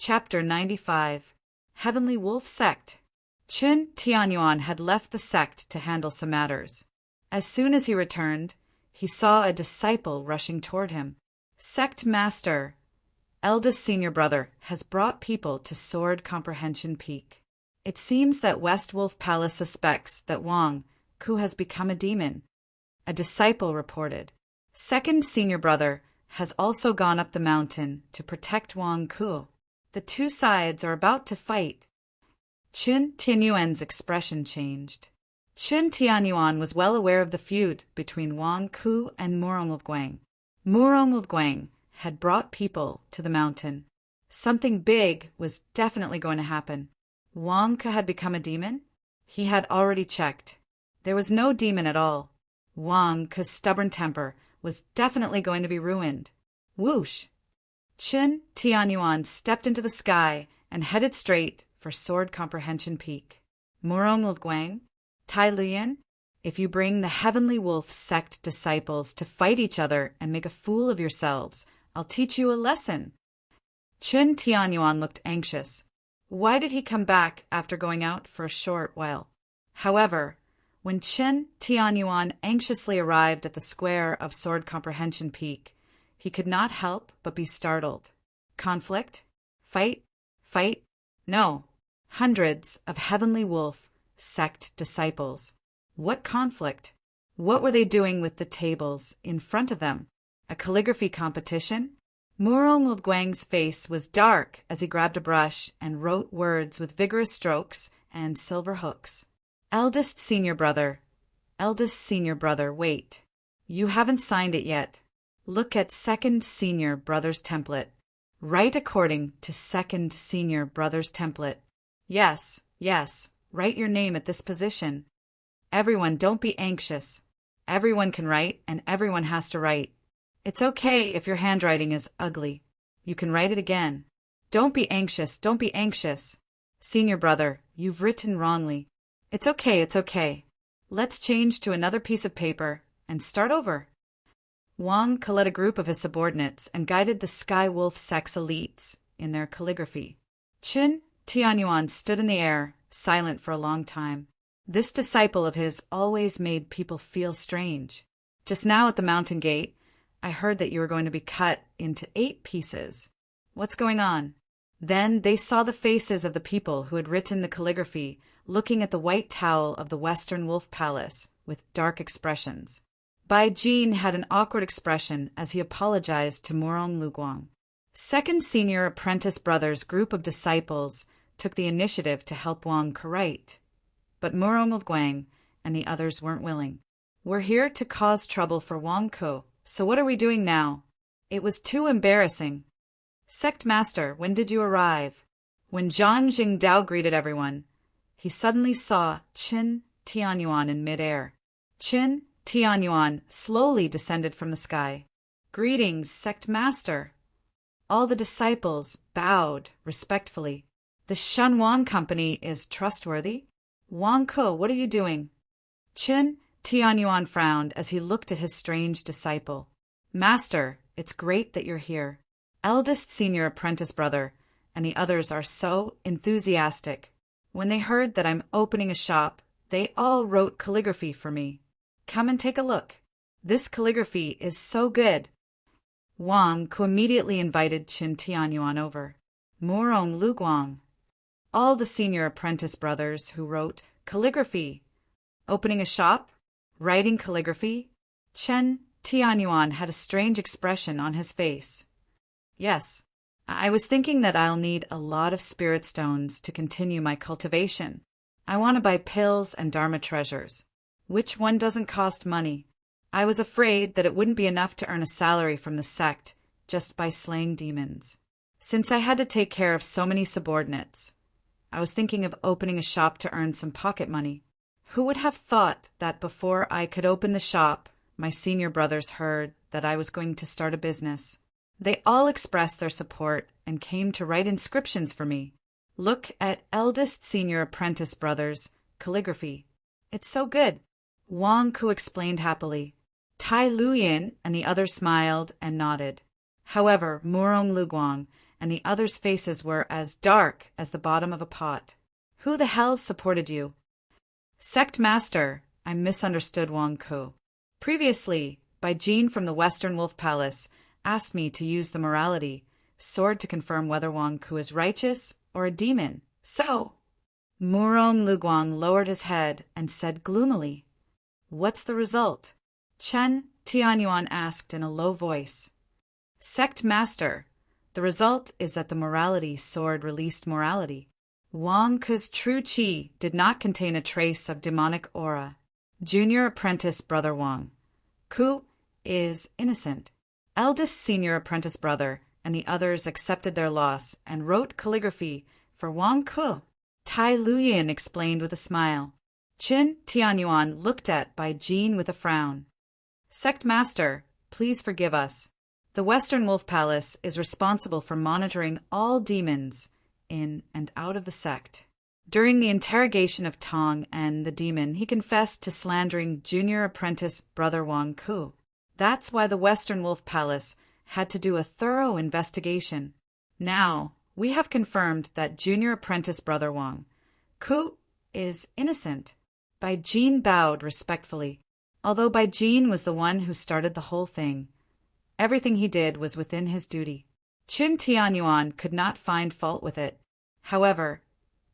Chapter 95. Heavenly Wolf Sect. Chen Tianyuan had left the sect to handle some matters. As soon as he returned, he saw a disciple rushing toward him. Sect Master, eldest senior brother, has brought people to Sword Comprehension Peak. It seems that West Wolf Palace suspects that Wang Ku has become a demon. A disciple reported. Second senior brother has also gone up the mountain to protect Wang Ku. The two sides are about to fight. Chen Tianyuan's expression changed. Chen Tianyuan was well aware of the feud between Wang Ku and Murong had brought people to the mountain. Something big was definitely going to happen. Wang Ku had become a demon? He had already checked. There was no demon at all. Wang Ku's stubborn temper was definitely going to be ruined. Whoosh! Chen Tianyuan stepped into the sky and headed straight for Sword Comprehension Peak. Murong, Tai Luyan, if you bring the Heavenly Wolf sect disciples to fight each other and make a fool of yourselves, I'll teach you a lesson. Chen Tianyuan looked anxious. Why did he come back after going out for a short while? However, when Chen Tianyuan anxiously arrived at the square of Sword Comprehension Peak, he could not help but be startled. Conflict? Fight? Fight? No. Hundreds of Heavenly Wolf sect disciples. What conflict? What were they doing with the tables in front of them? A calligraphy competition? Murong face was dark as he grabbed a brush and wrote words with vigorous strokes and silver hooks. Eldest senior brother, wait. You haven't signed it yet. Look at second senior brother's template. Write according to second senior brother's template. Yes, write your name at this position. Everyone, don't be anxious. Everyone can write, and everyone has to write. It's okay if your handwriting is ugly. You can write it again. Don't be anxious. Senior brother, you've written wrongly. It's okay. Let's change to another piece of paper and start over. Wang Ku led a group of his subordinates and guided the Sky Wolf sect's elites in their calligraphy. Chen Tianyuan stood in the air, silent for a long time. This disciple of his always made people feel strange. Just now at the mountain gate, I heard that you were going to be cut into 8 pieces. What's going on? Then they saw the faces of the people who had written the calligraphy, looking at the white towel of the Western Wolf Palace with dark expressions. Bai Jin had an awkward expression as he apologized to Murong. Second senior apprentice brother's group of disciples took the initiative to help Wang Ku write. But Murong and the others weren't willing. We're here to cause trouble for Wang Ku, so what are we doing now? It was too embarrassing. Sect Master, when did you arrive? When Zhang Jingdao greeted everyone, he suddenly saw Chen Tianyuan in midair. Chen Tianyuan slowly descended from the sky. Greetings, Sect Master. All the disciples bowed respectfully. The Shanwang Company is trustworthy? Wang Ku, what are you doing? Chen Tianyuan frowned as he looked at his strange disciple. Master, it's great that you're here. Eldest senior apprentice brother, and the others are so enthusiastic. When they heard that I'm opening a shop, they all wrote calligraphy for me. Come and take a look. This calligraphy is so good. Wang Ku immediately invited Chen Tianyuan over. Murong, all the senior apprentice brothers who wrote calligraphy. Opening a shop? Writing calligraphy? Chen Tianyuan had a strange expression on his face. Yes, I was thinking that I'll need a lot of spirit stones to continue my cultivation. I want to buy pills and Dharma treasures. Which one doesn't cost money? I was afraid that it wouldn't be enough to earn a salary from the sect just by slaying demons. Since I had to take care of so many subordinates, I was thinking of opening a shop to earn some pocket money. Who would have thought that before I could open the shop, my senior brothers heard that I was going to start a business? They all expressed their support and came to write inscriptions for me. Look at eldest senior apprentice brothers' calligraphy. It's so good. Wang Ku explained happily. Tai Luyan and the others smiled and nodded. However, Murong and the others' faces were as dark as the bottom of a pot. Who the hell supported you? Sect Master, I misunderstood Wang Ku. Previously, Bai Jin from the Western Wolf Palace asked me to use the morality sword to confirm whether Wang Ku is righteous or a demon. So, Murong Luguang lowered his head and said gloomily, "What's the result?" Chen Tianyuan asked in a low voice. Sect Master, the result is that the morality sword released morality. Wang Ku's true qi did not contain a trace of demonic aura. Junior apprentice brother Wang Ku is innocent. Eldest senior apprentice brother and the others accepted their loss and wrote calligraphy for Wang Ku. Tai Luyin explained with a smile. Qin Tianyuan looked at Bai Jin with a frown. Sect Master, please forgive us. The Western Wolf Palace is responsible for monitoring all demons in and out of the sect. During the interrogation of Tong and the demon, he confessed to slandering junior apprentice brother Wang Ku. That's why the Western Wolf Palace had to do a thorough investigation. Now, we have confirmed that junior apprentice brother Wang Ku is innocent. Bai Jin bowed respectfully. Although Bai Jin was the one who started the whole thing, everything he did was within his duty. Qin Tianyuan could not find fault with it. However,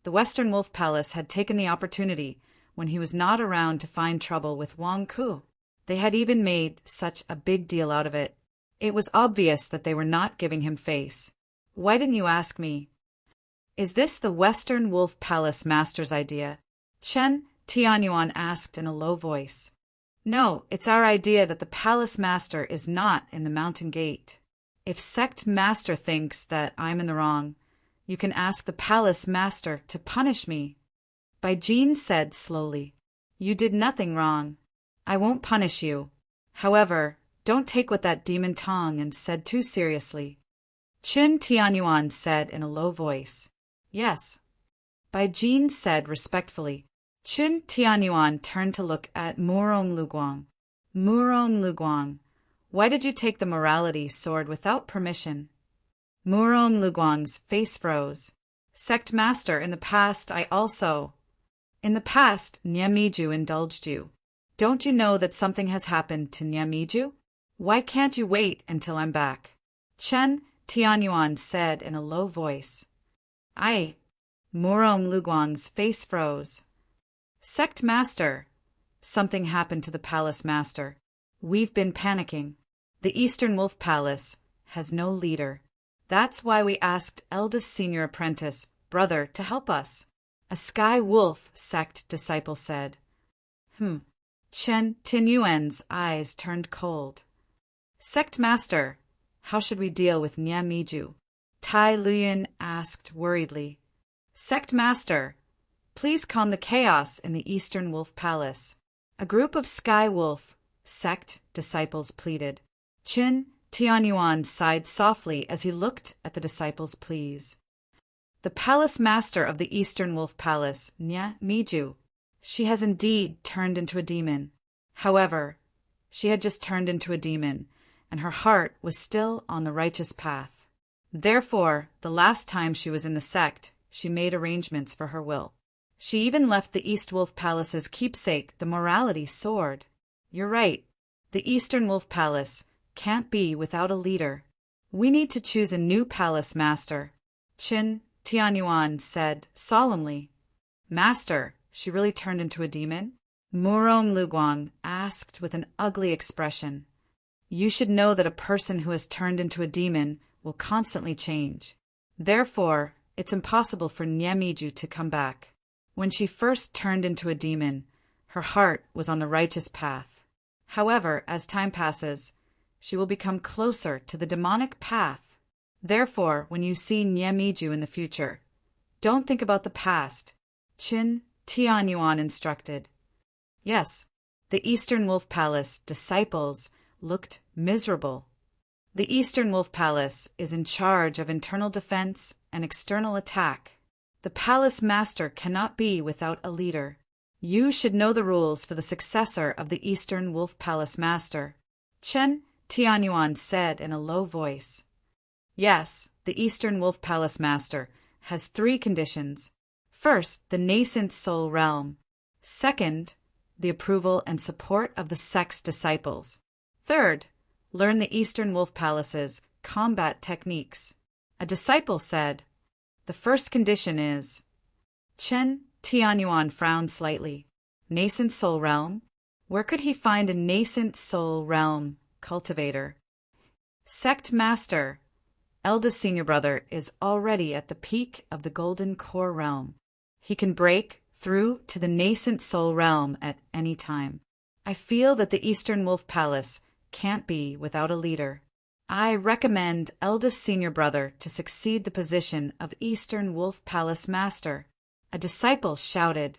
the Western Wolf Palace had taken the opportunity when he was not around to find trouble with Wang Ku. They had even made such a big deal out of it. It was obvious that they were not giving him face. Why didn't you ask me? Is this the Western Wolf Palace master's idea? Chen Tianyuan asked in a low voice. No, it's our idea that the palace master is not in the mountain gate. If sect master thinks that I'm in the wrong, you can ask the palace master to punish me. Bai Jin said slowly. You did nothing wrong. I won't punish you. However, don't take what that demon Tong and said too seriously. Qin Tianyuan said in a low voice. Yes. Bai Jin said respectfully. Qin Tianyuan turned to look at Murong Luguang. Murong Luguang, why did you take the morality sword without permission? Murong Luguang's face froze. Sect Master, in the past Nyamiju indulged you. Don't you know that something has happened to Nyamiju? Why can't you wait until I'm back? Chen Tianyuan said in a low voice. Murong Luguang's face froze. Sect Master, something happened to the palace master. We've been panicking. The Eastern Wolf Palace has no leader. That's why we asked eldest senior apprentice, brother, to help us. A Sky Wolf sect disciple said. Chen Tianyuan's eyes turned cold. Sect Master, how should we deal with Nyamiju? Tai Luyin asked worriedly. Sect Master, please calm the chaos in the Eastern Wolf Palace. A group of Sky Wolf sect disciples pleaded. Qin Tianyuan sighed softly as he looked at the disciples' pleas. The palace master of the Eastern Wolf Palace, Nyamiju, she has indeed turned into a demon. However, she had just turned into a demon, and her heart was still on the righteous path. Therefore, the last time she was in the sect, she made arrangements for her will. She even left the East Wolf Palace's keepsake, the morality sword. You're right. The Eastern Wolf Palace can't be without a leader. We need to choose a new palace master. Qin Tianyuan said solemnly. Master, she really turned into a demon? Murong Luguang asked with an ugly expression. You should know that a person who has turned into a demon will constantly change. Therefore, it's impossible for Nyamiju to come back. When she first turned into a demon, her heart was on the righteous path. However, as time passes, she will become closer to the demonic path. Therefore, when you see Nyamiju in the future, don't think about the past. Qin Tianyuan instructed. Yes, the Eastern Wolf Palace disciples looked miserable. The Eastern Wolf Palace is in charge of internal defense and external attack. The palace master cannot be without a leader. You should know the rules for the successor of the Eastern Wolf Palace master. Chen Tianyuan said in a low voice. Yes, the Eastern Wolf Palace Master, has 3 conditions. First, the nascent soul realm. Second, the approval and support of the sect's disciples. Third, learn the Eastern Wolf Palace's combat techniques. A disciple said, "The first condition is..." Chen Tianyuan frowned slightly. Nascent soul realm? Where could he find a nascent soul realm cultivator? Sect Master, eldest senior brother, is already at the peak of the golden core realm. He can break through to the nascent soul realm at any time. I feel that the Eastern Wolf Palace can't be without a leader. I recommend eldest senior brother to succeed the position of Eastern Wolf Palace Master. A disciple shouted.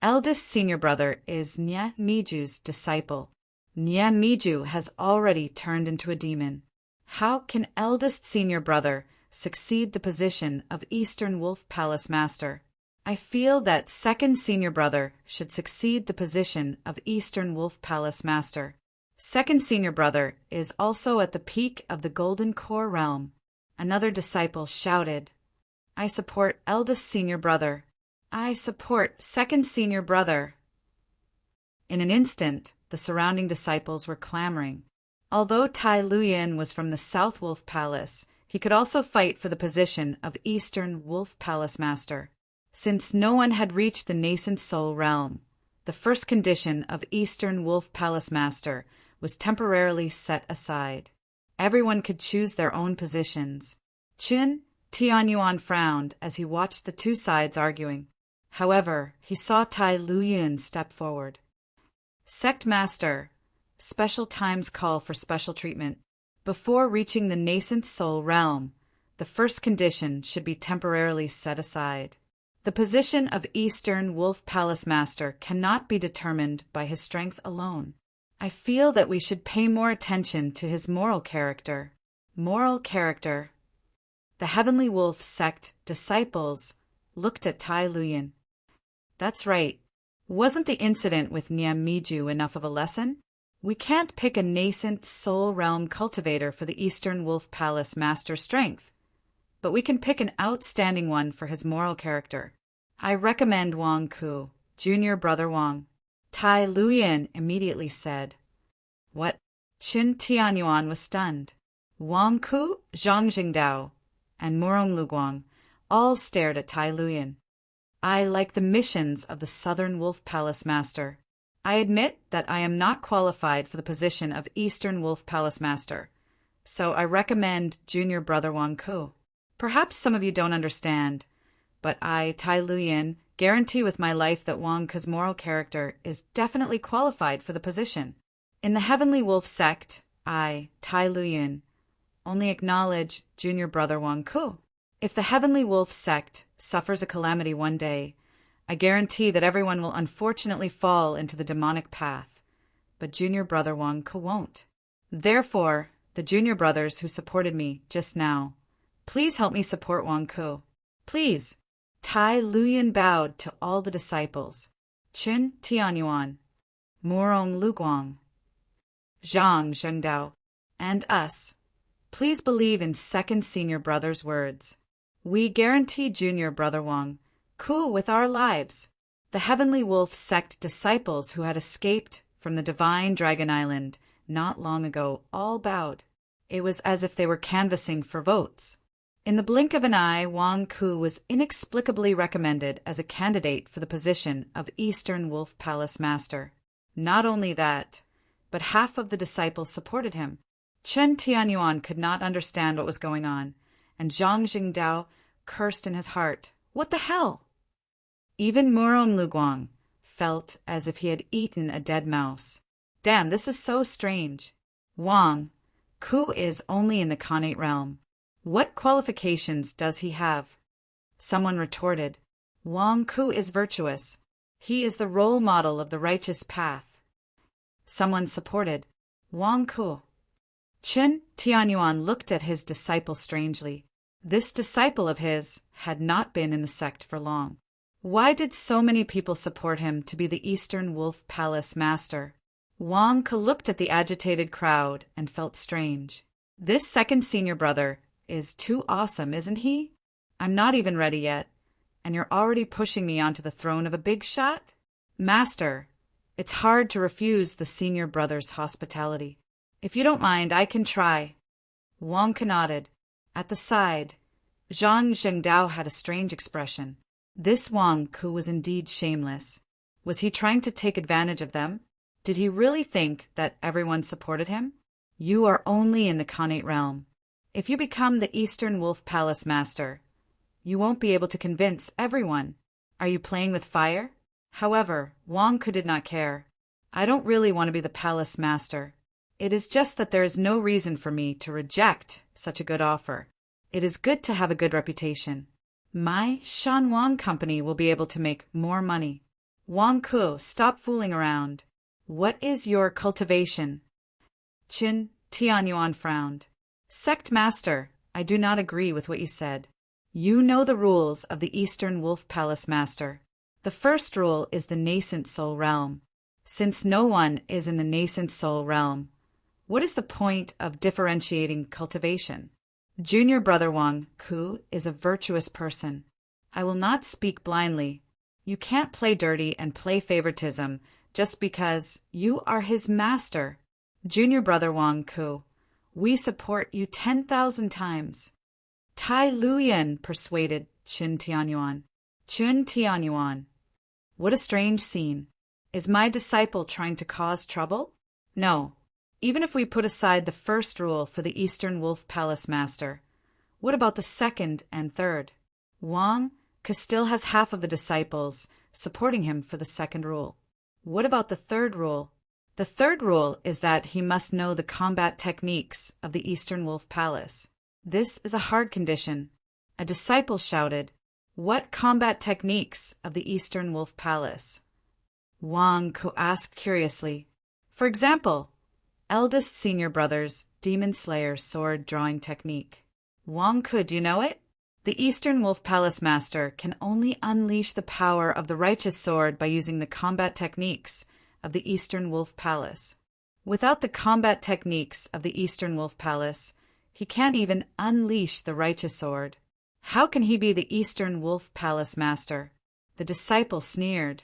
Eldest senior brother is Nye Miju's disciple. Nye Miju has already turned into a demon. How can eldest senior brother succeed the position of Eastern Wolf Palace Master? I feel that second senior brother should succeed the position of Eastern Wolf Palace Master. Second senior brother is also at the peak of the golden core realm. Another disciple shouted, I support eldest senior brother. I support second senior brother. In an instant, the surrounding disciples were clamoring. Although Tai Luyin was from the South Wolf Palace, he could also fight for the position of Eastern Wolf Palace Master. Since no one had reached the nascent soul realm, the first condition of Eastern Wolf Palace Master was temporarily set aside. Everyone could choose their own positions. Qin Tianyuan frowned as he watched the two sides arguing. However, he saw Tai Luyin step forward. Sect Master, special times call for special treatment. Before reaching the nascent soul realm, the first condition should be temporarily set aside. The position of Eastern Wolf Palace Master cannot be determined by his strength alone. I feel that we should pay more attention to his moral character. Moral character. The Heavenly Wolf sect disciples looked at Tai Luyin. That's right. Wasn't the incident with Nye Miju enough of a lesson? We can't pick a nascent soul realm cultivator for the Eastern Wolf Palace Master's strength, but we can pick an outstanding one for his moral character. I recommend Wang Ku, junior brother Wang. Tai Luyin immediately said. What? Qin Tianyuan was stunned. Wang Ku, Zhang Jingdao, and Murong Luguang all stared at Tai Luyin. I like the missions of the Southern Wolf Palace Master. I admit that I am not qualified for the position of Eastern Wolf Palace Master, so I recommend junior brother Wang Ku. Perhaps some of you don't understand, but I, Tai Luyin, guarantee with my life that Wang Ku's moral character is definitely qualified for the position. In the Heavenly Wolf sect, I, Tai Luyin, only acknowledge junior brother Wang Ku. If the Heavenly Wolf sect suffers a calamity one day, I guarantee that everyone will unfortunately fall into the demonic path, but junior brother Wang Ku won't. Therefore, the junior brothers who supported me just now, please help me support Wang Ku. Please. Tai Luyin bowed to all the disciples. Qin Tianyuan, Murong Luguang, Zhang Zhengdao, and us. Please believe in second senior brother's words. We guarantee junior brother Wang Ku with our lives. The Heavenly Wolf sect disciples who had escaped from the divine Dragon Island not long ago all bowed. It was as if they were canvassing for votes. In the blink of an eye, Wang Ku was inexplicably recommended as a candidate for the position of Eastern Wolf Palace Master. Not only that, but half of the disciples supported him. Chen Tianyuan could not understand what was going on, and Zhang Jingdao cursed in his heart. What the hell? Even Murong Luguang felt as if he had eaten a dead mouse. Damn, this is so strange. Wang Ku is only in the Khanate realm. What qualifications does he have? Someone retorted. Wang Ku is virtuous. He is the role model of the righteous path. Someone supported. Wang Ku. Chen Tianyuan looked at his disciple strangely. This disciple of his had not been in the sect for long. Why did so many people support him to be the Eastern Wolf Palace Master? Wang Ku looked at the agitated crowd and felt strange. This second senior brother is too awesome, isn't he? I'm not even ready yet, and you're already pushing me onto the throne of a big shot? Master, it's hard to refuse the senior brother's hospitality. If you don't mind, I can try. Wang Ke nodded. At the side, Zhang Zhengdao had a strange expression. This Wang Ke was indeed shameless. Was he trying to take advantage of them? Did he really think that everyone supported him? You are only in the Khanate realm. If you become the Eastern Wolf Palace Master, you won't be able to convince everyone. Are you playing with fire? However, Wang Ke did not care. I don't really want to be the Palace Master. It is just that there is no reason for me to reject such a good offer. It is good to have a good reputation. My Shanwang company will be able to make more money. Wang Ke, stop fooling around. What is your cultivation? Qin Tianyuan frowned. Sect Master, I do not agree with what you said. You know the rules of the Eastern Wolf Palace Master. The first rule is the nascent soul realm. Since no one is in the nascent soul realm, what is the point of differentiating cultivation? Junior brother Wang Ke is a virtuous person. I will not speak blindly. You can't play dirty and play favoritism just because you are his master. Junior brother Wang Ke, we support you 10,000 times. Tai Luyan persuaded Qin Tianyuan. Qin Tianyuan. What a strange scene. Is my disciple trying to cause trouble? No. Even if we put aside the first rule for the Eastern Wolf Palace Master, what about the second and third? Wang Ke still has half of the disciples supporting him for the second rule. What about the third rule? The third rule is that he must know the combat techniques of the Eastern Wolf Palace. This is a hard condition. A disciple shouted, What combat techniques of the Eastern Wolf Palace? Wang Ke asked curiously. For example, eldest senior brother's Demon Slayer sword drawing technique. Wang Ke, do you know it? The Eastern Wolf Palace Master can only unleash the power of the righteous sword by using the combat techniques of the Eastern Wolf Palace. Without the combat techniques of the Eastern Wolf Palace, he can't even unleash the righteous sword. How can he be the Eastern Wolf Palace Master? The disciple sneered.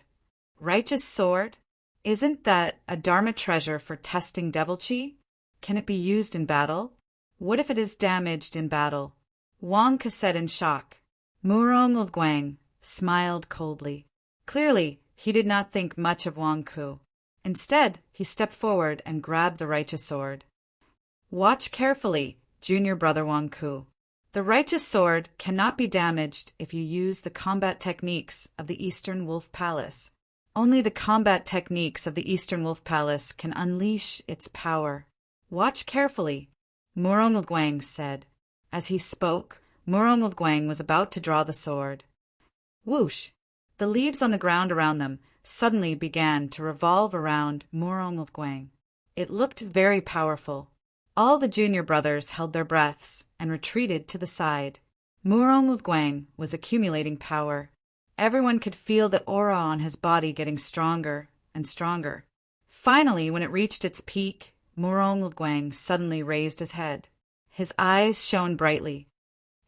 Righteous sword? Isn't that a Dharma treasure for testing devil chi? Can it be used in battle? What if it is damaged in battle? Wang Ke said in shock. Murong Guang smiled coldly. Clearly, he did not think much of Wang Ke. Instead, he stepped forward and grabbed the righteous sword. Watch carefully, junior brother Wang Ke. The righteous sword cannot be damaged if you use the combat techniques of the Eastern Wolf Palace. Only the combat techniques of the Eastern Wolf Palace can unleash its power. Watch carefully, Murong Guang said. As he spoke, Murong Guang was about to draw the sword. Whoosh! The leaves on the ground around them suddenly began to revolve around Murong Guang. It looked very powerful. All the junior brothers held their breaths and retreated to the side. Murong Guang was accumulating power. Everyone could feel the aura on his body getting stronger and stronger. Finally, when it reached its peak, Murong Guang suddenly raised his head. His eyes shone brightly.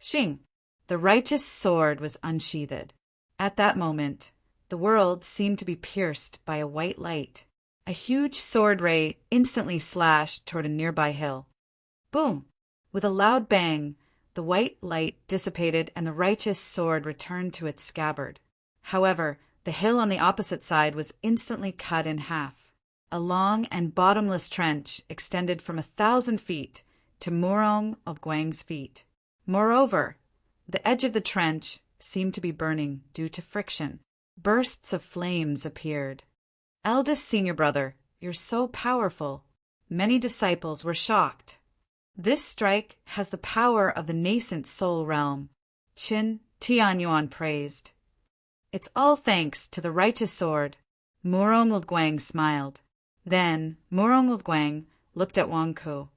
Xing! The righteous sword was unsheathed. At that moment, the world seemed to be pierced by a white light. A huge sword ray instantly slashed toward a nearby hill. Boom! With a loud bang, the white light dissipated and the righteous sword returned to its scabbard. However, the hill on the opposite side was instantly cut in half. A long and bottomless trench extended from 1,000 feet to Murong Guang's feet. Moreover, the edge of the trench seemed to be burning due to friction. Bursts of flames appeared. Eldest senior brother, you're so powerful. Many disciples were shocked. This strike has the power of the nascent soul realm, Qin Tianyuan praised. It's all thanks to the righteous sword. Murong Guang smiled. Then Murong Guang looked at Wang Ke.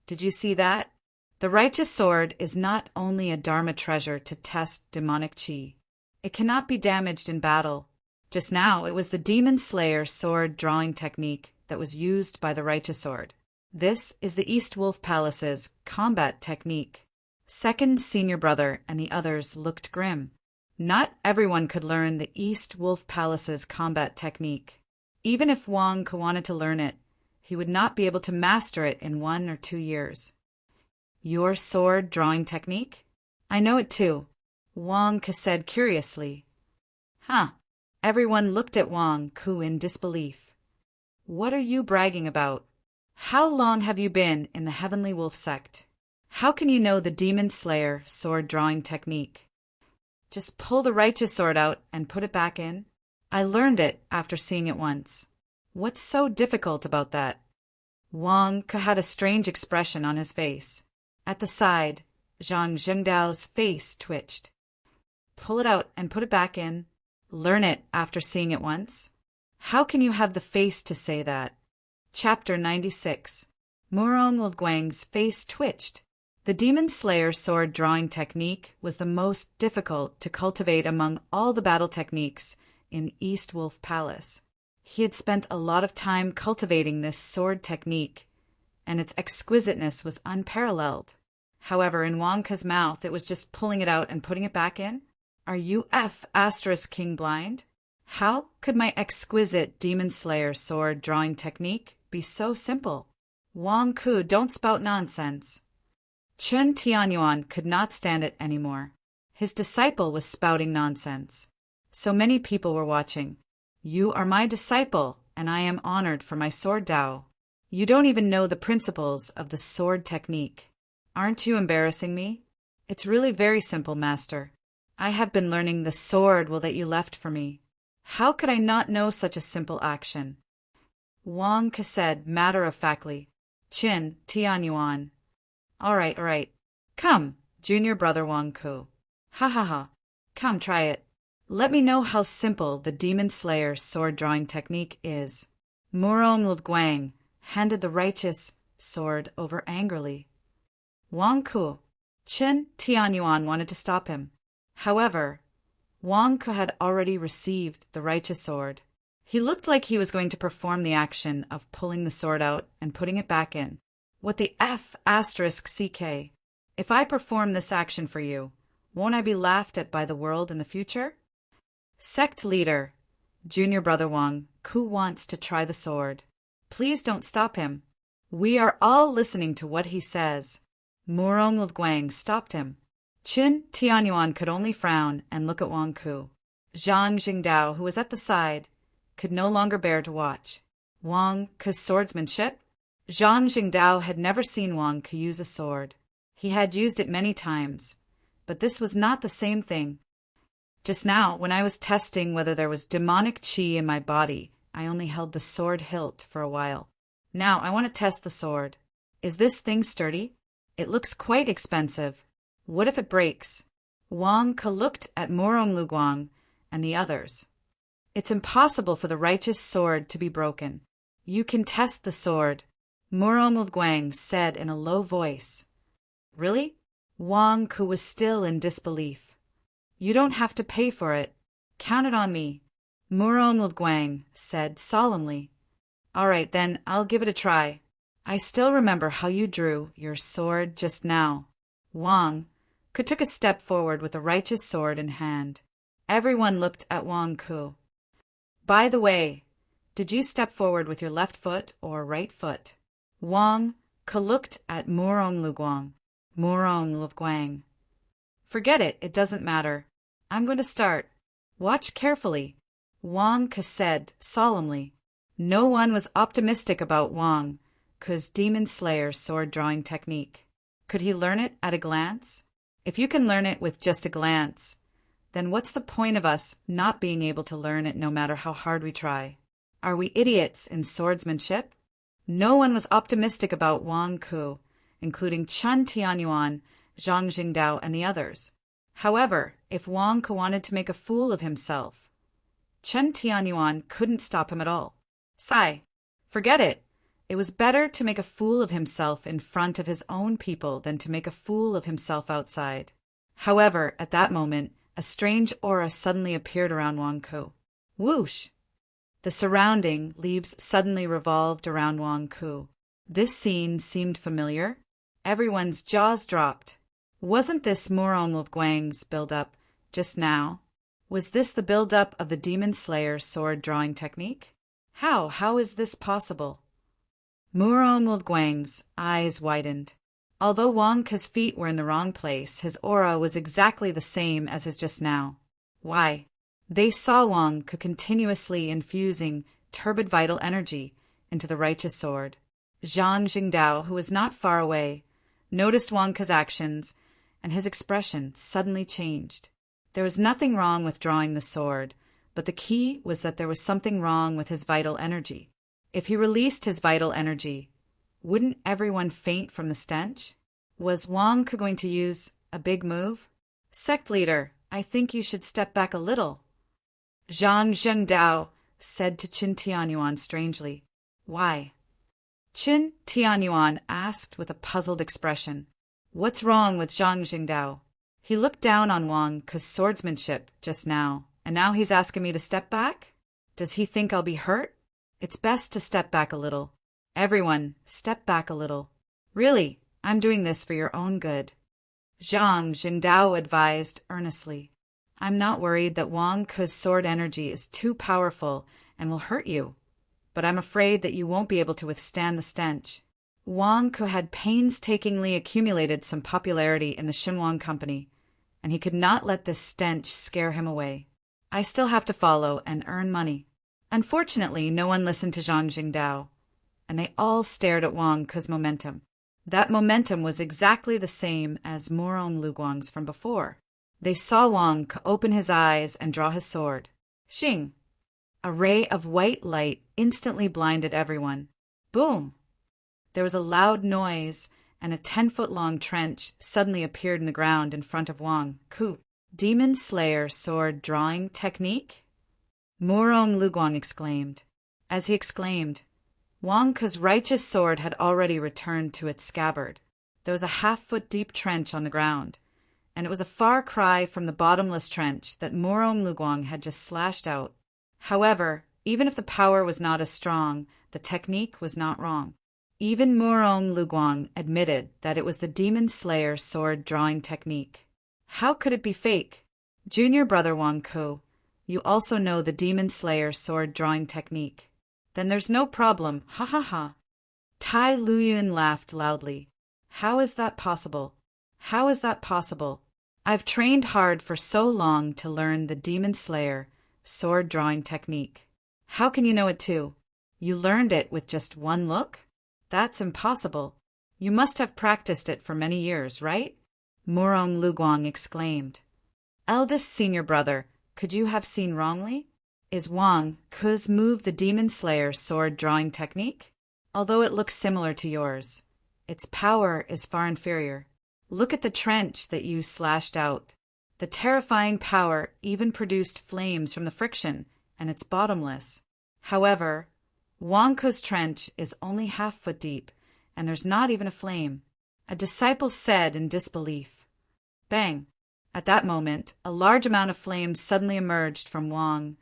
Did you see that? The righteous sword is not only a Dharma treasure to test demonic chi. It cannot be damaged in battle. Just now, it was the Demon Slayer sword drawing technique that was used by the righteous sword. This is the East Wolf Palace's combat technique. Second senior brother and the others looked grim. Not everyone could learn the East Wolf Palace's combat technique. Even if Wang Ke wanted to learn it, he would not be able to master it in 1 or 2 years. Your sword drawing technique? I know it too, Wang Ke said curiously. Huh. Everyone looked at Wang Ke in disbelief. What are you bragging about? How long have you been in the Heavenly Wolf sect? How can you know the Demon Slayer sword drawing technique? Just pull the righteous sword out and put it back in. I learned it after seeing it once. What's so difficult about that? Wang Ke had a strange expression on his face. At the side, Zhang Zhengdao's face twitched. Pull it out and put it back in. Learn it after seeing it once? How can you have the face to say that? Chapter 96. Murong Lguang's face twitched. The Demon Slayer sword drawing technique was the most difficult to cultivate among all the battle techniques in East Wolf Palace. He had spent a lot of time cultivating this sword technique, and its exquisiteness was unparalleled. However, in Wang Ke's mouth, it was just pulling it out and putting it back in. Are you King blind? How could my exquisite Demon Slayer sword drawing technique be so simple? Wang Ke, don't spout nonsense. Chen Tianyuan could not stand it anymore. His disciple was spouting nonsense. So many people were watching. You are my disciple, and I am honored for my sword Dao. You don't even know the principles of the sword technique. Aren't you embarrassing me? It's really very simple, Master. I have been learning the sword will that you left for me. How could I not know such a simple action? Wang Ke said matter-of-factly. Chin Tianyuan. All right. Come, junior brother Wang Ke. Ha ha ha. Come, try it. Let me know how simple the Demon Slayer sword drawing technique is. Murong Lguang handed the righteous sword over angrily. Wang Ke. Chen Tianyuan wanted to stop him. However, Wang Ke had already received the righteous sword. He looked like he was going to perform the action of pulling the sword out and putting it back in. What the CK? If I perform this action for you, won't I be laughed at by the world in the future? Sect leader, junior brother Wang Ke wants to try the sword. Please don't stop him. We are all listening to what he says. Murong Lguang stopped him. Chin Tianyuan could only frown and look at Wang Ke. Zhang Jingdao, who was at the side, could no longer bear to watch. Wang Ke's swordsmanship? Zhang Jingdao had never seen Wang Ke use a sword. He had used it many times, but this was not the same thing. Just now, when I was testing whether there was demonic qi in my body, I only held the sword hilt for a while. Now I want to test the sword. Is this thing sturdy? It looks quite expensive. What if it breaks? Wang Ke looked at Murong Lguang and the others. It's impossible for the righteous sword to be broken. You can test the sword, Murong Lguang said in a low voice. Really? Wang Ke was still in disbelief. You don't have to pay for it. Count it on me, Murong Lguang said solemnly. All right, then I'll give it a try. I still remember how you drew your sword just now. Wang Ke took a step forward with a righteous sword in hand. Everyone looked at Wang Ke. By the way, did you step forward with your left foot or right foot? Wang Ke looked at Murong Lguang. Forget it, it doesn't matter. I'm going to start. Watch carefully, Wang Ke said solemnly. No one was optimistic about Wang Ke's Demon Slayer sword drawing technique. Could he learn it at a glance? If you can learn it with just a glance, then what's the point of us not being able to learn it no matter how hard we try? Are we idiots in swordsmanship? No one was optimistic about Wang Ke, including Chen Tianyuan, Zhang Jingdao, and the others. However, if Wang Ke wanted to make a fool of himself, Chen Tianyuan couldn't stop him at all. Forget it. It was better to make a fool of himself in front of his own people than to make a fool of himself outside. However, at that moment, a strange aura suddenly appeared around Wang Ke. Whoosh! The surrounding leaves suddenly revolved around Wang Ke. This scene seemed familiar. Everyone's jaws dropped. Wasn't this Morong Guang's build-up just now? Was this the build-up of the Demon Slayer's sword-drawing technique? How is this possible? Morong Guang's eyes widened. Although Wang Ke's feet were in the wrong place, his aura was exactly the same as his just now. Why? They saw Wang Ke continuously infusing turbid vital energy into the righteous sword. Zhang Jingdao, who was not far away, noticed Wang Ke's actions, and his expression suddenly changed. There was nothing wrong with drawing the sword, but the key was that there was something wrong with his vital energy. If he released his vital energy, wouldn't everyone faint from the stench? Was Wang Ke going to use a big move? Sect leader, I think you should step back a little. Zhang Zhengdao said to Qin Tianyuan strangely. Why? Qin Tianyuan asked with a puzzled expression. What's wrong with Zhang Jingdao? He looked down on Wang Ke's swordsmanship just now, and now he's asking me to step back? Does he think I'll be hurt? It's best to step back a little. Everyone, step back a little. Really, I'm doing this for your own good. Zhang Jingdao advised earnestly. I'm not worried that Wang Ke's sword energy is too powerful and will hurt you, but I'm afraid that you won't be able to withstand the stench. Wang Ke had painstakingly accumulated some popularity in the Xinhuang company, and he could not let this stench scare him away. I still have to follow and earn money. Unfortunately, no one listened to Zhang Jingdao, and they all stared at Wang Ke's momentum. That momentum was exactly the same as Morong Guang's from before. They saw Wang Ke open his eyes and draw his sword. Xing! A ray of white light instantly blinded everyone. Boom! There was a loud noise, and a 10-foot-long trench suddenly appeared in the ground in front of Wang Ke. Demon Slayer sword drawing technique? Morong Guang exclaimed. As he exclaimed, Wang Ke's righteous sword had already returned to its scabbard. There was a half-foot deep trench on the ground, and it was a far cry from the bottomless trench that Morong Guang had just slashed out. However, even if the power was not as strong, the technique was not wrong. Even Morong Guang admitted that it was the Demon Slayer sword drawing technique. How could it be fake? Junior brother Wang Ke, you also know the Demon Slayer sword drawing technique. Then there's no problem, ha ha ha. Tai Luyun laughed loudly. How is that possible? How is that possible? I've trained hard for so long to learn the Demon Slayer sword drawing technique. How can you know it too? You learned it with just one look? That's impossible. You must have practiced it for many years, right? Morong Guang exclaimed. Eldest senior brother, could you have seen wrongly? Is Wang Ke's move the Demon Slayer sword drawing technique? Although it looks similar to yours, its power is far inferior. Look at the trench that you slashed out. The terrifying power even produced flames from the friction, and it's bottomless. However, Wang Ke's trench is only half-foot deep, and there's not even a flame. A disciple said in disbelief. Bang! At that moment, a large amount of flames suddenly emerged from Wang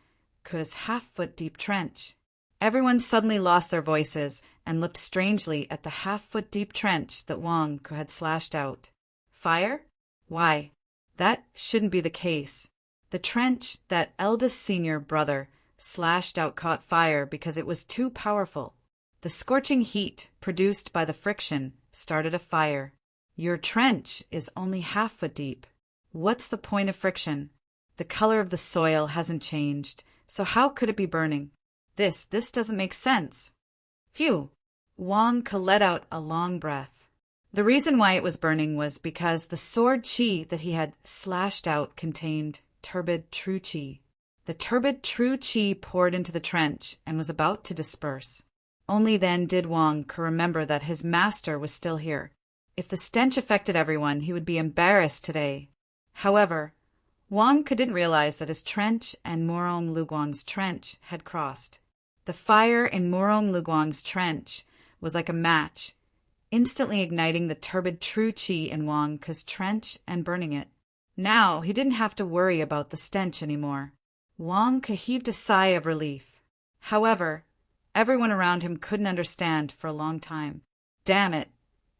Ke's half-foot deep trench. Everyone suddenly lost their voices and looked strangely at the half-foot deep trench that Wang Ke had slashed out. Fire? Why, that shouldn't be the case. The trench that eldest senior brother slashed out caught fire because it was too powerful. The scorching heat produced by the friction started a fire. Your trench is only half-foot deep. What's the point of friction? The color of the soil hasn't changed, so how could it be burning? This doesn't make sense. Phew! Wang Ke let out a long breath. The reason why it was burning was because the sword chi that he had slashed out contained turbid true chi. The turbid true chi poured into the trench and was about to disperse. Only then did Wang Ke remember that his master was still here. If the stench affected everyone, he would be embarrassed today. However, Wang Ke didn't realize that his trench and Morong Guang's trench had crossed. The fire in Morong Guang's trench was like a match, instantly igniting the turbid true chi in Wang Ke's trench and burning it. Now he didn't have to worry about the stench anymore. Wang Ke heaved a sigh of relief. However, everyone around him couldn't understand for a long time. Damn it!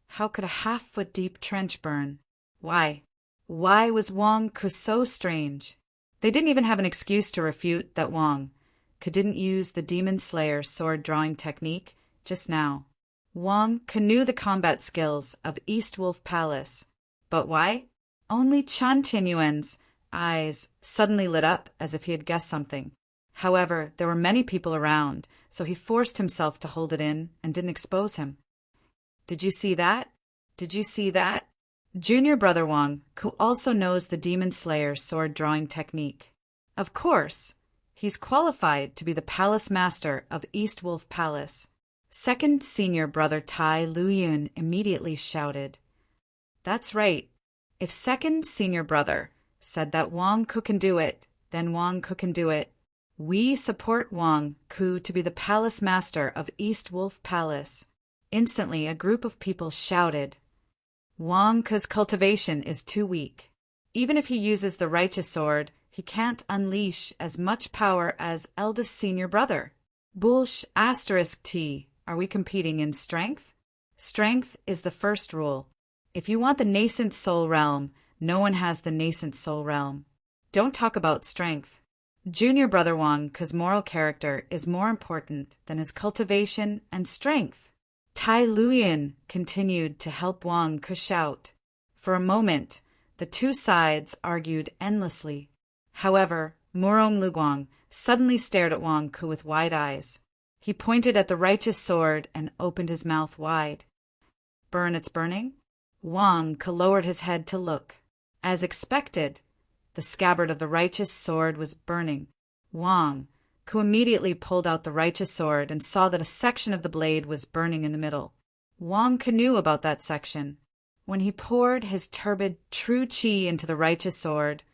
How could a half-foot deep trench burn? Why? Why was Wang Ke so strange? They didn't even have an excuse to refute that Wang Ke didn't use the Demon Slayer sword drawing technique just now. Wang Ke knew the combat skills of East Wolf Palace. But why? Only Chan Tianyuan's eyes suddenly lit up as if he had guessed something. However, there were many people around, so he forced himself to hold it in and didn't expose him. Did you see that? Did you see that? Junior brother Wang, who also knows the Demon Slayer sword drawing technique. Of course, he's qualified to be the palace master of East Wolf Palace. Second senior brother Tai Luyun immediately shouted. That's right. If second senior brother said that Wang Ke can do it, then Wang Ke can do it. We support Wang Ke to be the palace master of East Wolf Palace. Instantly, a group of people shouted. Wang Ke's cultivation is too weak. Even if he uses the righteous sword, he can't unleash as much power as eldest senior brother. Bullsh *T. Are we competing in strength? Strength is the first rule. If you want the nascent soul realm, no one has the nascent soul realm. Don't talk about strength. Junior brother Wang Ke's moral character is more important than his cultivation and strength. Tai Luyun continued to help Wang Ke shout. For a moment, the two sides argued endlessly. However, Murong Luguang suddenly stared at Wang Ke with wide eyes. He pointed at the righteous sword and opened his mouth wide. Burn, it's burning? Wang Ke lowered his head to look. As expected, the scabbard of the righteous sword was burning. Wang Ke immediately pulled out the righteous sword and saw that a section of the blade was burning in the middle. Wang Ke knew about that section. When he poured his turbid true qi into the righteous sword,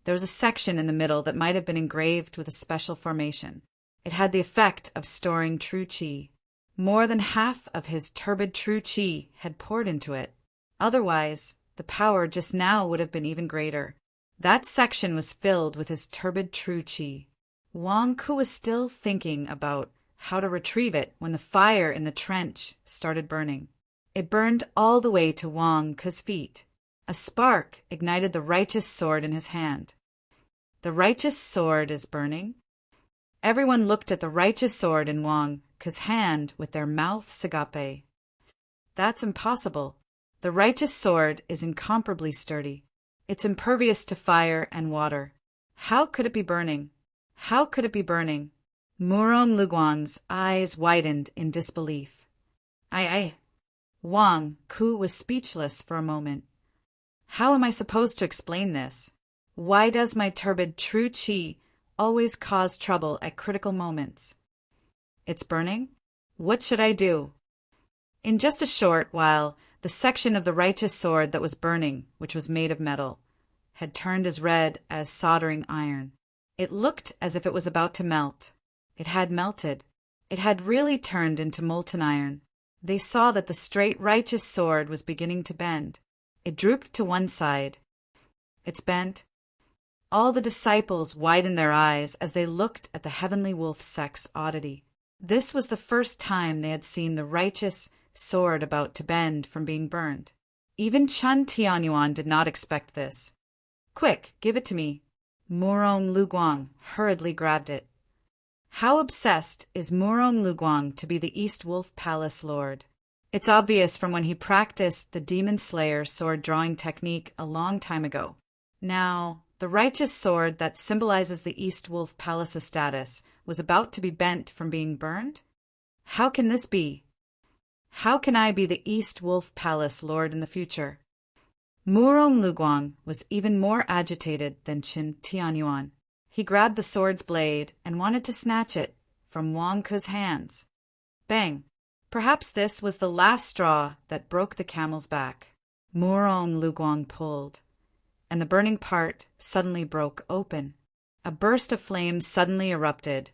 there was a section in the middle that might have been engraved with a special formation. It had the effect of storing true qi. More than half of his turbid true qi had poured into it. Otherwise, the power just now would have been even greater. That section was filled with his turbid true qi. Wang Ke was still thinking about how to retrieve it when the fire in the trench started burning. It burned all the way to Wang Ke's feet. A spark ignited the righteous sword in his hand. The righteous sword is burning? Everyone looked at the righteous sword in Wang Ke's hand with their mouths agape. That's impossible. The righteous sword is incomparably sturdy. It's impervious to fire and water. How could it be burning? How could it be burning? Murong Luguang's eyes widened in disbelief. Wang Ke was speechless for a moment. How am I supposed to explain this? Why does my turbid true qi always cause trouble at critical moments? It's burning? What should I do? In just a short while, the section of the righteous sword that was burning, which was made of metal, had turned as red as soldering iron. It looked as if it was about to melt. It had melted. It had really turned into molten iron. They saw that the straight righteous sword was beginning to bend. It drooped to one side. It's bent. All the disciples widened their eyes as they looked at the heavenly wolf sex oddity. This was the first time they had seen the righteous sword about to bend from being burned. Even Chan Tianyuan did not expect this. Quick, give it to me. Murong Luguang hurriedly grabbed it. How obsessed is Murong Luguang to be the East Wolf Palace Lord? It's obvious from when he practiced the Demon Slayer sword drawing technique a long time ago. Now, the righteous sword that symbolizes the East Wolf Palace's status was about to be bent from being burned? How can this be? How can I be the East Wolf Palace Lord in the future? Murong Luguang was even more agitated than Chan Tianyuan. He grabbed the sword's blade and wanted to snatch it from Wang Ke's hands. Bang! Perhaps this was the last straw that broke the camel's back. Murong Luguang pulled, and the burning part suddenly broke open. A burst of flames suddenly erupted,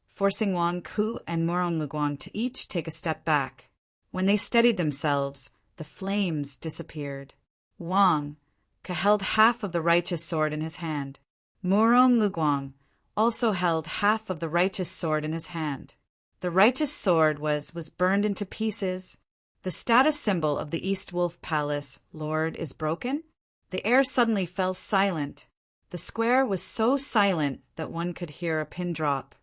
forcing Wang Ke and Murong Luguang to each take a step back. When they steadied themselves, the flames disappeared. Wang Ke held half of the righteous sword in his hand. Murong Luguang also held half of the righteous sword in his hand. The righteous sword was burned into pieces. The status symbol of the East Wolf Palace Lord is broken? The air suddenly fell silent. The square was so silent that one could hear a pin drop.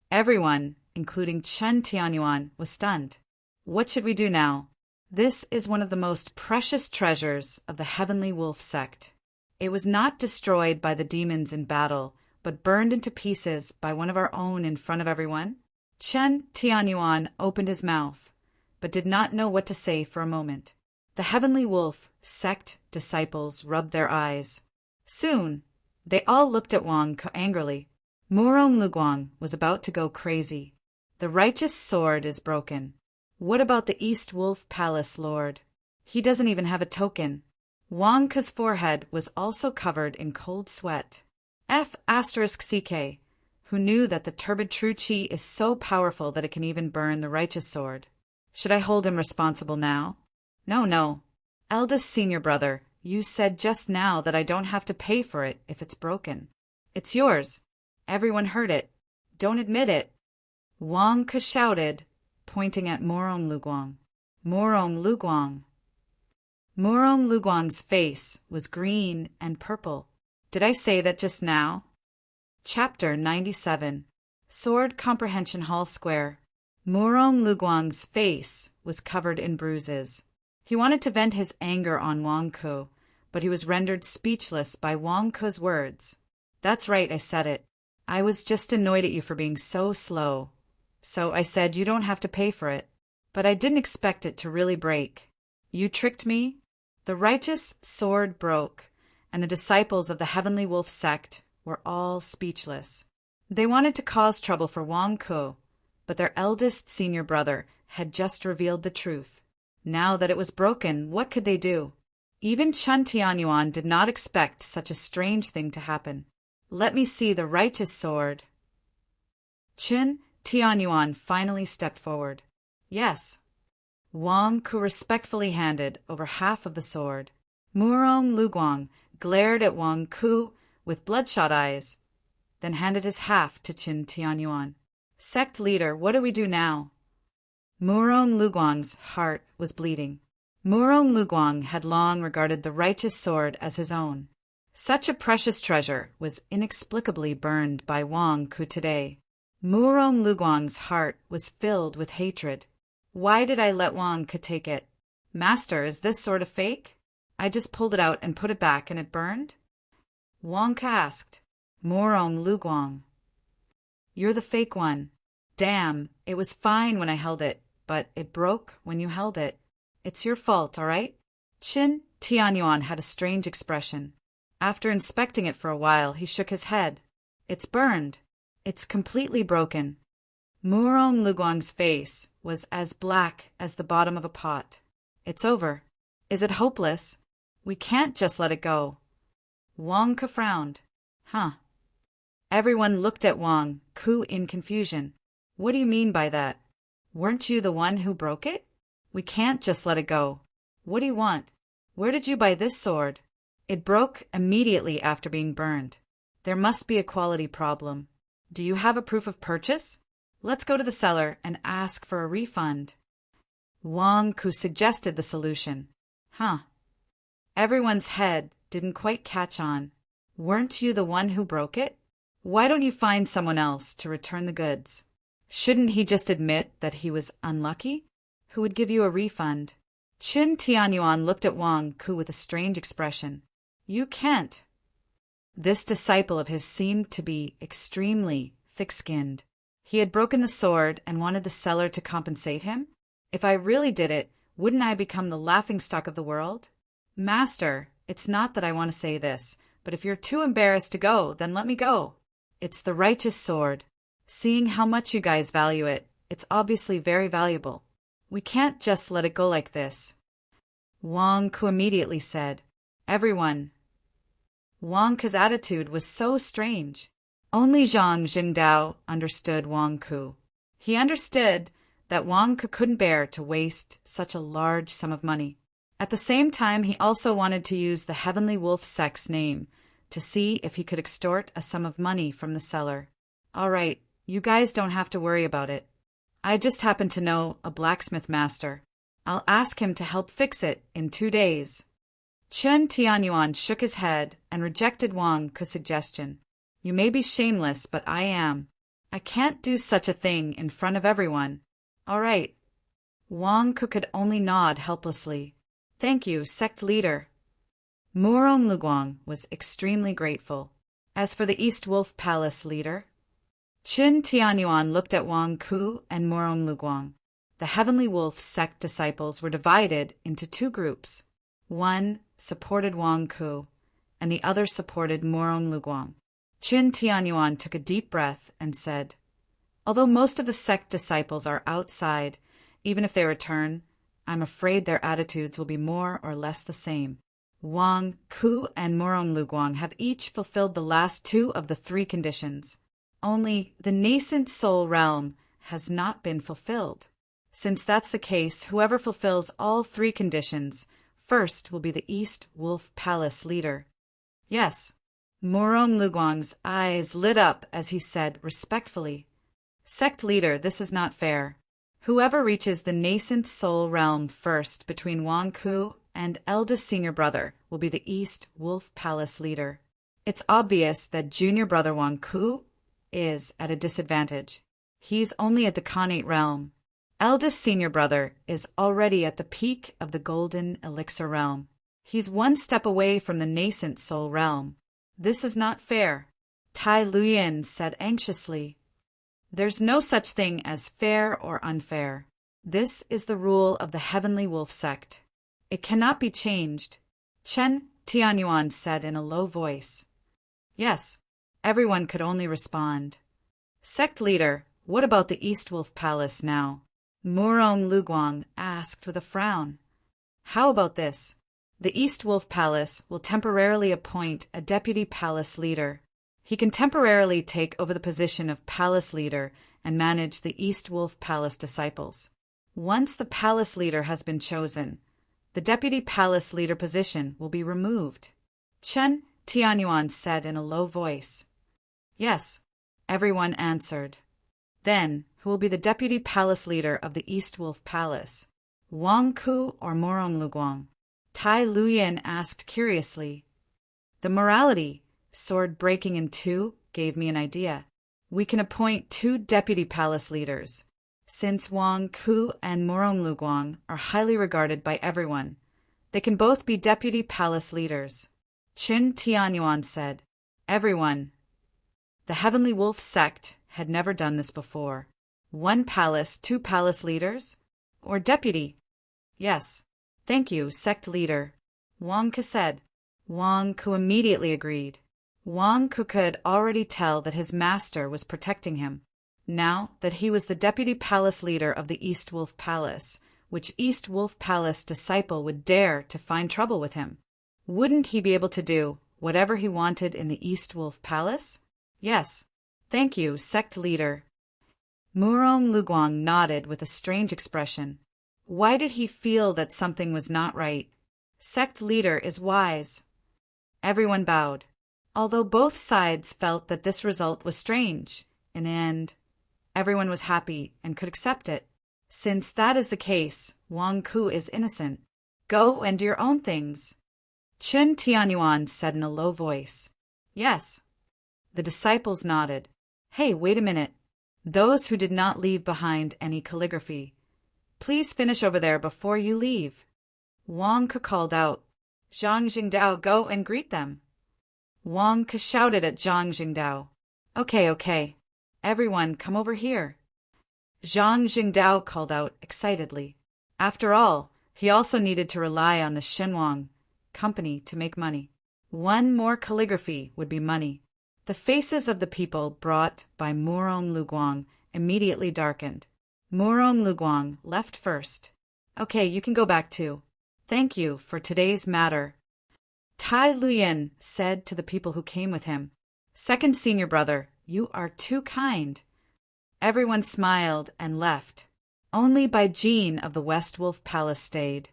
Everyone, including Chen Tianyuan, was stunned. What should we do now? This is one of the most precious treasures of the Heavenly Wolf sect. It was not destroyed by the demons in battle, but burned into pieces by one of our own in front of everyone. Chen Tianyuan opened his mouth, but did not know what to say for a moment. The Heavenly Wolf sect disciples rubbed their eyes. Soon, they all looked at Wang Ke angrily. Murong Luguang was about to go crazy. The righteous sword is broken. What about the East Wolf Palace Lord? He doesn't even have a token. Wang Ke's forehead was also covered in cold sweat. F***CK, who knew that the turbid true chi is so powerful that it can even burn the righteous sword. Should I hold him responsible now? No. Eldest senior brother, you said just now that I don't have to pay for it if it's broken. It's yours. Everyone heard it. Don't admit it. Wang Ke shouted, pointing at Murong Luguang. Murong Luguang. Murong Luguang's face was green and purple. Did I say that just now? Chapter 97. Sword Comprehension Hall Square. Murong Luguang's face was covered in bruises. He wanted to vent his anger on Wang Ke, but he was rendered speechless by Wang Ke's words. That's right, I said it. I was just annoyed at you for being so slow. So I said you don't have to pay for it. But I didn't expect it to really break. You tricked me? The righteous sword broke, and the disciples of the Heavenly Wolf sect were all speechless. They wanted to cause trouble for Wang Ke, but their eldest senior brother had just revealed the truth. Now that it was broken, what could they do? Even Chen Tianyuan did not expect such a strange thing to happen. Let me see the righteous sword. Chen Tianyuan finally stepped forward. Yes. Wang Ke respectfully handed over half of the sword. Murong Luguang glared at Wang Ke with bloodshot eyes, then handed his half to Chen Tianyuan. Sect leader, what do we do now? Murong Luguang's heart was bleeding. Murong Luguang had long regarded the righteous sword as his own. Such a precious treasure was inexplicably burned by Wang Ke today. Murong Luguang's heart was filled with hatred. Why did I let Wang Ke take it? Master, is this sort of fake? I just pulled it out and put it back and it burned? Wang Ke asked. Murong Luguang. You're the fake one. Damn, it was fine when I held it, but it broke when you held it. It's your fault, all right? Chen Tianyuan had a strange expression. After inspecting it for a while, he shook his head. It's burned. It's completely broken. Murong Luguang's face was as black as the bottom of a pot. It's over. Is it hopeless? We can't just let it go. Wang Ke frowned. Huh. Everyone looked at Wang Ke in confusion. What do you mean by that? Weren't you the one who broke it? We can't just let it go. What do you want? Where did you buy this sword? It broke immediately after being burned. There must be a quality problem. Do you have a proof of purchase? Let's go to the seller and ask for a refund. Wang Ke suggested the solution. Huh. Everyone's head didn't quite catch on. Weren't you the one who broke it? Why don't you find someone else to return the goods? Shouldn't he just admit that he was unlucky? Who would give you a refund? Chen Tianyuan looked at Wang Ke with a strange expression. You can't. This disciple of his seemed to be extremely thick-skinned. He had broken the sword and wanted the seller to compensate him? If I really did it, wouldn't I become the laughingstock of the world? Master, it's not that I want to say this, but if you're too embarrassed to go, then let me go. It's the righteous sword. Seeing how much you guys value it, it's obviously very valuable. We can't just let it go like this. Wang Ke immediately said, Everyone. Wang Ke's attitude was so strange. Only Zhang Jingdao understood Wang Ke. He understood that Wang Ke couldn't bear to waste such a large sum of money. At the same time, he also wanted to use the Heavenly Wolf sect's name to see if he could extort a sum of money from the seller. All right, you guys don't have to worry about it. I just happen to know a blacksmith master. I'll ask him to help fix it in 2 days. Chen Tianyuan shook his head and rejected Wang Ku's suggestion. You may be shameless, but I am. I can't do such a thing in front of everyone. All right. Wang Ku could only nod helplessly. Thank you, sect leader. Murong Luguang was extremely grateful. As for the East Wolf Palace leader, Qin Tianyuan looked at Wang Ku and Murong Luguang. The Heavenly Wolf sect disciples were divided into two groups. One supported Wang Ku, and the other supported Murong Luguang. Qin Tianyuan took a deep breath and said, Although most of the sect disciples are outside, even if they return, I'm afraid their attitudes will be more or less the same. Wang Ku and Murong Luguang have each fulfilled the last two of the three conditions. Only the nascent soul realm has not been fulfilled. Since that's the case, whoever fulfills all three conditions first will be the East Wolf Palace leader. Yes. Murong Luguang's eyes lit up as he said respectfully, Sect leader, this is not fair. Whoever reaches the nascent soul realm first between Wang Ku and eldest senior brother will be the East Wolf Palace leader. It's obvious that junior brother Wang Ku is at a disadvantage. He's only at the Khanate realm. Eldest senior brother is already at the peak of the golden elixir realm. He's one step away from the nascent soul realm. This is not fair, Tai Luyin said anxiously. There's no such thing as fair or unfair. This is the rule of the Heavenly Wolf sect. It cannot be changed, Chen Tianyuan said in a low voice. Yes, everyone could only respond. Sect leader, what about the East Wolf Palace now? Murong Luguang asked with a frown. How about this? The East Wolf Palace will temporarily appoint a deputy palace leader. He can temporarily take over the position of palace leader and manage the East Wolf Palace disciples. Once the palace leader has been chosen, the deputy palace leader position will be removed. Chen Tianyuan said in a low voice. Yes, everyone answered. Then, who will be the deputy palace leader of the East Wolf Palace? Wang Ku or Murong Luguang? Tai Luyin asked curiously. The morality, sword breaking in two, gave me an idea. We can appoint two deputy palace leaders. Since Wang Ku and Murong Luguang are highly regarded by everyone, they can both be deputy palace leaders. Qin Tianyuan said, Everyone. The Heavenly Wolf sect had never done this before. One palace, two palace leaders? Or deputy? Yes. Thank you, sect leader. Wang Ku said. Wang Ku immediately agreed. Wang Ku could already tell that his master was protecting him. Now that he was the deputy palace leader of the East Wolf Palace, which East Wolf Palace disciple would dare to find trouble with him? Wouldn't he be able to do whatever he wanted in the East Wolf Palace? Yes. Thank you, sect leader. Murong Luguang nodded with a strange expression. Why did he feel that something was not right? Sect leader is wise. Everyone bowed. Although both sides felt that this result was strange, in the end, everyone was happy and could accept it. Since that is the case, Wang Ku is innocent. Go and do your own things. Chen Tianyuan said in a low voice. Yes. The disciples nodded. Hey, wait a minute. Those who did not leave behind any calligraphy, please finish over there before you leave. Wang Ku called out. Zhang Jingdao, go and greet them. Wang Ku shouted at Zhang Jingdao. Okay. Everyone, come over here. Zhang Jingdao called out excitedly. After all, he also needed to rely on the Shenwang company to make money. One more calligraphy would be money. The faces of the people brought by Murong Luguang immediately darkened. Murong Luguang left first. Okay, you can go back too. Thank you for today's matter. Tai Luyin said to the people who came with him. Second senior brother, you are too kind. Everyone smiled and left. Only Baijin of the West Wolf Palace stayed.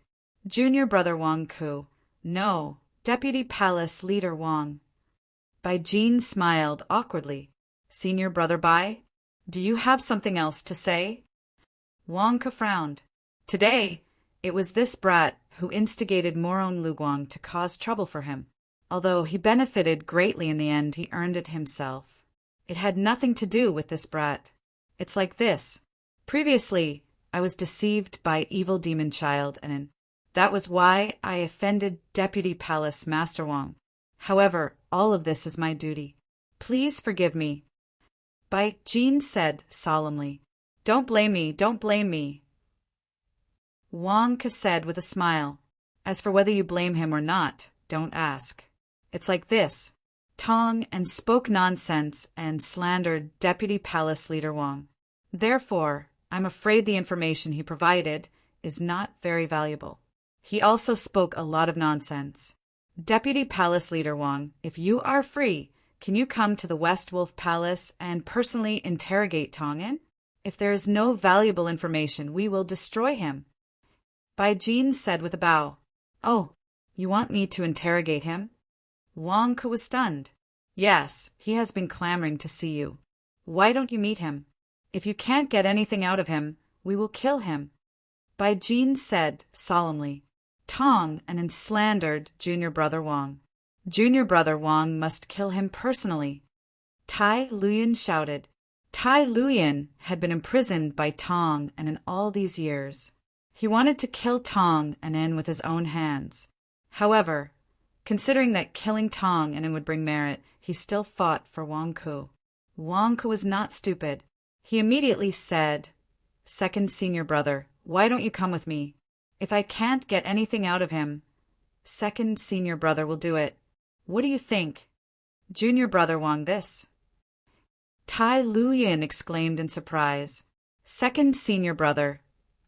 Junior brother Wang Ku. No, deputy palace leader Wang. Baijin smiled awkwardly. Senior brother Bai, do you have something else to say? Wang Ku frowned. Today, it was this brat who instigated Morong Luguang to cause trouble for him. Although he benefited greatly in the end, he earned it himself. It had nothing to do with this brat. It's like this. Previously, I was deceived by evil demon child, and that was why I offended Deputy Palace Master Wang. However, all of this is my duty. Please forgive me. Bai Jin said solemnly. Don't blame me, don't blame me. Wang Ke said with a smile. As for whether you blame him or not, don't ask. It's like this. Tong and spoke nonsense and slandered Deputy Palace Leader Wang. Therefore, I'm afraid the information he provided is not very valuable. He also spoke a lot of nonsense. Deputy Palace Leader Wang, if you are free, can you come to the West Wolf Palace and personally interrogate Tongin? If there is no valuable information, we will destroy him. Bai Jin said with a bow. Oh, you want me to interrogate him? Wang Ke was stunned. Yes, he has been clamoring to see you. Why don't you meet him? If you can't get anything out of him, we will kill him. Bai Jin said solemnly. Tong and slandered Junior Brother Wang. Junior Brother Wang must kill him personally. Tai Luyan shouted. Tai Luyan had been imprisoned by Tong and in all these years. He wanted to kill Tong and En with his own hands. However, considering that killing Tong and En would bring merit, he still fought for Wang Ke. Wang Ke was not stupid. He immediately said, Second Senior Brother, why don't you come with me? If I can't get anything out of him, Second Senior Brother will do it. What do you think? Junior Brother Wang this. Tai Luyan exclaimed in surprise. Second Senior Brother,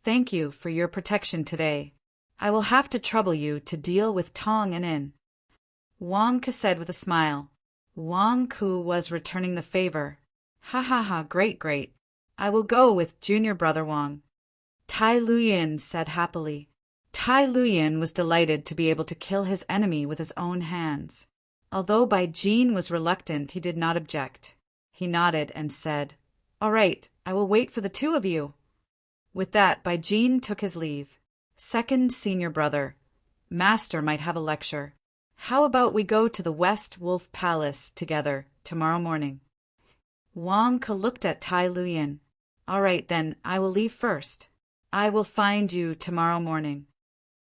thank you for your protection today. I will have to trouble you to deal with Tong and En. Wang Ke said with a smile. Wang Ke was returning the favor. Ha ha ha, great, great. I will go with Junior Brother Wang. Tai Luyan said happily. Tai Luyan was delighted to be able to kill his enemy with his own hands. Although Bai Jin was reluctant, he did not object. He nodded and said, All right, I will wait for the two of you. With that, Bai Jin took his leave. Second Senior Brother, Master might have a lecture. How about we go to the West Wolf Palace together tomorrow morning? Wang Ke looked at Tai Luyan. All right, then, I will leave first. I will find you tomorrow morning.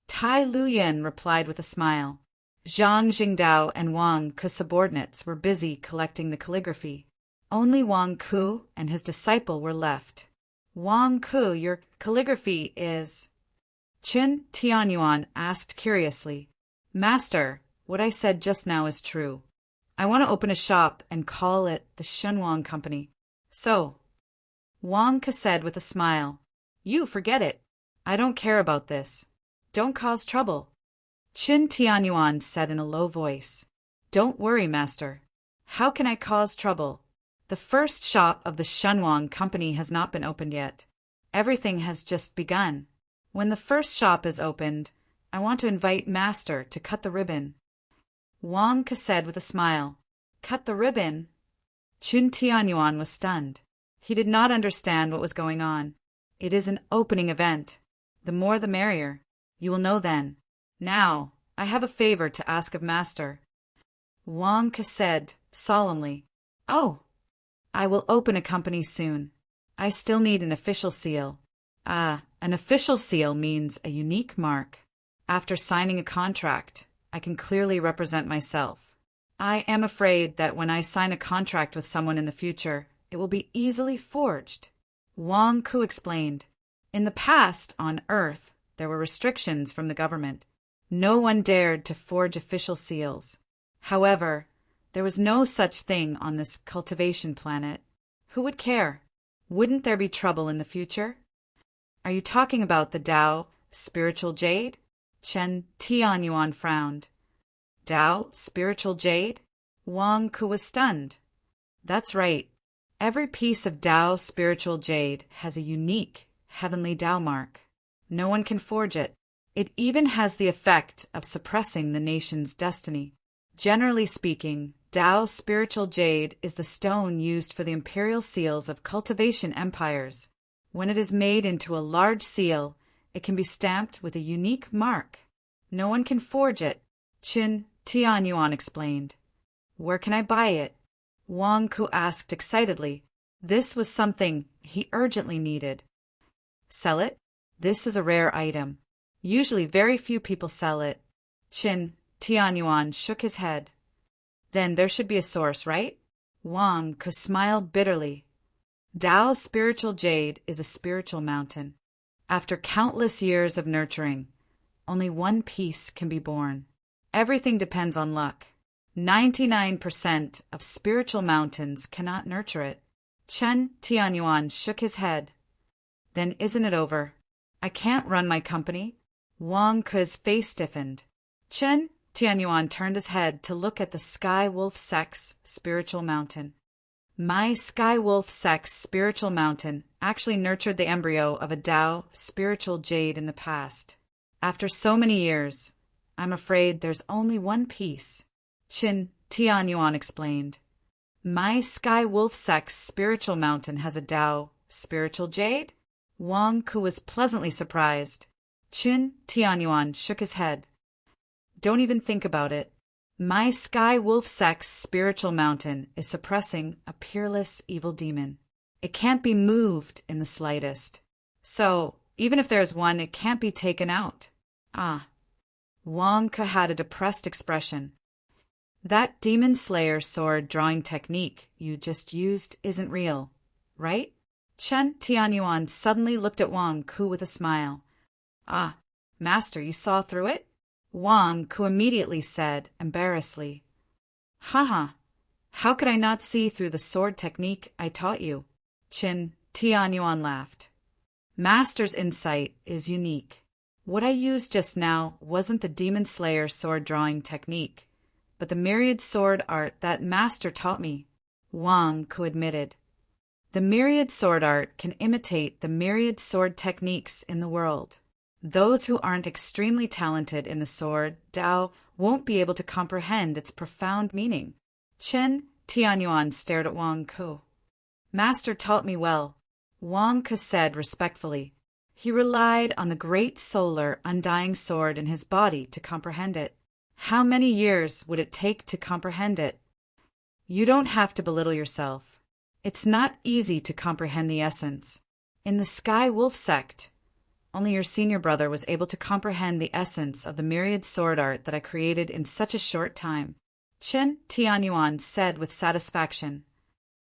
Tai Luyan replied with a smile. Zhang Jingdao and Wang Ke's subordinates were busy collecting the calligraphy. Only Wang Ke and his disciple were left. Wang Ke, your calligraphy is... Qin Tianyuan asked curiously. Master, what I said just now is true. I want to open a shop and call it the Shenwang Company. So, Wang Ke said with a smile. You forget it. I don't care about this. Don't cause trouble. Qin Tianyuan said in a low voice. Don't worry, Master. How can I cause trouble? The first shop of the Shenwang Company has not been opened yet. Everything has just begun. When the first shop is opened, I want to invite Master to cut the ribbon. Wang Ke said with a smile. Cut the ribbon? Qin Tianyuan was stunned. He did not understand what was going on. It is an opening event. The more the merrier. You will know then. Now, I have a favor to ask of Master. Wang Ke said solemnly. Oh, I will open a company soon. I still need an official seal. An official seal means a unique mark. After signing a contract, I can clearly represent myself. I am afraid that when I sign a contract with someone in the future, it will be easily forged. Wang Ke explained. In the past, on Earth, there were restrictions from the government. No one dared to forge official seals. However, there was no such thing on this cultivation planet. Who would care? Wouldn't there be trouble in the future? Are you talking about the Tao, spiritual jade? Chen Tianyuan frowned. Tao, spiritual jade? Wang Ke was stunned. That's right. Every piece of Tao spiritual jade has a unique, heavenly Tao mark. No one can forge it. It even has the effect of suppressing the nation's destiny. Generally speaking, Tao spiritual jade is the stone used for the imperial seals of cultivation empires. When it is made into a large seal, it can be stamped with a unique mark. No one can forge it, Qin Tianyuan explained. Where can I buy it? Wang Ku asked excitedly. This was something he urgently needed. Sell it? This is a rare item. Usually very few people sell it. Qin Tianyuan shook his head. Then there should be a source, right? Wang Ku smiled bitterly. Tao's spiritual jade is a spiritual mountain. After countless years of nurturing, only one piece can be born. Everything depends on luck. 99% of spiritual mountains cannot nurture it. Chen Tianyuan shook his head. Then isn't it over? I can't run my company. Wang Ku's face stiffened. Chen Tianyuan turned his head to look at the Sky Wolf Sect's spiritual mountain. My Sky Wolf Sect's spiritual mountain actually nurtured the embryo of a Tao spiritual jade in the past. After so many years, I'm afraid there's only one piece. Qin Tianyuan explained. My Sky Wolf Sect's spiritual mountain has a Tao spiritual jade? Wang Ku was pleasantly surprised. Qin Tianyuan shook his head. Don't even think about it. My Sky Wolf Sect's spiritual mountain is suppressing a peerless evil demon. It can't be moved in the slightest. So, even if there's one, it can't be taken out. Ah. Wang Ke had a depressed expression. That demon slayer sword drawing technique you just used isn't real, right? Chen Tianyuan suddenly looked at Wang Ku with a smile. Ah, master, you saw through it? Wang Ku immediately said, embarrassedly. Haha, how could I not see through the sword technique I taught you? Qin Tianyuan laughed. Master's insight is unique. What I used just now wasn't the demon slayer sword drawing technique, but the myriad sword art that master taught me, Wang Ku admitted. The myriad sword art can imitate the myriad sword techniques in the world. Those who aren't extremely talented in the sword Tao won't be able to comprehend its profound meaning. Chen Tianyuan stared at Wang Ku. Master taught me well, Wang Ku said respectfully. He relied on the great solar undying sword in his body to comprehend it. How many years would it take to comprehend it? You don't have to belittle yourself. It's not easy to comprehend the essence. In the Sky Wolf Sect, only your senior brother was able to comprehend the essence of the myriad sword art that I created in such a short time. Chen Tianyuan said with satisfaction.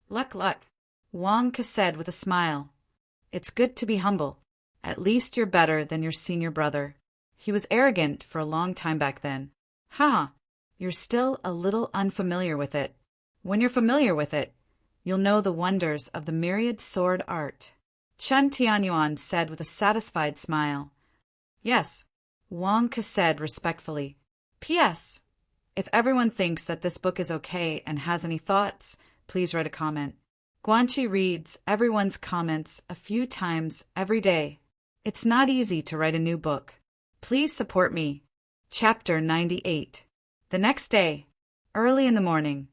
Luck. Wang Ke said with a smile. It's good to be humble. At least you're better than your senior brother. He was arrogant for a long time back then. Ha! You're still a little unfamiliar with it. When you're familiar with it, you'll know the wonders of the myriad sword art. Chen Tianyuan said with a satisfied smile. Yes, Wang Ke said respectfully. P.S. If everyone thinks that this book is okay and has any thoughts, please write a comment. Guanxi reads everyone's comments a few times every day. It's not easy to write a new book. Please support me. Chapter 98. The next day, early in the morning,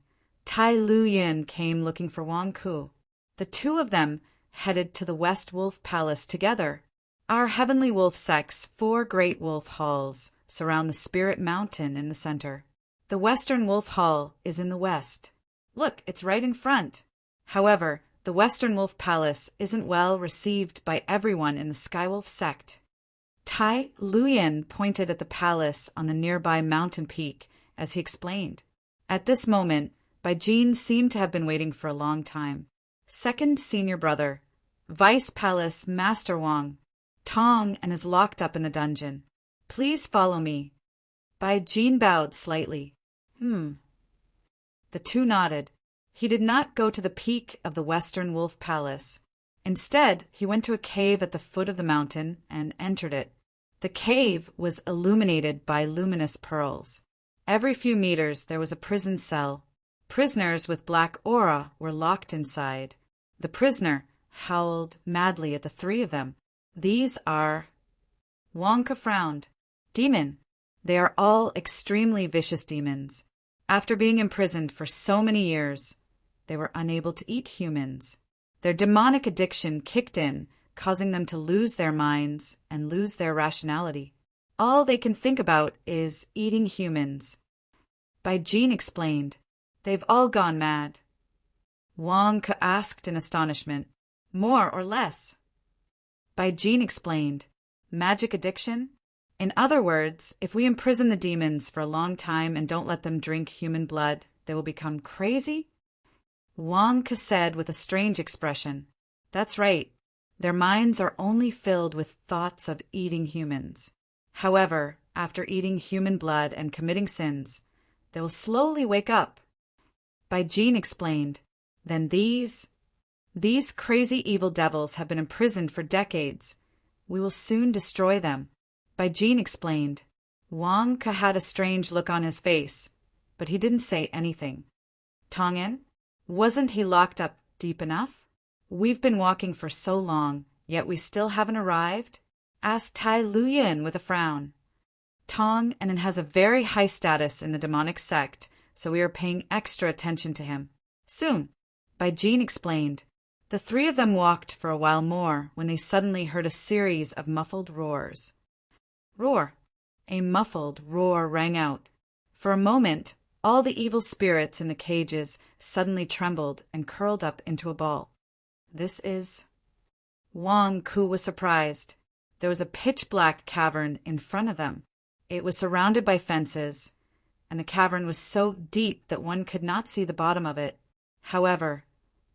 Tai Lu Yin came looking for Wang Ku. The two of them headed to the West Wolf Palace together. Our Heavenly Wolf Sect's 4 great wolf halls surround the Spirit Mountain in the center. The Western Wolf Hall is in the west. Look, it's right in front. However, the Western Wolf Palace isn't well received by everyone in the Skywolf Sect. Tai Luyan pointed at the palace on the nearby mountain peak as he explained. At this moment, Baijin seemed to have been waiting for a long time. Second senior brother, Vice Palace Master Wang, Tong and is locked up in the dungeon. Please follow me. Baijin bowed slightly. The two nodded. He did not go to the peak of the Western Wolf Palace. Instead, he went to a cave at the foot of the mountain and entered it. The cave was illuminated by luminous pearls. Every few meters there was a prison cell. Prisoners with black aura were locked inside. The prisoner howled madly at the 3 of them. These are... Wang Ke frowned. Demon. They are all extremely vicious demons. After being imprisoned for so many years, they were unable to eat humans. Their demonic addiction kicked in, causing them to lose their minds and lose their rationality. All they can think about is eating humans. Bai Jin explained, "They've all gone mad." Wang Ke asked in astonishment, "More or less?" Bai Jin explained, "Magic addiction? In other words, if we imprison the demons for a long time and don't let them drink human blood, they will become crazy?" Wang Ke said with a strange expression, "That's right. Their minds are only filled with thoughts of eating humans. However, after eating human blood and committing sins, they will slowly wake up." Bai Jin explained, "Then these crazy evil devils have been imprisoned for decades. We will soon destroy them." Bai Jin explained. Wang Ke had a strange look on his face, but he didn't say anything. "Tong'an, wasn't he locked up deep enough? We've been walking for so long, yet we still haven't arrived?" asked Tai Luyan with a frown. "Tong'an has a very high status in the demonic sect, so we are paying extra attention to him. Soon," Bai Jin explained. The three of them walked for a while more when they suddenly heard a series of muffled roars. Roar! A muffled roar rang out. For a moment, all the evil spirits in the cages suddenly trembled and curled up into a ball. "This is—" Wang Ke was surprised. There was a pitch-black cavern in front of them. It was surrounded by fences, and the cavern was so deep that one could not see the bottom of it. However,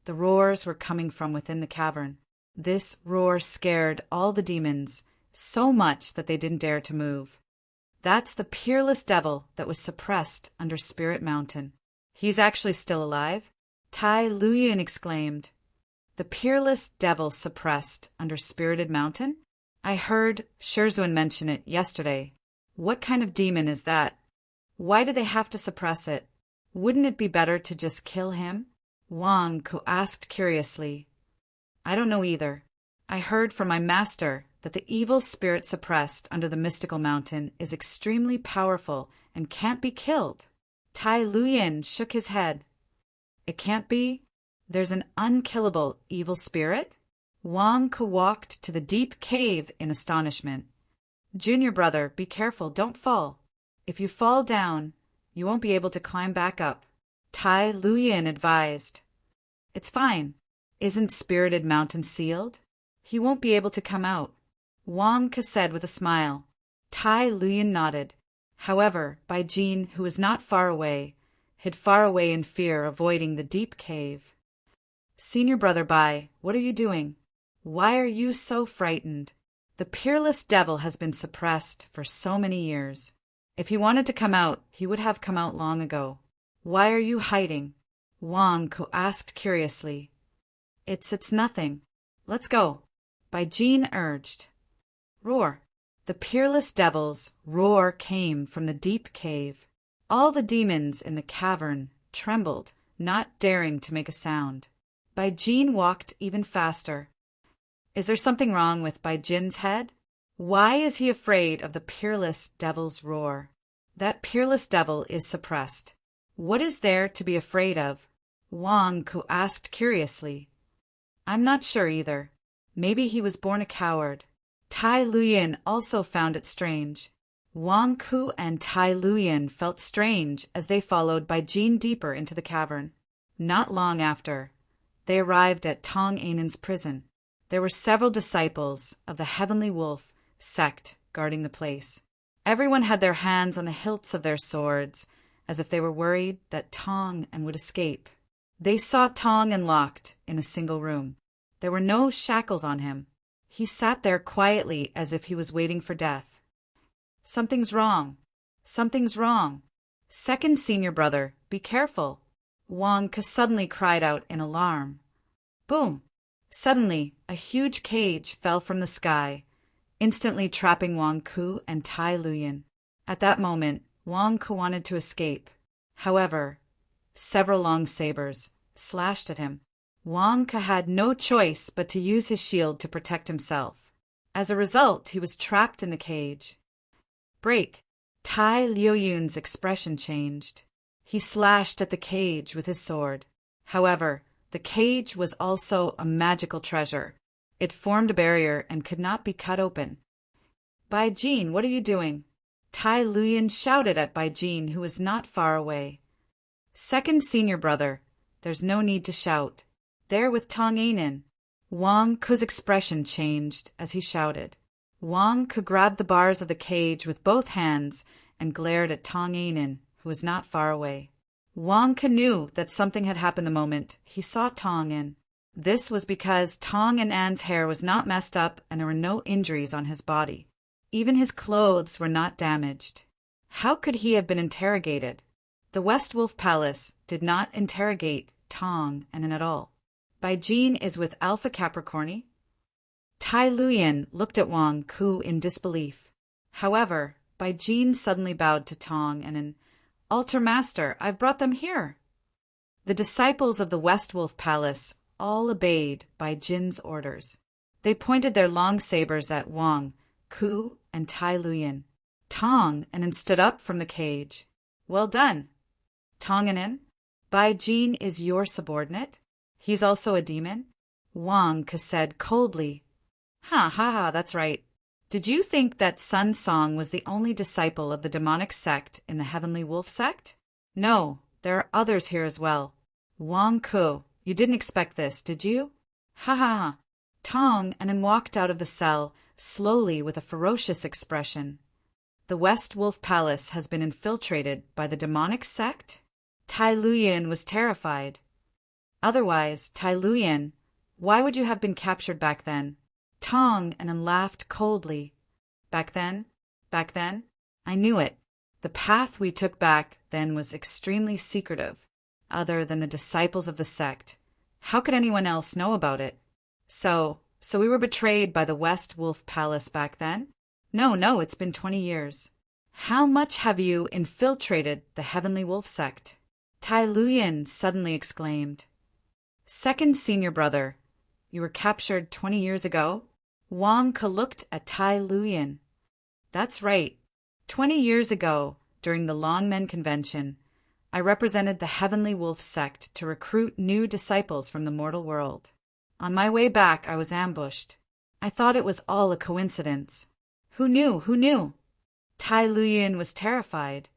the roars were coming from within the cavern. This roar scared all the demons so much that they didn't dare to move. "That's the peerless devil that was suppressed under Spirit Mountain. He's actually still alive?" Tai Luyan exclaimed. "The peerless devil suppressed under Spirited Mountain? I heard Shizhuan mention it yesterday. What kind of demon is that? Why do they have to suppress it? Wouldn't it be better to just kill him?" Wang Ke asked curiously. "I don't know either. I heard from my master that the evil spirit suppressed under the mystical mountain is extremely powerful and can't be killed." Tai Luyan shook his head. "It can't be? There's an unkillable evil spirit?" Wang Ke walked to the deep cave in astonishment. "Junior brother, be careful, don't fall. If you fall down, you won't be able to climb back up," Tai Luyan advised. "It's fine. Isn't Spirited Mountain sealed? He won't be able to come out," Wang Ke said with a smile. Tai Luyan nodded. However, Bai Jin, who was not far away, hid far away in fear, avoiding the deep cave. "Senior brother Bai, what are you doing? Why are you so frightened? The peerless devil has been suppressed for so many years. If he wanted to come out, he would have come out long ago. Why are you hiding?" Wang Ke asked curiously. It's nothing. Let's go," Bai Jin urged. Roar! The peerless devil's roar came from the deep cave. All the demons in the cavern trembled, not daring to make a sound. Bai Jin walked even faster. Is there something wrong with Bai Jin's head? Why is he afraid of the peerless devil's roar? That peerless devil is suppressed. What is there to be afraid of? Wang Ke asked curiously. I'm not sure either. Maybe he was born a coward. Tai Luyan also found it strange. Wang Ke and Tai Luyan felt strange as they followed Bai Jin deeper into the cavern. Not long after, they arrived at Tong'an's prison. There were several disciples of the Heavenly Wolf sect guarding the place. Everyone had their hands on the hilts of their swords, as if they were worried that Tong'an would escape. They saw Tong'an locked in a single room. There were no shackles on him. He sat there quietly as if he was waiting for death. Something's wrong. Something's wrong. Second senior brother, be careful. Wang Ke suddenly cried out in alarm. Boom! Suddenly, a huge cage fell from the sky, instantly trapping Wang Ke and Tai Luyan. At that moment, Wang Ke wanted to escape. However, several long sabers slashed at him. Wang Ke had no choice but to use his shield to protect himself. As a result, he was trapped in the cage. Break! Tai Luyan's expression changed. He slashed at the cage with his sword. However, the cage was also a magical treasure. It formed a barrier and could not be cut open. Bai Jin, what are you doing? Tai Luyan shouted at Bai Jin, who was not far away. Second senior brother, there's no need to shout. There with Tong Ainen. Wang Ku's expression changed as he shouted. Wang Ku grabbed the bars of the cage with both hands and glared at Tong Ainen, who was not far away. Wang Ku knew that something had happened the moment he saw Tong An. This was because Tong An's hair was not messed up and there were no injuries on his body. Even his clothes were not damaged. How could he have been interrogated? The West Wolf Palace did not interrogate Tong An at all. Bai Jin is with Alpha Capricorni? Tai Luyan looked at Wang Ku in disbelief. However, Bai Jin suddenly bowed to Tong An. Altar Master, I've brought them here. The disciples of the West Wolf Palace all obeyed Bai Jin's orders. They pointed their long sabers at Wang Ku and Tai Luyan. Tong An stood up from the cage. Well done. Tong An, Bai Jin is your subordinate? He's also a demon? Wang Ku said coldly. Ha, that's right. Did you think that Sun Song was the only disciple of the demonic sect in the Heavenly Wolf sect? No, there are others here as well. Wang Ku, you didn't expect this, did you? Ha. Tong An walked out of the cell, slowly with a ferocious expression. The West Wolf Palace has been infiltrated by the demonic sect? Tai Luyan was terrified. Otherwise, Tai Luyan, why would you have been captured back then? Tong An laughed coldly. Back then? I knew it. The path we took back then was extremely secretive, other than the disciples of the sect. How could anyone else know about it? So we were betrayed by the West Wolf Palace back then? No, it's been 20 years. How much have you infiltrated the Heavenly Wolf sect? Tai Luyan suddenly exclaimed. Second senior brother, you were captured 20 years ago? Wang Ku looked at Tai Luyan. That's right. 20 years ago, during the Longmen Convention, I represented the Heavenly Wolf sect to recruit new disciples from the mortal world. On my way back, I was ambushed. I thought it was all a coincidence. Who knew? Tai Luyan was terrified.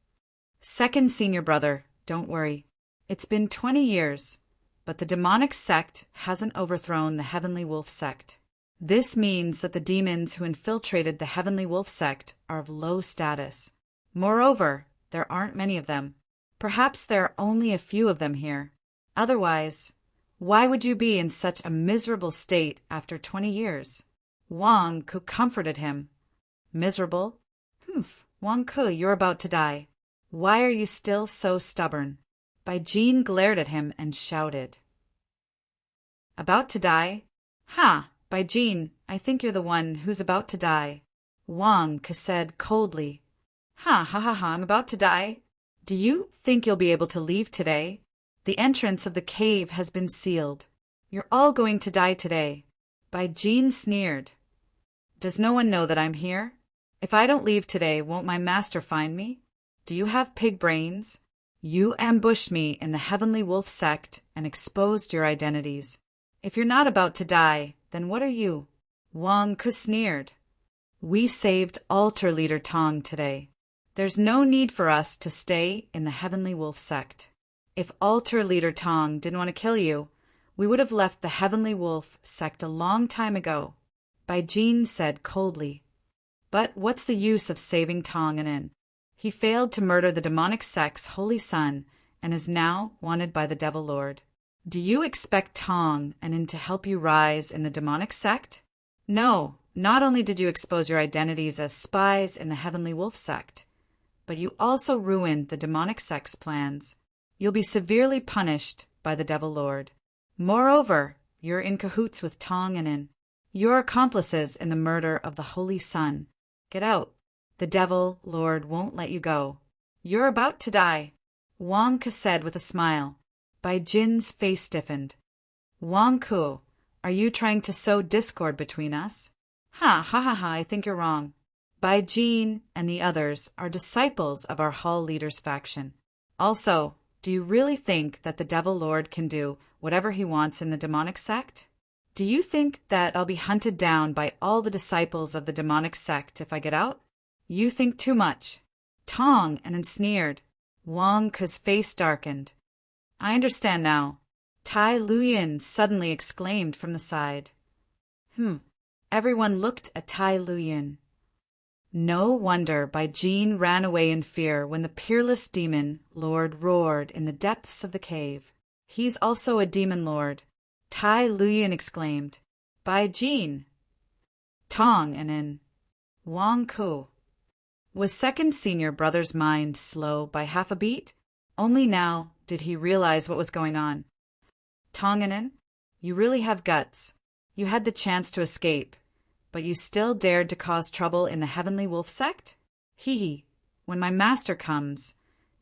Second senior brother, don't worry. It's been 20 years, but the demonic sect hasn't overthrown the Heavenly Wolf sect. This means that the demons who infiltrated the Heavenly Wolf sect are of low status. Moreover, there aren't many of them. Perhaps there are only a few of them here. Otherwise, why would you be in such a miserable state after 20 years? Wang Ku comforted him. Miserable? Humph, Wang Ku, you're about to die. Why are you still so stubborn? Bai Jin glared at him and shouted. About to die? Ha! Bai Jin, I think you're the one who's about to die. Wang Ku said coldly. Ha, I'm about to die. Do you think you'll be able to leave today? The entrance of the cave has been sealed. You're all going to die today. Bai Jin sneered. Does no one know that I'm here? If I don't leave today, won't my master find me? Do you have pig brains? You ambushed me in the Heavenly Wolf sect and exposed your identities. If you're not about to die, then what are you? Wang Ku sneered. We saved altar leader Tong today. There's no need for us to stay in the Heavenly Wolf sect. If altar leader Tong didn't want to kill you, we would have left the Heavenly Wolf sect a long time ago. Bai Jin said coldly. But what's the use of saving Tong An? He failed to murder the demonic sect's holy son and is now wanted by the Devil Lord. Do you expect Tong An to help you rise in the demonic sect? No, not only did you expose your identities as spies in the Heavenly Wolf sect, but you also ruined the demonic sect's plans. You'll be severely punished by the Devil Lord. Moreover, you're in cahoots with Tong An. You're accomplices in the murder of the Holy Son. Get out. The Devil Lord won't let you go. You're about to die. Wang Ku said with a smile. Bai Jin's face stiffened. Wang Ku, are you trying to sow discord between us? Ha, I think you're wrong. Bai Jin and the others are disciples of our Hall Leader's faction. Also, do you really think that the Devil Lord can do whatever he wants in the demonic sect? Do you think that I'll be hunted down by all the disciples of the demonic sect if I get out? You think too much. Tong and sneered. Wang Ke's face darkened. I understand now. Tai Luyin suddenly exclaimed from the side. Everyone looked at Tai Luyin. No wonder Bai Jin ran away in fear when the peerless demon lord roared in the depths of the cave. He's also a demon lord. Tai Luyin exclaimed. Bai Jin. Tong and in. Wang Ke. Was second senior brother's mind slow by half a beat? Only now did he realize what was going on. Tonganin, you really have guts. You had the chance to escape, but you still dared to cause trouble in the Heavenly Wolf sect? Hee. When my master comes,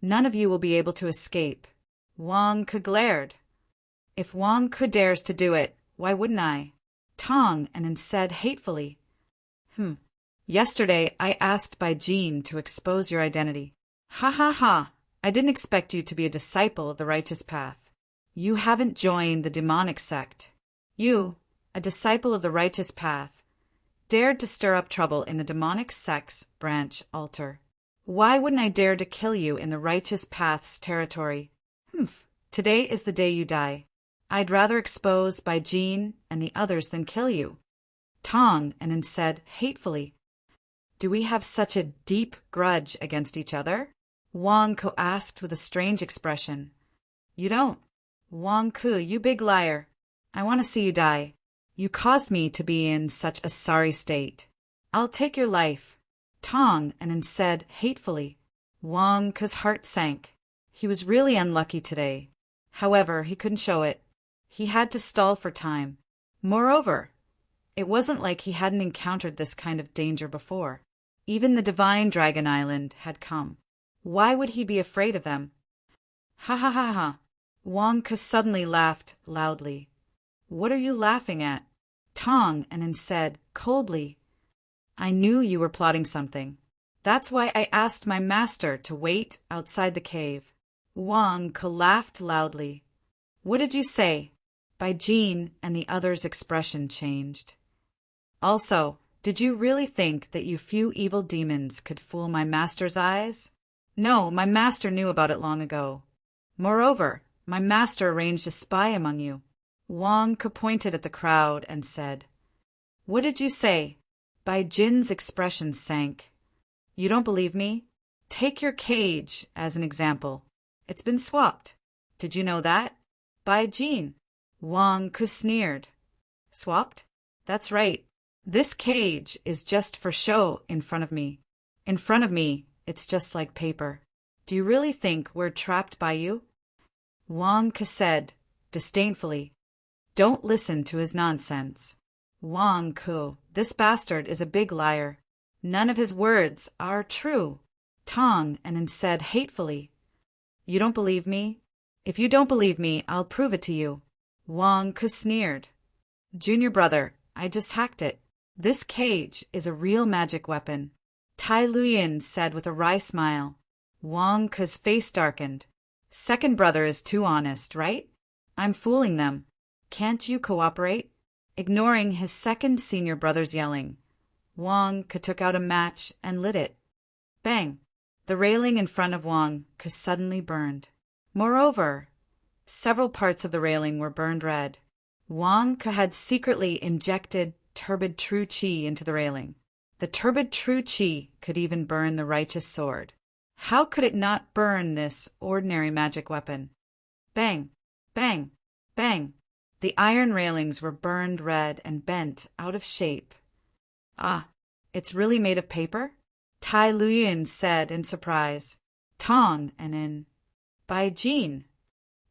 none of you will be able to escape. Wang Ke glared. If Wang Ke dares to do it, why wouldn't I? Tong and said hatefully. Yesterday I asked Bai Jin to expose your identity. Ha ha ha. I didn't expect you to be a disciple of the righteous path. You haven't joined the demonic sect. You, a disciple of the righteous path, dared to stir up trouble in the demonic sect's branch altar. Why wouldn't I dare to kill you in the righteous path's territory? Today is the day you die. I'd rather expose Bai Jin and the others than kill you. Tong and said hatefully. Do we have such a deep grudge against each other? Wang Ke asked with a strange expression. You don't. Wang Ke, you big liar. I want to see you die. You caused me to be in such a sorry state. I'll take your life. Tong and said hatefully. Wang Ke's heart sank. He was really unlucky today. However, he couldn't show it. He had to stall for time. Moreover, it wasn't like he hadn't encountered this kind of danger before. Even the divine Dragon Island had come. Why would he be afraid of them? Ha ha ha ha. Wang Ke suddenly laughed loudly. What are you laughing at? Tong and said coldly. I knew you were plotting something. That's why I asked my master to wait outside the cave. Wang Ke laughed loudly. What did you say? Bai Jin and the others' expression changed. Also, did you really think that you few evil demons could fool my master's eyes? No, my master knew about it long ago. Moreover, my master arranged a spy among you. Wang Ke pointed at the crowd and said, What did you say? Bai Jin's expression sank. You don't believe me? Take your cage as an example. It's been swapped. Did you know that? Bai Jin. Wang Ke sneered. Swapped? That's right. This cage is just for show in front of me. In front of me, it's just like paper. Do you really think we're trapped by you? Wang Ke said, disdainfully. Don't listen to his nonsense. Wang Ke, this bastard is a big liar. None of his words are true. Tong and said hatefully. You don't believe me? If you don't believe me, I'll prove it to you. Wang Ke sneered. Junior brother, I just hacked it. This cage is a real magic weapon. Tai Luyin said with a wry smile. Wang Ke's face darkened. Second brother is too honest, right? I'm fooling them. Can't you cooperate? Ignoring his second senior brother's yelling, Wang Ke took out a match and lit it. Bang! The railing in front of Wang Ke suddenly burned. Moreover, several parts of the railing were burned red. Wang Ke had secretly injected turbid true qi into the railing. The turbid true qi could even burn the righteous sword. How could it not burn this ordinary magic weapon? Bang! Bang! Bang! The iron railings were burned red and bent out of shape. Ah, it's really made of paper? Tai Luyin said in surprise. Tong and in. Bai Jin.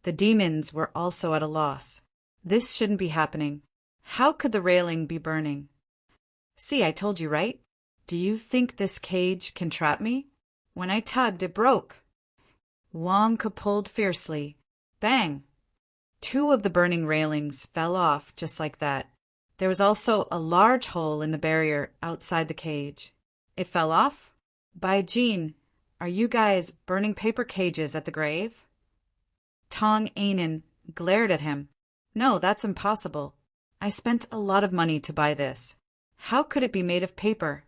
The demons were also at a loss. This shouldn't be happening. How could the railing be burning? See, I told you, right? Do you think this cage can trap me? When I tugged, it broke. Wang Ke pulled fiercely. Bang! 2 of the burning railings fell off just like that. There was also a large hole in the barrier outside the cage. It fell off? Bai Jin, are you guys burning paper cages at the grave? Tong Ainen glared at him. No, that's impossible. I spent a lot of money to buy this. How could it be made of paper?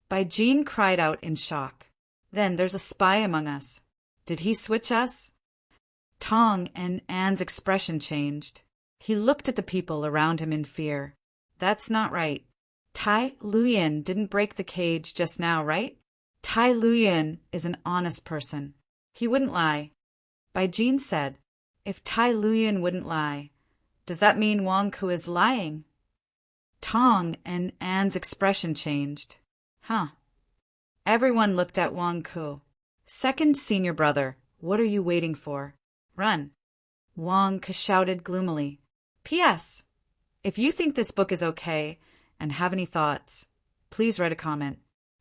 Bai Jin cried out in shock. Then there's a spy among us. Did he switch us? Tong and Anne's expression changed. He looked at the people around him in fear. That's not right. Tai Luyan didn't break the cage just now, right? Tai Luyan is an honest person. He wouldn't lie. Bai Jin said, if Tai Luyan wouldn't lie, does that mean Wang Ku is lying? Tong and Anne's expression changed. Huh. Everyone looked at Wang Ku. Second senior brother, what are you waiting for? Run. Wang Ku shouted gloomily. P.S. If you think this book is okay and have any thoughts, please write a comment.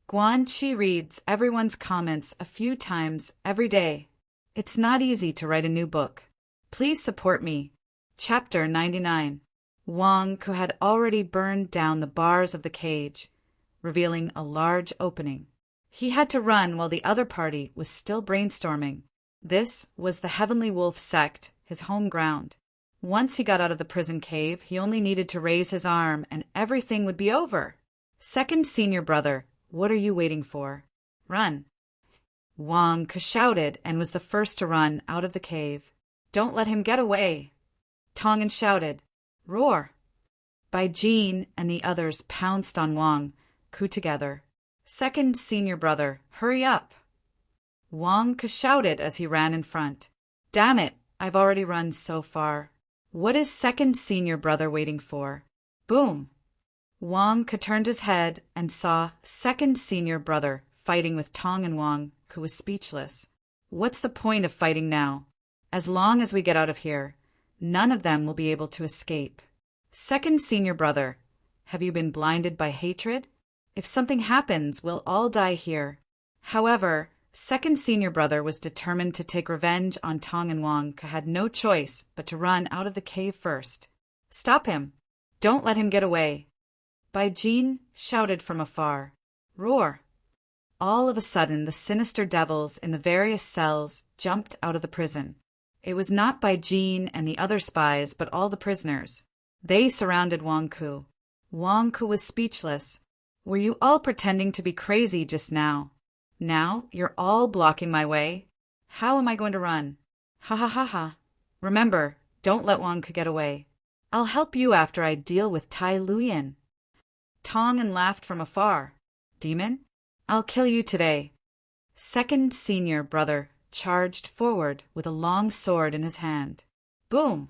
Guan Chi reads everyone's comments a few times every day. It's not easy to write a new book. Please support me. Chapter 99. Wang Ku had already burned down the bars of the cage, revealing a large opening. He had to run while the other party was still brainstorming. This was the Heavenly Wolf sect, his home ground. Once he got out of the prison cave, he only needed to raise his arm and everything would be over. Second senior brother, what are you waiting for? Run. Wang Ku shouted and was the first to run out of the cave. Don't let him get away. Tongan shouted, roar. Bai Jin and the others pounced on Wang Ku together. Second senior brother, hurry up. Wang Ku shouted as he ran in front. Damn it, I've already run so far. What is second senior brother waiting for? Boom. Wang Ku turned his head and saw second senior brother fighting with Tong and Wang Ku was speechless. What's the point of fighting now? As long as we get out of here, none of them will be able to escape. Second senior brother, have you been blinded by hatred? If something happens, we'll all die here. However, second senior brother was determined to take revenge on Tong and Wang Ku had no choice but to run out of the cave first. Stop him. Don't let him get away. Bai Jin shouted from afar. Roar. All of a sudden, the sinister devils in the various cells jumped out of the prison. It was not Bai Jin and the other spies, but all the prisoners. They surrounded Wang Ku. Wang Ku was speechless. Were you all pretending to be crazy just now? Now you're all blocking my way. How am I going to run? Ha ha ha ha. Remember, don't let Wang Ku get away. I'll help you after I deal with Tai Luyan. Tong laughed from afar. Demon, I'll kill you today. Second senior brother charged forward with a long sword in his hand. Boom!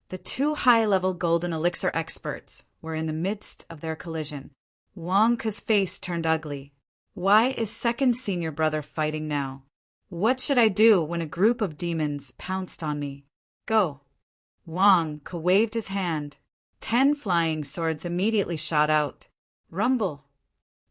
The two high-level golden elixir experts were in the midst of their collision. Wang Ku's face turned ugly. Why is second senior brother fighting now? What should I do when a group of demons pounced on me? Go! Wang Ku waved his hand. 10 flying swords immediately shot out. Rumble!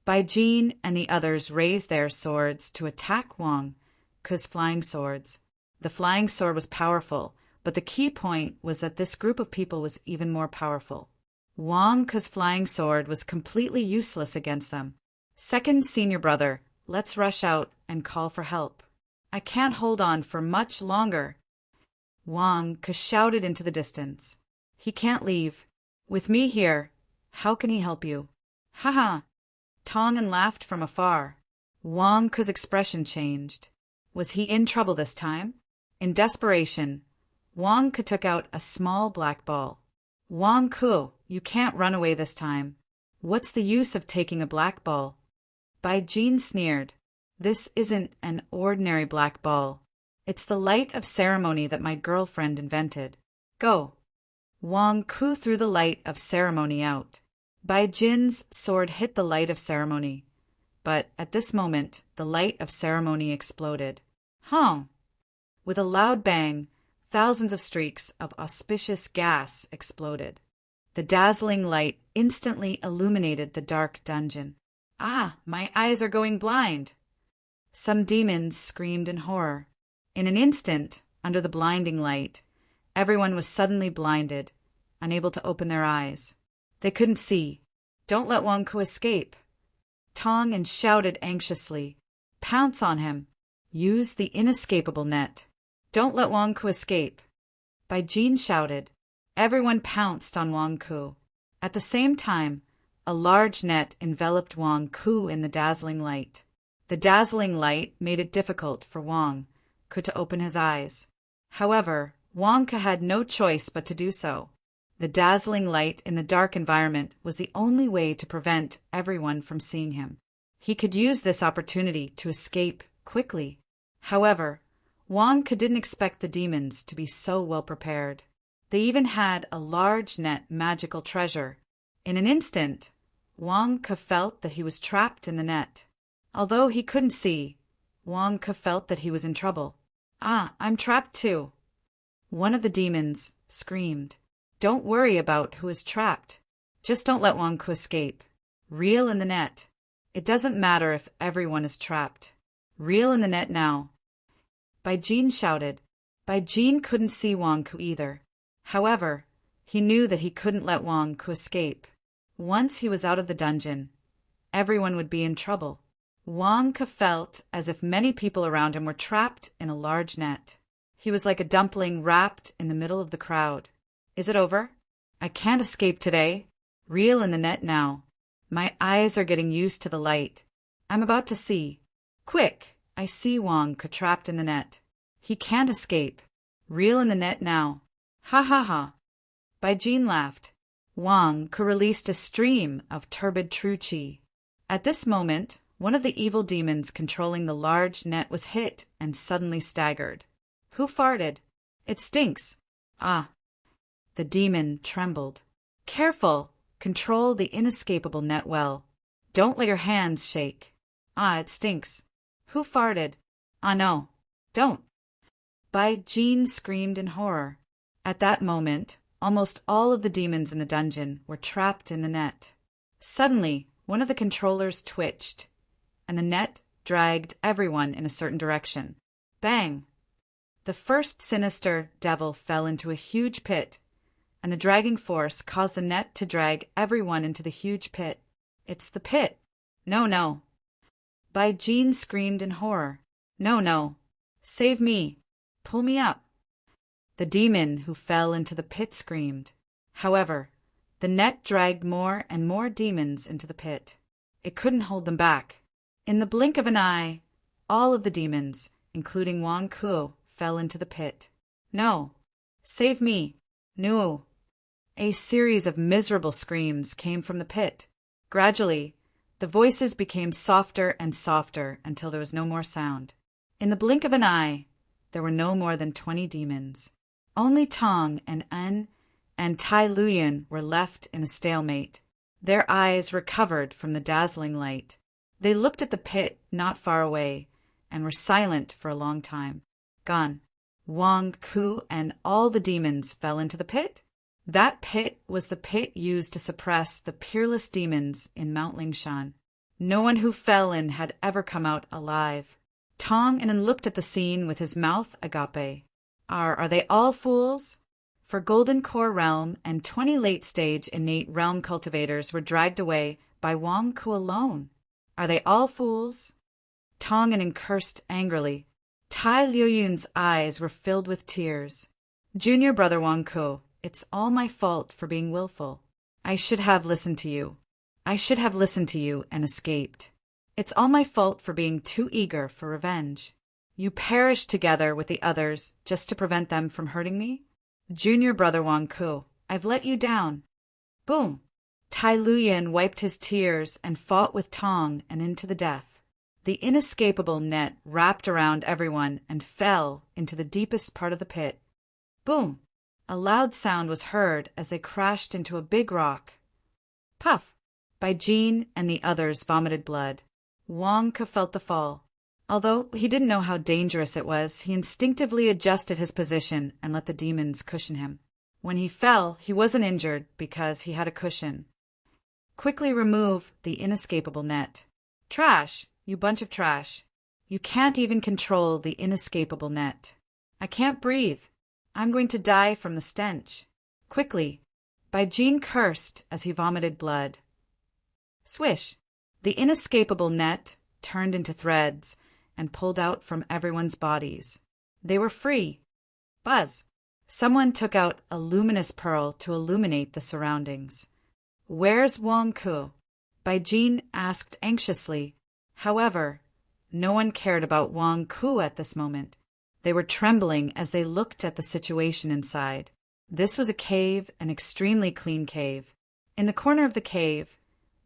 Bai Jin and the others raised their swords to attack Wang Ku's flying swords. The flying sword was powerful, but the key point was that this group of people was even more powerful. Wang Ku's flying sword was completely useless against them. Second senior brother, let's rush out and call for help. I can't hold on for much longer. Wang Ku shouted into the distance. He can't leave. With me here, how can he help you? Ha ha! Tong laughed from afar. Wang Ku's expression changed. Was he in trouble this time? In desperation, Wang Ku took out a small black ball. Wang Ku, you can't run away this time. What's the use of taking a black ball? Bai Jin sneered. This isn't an ordinary black ball. It's the light of ceremony that my girlfriend invented. Go. Wang Ku threw the light of ceremony out. Bai Jin's sword hit the light of ceremony. But at this moment, the light of ceremony exploded. Huh! With a loud bang, thousands of streaks of auspicious gas exploded. The dazzling light instantly illuminated the dark dungeon. Ah, my eyes are going blind! Some demons screamed in horror. In an instant, under the blinding light, everyone was suddenly blinded, unable to open their eyes. They couldn't see. Don't let Wang Ku escape. Tong shouted anxiously. Pounce on him. Use the inescapable net. Don't let Wang Ku escape. Bai Jin shouted. Everyone pounced on Wang Ku. At the same time, a large net enveloped Wang Ku in the dazzling light. The dazzling light made it difficult for Wang Ku to open his eyes. However, Wang Ku had no choice but to do so. The dazzling light in the dark environment was the only way to prevent everyone from seeing him. He could use this opportunity to escape quickly. However, Wang Ku didn't expect the demons to be so well prepared. They even had a large net magical treasure. In an instant, Wang Ku felt that he was trapped in the net. Although he couldn't see, Wang Ku felt that he was in trouble. "Ah, I'm trapped too." One of the demons screamed. "Don't worry about who is trapped. Just don't let Wang Ku escape. Reel in the net. It doesn't matter if everyone is trapped. Reel in the net now." Bai Jin shouted. Bai Jin couldn't see Wang Ku either. However, he knew that he couldn't let Wang Ku escape. Once he was out of the dungeon, everyone would be in trouble. Wang Ku felt as if many people around him were trapped in a large net. He was like a dumpling wrapped in the middle of the crowd. "Is it over? I can't escape today. Reel in the net now. My eyes are getting used to the light. I'm about to see. Quick! I see Wang Ku trapped in the net. He can't escape. Reel in the net now. Ha ha ha." Bai Jin laughed. Wang Ku released a stream of turbid true qi. At this moment, one of the evil demons controlling the large net was hit and suddenly staggered. "Who farted? It stinks." "Ah." The demon trembled. "Careful! Control the inescapable net well. Don't let your hands shake." "Ah, it stinks." "Who farted?" "Ah, no. Don't." Bai Jin screamed in horror. At that moment, almost all of the demons in the dungeon were trapped in the net. Suddenly, one of the controllers twitched, and the net dragged everyone in a certain direction. Bang! The first sinister devil fell into a huge pit, and the dragging force caused the net to drag everyone into the huge pit. "It's the pit." "No, no." Bai Jin screamed in horror. "No, no. Save me. Pull me up." The demon who fell into the pit screamed. However, the net dragged more and more demons into the pit. It couldn't hold them back. In the blink of an eye, all of the demons, including Wang Ku, fell into the pit. "No. Save me. No." A series of miserable screams came from the pit. Gradually, the voices became softer and softer until there was no more sound. In the blink of an eye, there were no more than 20 demons. Only Tong and En and Tai Luyan were left in a stalemate. Their eyes recovered from the dazzling light. They looked at the pit not far away and were silent for a long time. Gone. Wang Ku and all the demons fell into the pit. That pit was the pit used to suppress the peerless demons in Mount Lingshan. No one who fell in had ever come out alive. Tong and looked at the scene with his mouth agape. Are they all fools? For Golden Core Realm and 20 late-stage innate realm cultivators were dragged away by Wang Ku alone. Are they all fools? Tonginen cursed angrily. Tai Liuyun's eyes were filled with tears. Junior brother Wang Ku, it's all my fault for being willful. I should have listened to you. I should have listened to you and escaped. It's all my fault for being too eager for revenge. You perished together with the others just to prevent them from hurting me? Junior brother Wang Ku, I've let you down. Boom! Tai Luyan wiped his tears and fought with Tong and into the death. The inescapable net wrapped around everyone and fell into the deepest part of the pit. Boom! A loud sound was heard as they crashed into a big rock. Puff! Bai Jin and the others vomited blood. Wang Ku felt the fall. Although he didn't know how dangerous it was, he instinctively adjusted his position and let the demons cushion him. When he fell, he wasn't injured because he had a cushion. Quickly remove the inescapable net. Trash, you bunch of trash. You can't even control the inescapable net. I can't breathe. I'm going to die from the stench. Quickly. Bai Jin cursed as he vomited blood. Swish. The inescapable net turned into threads and pulled out from everyone's bodies. They were free. Buzz. Someone took out a luminous pearl to illuminate the surroundings. "Where's Wang Ku?" Bai Jin asked anxiously. However, no one cared about Wang Ku at this moment. They were trembling as they looked at the situation inside. This was a cave, an extremely clean cave. In the corner of the cave,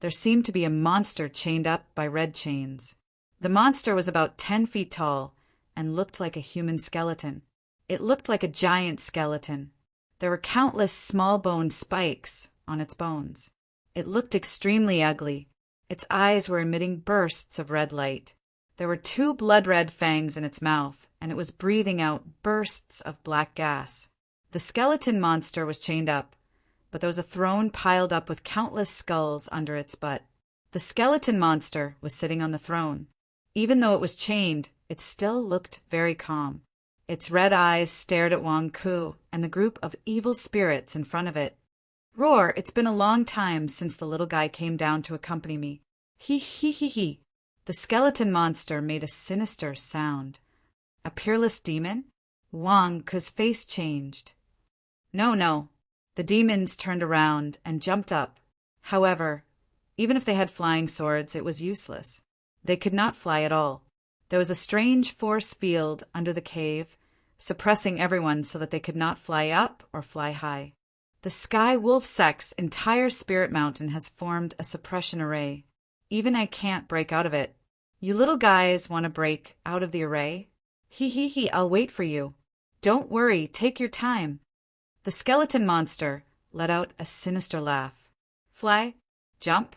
there seemed to be a monster chained up by red chains. The monster was about 10 feet tall and looked like a human skeleton. It looked like a giant skeleton. There were countless small bone spikes on its bones. It looked extremely ugly. Its eyes were emitting bursts of red light. There were 2 blood-red fangs in its mouth, and it was breathing out bursts of black gas. The skeleton monster was chained up, but there was a throne piled up with countless skulls under its butt. The skeleton monster was sitting on the throne. Even though it was chained, it still looked very calm. Its red eyes stared at Wang Ku and the group of evil spirits in front of it. "Roar, it's been a long time since the little guy came down to accompany me. He he he he." The skeleton monster made a sinister sound. A peerless demon? Wang Ku's face changed. No. The demons turned around and jumped up. However, even if they had flying swords, it was useless. They could not fly at all. There was a strange force field under the cave, suppressing everyone so that they could not fly up or fly high. The Sky Wolf Sect's entire spirit mountain has formed a suppression array. Even I can't break out of it. You little guys want to break out of the array? He, I'll wait for you. Don't worry, take your time. The skeleton monster let out a sinister laugh. Fly? Jump?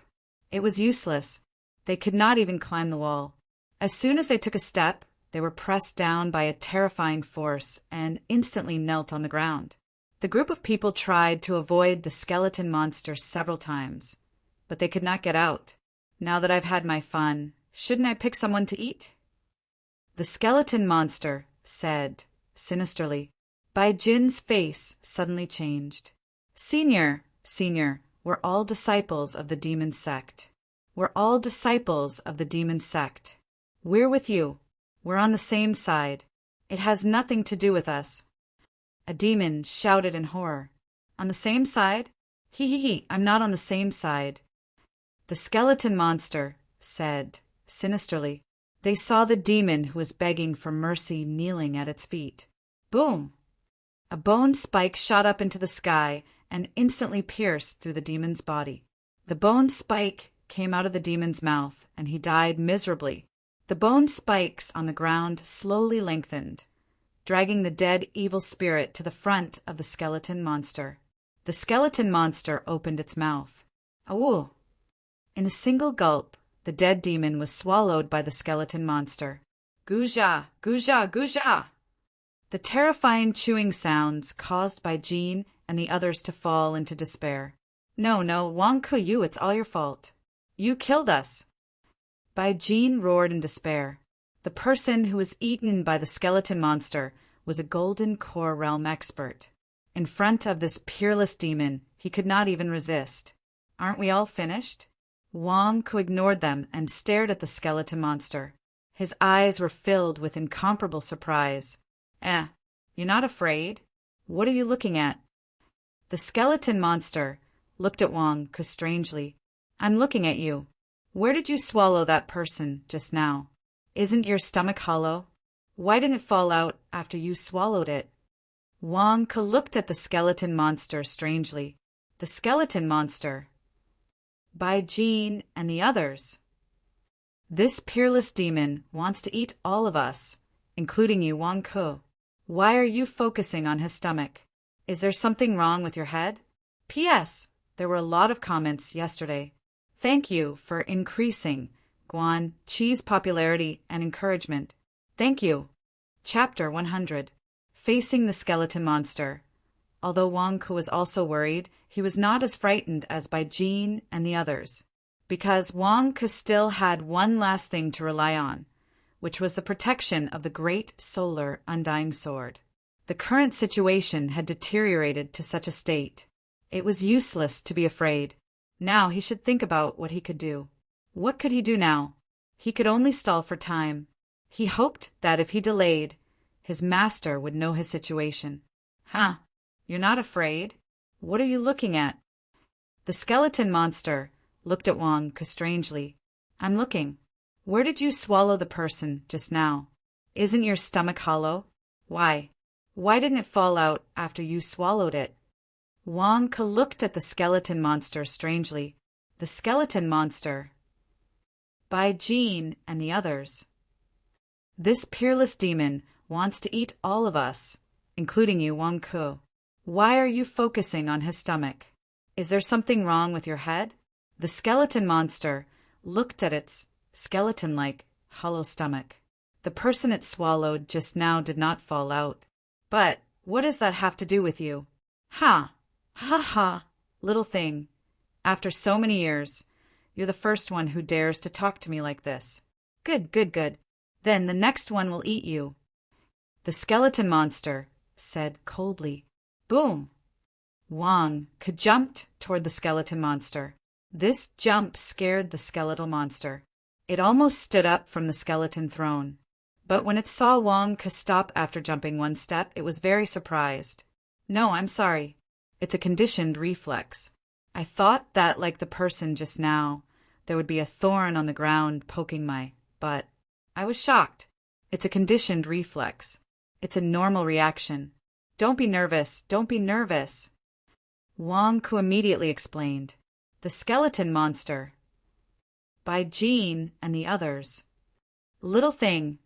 It was useless. They could not even climb the wall. As soon as they took a step, they were pressed down by a terrifying force and instantly knelt on the ground. The group of people tried to avoid the skeleton monster several times, but they could not get out. Now that I've had my fun, shouldn't I pick someone to eat? The skeleton monster said sinisterly. Bai Jin's face suddenly changed. Senior, we're all disciples of the demon sect. We're all disciples of the demon sect. We're with you. We're on the same side. It has nothing to do with us. A demon shouted in horror. On the same side? He, I'm not on the same side. The skeleton monster said sinisterly. They saw the demon who was begging for mercy kneeling at its feet. Boom! A bone spike shot up into the sky and instantly pierced through the demon's body. The bone spike came out of the demon's mouth, and he died miserably. The bone spikes on the ground slowly lengthened, dragging the dead evil spirit to the front of the skeleton monster. The skeleton monster opened its mouth. Awoo! In a single gulp, the dead demon was swallowed by the skeleton monster. Guja, guja, guja! The terrifying chewing sounds caused by Jean and the others to fall into despair. No, Wang Ku, it's all your fault. You killed us. Bai Jin roared in despair. The person who was eaten by the skeleton monster was a golden core realm expert. In front of this peerless demon, he could not even resist. Aren't we all finished? Wang Ku ignored them and stared at the skeleton monster. His eyes were filled with incomparable surprise. You're not afraid? What are you looking at? The skeleton monster looked at Wang Ku strangely. I'm looking at you. Where did you swallow that person just now? Isn't your stomach hollow? Why didn't it fall out after you swallowed it? Wang Ku looked at the skeleton monster strangely. The skeleton monster. Bai Jin and the others. This peerless demon wants to eat all of us, including you, Wang Ku. Why are you focusing on his stomach? Is there something wrong with your head? P.S. There were a lot of comments yesterday. Thank you for increasing Guan Chi's popularity and encouragement. Thank you. Chapter 100. Facing the skeleton monster. Although Wang Ku was also worried, he was not as frightened as by Jean and the others, because Wang Ku still had one last thing to rely on, which was the protection of the great solar undying sword. The current situation had deteriorated to such a state. It was useless to be afraid. Now he should think about what he could do. What could he do now? He could only stall for time. He hoped that if he delayed, his master would know his situation. Huh? You're not afraid? What are you looking at? The skeleton monster looked at Wang Ke strangely. I'm looking. Where did you swallow the person just now? Isn't your stomach hollow? Why? Why didn't it fall out after you swallowed it? Wang Ke looked at the skeleton monster strangely. The skeleton monster. By Jean and the others. This peerless demon wants to eat all of us, including you, Wang Ke. Why are you focusing on his stomach? Is there something wrong with your head? The skeleton monster looked at its skeleton-like, hollow stomach. The person it swallowed just now did not fall out. But what does that have to do with you? Ha! Ha ha! Little thing. After so many years, you're the first one who dares to talk to me like this. Good, good, good. Then the next one will eat you. The skeleton monster said coldly. Boom! Wang Ke jumped toward the skeleton monster. This jump scared the skeletal monster. It almost stood up from the skeleton throne. But when it saw Wang Ke stop after jumping one step, it was very surprised. No, I'm sorry. It's a conditioned reflex. I thought that, like the person just now, there would be a thorn on the ground poking my butt. I was shocked. It's a conditioned reflex. It's a normal reaction. Don't be nervous. Don't be nervous. Wang Ke immediately explained. The skeleton monster. By Jean and the others. Little thing,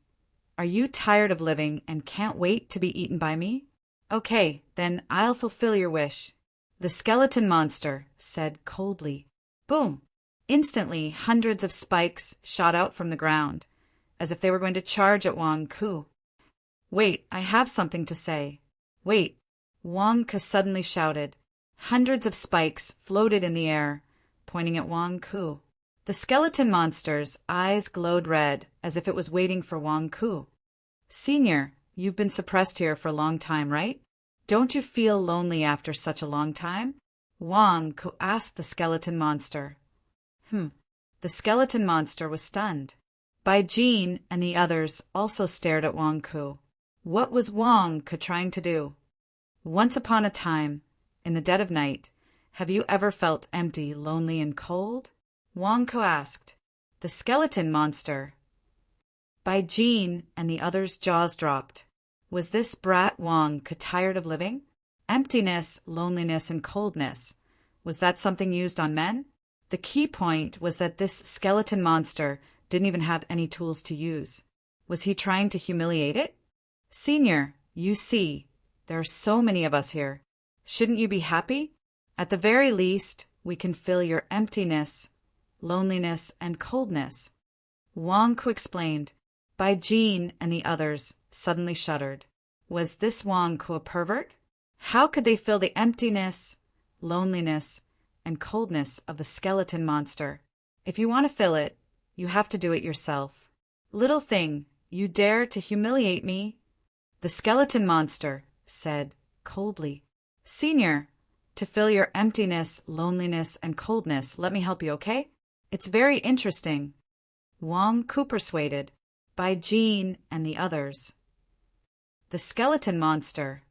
are you tired of living and can't wait to be eaten by me? Okay, then I'll fulfill your wish. The skeleton monster said coldly. Boom! Instantly, hundreds of spikes shot out from the ground, as if they were going to charge at Wang Ke. Wait, I have something to say. Wait! Wang Ke suddenly shouted. Hundreds of spikes floated in the air, pointing at Wang Ke. The skeleton monster's eyes glowed red, as if it was waiting for Wang Ke. Senior, you've been suppressed here for a long time, right? Don't you feel lonely after such a long time? Wang Ke asked the skeleton monster. The skeleton monster was stunned. Bai Jean and the others also stared at Wang Ke. What was Wang Ke trying to do? Once upon a time, in the dead of night, have you ever felt empty, lonely, and cold? Wang Ke asked. The skeleton monster. Bai Jean and the others' jaws dropped. Was this brat Wang Ke tired of living? Emptiness, loneliness, and coldness. Was that something used on men? The key point was that this skeleton monster didn't even have any tools to use. Was he trying to humiliate it? Senior, you see, there are so many of us here. Shouldn't you be happy? At the very least, we can fill your emptiness, loneliness, and coldness. Wang Ke explained. Bai Jean and the others suddenly shuddered. Was this Wang Ke a pervert? How could they fill the emptiness, loneliness, and coldness of the skeleton monster? If you want to fill it, you have to do it yourself. Little thing, you dare to humiliate me? The skeleton monster said coldly. Senior, to fill your emptiness, loneliness, and coldness, let me help you, okay? It's very interesting. Wang Ke persuaded. By Jean and the others. The skeleton monster.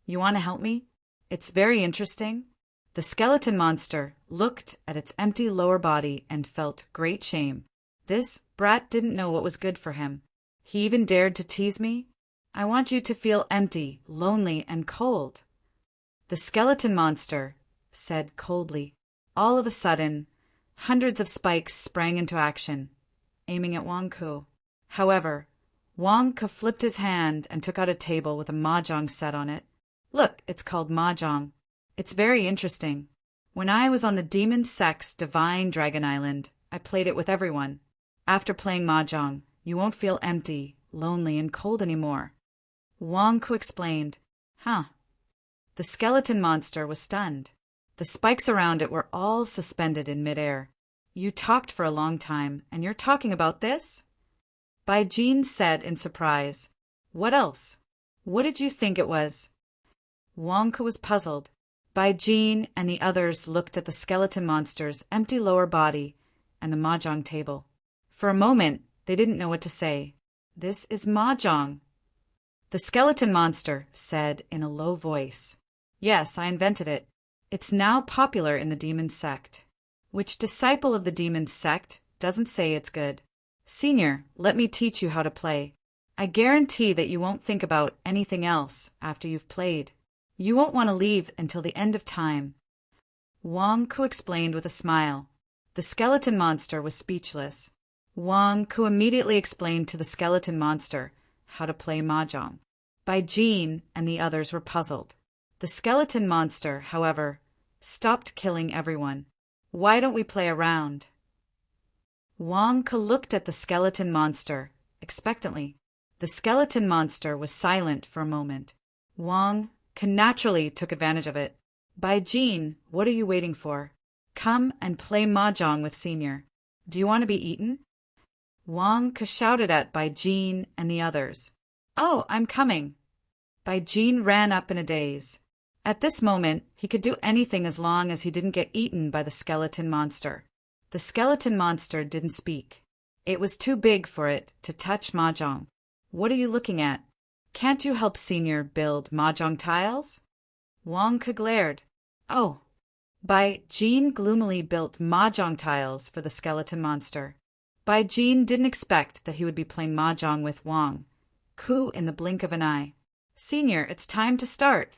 You want to help me? It's very interesting. The skeleton monster looked at its empty lower body and felt great shame. This brat didn't know what was good for him. He even dared to tease me. I want you to feel empty, lonely, and cold. The skeleton monster said coldly. All of a sudden, hundreds of spikes sprang into action, aiming at Wang Ke. However, Wang Ke flipped his hand and took out a table with a mahjong set on it. Look, it's called mahjong. It's very interesting. When I was on the Demon Sex Divine Dragon Island, I played it with everyone. After playing mahjong, you won't feel empty, lonely, and cold anymore. Wang Ke explained. Huh. The skeleton monster was stunned. The spikes around it were all suspended in midair. You talked for a long time, and you're talking about this? Bai Jean said in surprise. What else? What did you think it was? Wang Ke was puzzled. Bai Jean and the others looked at the skeleton monster's empty lower body and the mahjong table. For a moment, they didn't know what to say. This is mahjong. The skeleton monster said in a low voice. Yes, I invented it. It's now popular in the demon sect. Which disciple of the demon sect doesn't say it's good? Senior, let me teach you how to play. I guarantee that you won't think about anything else after you've played. You won't want to leave until the end of time. Wang Ku explained with a smile. The skeleton monster was speechless. Wang Ku immediately explained to the skeleton monster how to play mahjong. Bai Jin and the others were puzzled. The skeleton monster, however, stopped killing everyone. Why don't we play a round? Wang Ku looked at the skeleton monster expectantly. The skeleton monster was silent for a moment. Wang Ku naturally took advantage of it. Bai Jin, what are you waiting for? Come and play mahjong with Senior. Do you want to be eaten? Wang Ku shouted at Bai Jin and the others. Oh, I'm coming. Bai Jin ran up in a daze. At this moment, he could do anything as long as he didn't get eaten by the skeleton monster. The skeleton monster didn't speak. It was too big for it to touch mahjong. What are you looking at? Can't you help Senior build mahjong tiles? Wang Ku glared. Oh. Bai Jin gloomily built mahjong tiles for the skeleton monster. Bai Jin didn't expect that he would be playing mahjong with Wang Ku in the blink of an eye. Senior, it's time to start.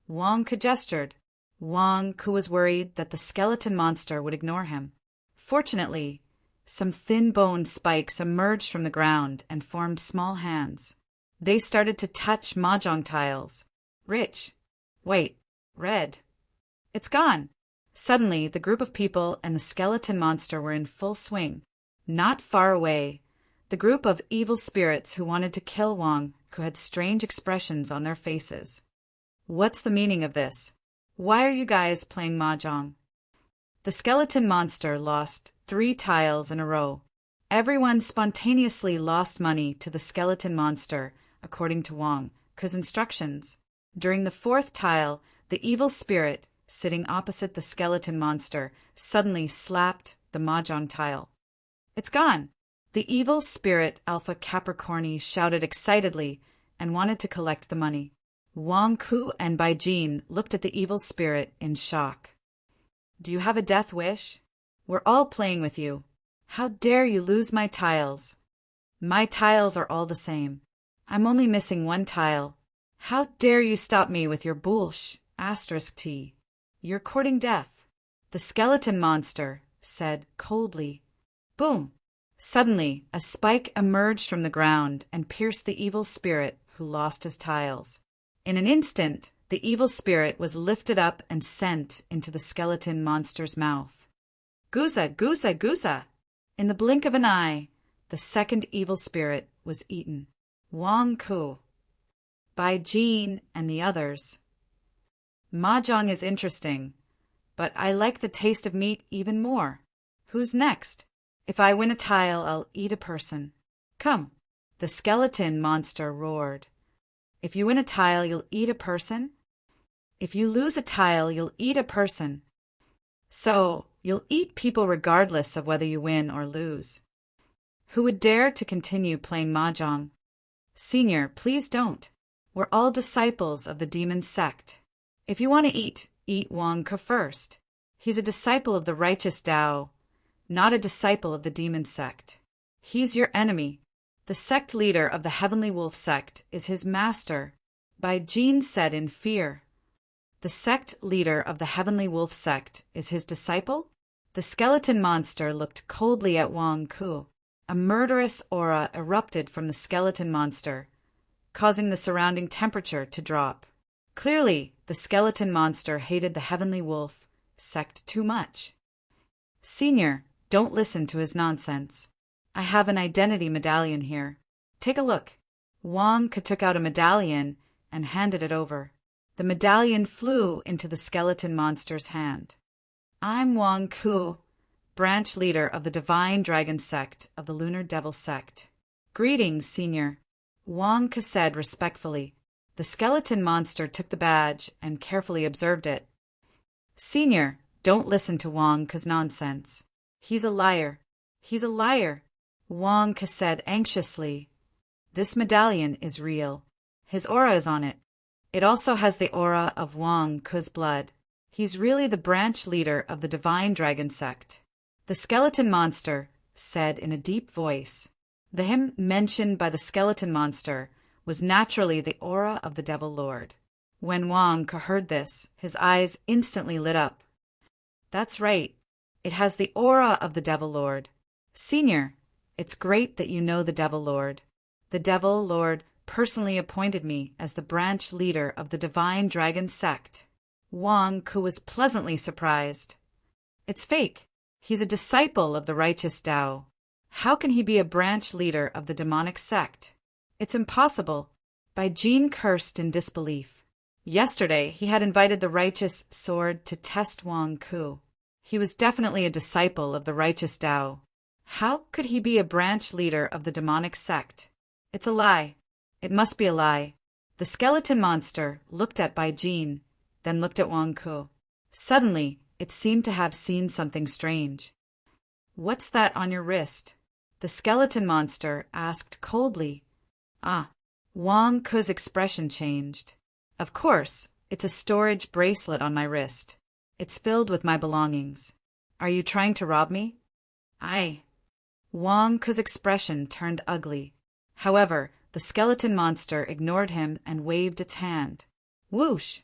Wang Ku gestured. Wang Ku was worried that the skeleton monster would ignore him. Fortunately, some thin bone spikes emerged from the ground and formed small hands. They started to touch mahjong tiles. Rich. Wait. Red. It's gone. Suddenly, the group of people and the skeleton monster were in full swing. Not far away, the group of evil spirits who wanted to kill Wang Ku had strange expressions on their faces. What's the meaning of this? Why are you guys playing mahjong? The skeleton monster lost 3 tiles in a row. Everyone spontaneously lost money to the skeleton monster, according to Wang Ku's instructions. During the 4th tile, the evil spirit, sitting opposite the skeleton monster, suddenly slapped the mahjong tile. It's gone! The evil spirit Alpha Capricorni shouted excitedly and wanted to collect the money. Wang Ku and Bai Jin looked at the evil spirit in shock. Do you have a death wish? We're all playing with you. How dare you lose my tiles? My tiles are all the same. I'm only missing 1 tile. How dare you stop me with your bullsh, *T. You're courting death. The skeleton monster said coldly. Boom! Suddenly, a spike emerged from the ground and pierced the evil spirit who lost his tiles. In an instant, the evil spirit was lifted up and sent into the skeleton monster's mouth. Guza, guza, guza! In the blink of an eye, the second evil spirit was eaten. Wang Ku, Bai Jin, and the others. Mahjong is interesting, but I like the taste of meat even more. Who's next? If I win a tile, I'll eat a person. Come, the skeleton monster roared. If you win a tile, you'll eat a person? If you lose a tile, you'll eat a person. So, you'll eat people regardless of whether you win or lose. Who would dare to continue playing mahjong? Senior, please don't. We're all disciples of the demon sect. If you want to eat Wang Ku first. He's a disciple of the righteous Tao, not a disciple of the demon sect. He's your enemy. The sect leader of the Heavenly Wolf sect is his master, Bai Jin said in fear. The sect leader of the Heavenly Wolf sect is his disciple? The skeleton monster looked coldly at Wang Ku. A murderous aura erupted from the skeleton monster, causing the surrounding temperature to drop. Clearly, the skeleton monster hated the Heavenly Wolf sect too much. Senior, don't listen to his nonsense. I have an identity medallion here. Take a look. Wang Ku took out a medallion and handed it over. The medallion flew into the skeleton monster's hand. I'm Wang Ku, branch leader of the Divine Dragon sect of the Lunar Devil sect. Greetings, Senior, Wang Ku said respectfully. The skeleton monster took the badge and carefully observed it. Senior, don't listen to Wang Ku's nonsense. He's a liar. He's a liar, Wang Ku said anxiously. This medallion is real. His aura is on it. It also has the aura of Wang Ku's blood. He's really the branch leader of the divine dragon sect. The skeleton monster said in a deep voice. The him mentioned by the skeleton monster was naturally the aura of the devil lord. When Wang Ku heard this, his eyes instantly lit up. That's right. It has the aura of the devil lord. Senior, it's great that you know the devil lord. The devil lord personally appointed me as the branch leader of the divine dragon sect. Wang Ku was pleasantly surprised. It's fake. He's a disciple of the righteous Tao. How can he be a branch leader of the demonic sect? It's impossible. Bai Jin cursed in disbelief. Yesterday, he had invited the righteous sword to test Wang Ku. He was definitely a disciple of the righteous Tao. How could he be a branch leader of the demonic sect? It's a lie. It must be a lie. The skeleton monster looked at Bai Jin, then looked at Wang Ku. Suddenly, it seemed to have seen something strange. What's that on your wrist? The skeleton monster asked coldly. Wang Ku's expression changed. Of course, it's a storage bracelet on my wrist. It's filled with my belongings. Are you trying to rob me? Aye. Wang Ku's expression turned ugly. However, the skeleton monster ignored him and waved its hand. Whoosh!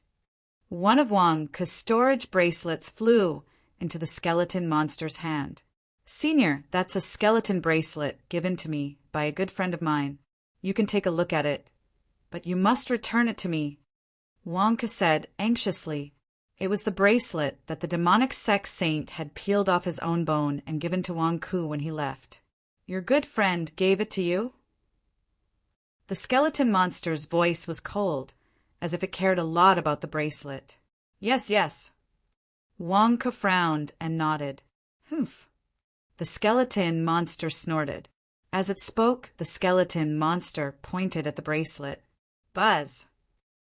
One of Wang Ku's storage bracelets flew into the skeleton monster's hand. Senior, that's a skeleton bracelet given to me by a good friend of mine. You can take a look at it. But you must return it to me. Wang Ku said anxiously. It was the bracelet that the demonic sect saint had peeled off his own bone and given to Wang Ku when he left. Your good friend gave it to you? The skeleton monster's voice was cold, as if it cared a lot about the bracelet. Yes, yes. Wang Ku frowned and nodded. Humph. The skeleton monster snorted. As it spoke, the skeleton monster pointed at the bracelet. Buzz.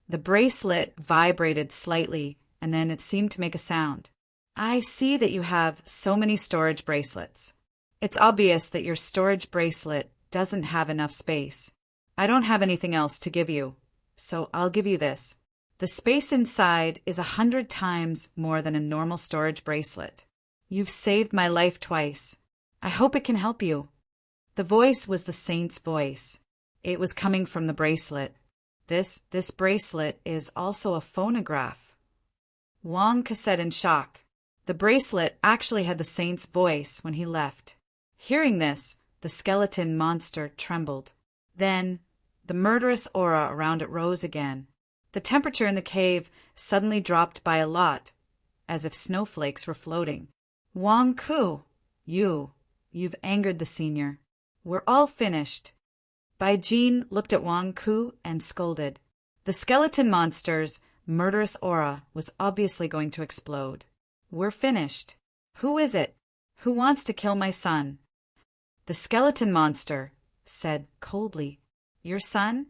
The bracelet vibrated slightly, and then it seemed to make a sound. I see that you have so many storage bracelets. It's obvious that your storage bracelet doesn't have enough space. I don't have anything else to give you, so I'll give you this. The space inside is 100 times more than a normal storage bracelet. You've saved my life twice. I hope it can help you. The voice was the saint's voice. It was coming from the bracelet. This bracelet is also a phonograph. Wang Ku said in shock. The bracelet actually had the saint's voice when he left. Hearing this, the skeleton monster trembled. Then, the murderous aura around it rose again. The temperature in the cave suddenly dropped by a lot, as if snowflakes were floating. Wang Ku, you've angered the senior. We're all finished. Bai Jin looked at Wang Ku and scolded. The skeleton monster's murderous aura was obviously going to explode. We're finished. Who is it? Who wants to kill my son? The skeleton monster said coldly. Your son?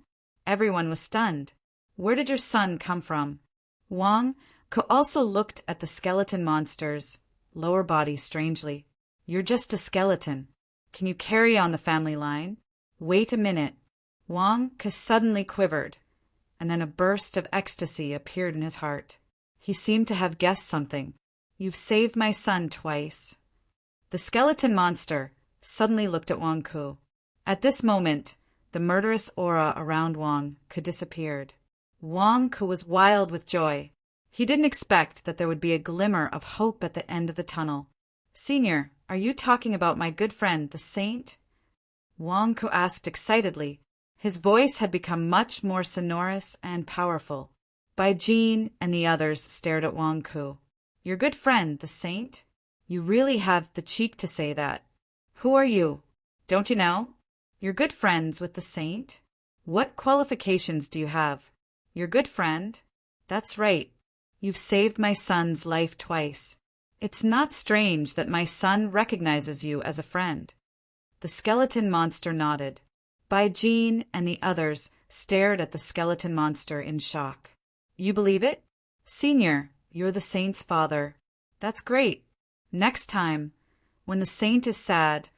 Everyone was stunned. Where did your son come from? Wang Ku also looked at the skeleton monster's lower body strangely. You're just a skeleton. Can you carry on the family line? Wait a minute. Wang Ku suddenly quivered, and then a burst of ecstasy appeared in his heart. He seemed to have guessed something. You've saved my son twice. The skeleton monster suddenly looked at Wang Ku. At this moment, the murderous aura around Wang Ku disappeared. Wang Ku was wild with joy. He didn't expect that there would be a glimmer of hope at the end of the tunnel. Senior, are you talking about my good friend, the saint? Wang Ku asked excitedly. His voice had become much more sonorous and powerful. Bai Jin and the others stared at Wang Ku. Your good friend, the saint? You really have the cheek to say that. Who are you? Don't you know? You're good friends with the saint? What qualifications do you have? Your good friend? That's right. You've saved my son's life twice. It's not strange that my son recognizes you as a friend. The skeleton monster nodded. Bai Jin and the others stared at the skeleton monster in shock. You believe it? Senior, you're the saint's father. That's great. Next time, when the saint is sad,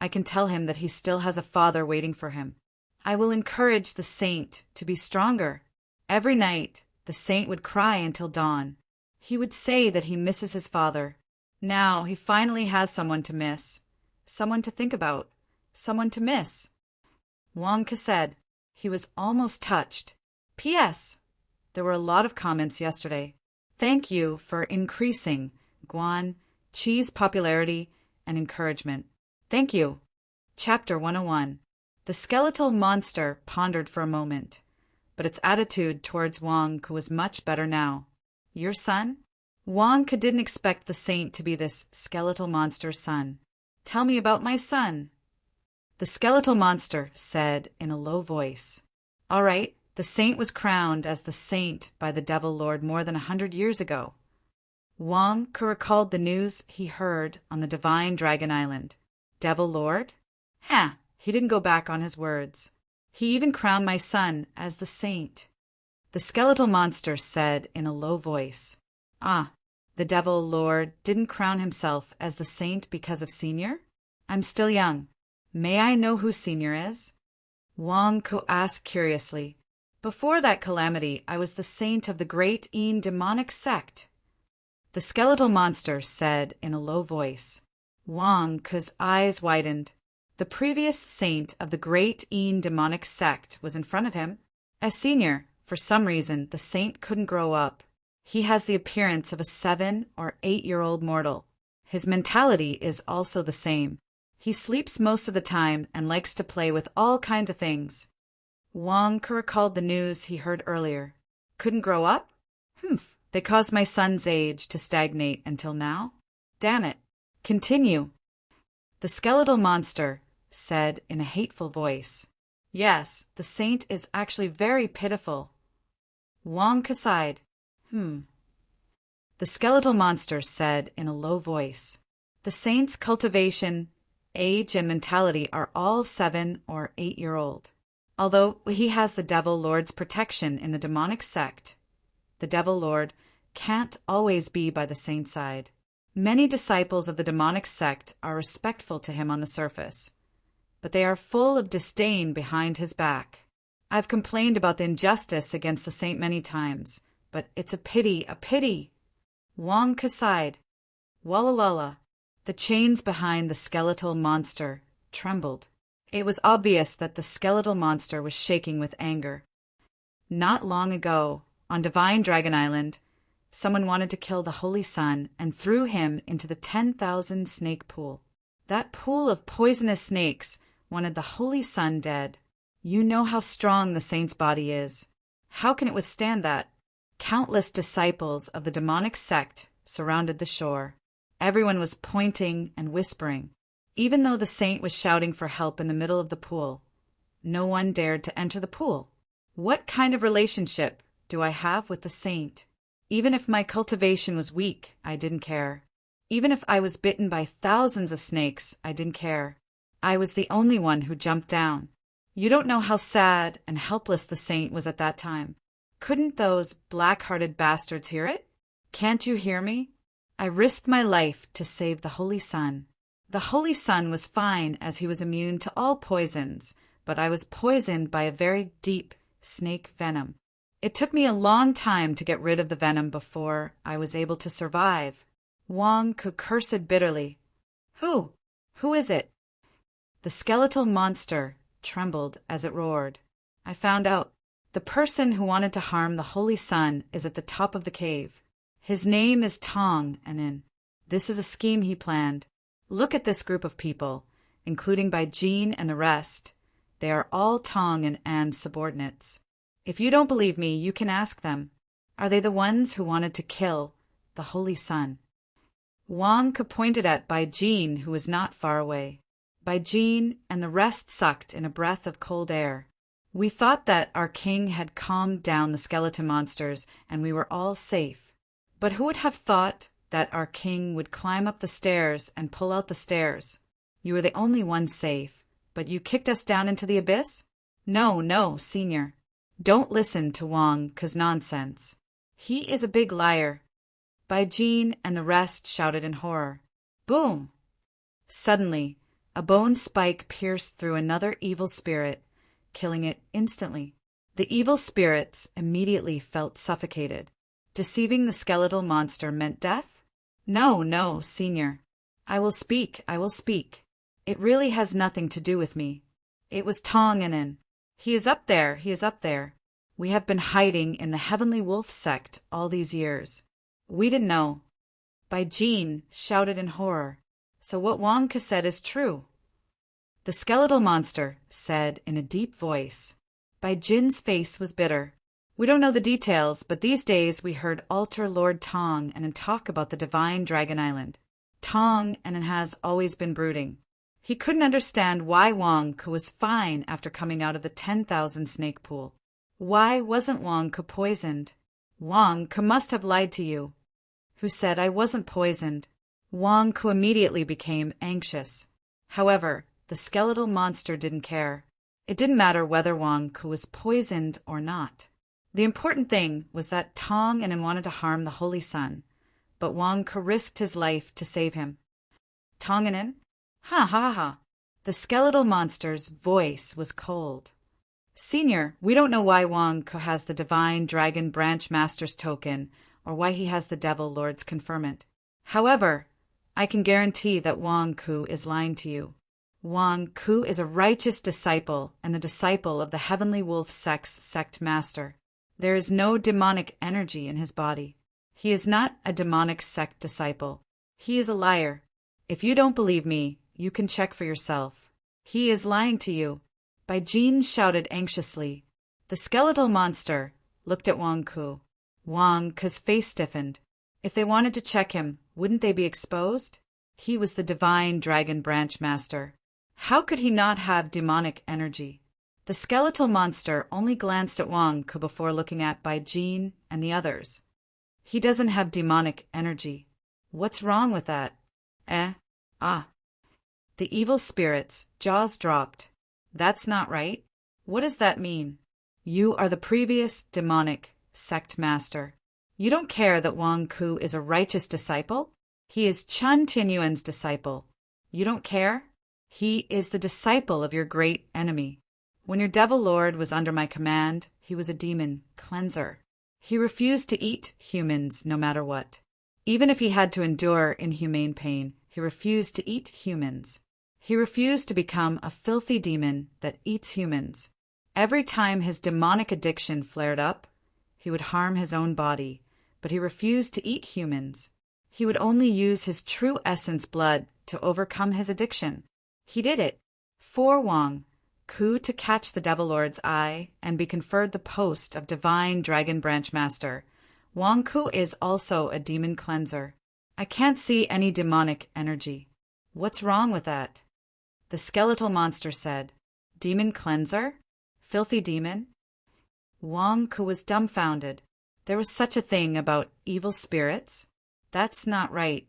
I can tell him that he still has a father waiting for him. I will encourage the saint to be stronger. Every night, the saint would cry until dawn. He would say that he misses his father. Now he finally has someone to miss, someone to think about, someone to miss. Wonka said. He was almost touched. P.S. There were a lot of comments yesterday. Thank you for increasing Guan Chi's popularity and encouragement. Thank you. Chapter 101. The skeletal monster pondered for a moment, but its attitude towards Wonka was much better now. Your son? Wonka didn't expect the saint to be this skeletal monster's son. Tell me about my son. The skeletal monster said in a low voice. All right, the saint was crowned as the saint by the Devil Lord more than 100 years ago. Wonka recalled the news he heard on the Divine Dragon Island. Devil Lord? He didn't go back on his words. He even crowned my son as the saint. The skeletal monster said in a low voice. The Devil Lord didn't crown himself as the saint because of Senior? I'm still young. May I know who Senior is? Wonka asked curiously. Before that calamity, I was the saint of the great Een demonic sect. The skeletal monster said in a low voice. Wonka's eyes widened. The previous saint of the great Een demonic sect was in front of him. As Senior, for some reason, the saint couldn't grow up. He has the appearance of a 7 or 8-year-old mortal. His mentality is also the same. He sleeps most of the time and likes to play with all kinds of things. Wonka recalled the news he heard earlier. Couldn't grow up? They caused my son's age to stagnate until now. Damn it. Continue. The skeletal monster said in a hateful voice. Yes, the saint is actually very pitiful. Wonka sighed. The skeletal monster said in a low voice. The saint's cultivation, age, and mentality are all 7 or 8-year-old. Although he has the Devil Lord's protection in the demonic sect, the Devil Lord can't always be by the saint's side. Many disciples of the demonic sect are respectful to him on the surface, but they are full of disdain behind his back. I've complained about the injustice against the saint many times, but it's a pity, a pity. Wonka sighed. Walla. The chains behind the skeletal monster trembled. It was obvious that the skeletal monster was shaking with anger. Not long ago, on Divine Dragon Island, someone wanted to kill the Holy Sun and threw him into the 10,000 snake pool. That pool of poisonous snakes wanted the Holy Sun dead. You know how strong the saint's body is. How can it withstand that? Countless disciples of the demonic sect surrounded the shore. Everyone was pointing and whispering. Even though the saint was shouting for help in the middle of the pool, no one dared to enter the pool. What kind of relationship do I have with the saint? Even if my cultivation was weak, I didn't care. Even if I was bitten by thousands of snakes, I didn't care. I was the only one who jumped down. You don't know how sad and helpless the saint was at that time. Couldn't those black-hearted bastards hear it? Can't you hear me? I risked my life to save the Holy Sun. The Holy Sun was fine as he was immune to all poisons, but I was poisoned by a very deep snake venom. It took me a long time to get rid of the venom before I was able to survive. Wonka cursed bitterly. Who is it? The skeletal monster trembled as it roared. I found out. The person who wanted to harm the Holy Sun is at the top of the cave. His name is Tong Anin. This is a scheme he planned. Look at this group of people, including by Jean and the rest. They are all Tong and Anne's subordinates. If you don't believe me, you can ask them. Are they the ones who wanted to kill the Holy Sun? Wonka pointed at Bai Jean, who was not far away. Bai Jean and the rest sucked in a breath of cold air. We thought that our king had calmed down the skeleton monsters and we were all safe. But who would have thought that our king would climb up the stairs and pull out the stairs? You were the only one safe, but you kicked us down into the abyss? No, Senior. Don't listen to Wonka's nonsense. He is a big liar. Bai Jean and the rest shouted in horror. Boom! Suddenly, a bone spike pierced through another evil spirit, killing it instantly. The evil spirits immediately felt suffocated. Deceiving the skeletal monster meant death? No, no, Senior. I will speak, I will speak. It really has nothing to do with me. It was Tonganin. He is up there, he is up there. We have been hiding in the Heavenly Wolf sect all these years. We didn't know. Bai Jin shouted in horror. So what Wang Ke said is true. The skeletal monster said in a deep voice. Bai Jin's face was bitter. We don't know the details, but these days we heard Alter Lord Tong and talk about the divine Dragon Island. Tong and has always been brooding. He couldn't understand why Wang Ke was fine after coming out of the 10,000 snake pool. Why wasn't Wang Ke poisoned? Wang Ke must have lied to you. Who said I wasn't poisoned? Wang Ke immediately became anxious. However, the skeletal monster didn't care. It didn't matter whether Wang Ke was poisoned or not. The important thing was that Tong and wanted to harm the Holy Sun, but Wang Ke risked his life to save him. Tonganin? Ha ha ha. The skeletal monster's voice was cold. Senior, we don't know why Wang Ke has the Divine Dragon Branch Master's token, or why he has the Devil Lord's conferment. However, I can guarantee that Wang Ke is lying to you. Wang Ke is a righteous disciple and the disciple of the Heavenly Wolf sect master. There is no demonic energy in his body. He is not a demonic sect disciple. He is a liar. If you don't believe me, you can check for yourself. He is lying to you. Bai Jin shouted anxiously. The skeletal monster looked at Wang Ke. Wang Ke's face stiffened. If they wanted to check him, wouldn't they be exposed? He was the Divine Dragon Branch Master. How could he not have demonic energy? The skeletal monster only glanced at Wang Ke before looking at Bai Jin and the others. He doesn't have demonic energy. What's wrong with that? The evil spirit's jaws dropped. That's not right. What does that mean? You are the previous demonic sect master. You don't care that Wang Ke is a righteous disciple? He is Chun Tianyuan's disciple. You don't care? He is the disciple of your great enemy. When your devil lord was under my command, he was a demon cleanser. He refused to eat humans no matter what. Even if he had to endure inhumane pain, he refused to eat humans. He refused to become a filthy demon that eats humans. Every time his demonic addiction flared up, he would harm his own body, but he refused to eat humans. He would only use his true essence blood to overcome his addiction. He did it for Wang Ke to catch the Devil Lord's eye and be conferred the post of Divine Dragon Branch Master. Wang Ke is also a demon cleanser. I can't see any demonic energy. What's wrong with that? The skeletal monster said. Demon cleanser? Filthy demon? Wang Ke was dumbfounded. There was such a thing about evil spirits? That's not right.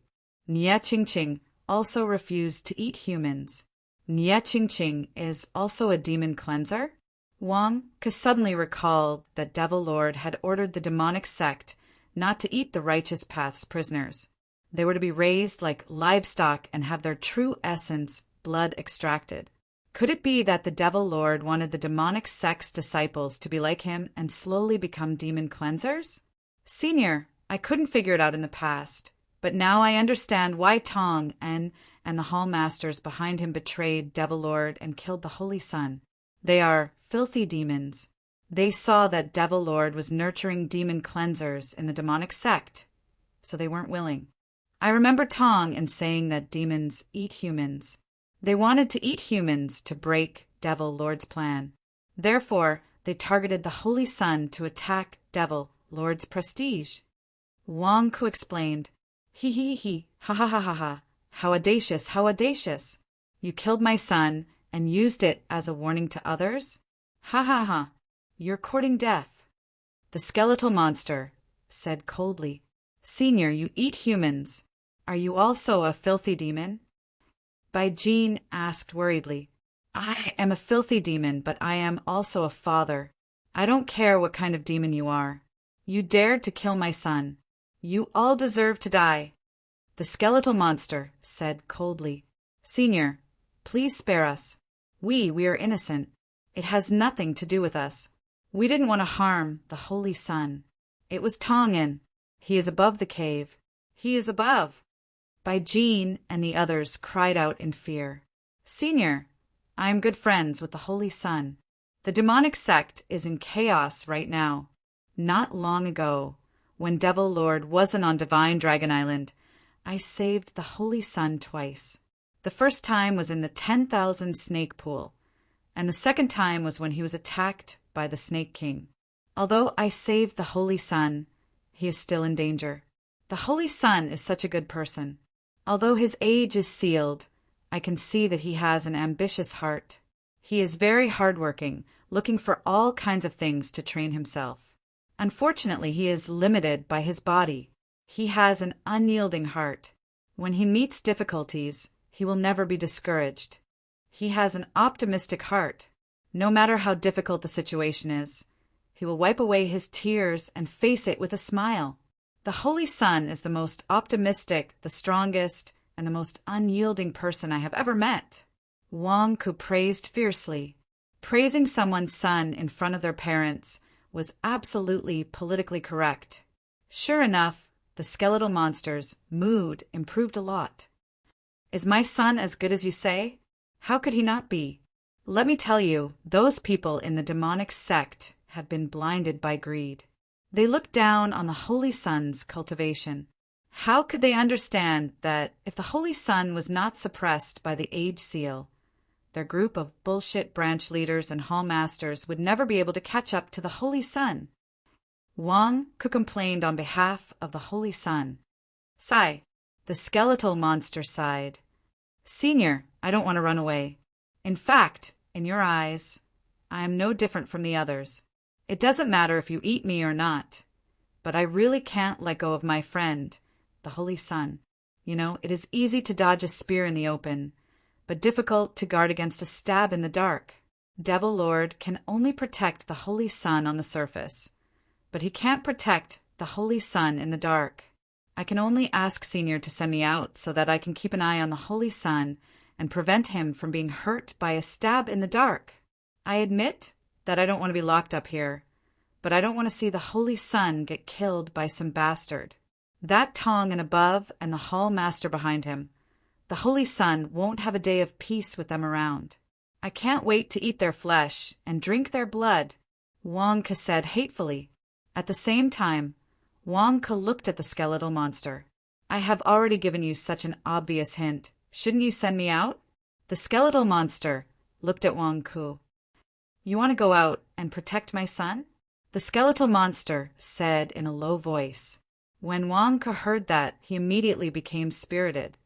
Nie Ching Ching also refused to eat humans. Nie Ching Ching is also a demon cleanser? Wang Ke suddenly recalled that Devil Lord had ordered the demonic sect not to eat the righteous path's prisoners. They were to be raised like livestock and have their true essence, blood, extracted. Could it be that the Devil Lord wanted the demonic sect's disciples to be like him and slowly become demon cleansers? Senior, I couldn't figure it out in the past, but now I understand why Tong and the Hall Masters behind him betrayed Devil Lord and killed the Holy Sun. They are filthy demons. They saw that Devil Lord was nurturing demon cleansers in the demonic sect, so they weren't willing. I remember Tong and saying that demons eat humans. They wanted to eat humans to break Devil Lord's plan. Therefore, they targeted the Holy Sun to attack Devil Lord's prestige. Wang Ke explained, He, ha ha ha ha ha. How audacious, how audacious. You killed my son and used it as a warning to others? Ha ha ha. You're courting death. The skeletal monster said coldly, Senior, you eat humans. Are you also a filthy demon? Bai Jin asked worriedly, I am a filthy demon, but I am also a father. I don't care what kind of demon you are. You dared to kill my son. You all deserve to die. The skeletal monster said coldly, Senior, please spare us. We are innocent. It has nothing to do with us. We didn't want to harm the Holy Sun. It was Tongan. He is above the cave. He is above. Jean and the others cried out in fear. Senior, I am good friends with the Holy Sun. The demonic sect is in chaos right now. Not long ago, when Devil Lord wasn't on Divine Dragon Island, I saved the Holy Sun twice. The first time was in the 10,000 snake pool, and the second time was when he was attacked by the Snake King. Although I saved the Holy Sun, he is still in danger. The Holy Sun is such a good person. Although his age is sealed, I can see that he has an ambitious heart. He is very hardworking, looking for all kinds of things to train himself. Unfortunately, he is limited by his body. He has an unyielding heart. When he meets difficulties, he will never be discouraged. He has an optimistic heart. No matter how difficult the situation is, he will wipe away his tears and face it with a smile. The Holy Sun is the most optimistic, the strongest, and the most unyielding person I have ever met. Wang Ku praised fiercely. Praising someone's son in front of their parents was absolutely politically correct. Sure enough, the skeletal monster's mood improved a lot. Is my son as good as you say? How could he not be? Let me tell you, those people in the demonic sect have been blinded by greed. They look down on the Holy Sun's cultivation. How could they understand that if the Holy Sun was not suppressed by the Age Seal, their group of bullshit branch leaders and hall masters would never be able to catch up to the Holy Sun? Wang Ku complained on behalf of the Holy Sun. Sigh. The skeletal monster sighed. Senior, I don't want to run away. In fact, in your eyes, I am no different from the others. It doesn't matter if you eat me or not, but I really can't let go of my friend, the Holy Sun. You know, it is easy to dodge a spear in the open, but difficult to guard against a stab in the dark. Devil Lord can only protect the Holy Sun on the surface, but he can't protect the Holy Sun in the dark. I can only ask Senior to send me out so that I can keep an eye on the Holy Sun and prevent him from being hurt by a stab in the dark. I admit that I don't want to be locked up here, but I don't want to see the Holy Sun get killed by some bastard. That Tongan above and the hall master behind him. The Holy Sun won't have a day of peace with them around. I can't wait to eat their flesh and drink their blood, Wang Ku said hatefully. At the same time, Wang Ku looked at the skeletal monster. I have already given you such an obvious hint. Shouldn't you send me out? The skeletal monster looked at Wang Ku. You want to go out and protect my son? The skeletal monster said in a low voice. When Wang Ku heard that, he immediately became spirited.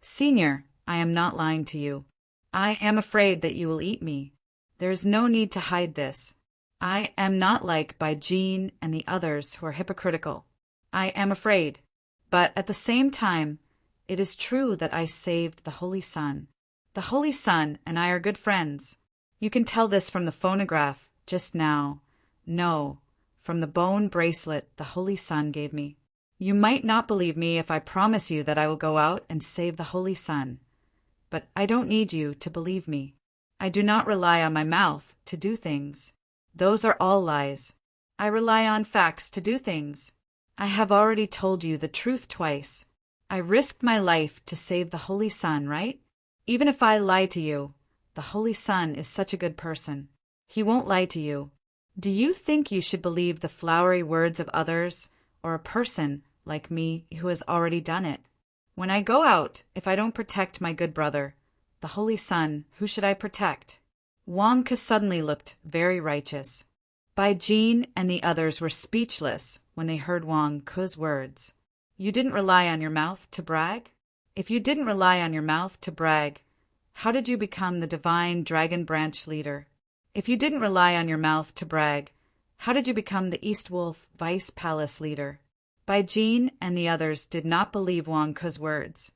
Senior, I am not lying to you. I am afraid that you will eat me. There is no need to hide this. I am not like Jean and the others who are hypocritical. I am afraid. But at the same time, it is true that I saved the Holy Sun. The Holy Sun and I are good friends. You can tell this from the phonograph just now. No, from the bone bracelet the Holy Sun gave me. You might not believe me if I promise you that I will go out and save the Holy Sun. But I don't need you to believe me. I do not rely on my mouth to do things. Those are all lies. I rely on facts to do things. I have already told you the truth twice. I risked my life to save the Holy Sun, right? Even if I lie to you, the Holy Sun is such a good person. He won't lie to you. Do you think you should believe the flowery words of others, or a person like me who has already done it? When I go out, if I don't protect my good brother, the Holy Sun, who should I protect? Wang Ku suddenly looked very righteous. Jean and the others were speechless when they heard Wang Ku's words. You didn't rely on your mouth to brag? If you didn't rely on your mouth to brag, how did you become the divine dragon branch leader? If you didn't rely on your mouth to brag, how did you become the East Wolf Vice Palace leader? Jean and the others did not believe Wang Ku's words.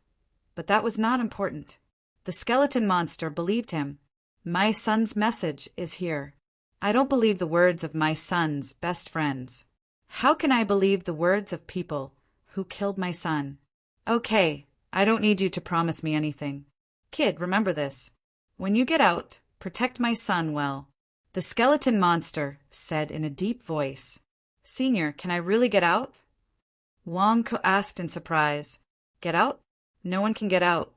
But that was not important. The skeleton monster believed him. My son's message is here. I don't believe the words of my son's best friends. How can I believe the words of people who killed my son? Okay, I don't need you to promise me anything. Kid, remember this. When you get out, protect my son well. The skeleton monster said in a deep voice. Senior, can I really get out? Wang Ku asked in surprise. Get out? No one can get out.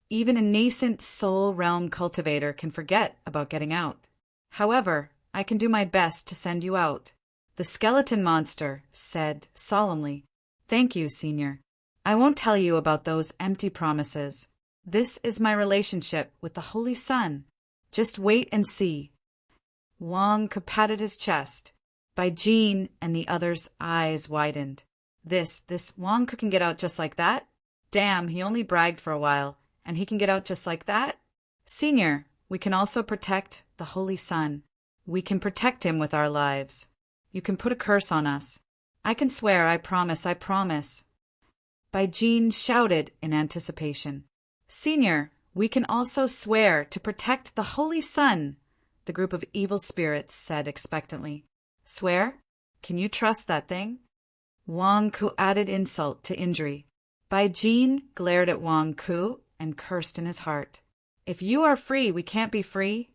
Even a nascent soul realm cultivator can forget about getting out. However, I can do my best to send you out. The skeleton monster said solemnly. Thank you, Senior. I won't tell you about those empty promises. This is my relationship with the Holy Sun. Just wait and see. Wang Ku patted his chest. By Jean and the other's eyes widened. This Wang Ku can get out just like that? Damn, he only bragged for a while, and he can get out just like that? Senior, we can also protect the Holy Sun. We can protect him with our lives. You can put a curse on us. I can swear, I promise, I promise. Bai Jean shouted in anticipation. Senior, we can also swear to protect the Holy Sun, the group of evil spirits said expectantly. Swear? Can you trust that thing? Wang Ku added insult to injury. Bai Jean glared at Wang Ku and cursed in his heart. If you are free, we can't be free.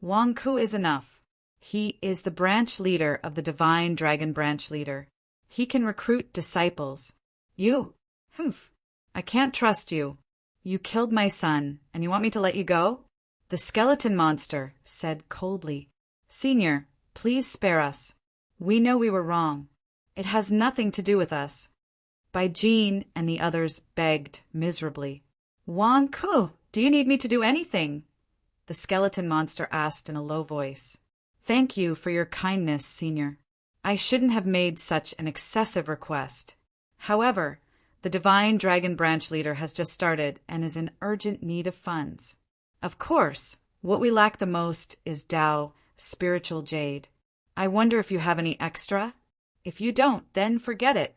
Wang Ku is enough. He is the branch leader of the Divine Dragon Branch Leader. He can recruit disciples. You? Humph. I can't trust you. You killed my son, and you want me to let you go? The skeleton monster said coldly. Senior, please spare us. We know we were wrong. It has nothing to do with us. Bai Jean and the others begged miserably. Wang Ku, do you need me to do anything? The skeleton monster asked in a low voice. Thank you for your kindness, Senior. I shouldn't have made such an excessive request. However, the Divine Dragon Branch Leader has just started and is in urgent need of funds. Of course, what we lack the most is Tao, spiritual jade. I wonder if you have any extra? If you don't, then forget it.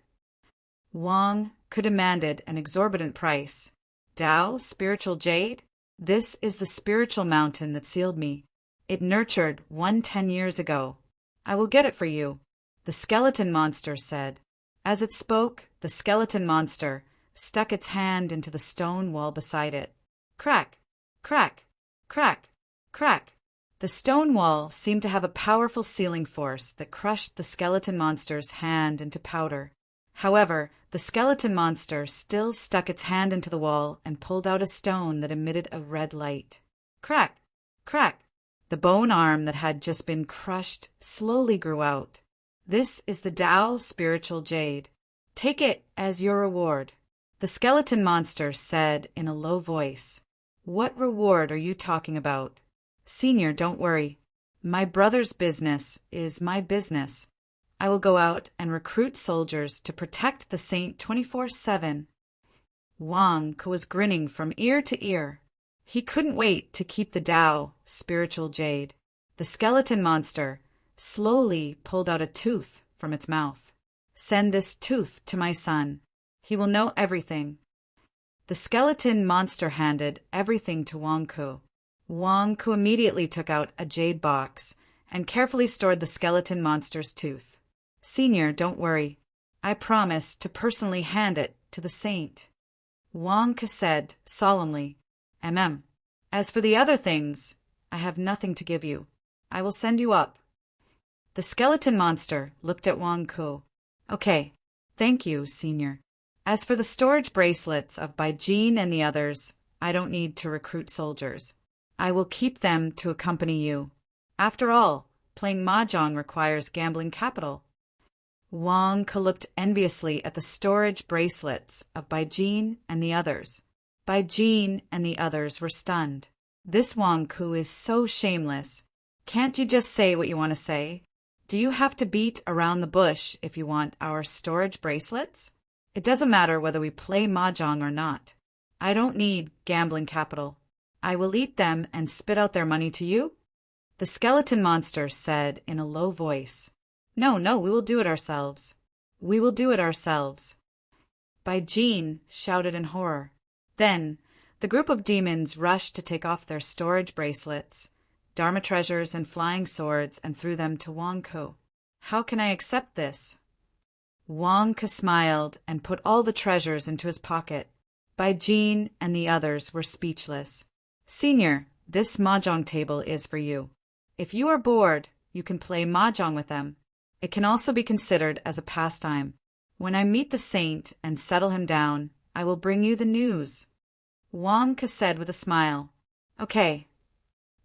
Wang Ku demanded an exorbitant price. Tao, spiritual jade? This is the spiritual mountain that sealed me. It nurtured 10 years ago. I will get it for you, the skeleton monster said. As it spoke, the skeleton monster stuck its hand into the stone wall beside it. Crack, crack, crack, crack. The stone wall seemed to have a powerful sealing force that crushed the skeleton monster's hand into powder. However, the skeleton monster still stuck its hand into the wall and pulled out a stone that emitted a red light. Crack, crack. The bone arm that had just been crushed slowly grew out. This is the Tao spiritual jade. Take it as your reward. The skeleton monster said in a low voice. What reward are you talking about? Senior, don't worry. My brother's business is my business. I will go out and recruit soldiers to protect the saint 24/7. Wang Ku was grinning from ear to ear. He couldn't wait to keep the Tao, spiritual jade. The skeleton monster slowly pulled out a tooth from its mouth. Send this tooth to my son. He will know everything. The skeleton monster handed everything to Wang Ku. Wang Ku immediately took out a jade box and carefully stored the skeleton monster's tooth. Senior, don't worry. I promise to personally hand it to the saint. Wang Ku said solemnly. As for the other things, I have nothing to give you. I will send you up. The skeleton monster looked at Wang Ku. Okay, thank you, Senior. As for the storage bracelets of Bai Jean and the others, I don't need to recruit soldiers. I will keep them to accompany you. After all, playing mahjong requires gambling capital. Wang Ku looked enviously at the storage bracelets of Bai Jean and the others. Bai Jean and the others were stunned. This Wang Ku is so shameless. Can't you just say what you want to say? Do you have to beat around the bush if you want our storage bracelets? It doesn't matter whether we play mahjong or not. I don't need gambling capital. I will eat them and spit out their money to you. The skeleton monster said in a low voice. No, we will do it ourselves. We will do it ourselves. Bai Jean shouted in horror. Then, the group of demons rushed to take off their storage bracelets, Dharma treasures and flying swords and threw them to Wang Ku. How can I accept this? Wang Ku smiled and put all the treasures into his pocket. Bai Jean and the others were speechless. Senior, this mahjong table is for you. If you are bored, you can play mahjong with them. It can also be considered as a pastime. When I meet the saint and settle him down, I will bring you the news. Wang Ke said with a smile. Okay,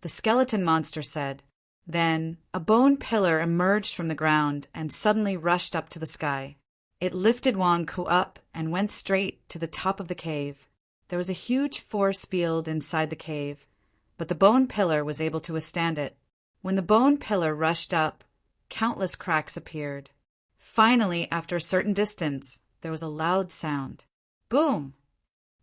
the skeleton monster said. Then a bone pillar emerged from the ground and suddenly rushed up to the sky. It lifted Wang Ke up and went straight to the top of the cave. There was a huge force field inside the cave, but the bone pillar was able to withstand it. When the bone pillar rushed up, countless cracks appeared. Finally, after a certain distance, there was a loud sound. Boom!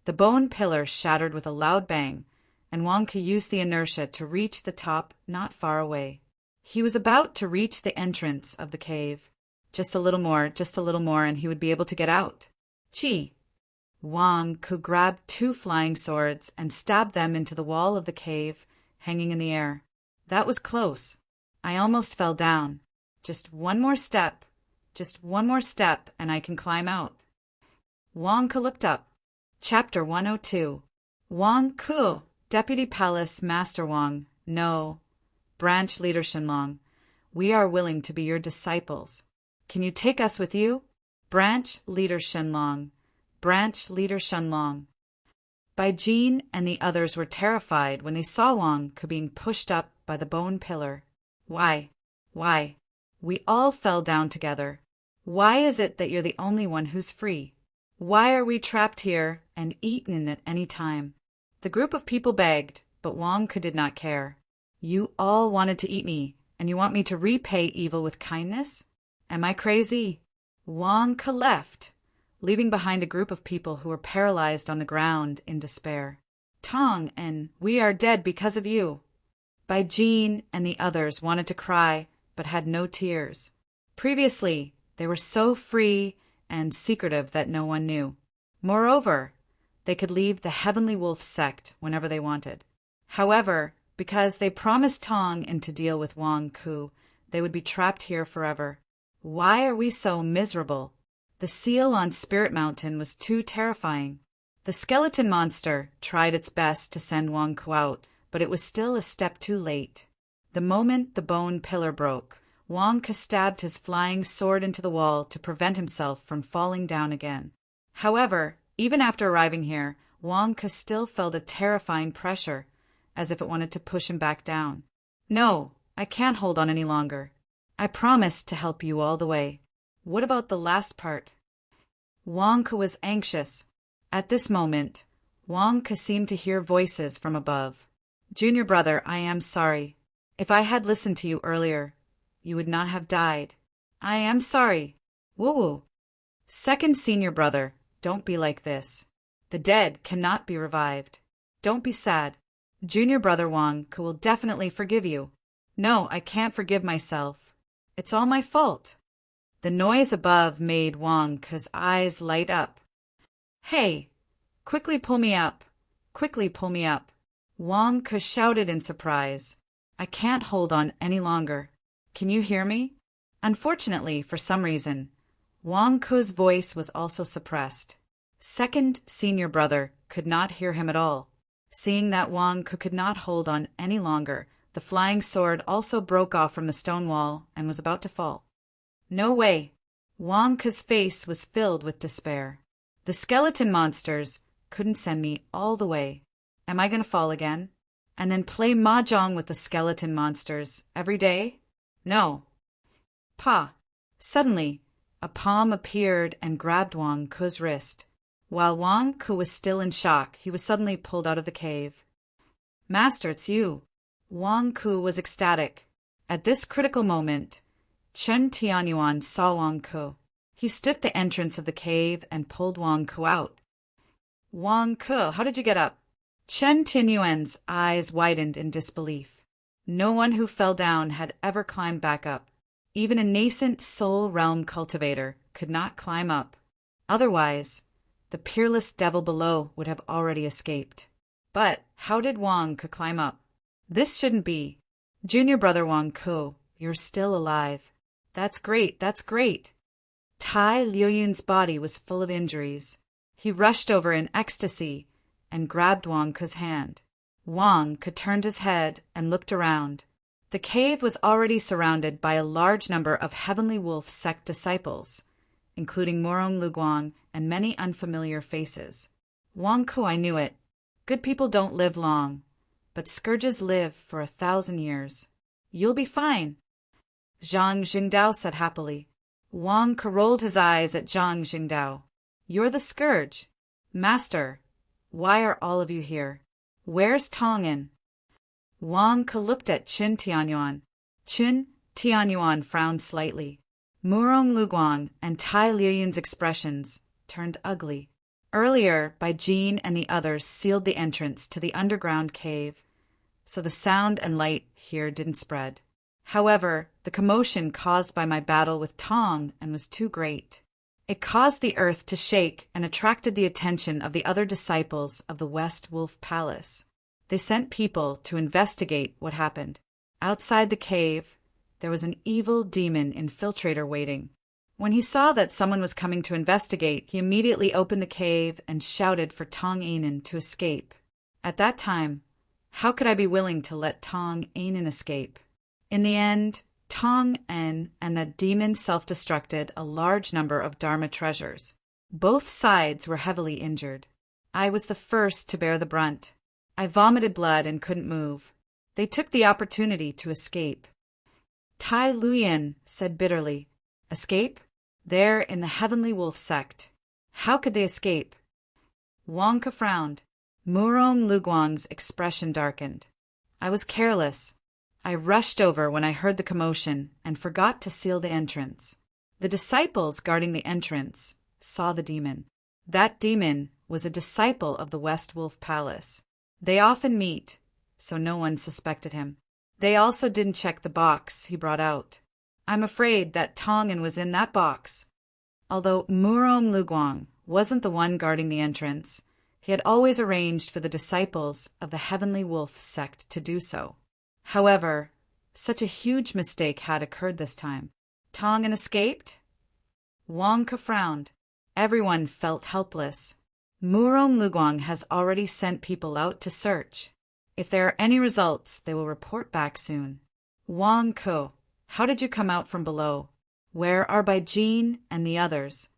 The bone pillar shattered with a loud bang, and Wang Ke used the inertia to reach the top not far away. He was about to reach the entrance of the cave. Just a little more, and he would be able to get out. Chi! Wang Ke grabbed 2 flying swords and stabbed them into the wall of the cave, hanging in the air. That was close. I almost fell down. Just one more step, and I can climb out. Wang Ke looked up. Chapter 102. Wang Ke, Deputy Palace Master Wang, no, Branch Leader Shenlong, we are willing to be your disciples. Can you take us with you? Branch Leader Shenlong, Branch Leader Shenlong. Bai Jin and the others were terrified when they saw Wang Ke being pushed up by the bone pillar. Why? We all fell down together. Why is it that you're the only one who's free? Why are we trapped here and eaten at any time? The group of people begged, but Wang Ke did not care. You all wanted to eat me, and you want me to repay evil with kindness? Am I crazy? Wang Ke left, leaving behind a group of people who were paralyzed on the ground in despair. Tong and we are dead because of you. Bai Jin and the others wanted to cry, but had no tears. Previously, they were so free and secretive that no one knew. Moreover, they could leave the Heavenly Wolf sect whenever they wanted. However, because they promised Tong and to deal with Wang Ke, they would be trapped here forever. Why are we so miserable? The seal on Spirit Mountain was too terrifying. The skeleton monster tried its best to send Wang Ke out, but it was still a step too late. The moment the bone pillar broke, Wang Ke stabbed his flying sword into the wall to prevent himself from falling down again. However, even after arriving here, Wang Ke still felt a terrifying pressure, as if it wanted to push him back down. No, I can't hold on any longer. I promised to help you all the way. What about the last part? Wang Ke was anxious. At this moment, Wang Ke seemed to hear voices from above. Junior brother, I am sorry. If I had listened to you earlier, you would not have died. I am sorry. Woo-woo. Second senior brother, don't be like this. The dead cannot be revived. Don't be sad. Junior brother Wang Ke will definitely forgive you. No, I can't forgive myself. It's all my fault. The noise above made Wang Ke's eyes light up. Hey, quickly pull me up. Quickly pull me up. Wang Ke shouted in surprise. I can't hold on any longer. Can you hear me? Unfortunately, for some reason, Wang Ke's voice was also suppressed. Second senior brother could not hear him at all. Seeing that Wang Ke could not hold on any longer, the flying sword also broke off from the stone wall and was about to fall. No way! Wang Ke's face was filled with despair. The skeleton monsters couldn't send me all the way. Am I going to fall again? And then play mahjong with the skeleton monsters every day? No. Pa! Suddenly, a palm appeared and grabbed Wang Ke's wrist. While Wang Ke was still in shock, he was suddenly pulled out of the cave. Master, it's you. Wang Ke was ecstatic. At this critical moment, Chen Tianyuan saw Wang Ke. He stood at the entrance of the cave and pulled Wang Ke out. Wang Ke, how did you get up? Chen Tianyuan's eyes widened in disbelief. No one who fell down had ever climbed back up. Even a nascent soul realm cultivator could not climb up. Otherwise, the peerless devil below would have already escaped. But how did Wang Ke climb up? This shouldn't be. Junior brother Wang Ke, you're still alive. That's great, that's great. Tai Liuyun's body was full of injuries. He rushed over in ecstasy and grabbed Wang Ke's hand. Wang Ke turned his head and looked around. The cave was already surrounded by a large number of Heavenly Wolf sect disciples, including Morong Luguang and many unfamiliar faces. Wang Ku, I knew it. Good people don't live long, but scourges live for 1,000 years. You'll be fine, Zhang Jingdao said happily. Wang Ke rolled his eyes at Zhang Jingdao. You're the scourge. Master, why are all of you here? Where's Tong'an? Wang Ke looked at Qin Tianyuan. Qin Tianyuan frowned slightly. Murong Luguang and Tai Liyuan's expressions turned ugly. Earlier, Bai Jin and the others sealed the entrance to the underground cave, so the sound and light here didn't spread. However, the commotion caused by my battle with Tong'an was too great. It caused the earth to shake and attracted the attention of the other disciples of the West Wolf Palace. They sent people to investigate what happened. Outside the cave, there was an evil demon infiltrator waiting. When he saw that someone was coming to investigate, he immediately opened the cave and shouted for Tong'an to escape. At that time, how could I be willing to let Tong'an escape? In the end, Tong'an and the demon self-destructed a large number of Dharma treasures. Both sides were heavily injured. I was the first to bear the brunt. I vomited blood and couldn't move. They took the opportunity to escape. Tai Liyuan said bitterly, Escape? They're in the Heavenly Wolf sect. How could they escape? Wang Ke frowned. Murong Luguang's expression darkened. I was careless. I rushed over when I heard the commotion and forgot to seal the entrance. The disciples guarding the entrance saw the demon. That demon was a disciple of the West Wolf Palace. They often meet, so no one suspected him. They also didn't check the box he brought out. I'm afraid that Tong'an was in that box. Although Murong Luguang wasn't the one guarding the entrance, he had always arranged for the disciples of the Heavenly Wolf sect to do so. However, such a huge mistake had occurred this time. Tong'an escaped? Wang Ke frowned. Everyone felt helpless. Murong Luguang has already sent people out to search. If there are any results, they will report back soon. Wang Ke, how did you come out from below? Where are Bai Jin and the others?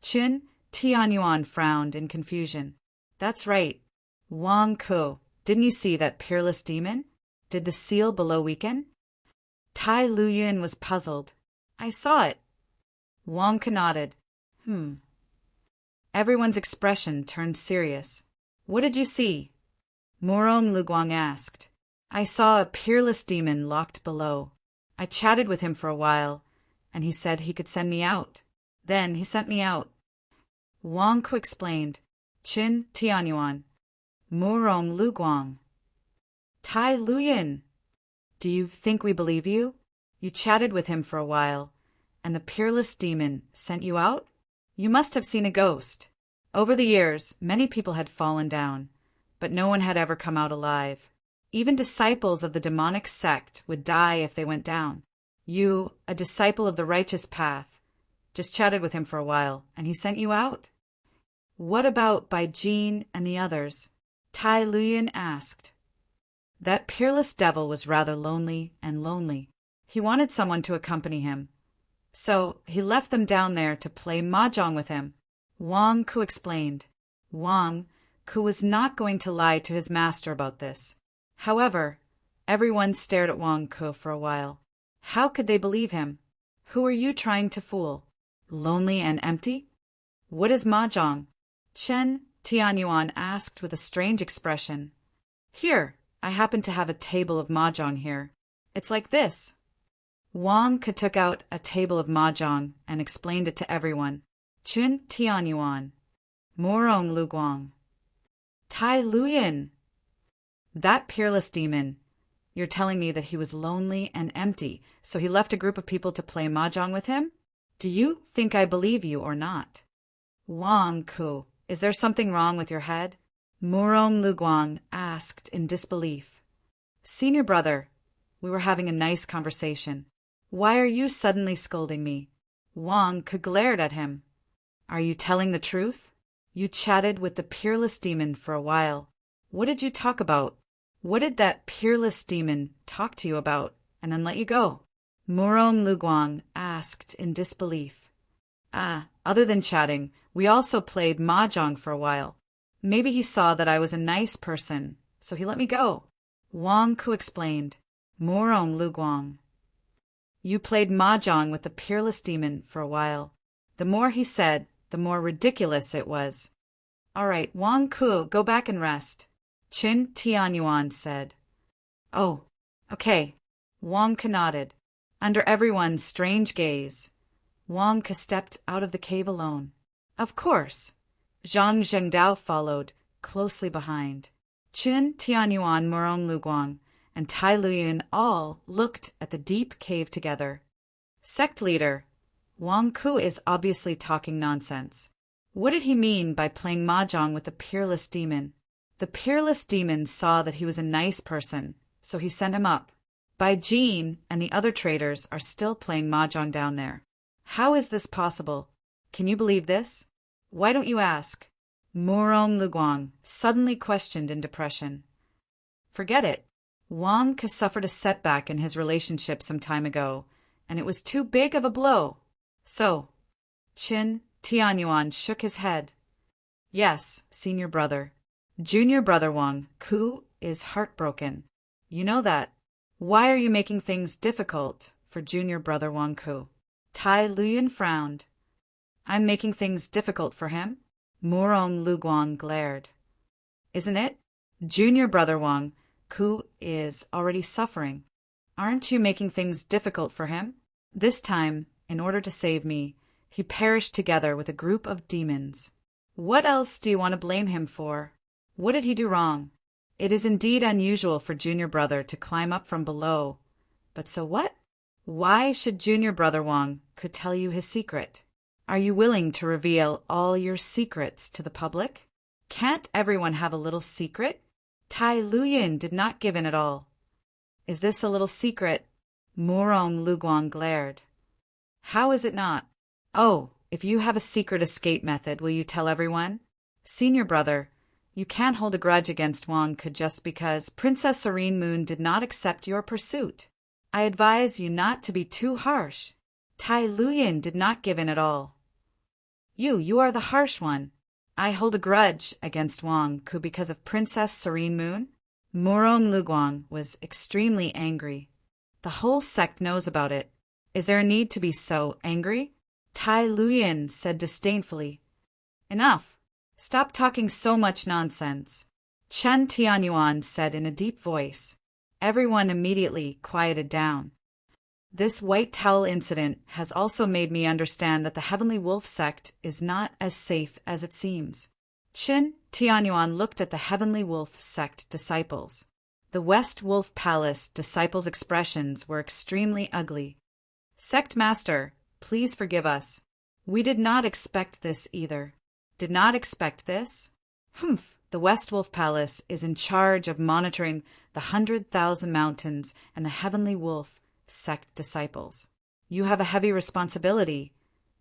Qin Tianyuan frowned in confusion. That's right. Wang Ke, didn't you see that peerless demon? Did the seal below weaken? Tai Liyuan was puzzled. I saw it. Wang Ke nodded. Everyone's expression turned serious. What did you see? Murong Luguang asked. I saw a peerless demon locked below. I chatted with him for a while, and he said he could send me out. Then he sent me out. Wang Ke explained. Qin Tianyuan. Murong Luguang. Tai Liyuan. Do you think we believe you? You chatted with him for a while, and the peerless demon sent you out? You must have seen a ghost. Over the years, many people had fallen down, but no one had ever come out alive. Even disciples of the demonic sect would die if they went down. You, a disciple of the righteous path, just chatted with him for a while, and he sent you out? What about Bai Jin and the others? Tai Liyuan asked. That peerless devil was rather lonely. He wanted someone to accompany him. So he left them down there to play mahjong with him. Wang Ke explained. Wang Ke was not going to lie to his master about this. However, everyone stared at Wang Ke for a while. How could they believe him? Who are you trying to fool? Lonely and empty? What is mahjong? Chen Tianyuan asked with a strange expression. Here, I happen to have a table of mahjong here. It's like this. Wang Ke took out a table of mahjong and explained it to everyone. Qin Tianyuan. Murong Luguang. Tai Liyuan. That peerless demon. You're telling me that he was lonely and empty, so he left a group of people to play mahjong with him? Do you think I believe you or not? Wang Ke, is there something wrong with your head? Murong Luguang asked in disbelief. Senior brother, we were having a nice conversation. Why are you suddenly scolding me? Wang Ke glared at him. Are you telling the truth? You chatted with the peerless demon for a while. What did you talk about? What did that peerless demon talk to you about and then let you go? Murong Luguang asked in disbelief. Other than chatting, we also played mahjong for a while. Maybe he saw that I was a nice person, so he let me go. Wang Ku explained. Murong Luguang. You played mahjong with the peerless demon for a while. The more he said, the more ridiculous it was. All right, Wang Ku, go back and rest, Qin Tianyuan said. Oh, okay. Wang Ku nodded. Under everyone's strange gaze, Wang Ku stepped out of the cave alone. Of course. Zhang Zhengdao followed, closely behind. Qin Tianyuan, Murong Luguang, and Tai Luyan all looked at the deep cave together. Sect leader, Wang Ku is obviously talking nonsense. What did he mean by playing mahjong with the peerless demon? The peerless demon saw that he was a nice person, so he sent him up. Bai Jin and the other traders are still playing mahjong down there. How is this possible? Can you believe this? Why don't you ask? Murong Luguang suddenly questioned in depression. Forget it. Wang Ke suffered a setback in his relationship some time ago, and it was too big of a blow. So, Qin Tianyuan shook his head. Yes, senior brother. Junior brother Wang Ku is heartbroken. You know that. Why are you making things difficult for junior brother Wang Ku? Tai Luyan frowned. I'm making things difficult for him? Murong Luguang glared. Isn't it? Junior brother Wang Ku is already suffering. Aren't you making things difficult for him? This time, in order to save me, he perished together with a group of demons. What else do you want to blame him for? What did he do wrong? It is indeed unusual for junior brother to climb up from below. But so what? Why should junior brother Wang could tell you his secret? Are you willing to reveal all your secrets to the public? Can't everyone have a little secret? Tai Luyan did not give in at all. Is this a little secret? Murong Luguang glared. How is it not? Oh, if you have a secret escape method, will you tell everyone? Senior brother, you can't hold a grudge against Wang Ke just because Princess Serene Moon did not accept your pursuit. I advise you not to be too harsh. Tai Luyan did not give in at all. You are the harsh one. I hold a grudge against Wang Ke because of Princess Serene Moon. Murong Luguang was extremely angry. The whole sect knows about it. Is there a need to be so angry? Tai Luyan said disdainfully. Enough. Stop talking so much nonsense. Chen Tianyuan said in a deep voice. Everyone immediately quieted down. This white towel incident has also made me understand that the Heavenly Wolf sect is not as safe as it seems. Qin Tianyuan looked at the Heavenly Wolf sect disciples. The West Wolf Palace disciples' expressions were extremely ugly. Sect Master, please forgive us. We did not expect this either. Did not expect this? Humph! The West Wolf Palace is in charge of monitoring the 100,000 mountains and the Heavenly Wolf sect disciples. You have a heavy responsibility,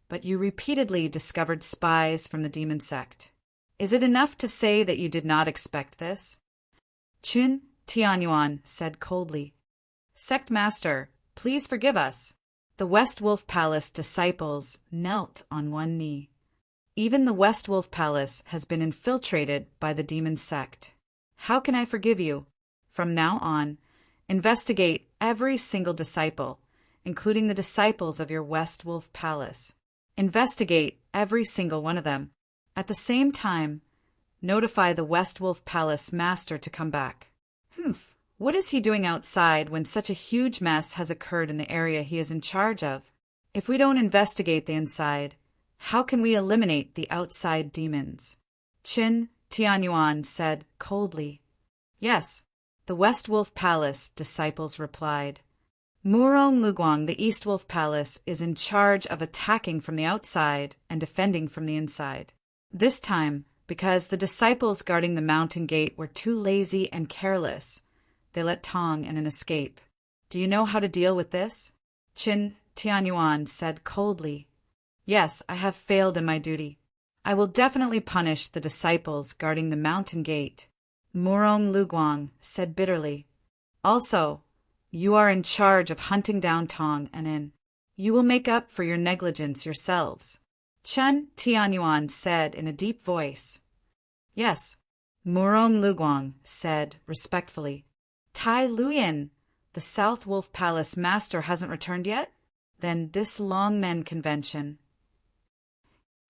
but you repeatedly discovered spies from the demon sect. Is it enough to say that you did not expect this? Qin Tianyuan said coldly. Sect Master, please forgive us. The West Wolf Palace disciples knelt on one knee. Even the West Wolf Palace has been infiltrated by the demon sect. How can I forgive you? From now on, investigate every single disciple, including the disciples of your West Wolf Palace. Investigate every single one of them. At the same time, notify the West Wolf Palace master to come back. What is he doing outside when such a huge mess has occurred in the area he is in charge of? If we don't investigate the inside, how can we eliminate the outside demons? Qin Tianyuan said coldly. Yes, the West Wolf Palace, disciples replied. Murong Luguang, the East Wolf Palace, is in charge of attacking from the outside and defending from the inside. This time, because the disciples guarding the mountain gate were too lazy and careless, they let Tong in an escape. Do you know how to deal with this? Qin Tianyuan said coldly. Yes, I have failed in my duty. I will definitely punish the disciples guarding the mountain gate. Murong Luguang said bitterly. Also, you are in charge of hunting down Tong and In. You will make up for your negligence yourselves. Chen Tianyuan said in a deep voice. Yes, Murong Luguang said respectfully. Tai Luyan, the South Wolf Palace master hasn't returned yet? Then this Longmen convention.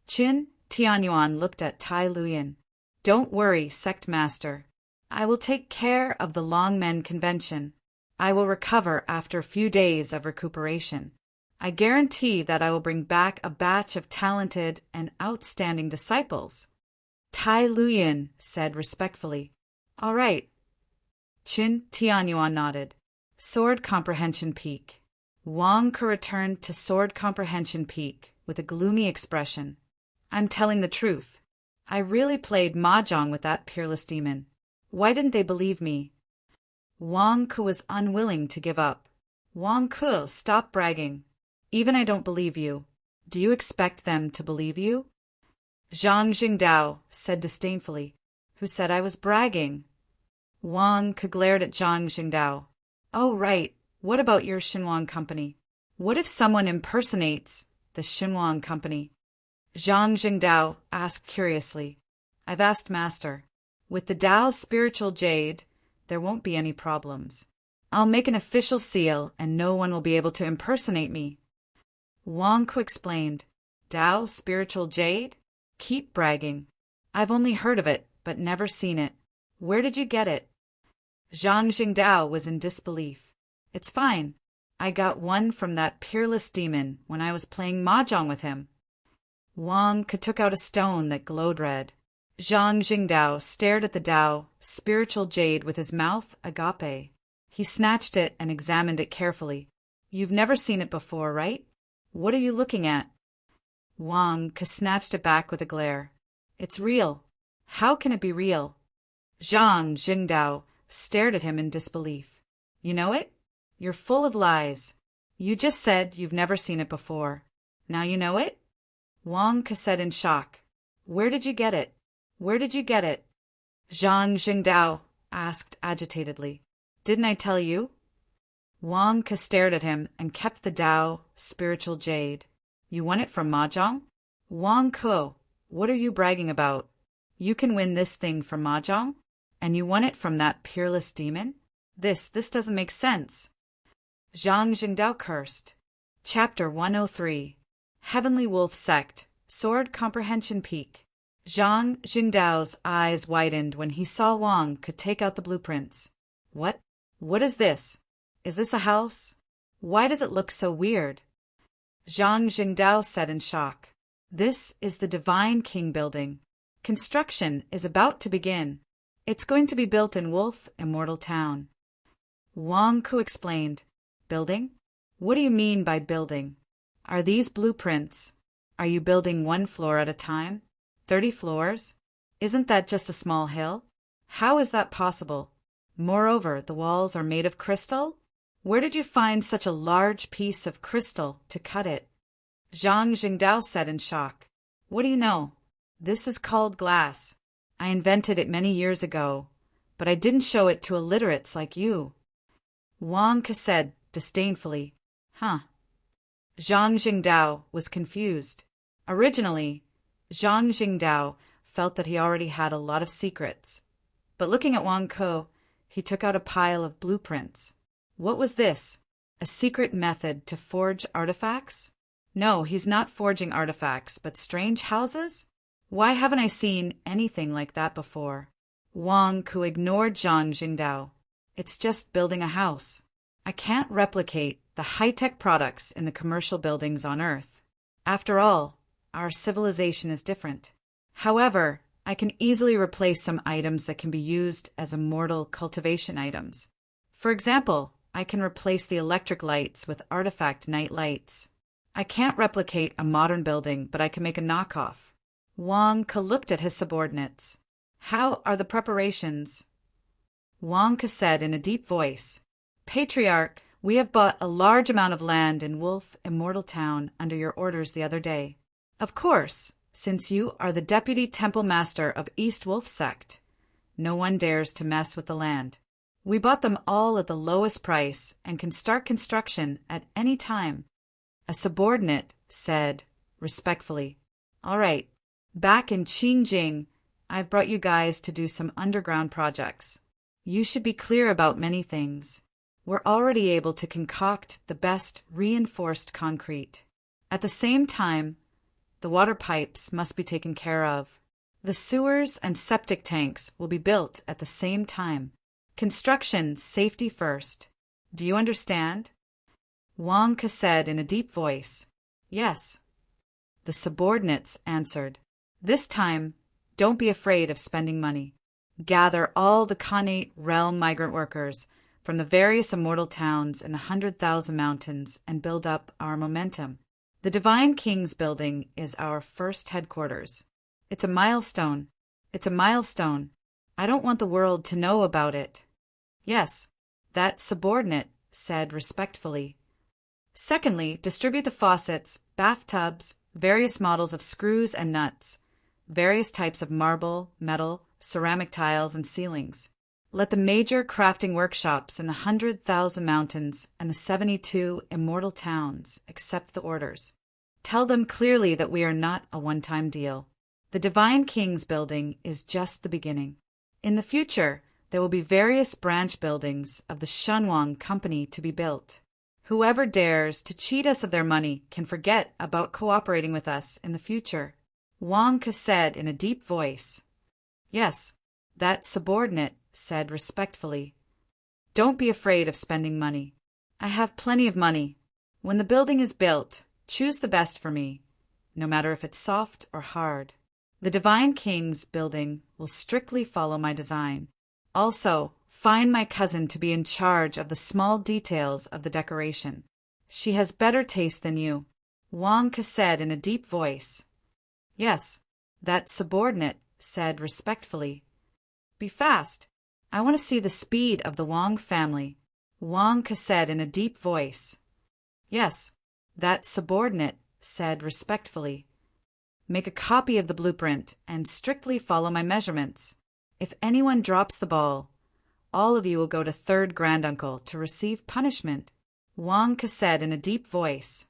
Qin Tianyuan looked at Tai Luyan. Don't worry, sect master. I will take care of the Longmen convention. I will recover after a few days of recuperation. I guarantee that I will bring back a batch of talented and outstanding disciples. Tai Luyan said respectfully. All right. Qin Tianyuan nodded. Sword Comprehension Peak. Wang Ke returned to Sword Comprehension Peak with a gloomy expression. I'm telling the truth. I really played mahjong with that peerless demon. Why didn't they believe me? Wang Ke was unwilling to give up. Wang Ke, stop bragging. Even I don't believe you. Do you expect them to believe you? Zhang Jingdao said disdainfully. Who said I was bragging? Wang Ke glared at Zhang Jingdao. Oh, right. What about your Xinhuang company? What if someone impersonates the Xinhuang company? Zhang Jingdao asked curiously. I've asked Master. With the Dao spiritual jade, there won't be any problems. I'll make an official seal and no one will be able to impersonate me. Wang Ke explained. Dao spiritual jade? Keep bragging. I've only heard of it, but never seen it. Where did you get it? Zhang Jingdao was in disbelief. It's fine. I got one from that peerless demon when I was playing mahjong with him. Wang Ke took out a stone that glowed red. Zhang Jingdao stared at the Dao spiritual jade with his mouth agape. He snatched it and examined it carefully. You've never seen it before, right? What are you looking at? Wang Ke snatched it back with a glare. It's real. How can it be real? Zhang Jingdao stared at him in disbelief. You know it? You're full of lies. You just said you've never seen it before. Now you know it? Wang Ke said in shock. Where did you get it? Where did you get it? Zhang Jingdao asked agitatedly. Didn't I tell you? Wang Ke stared at him and kept the Dao spiritual jade. You won it from mahjong? Wang Ke, what are you bragging about? You can win this thing from mahjong? And you won it from that peerless demon? This doesn't make sense. Zhang Jingdao cursed. Chapter 103. Heavenly Wolf Sect, Sword Comprehension Peak. Zhang Jingdao's eyes widened when he saw Wang Ke take out the blueprints. What? What is this? Is this a house? Why does it look so weird? Zhang Jingdao said in shock. This is the Divine King building. Construction is about to begin. It's going to be built in Wolf Immortal Town. Wang Ke explained. Building? What do you mean by building? Are these blueprints? Are you building one floor at a time? 30 floors? Isn't that just a small hill? How is that possible? Moreover, the walls are made of crystal? Where did you find such a large piece of crystal to cut it? Zhang Jingdao said in shock. What do you know? This is called glass. I invented it many years ago, but I didn't show it to illiterates like you. Wang Ke said disdainfully. Huh. Zhang Jingdao was confused. Originally, Zhang Jingdao felt that he already had a lot of secrets. But looking at Wang Ke, he took out a pile of blueprints. What was this? A secret method to forge artifacts? No, he's not forging artifacts, but strange houses? Why haven't I seen anything like that before? Wang Ke ignored Zhang Jingdao. It's just building a house. I can't replicate the high-tech products in the commercial buildings on Earth. After all, our civilization is different. However, I can easily replace some items that can be used as immortal cultivation items. For example, I can replace the electric lights with artifact night lights. I can't replicate a modern building, but I can make a knockoff. Wang Ke looked at his subordinates. How are the preparations? Wang Ke said in a deep voice. Patriarch, we have bought a large amount of land in Wolf Immortal Town under your orders the other day. Of course, since you are the Deputy Temple Master of East Wolf Sect. no one dares to mess with the land. We bought them all at the lowest price and can start construction at any time. A subordinate said, respectfully, "All right, back in Qingjing, I've brought you guys to do some underground projects. You should be clear about many things. We're already able to concoct the best reinforced concrete. At the same time, the water pipes must be taken care of. The sewers and septic tanks will be built at the same time. Construction safety first. Do you understand?" Wang Ke said in a deep voice, "Yes." The subordinates answered, "This time, don't be afraid of spending money. Gather all the Khanate realm migrant workers from the various immortal towns in the 100,000 mountains and build up our momentum. The Divine King's building is our first headquarters. It's a milestone. It's a milestone. I don't want the world to know about it." "Yes," that subordinate said respectfully. "Secondly, distribute the faucets, bathtubs, various models of screws and nuts, various types of marble, metal, ceramic tiles, and ceilings. Let the major crafting workshops in the 100,000 mountains and the 72 immortal towns accept the orders. Tell them clearly that we are not a one-time deal. The Divine King's building is just the beginning. In the future, there will be various branch buildings of the Shunwang Company to be built. Whoever dares to cheat us of their money can forget about cooperating with us in the future." Wang Ke said in a deep voice. "Yes," that subordinate said respectfully. "Don't be afraid of spending money. I have plenty of money. When the building is built, choose the best for me, no matter if it's soft or hard. The Divine King's building will strictly follow my design. Also, find my cousin to be in charge of the small details of the decoration. She has better taste than you," Wang Ke said in a deep voice. "Yes," that subordinate said respectfully. "Be fast. I want to see the speed of the Wang family," Wang Ke said in a deep voice. "Yes," that subordinate said respectfully. "Make a copy of the blueprint and strictly follow my measurements. If anyone drops the ball, all of you will go to third granduncle to receive punishment," Wang Ke said in a deep voice.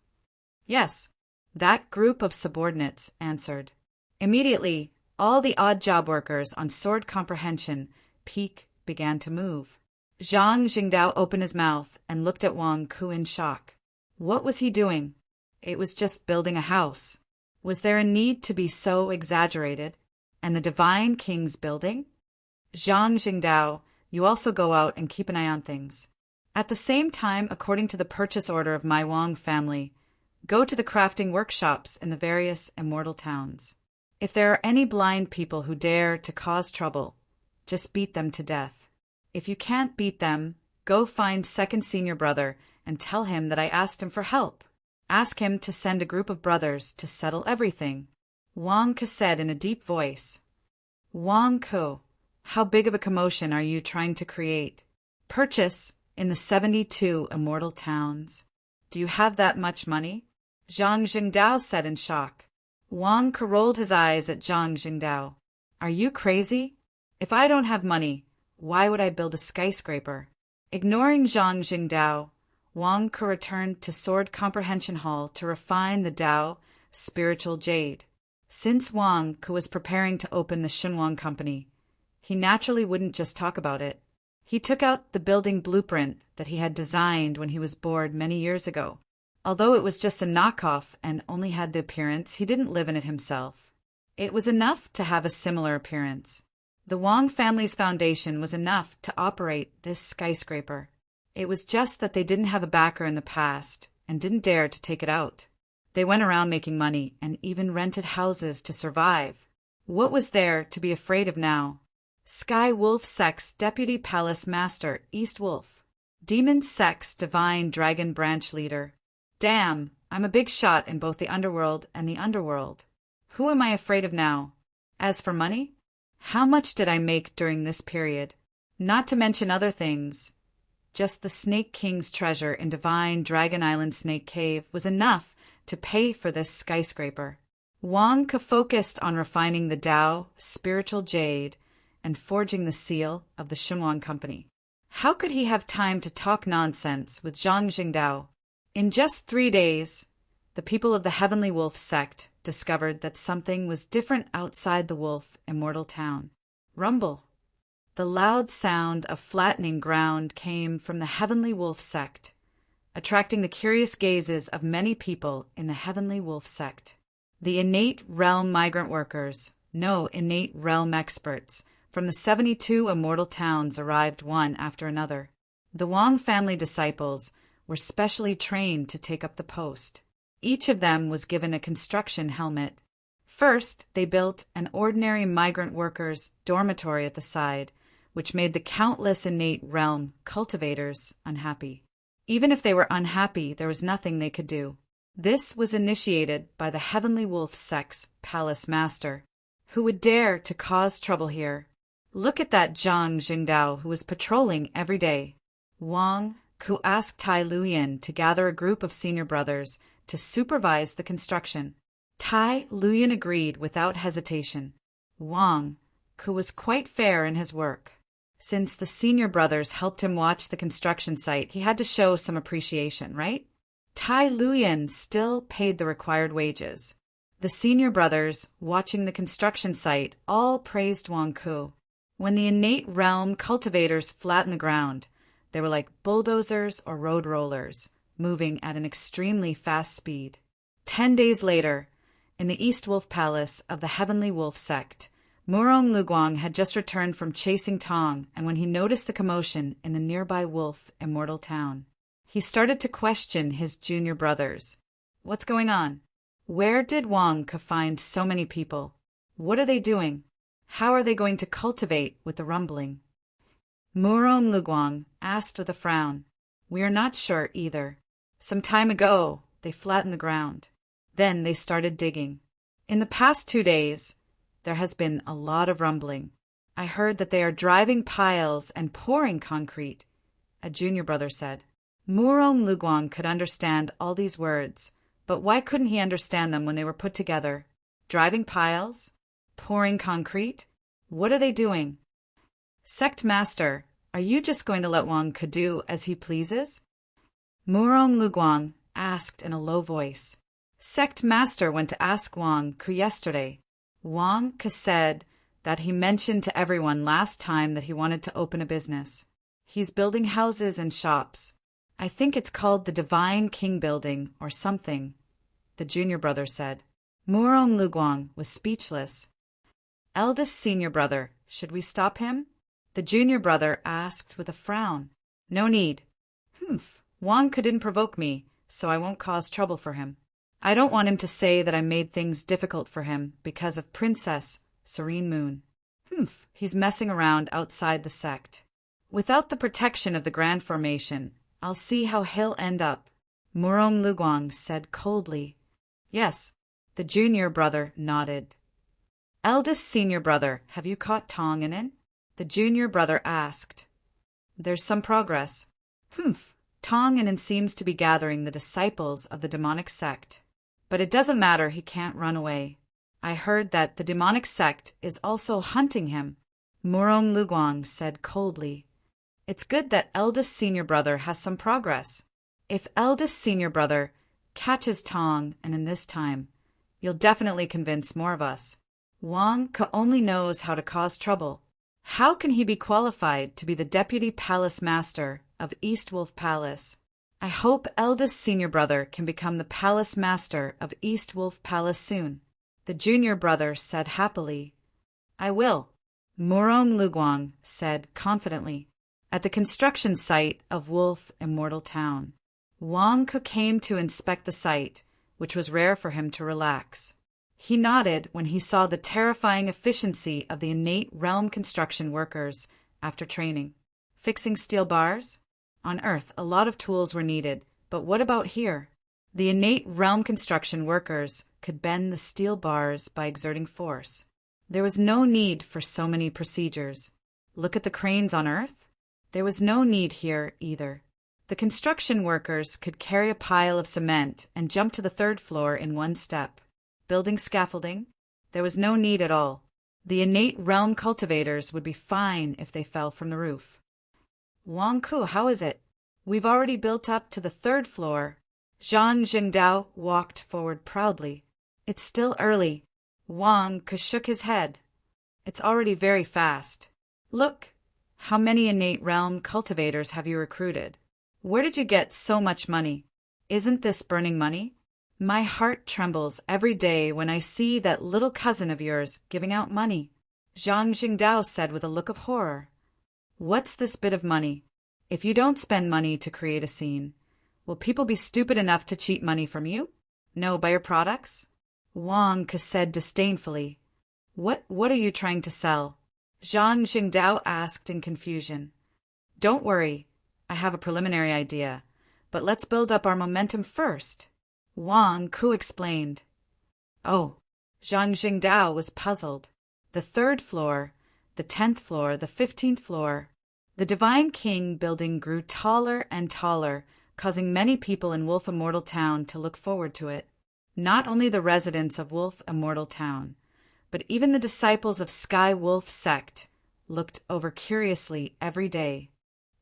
"Yes," that group of subordinates answered. Immediately, all the odd job workers on Sword Comprehension Peak began to move. Zhang Jingdao opened his mouth and looked at Wang Ku in shock. What was he doing? It was just building a house. Was there a need to be so exaggerated? And the Divine King's building? "Zhang Jingdao, you also go out and keep an eye on things. At the same time, according to the purchase order of my Wang family, go to the crafting workshops in the various immortal towns. If there are any blind people who dare to cause trouble, just beat them to death. If you can't beat them, go find second senior brother and tell him that I asked him for help. Ask him to send a group of brothers to settle everything," Wang Ke said in a deep voice. "Wang Ke, how big of a commotion are you trying to create? Purchase in the 72 immortal towns. Do you have that much money?" Zhang Jingdao said in shock. Wang Ke rolled his eyes at Zhang Jingdao. "Are you crazy? If I don't have money, why would I build a skyscraper?" Ignoring Zhang Jingdao, Wang Ke returned to Sword Comprehension Hall to refine the Dao spiritual jade. Since Wang Ke was preparing to open the Shunwang Company, he naturally wouldn't just talk about it. He took out the building blueprint that he had designed when he was bored many years ago. Although it was just a knockoff and only had the appearance, he didn't live in it himself. It was enough to have a similar appearance. The Wang family's foundation was enough to operate this skyscraper. It was just that they didn't have a backer in the past and didn't dare to take it out. They went around making money and even rented houses to survive. What was there to be afraid of now? Sky Wolf Sect's Deputy Palace Master, East Wolf. Demon Sect's Divine Dragon Branch Leader. Damn, I'm a big shot in both the underworld and the underworld. Who am I afraid of now? As for money, how much did I make during this period? Not to mention other things. Just the Snake King's treasure in Divine Dragon Island Snake Cave was enough to pay for this skyscraper. Wang Ke focused on refining the Dao spiritual jade and forging the seal of the Xinhuang Company. How could he have time to talk nonsense with Zhang Jingdao? In just 3 days, the people of the Heavenly Wolf sect discovered that something was different outside the Wolf Immortal Town. Rumble. The loud sound of flattening ground came from the Heavenly Wolf sect, attracting the curious gazes of many people in the Heavenly Wolf sect. The innate realm migrant workers, no innate realm experts, from the 72 immortal towns arrived one after another. The Wang family disciples were specially trained to take up the post. Each of them was given a construction helmet. First, they built an ordinary migrant workers' dormitory at the side, which made the countless innate realm cultivators unhappy. Even if they were unhappy, there was nothing they could do. This was initiated by the Heavenly Wolf sect's palace master. Who would dare to cause trouble here? Look at that Zhang Jingdao who was patrolling every day. Wang Ku asked Tai Luyan to gather a group of senior brothers to supervise the construction. Tai Luyan agreed without hesitation. Wang Ku was quite fair in his work. Since the senior brothers helped him watch the construction site, he had to show some appreciation, right? Tai Luyan still paid the required wages. The senior brothers, watching the construction site, all praised Wang Ku. When the innate realm cultivators flattened the ground, they were like bulldozers or road rollers, moving at an extremely fast speed. 10 days later, in the East Wolf Palace of the Heavenly Wolf sect, Murong Luguang had just returned from chasing Tong, and when he noticed the commotion in the nearby Wolf Immortal Town, he started to question his junior brothers. What's going on? Where did Wang find so many people? What are they doing? How are they going to cultivate with the rumbling? Murong Luguang asked with a frown. We are not sure either. Some time ago, they flattened the ground. Then they started digging. In the past 2 days, there has been a lot of rumbling. I heard that they are driving piles and pouring concrete, a junior brother said. Murong Luguang could understand all these words, but why couldn't he understand them when they were put together? Driving piles? Pouring concrete? What are they doing? Sect Master, are you just going to let Wang Ku do as he pleases? Murong Luguang asked in a low voice. Sect Master went to ask Wang Ku yesterday. Wang Ku said that he mentioned to everyone last time that he wanted to open a business. He's building houses and shops. I think it's called the Divine King Building or something, the junior brother said. Murong Luguang was speechless. Eldest senior brother, should we stop him? The junior brother asked with a frown. No need. Wang Ku didn't provoke me, so I won't cause trouble for him. I don't want him to say that I made things difficult for him because of Princess Serene Moon. He's messing around outside the sect. Without the protection of the Grand Formation, I'll see how he'll end up, Murong Luguang said coldly. Yes, the junior brother nodded. Eldest senior brother, have you caught Tong in? The junior brother asked. There's some progress. Tong in seems to be gathering the disciples of the demonic sect. But it doesn't matter, he can't run away. I heard that the demonic sect is also hunting him, Murong Luguang said coldly. It's good that eldest senior brother has some progress. If eldest senior brother catches Tong and in this time, you'll definitely convince more of us. Wang Ku only knows how to cause trouble. How can he be qualified to be the deputy palace master of East Wolf Palace? I hope eldest senior brother can become the palace master of East Wolf Palace soon. The junior brother said happily. I will, Murong Luguang said confidently. At the construction site of Wolf Immortal Town, Wang Ku came to inspect the site, which was rare for him to relax. He nodded when he saw the terrifying efficiency of the innate realm construction workers after training. Fixing steel bars? On Earth, a lot of tools were needed, but what about here? The innate realm construction workers could bend the steel bars by exerting force. There was no need for so many procedures. Look at the cranes on Earth. There was no need here either. The construction workers could carry a pile of cement and jump to the 3rd floor in one step. Building scaffolding? There was no need at all. The innate realm cultivators would be fine if they fell from the roof. Wang Ku, how is it? We've already built up to the 3rd floor. Zhang Jingdao walked forward proudly. It's still early. Wang Ku shook his head. It's already very fast. Look, how many innate realm cultivators have you recruited? Where did you get so much money? Isn't this burning money? My heart trembles every day when I see that little cousin of yours giving out money, Zhang Jingdao said with a look of horror. What's this bit of money? If you don't spend money to create a scene, will people be stupid enough to cheat money from you? No, by your products? Wang Ke said disdainfully. What are you trying to sell? Zhang Jingdao asked in confusion. Don't worry, I have a preliminary idea, but let's build up our momentum first. Wang Ku explained. Oh, Zhang Jingdao was puzzled. The 3rd floor, the 10th floor, the 15th floor. The Divine King building grew taller and taller, causing many people in Wolf Immortal Town to look forward to it. Not only the residents of Wolf Immortal Town, but even the disciples of Sky Wolf Sect looked over curiously every day.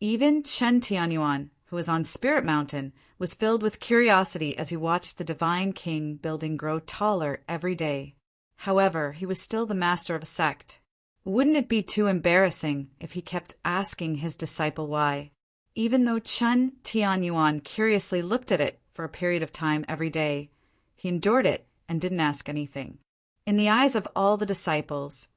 Even Chen Tianyuan, who was on Spirit Mountain, was filled with curiosity as he watched the Divine King building grow taller every day. However, he was still the master of a sect. Wouldn't it be too embarrassing if he kept asking his disciple why? Even though Chen Tianyuan curiously looked at it for a period of time every day, he endured it and didn't ask anything. In the eyes of all the disciples,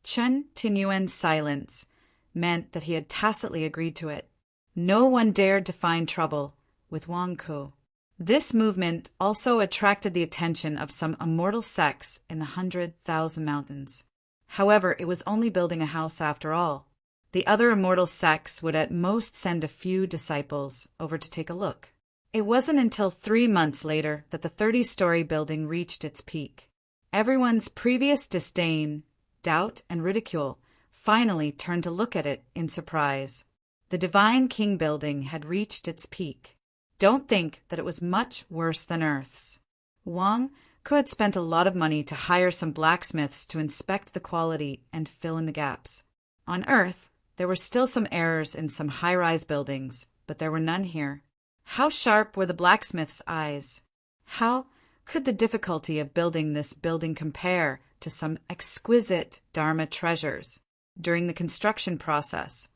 Chen Tianyuan's silence meant that he had tacitly agreed to it. No one dared to find trouble with Wang Ku. This movement also attracted the attention of some immortal sects in the 100,000 Mountains. However, it was only building a house after all. The other immortal sects would at most send a few disciples over to take a look. It wasn't until 3 months later that the 30-story building reached its peak. Everyone's previous disdain, doubt, and ridicule finally turned to look at it in surprise. The Divine King building had reached its peak. Don't think that it was much worse than Earth's. Wang Ku had spent a lot of money to hire some blacksmiths to inspect the quality and fill in the gaps. On Earth, there were still some errors in some high-rise buildings, but there were none here. How sharp were the blacksmith's eyes? How could the difficulty of building this building compare to some exquisite Dharma treasures? During the construction process,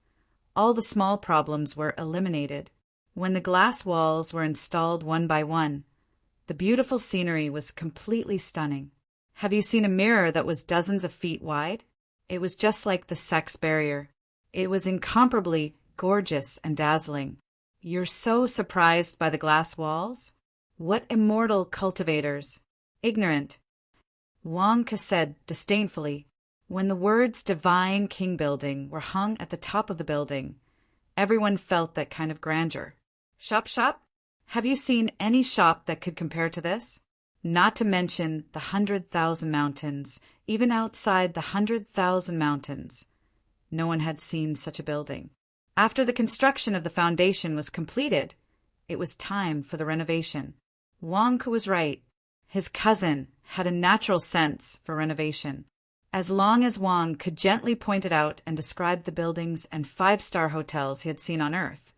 all the small problems were eliminated. When the glass walls were installed one by one, the beautiful scenery was completely stunning. Have you seen a mirror that was dozens of feet wide? It was just like the sex barrier. It was incomparably gorgeous and dazzling. You're so surprised by the glass walls? What immortal cultivators! Ignorant. Wang Ke said disdainfully. When the words Divine King Building were hung at the top of the building, everyone felt that kind of grandeur. Shop? Have you seen any shop that could compare to this? Not to mention the 100,000 mountains, even outside the 100,000 mountains. No one had seen such a building. After the construction of the foundation was completed, it was time for the renovation. Wang Ke was right. His cousin had a natural sense for renovation. As long as Wang could gently point it out and describe the buildings and 5-star hotels he had seen on Earth,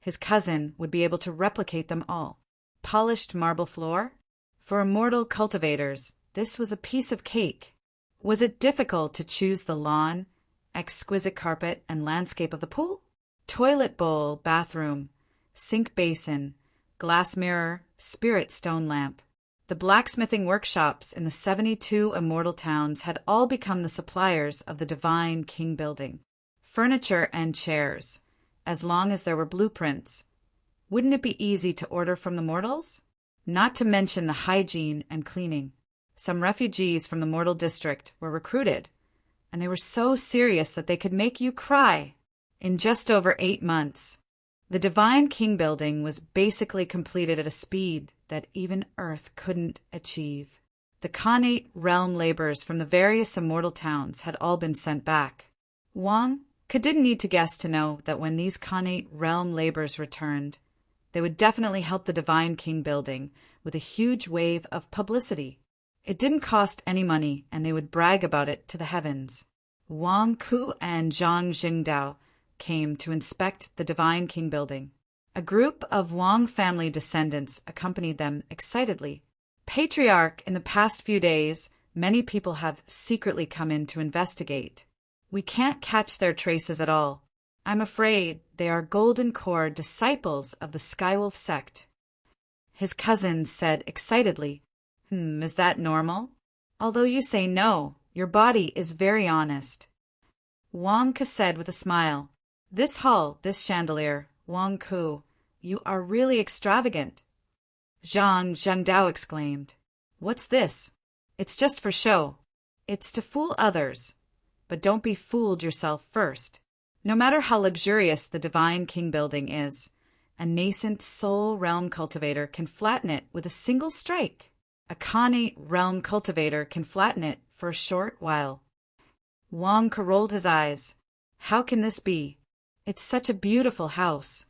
his cousin would be able to replicate them all. Polished marble floor? For immortal cultivators, this was a piece of cake. Was it difficult to choose the lawn, exquisite carpet, and landscape of the pool? Toilet bowl, bathroom, sink basin, glass mirror, spirit stone lamp. The blacksmithing workshops in the 72 immortal towns had all become the suppliers of the Divine King building. Furniture and chairs, as long as there were blueprints. Wouldn't it be easy to order from the mortals? Not to mention the hygiene and cleaning. Some refugees from the mortal district were recruited, and they were so serious that they could make you cry. In just over 8 months, the Divine King building was basically completed at a speed that even Earth couldn't achieve. The Khanate realm laborers from the various immortal towns had all been sent back. Wang Ke didn't need to guess to know that when these Khanate realm laborers returned, they would definitely help the Divine King building with a huge wave of publicity. It didn't cost any money, and they would brag about it to the heavens. Wang Ku and Zhang Jingdao came to inspect the Divine King building. A group of Wang family descendants accompanied them excitedly. Patriarch, in the past few days, many people have secretly come in to investigate. We can't catch their traces at all. I'm afraid they are Golden Core disciples of the Skywolf sect. His cousin said excitedly, Is that normal? Although you say no, your body is very honest. Wang Ke said with a smile, This hall, this chandelier, Wang Ku, you are really extravagant. Zhang Zhengdao exclaimed, What's this? It's just for show. It's to fool others. But don't be fooled yourself first. No matter how luxurious the Divine King building is, a nascent soul realm cultivator can flatten it with a single strike. A Khanate realm cultivator can flatten it for a short while. Wang Ke rolled his eyes. How can this be? It's such a beautiful house.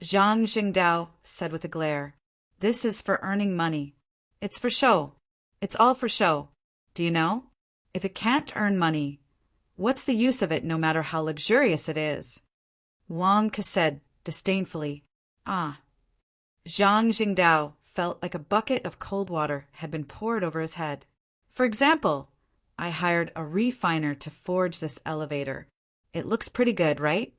Zhang Jingdao said with a glare, This is for earning money. It's for show. It's all for show. Do you know? If it can't earn money, what's the use of it no matter how luxurious it is? Wang Ke said disdainfully, Ah. Zhang Jingdao felt like a bucket of cold water had been poured over his head. For example, I hired a refiner to forge this elevator. It looks pretty good, right?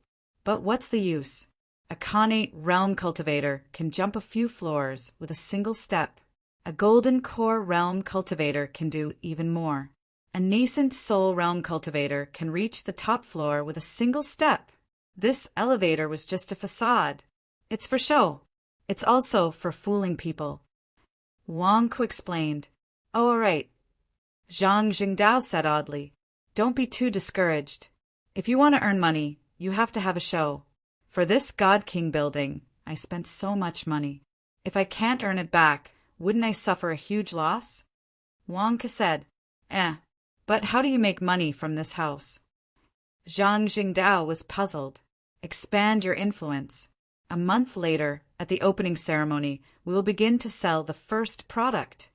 But what's the use? A Khanate realm cultivator can jump a few floors with a single step. A Golden Core realm cultivator can do even more. A nascent soul realm cultivator can reach the top floor with a single step. This elevator was just a facade. It's for show. It's also for fooling people. Wang Ku explained. Oh, all right. Zhang Jingdao said oddly. Don't be too discouraged. If you want to earn money, you have to have a show. For this God King building, I spent so much money. If I can't earn it back, wouldn't I suffer a huge loss? Wang Ke said, But how do you make money from this house? Zhang Jingdao was puzzled. Expand your influence. A month later, at the opening ceremony, we will begin to sell the first product.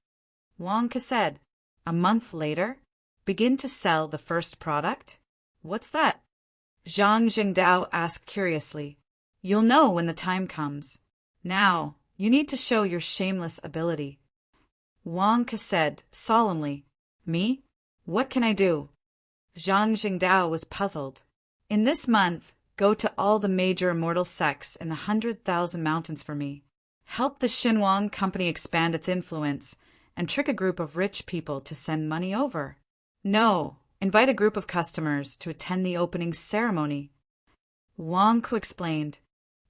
Wang Ke said, A month later? Begin to sell the first product? What's that? Zhang Jingdao asked curiously. You'll know when the time comes. Now, you need to show your shameless ability. Wang Ke said solemnly, Me? What can I do? Zhang Jingdao was puzzled. In this month, go to all the major immortal sects in the 100,000 mountains for me. Help the Xinhuang company expand its influence and trick a group of rich people to send money over. No, invite a group of customers to attend the opening ceremony. Wang Ku explained.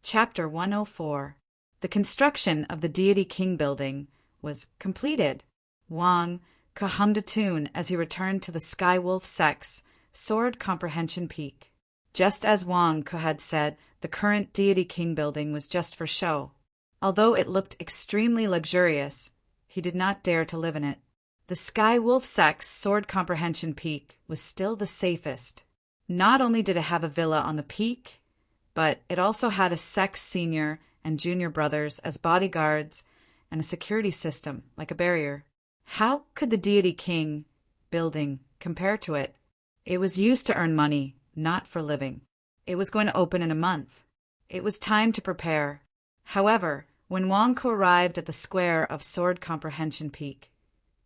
Chapter 104. The construction of the Deity King building was completed. Wang Ke hummed a tune as he returned to the Skywolf sect's Sword Comprehension Peak. Just as Wang Ke had said, the current Deity King building was just for show. Although it looked extremely luxurious, he did not dare to live in it. The Skywolf sect's Sword Comprehension Peak was still the safest. Not only did it have a villa on the peak, but it also had a sect senior and junior brothers as bodyguards and a security system like a barrier. How could the Deity King building compare to it? It was used to earn money, not for living. It was going to open in a month. It was time to prepare. However, when Wang Ke arrived at the square of Sword Comprehension Peak,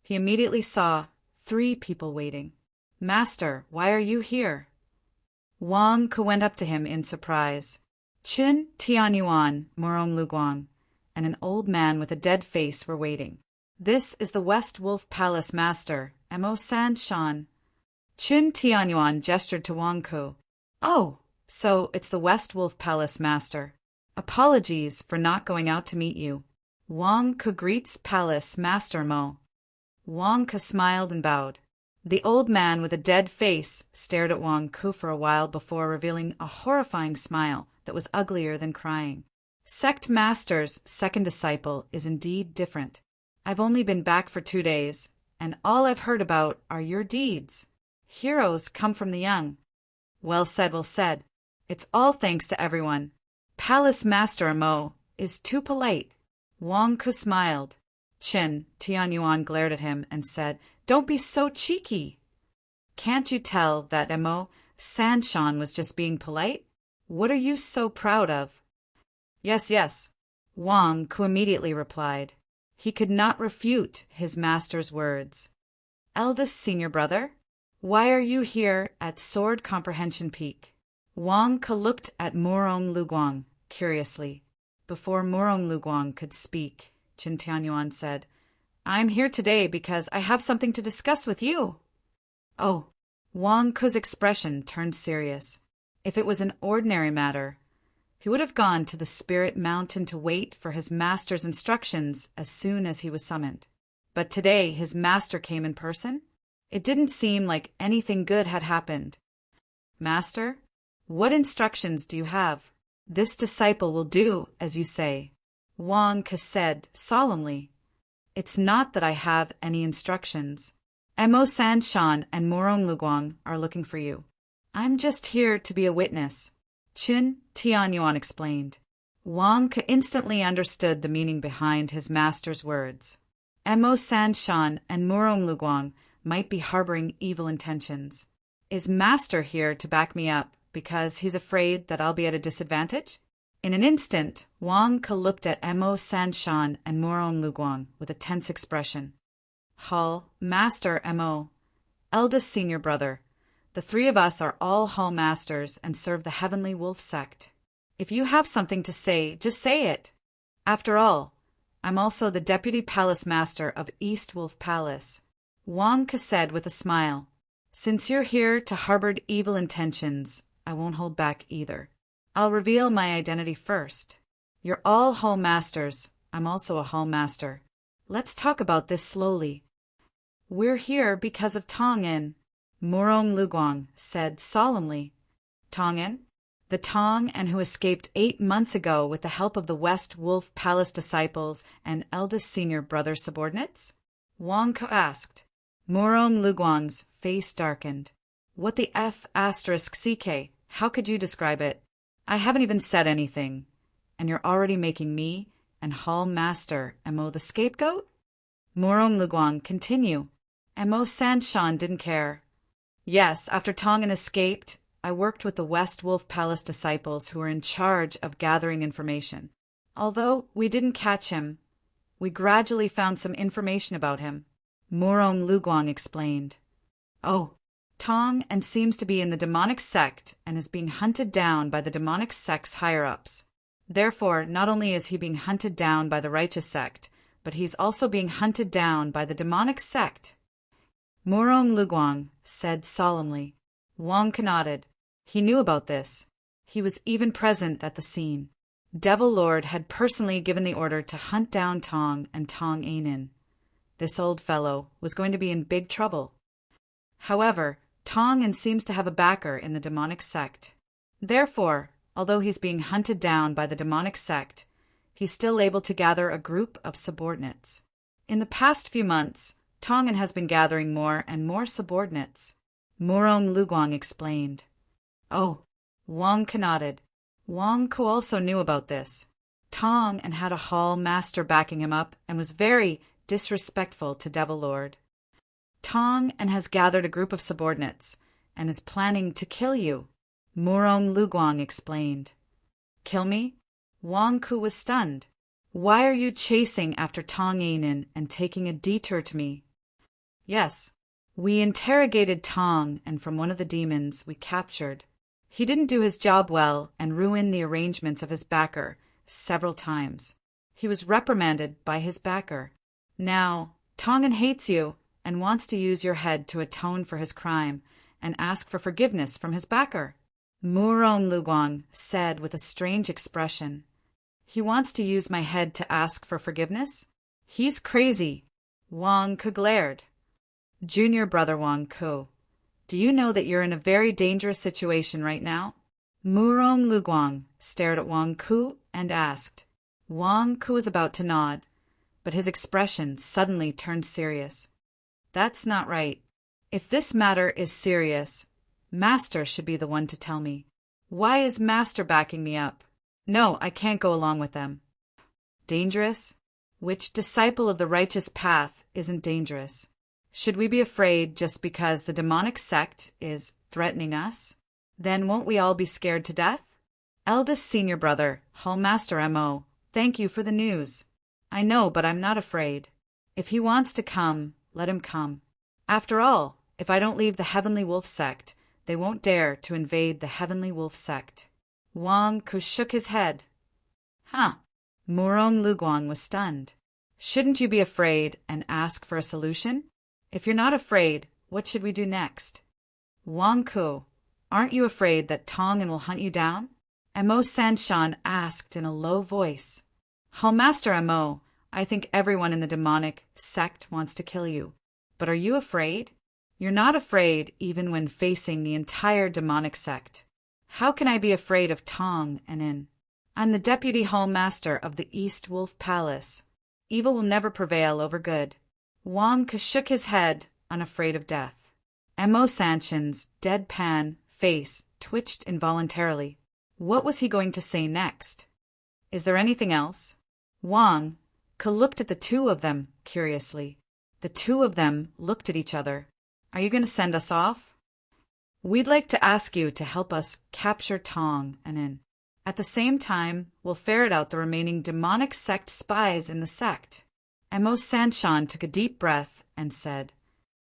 he immediately saw 3 people waiting. Master, why are you here? Wang Ke went up to him in surprise. Qin Tianyuan, Morong Luguang, and an old man with a dead face were waiting. This is the West Wolf Palace Master, Mo San Shan. Qin Tianyuan gestured to Wang Ke. Oh, so it's the West Wolf Palace Master. Apologies for not going out to meet you. Wang Ke greets Palace Master Mo. Wang Ke smiled and bowed. The old man with a dead face stared at Wang Ke for a while before revealing a horrifying smile that was uglier than crying. Sect Master's second disciple is indeed different. I've only been back for 2 days, and all I've heard about are your deeds. Heroes come from the young. Well said, well said. It's all thanks to everyone. Palace Master Mo is too polite. Wang Ke smiled. Tianyuan glared at him and said, "Don't be so cheeky. Can't you tell that Mo Sanshan was just being polite? What are you so proud of?" "Yes, yes," Wang Ku immediately replied. He could not refute his master's words. "Eldest senior brother, why are you here at Sword Comprehension Peak?" Wang Ke looked at Murong Luguang curiously. Before Murong Luguang could speak, Qin Tianyuan said, "I'm here today because I have something to discuss with you." Oh, Wang Ke's expression turned serious. If it was an ordinary matter, he would have gone to the Spirit Mountain to wait for his master's instructions as soon as he was summoned. But today his master came in person. It didn't seem like anything good had happened. "Master, what instructions do you have?" "This disciple will do as you say," Wang Ke said solemnly. "It's not that I have any instructions. Mo Sanshan and Murong Luguang are looking for you. I'm just here to be a witness," Qin Tianyuan explained. Wang Ke instantly understood the meaning behind his master's words. Mo Sanshan and Murong Luguang might be harboring evil intentions. Is master here to back me up because he's afraid that I'll be at a disadvantage? In an instant, Wang Ke looked at Mo Sanshan and Murong Luguang with a tense expression. "Hall, Master Mo, eldest senior brother, the three of us are all Hall Masters and serve the Heavenly Wolf sect. If you have something to say, just say it. After all, I'm also the Deputy Palace Master of East Wolf Palace," Wang Ke said with a smile. "Since you're here to harbor evil intentions, I won't hold back either. I'll reveal my identity first. You're all Hall Masters. I'm also a Hall Master. Let's talk about this slowly." "We're here because of Tong'in," Murong Luguang said solemnly. "Tong'in? The Tong who escaped 8 months ago with the help of the West Wolf Palace disciples and eldest senior brother subordinates?" Wang Ke asked. Murong Luguang's face darkened. "What the F***CK? How could you describe it? I haven't even said anything. And you're already making me and Hall Master Mo the scapegoat?" Murong Luguang, continue. Mo Sanshan didn't care. "Yes, after Tong'in escaped, I worked with the West Wolf Palace disciples who were in charge of gathering information. Although we didn't catch him, we gradually found some information about him," Murong Luguang explained. "Oh, Tong'in seems to be in the demonic sect and is being hunted down by the demonic sect's higher-ups. Therefore, not only is he being hunted down by the righteous sect, but he's also being hunted down by the demonic sect," Murong Luguang said solemnly. Wang Ke nodded. He knew about this. He was even present at the scene. Devil Lord had personally given the order to hunt down Tong and Tong Ainin. This old fellow was going to be in big trouble. However, Tong'in seems to have a backer in the demonic sect. Therefore, although he's being hunted down by the demonic sect, he's still able to gather a group of subordinates. In the past few months, Tong'in has been gathering more and more subordinates, Murong Luguang explained. Oh, Wang Ke nodded. Wang Ke also knew about this. Tong'in had a Hall Master backing him up and was very disrespectful to Devil Lord. Tong'in has gathered a group of subordinates and is planning to kill you, Murong Luguang explained. Kill me? Wang Ke was stunned. Why are you chasing after Tong Ainin and taking a detour to me? Yes, we interrogated Tong, and from one of the demons we captured. He didn't do his job well and ruined the arrangements of his backer several times. He was reprimanded by his backer. Now, Tong'in hates you and wants to use your head to atone for his crime and ask for forgiveness from his backer, Murong Luguang said with a strange expression. He wants to use my head to ask for forgiveness? He's crazy. Wang Ke glared. Junior brother Wang Ke, do you know that you're in a very dangerous situation right now? Murong Luguang stared at Wang Ke and asked. Wang Ke was about to nod, but his expression suddenly turned serious. That's not right. If this matter is serious, Master should be the one to tell me. Why is Master backing me up? No, I can't go along with them. Dangerous? Which disciple of the righteous path isn't dangerous? Should we be afraid just because the demonic sect is threatening us? Then won't we all be scared to death? Eldest senior brother, Hallmaster M.O., thank you for the news. I know, but I'm not afraid. If he wants to come, let him come. After all, if I don't leave the Heavenly Wolf sect, they won't dare to invade the Heavenly Wolf sect. Wang Ku shook his head. Huh. Murong Luguang was stunned. Shouldn't you be afraid and ask for a solution? If you're not afraid, what should we do next? Wang Ku, aren't you afraid that Tong'an will hunt you down? M.O. Sanshan asked in a low voice. Hallmaster M.O., I think everyone in the demonic sect wants to kill you. But are you afraid? You're not afraid even when facing the entire demonic sect. How can I be afraid of Tong'an? I'm the deputy hallmaster of the East Wolf Palace. Evil will never prevail over good. Wang Ke shook his head, unafraid of death. M.O. Sanshan's deadpan face twitched involuntarily. What was he going to say next? Is there anything else? Wang Ke looked at the two of them curiously. The two of them looked at each other. Are you going to send us off? We'd like to ask you to help us capture Tong'an. At the same time, we'll ferret out the remaining demonic sect spies in the sect. M.O. Sanshan took a deep breath and said,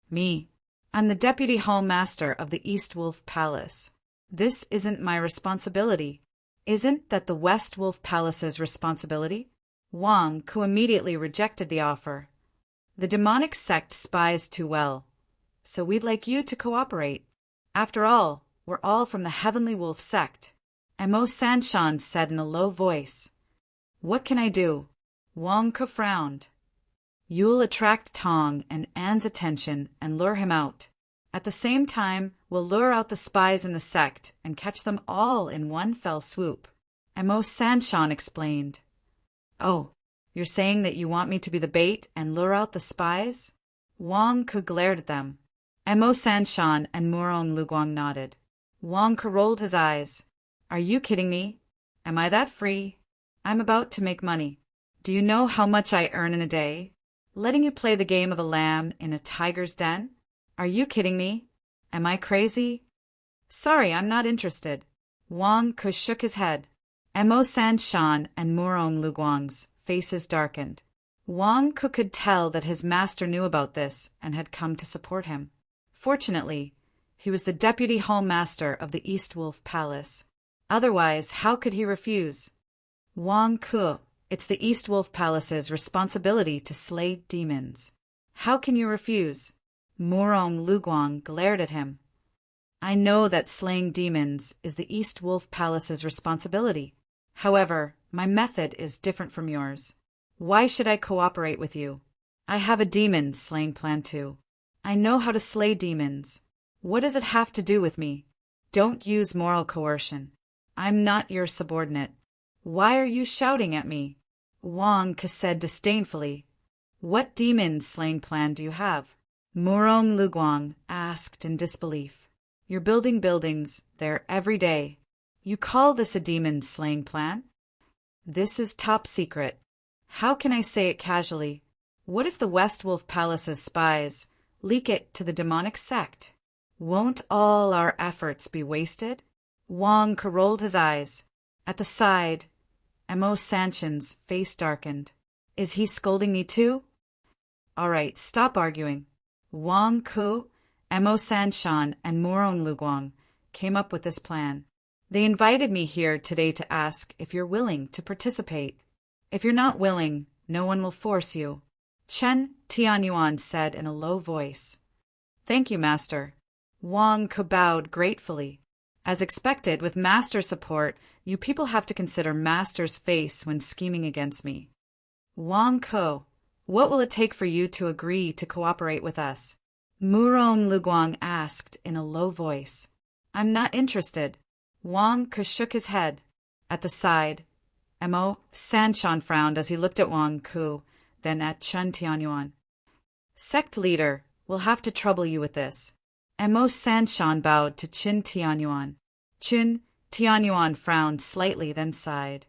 Me. I'm the deputy hallmaster of the East Wolf Palace. This isn't my responsibility. Isn't that the West Wolf Palace's responsibility? Wang Ku immediately rejected the offer. The demonic sect spies too well, so we'd like you to cooperate. After all, we're all from the Heavenly Wolf sect. M.O. Sanshan said in a low voice. What can I do? Wang Ku frowned. You'll attract Tong and An's attention and lure him out. At the same time, we'll lure out the spies in the sect and catch them all in one fell swoop. M.O. Sanshan explained. Oh, you're saying that you want me to be the bait and lure out the spies? Wang Ku glared at them. M.O. Sanshan and Murong Luguang nodded. Wang Ku rolled his eyes. Are you kidding me? Am I that free? I'm about to make money. Do you know how much I earn in a day? Letting you play the game of a lamb in a tiger's den? Are you kidding me? Am I crazy? Sorry, I'm not interested. Wang Ku shook his head. M.O. Sanshan and Murong Luguang's faces darkened. Wang Ku could tell that his master knew about this and had come to support him. Fortunately, he was the deputy hallmaster of the East Wolf Palace. Otherwise, how could he refuse? Wang Ku, it's the East Wolf Palace's responsibility to slay demons. How can you refuse? Murong Luguang glared at him. I know that slaying demons is the East Wolf Palace's responsibility. However, my method is different from yours. Why should I cooperate with you? I have a demon-slaying plan too. I know how to slay demons. What does it have to do with me? Don't use moral coercion. I'm not your subordinate. Why are you shouting at me? Wang Ke said disdainfully. What demon-slaying plan do you have? Murong Luguang asked in disbelief. You're building buildings there every day. You call this a demon-slaying plan? This is top secret. How can I say it casually? What if the West Wolf Palace's spies leak it to the demonic sect? Won't all our efforts be wasted? Wang Ke rolled his eyes. At the side, M.O. Sanshan's face darkened. Is he scolding me too? All right, stop arguing. Wang Ku, M.O. Sanshan, and Murong Luguang came up with this plan. They invited me here today to ask if you're willing to participate. If you're not willing, no one will force you. Chen Tianyuan said in a low voice. Thank you, Master. Wang Ke bowed gratefully. As expected, with Master support, you people have to consider Master's face when scheming against me. Wang Ke, what will it take for you to agree to cooperate with us? Murong Luguang asked in a low voice. I'm not interested. Wang Ke shook his head. At the side, M.O. Sanshan frowned as he looked at Wang Ku, then at Chen Tianyuan. Sect leader, we'll have to trouble you with this. M.O. Sanshan bowed to Chen Tianyuan. Chen Tianyuan frowned slightly, then sighed.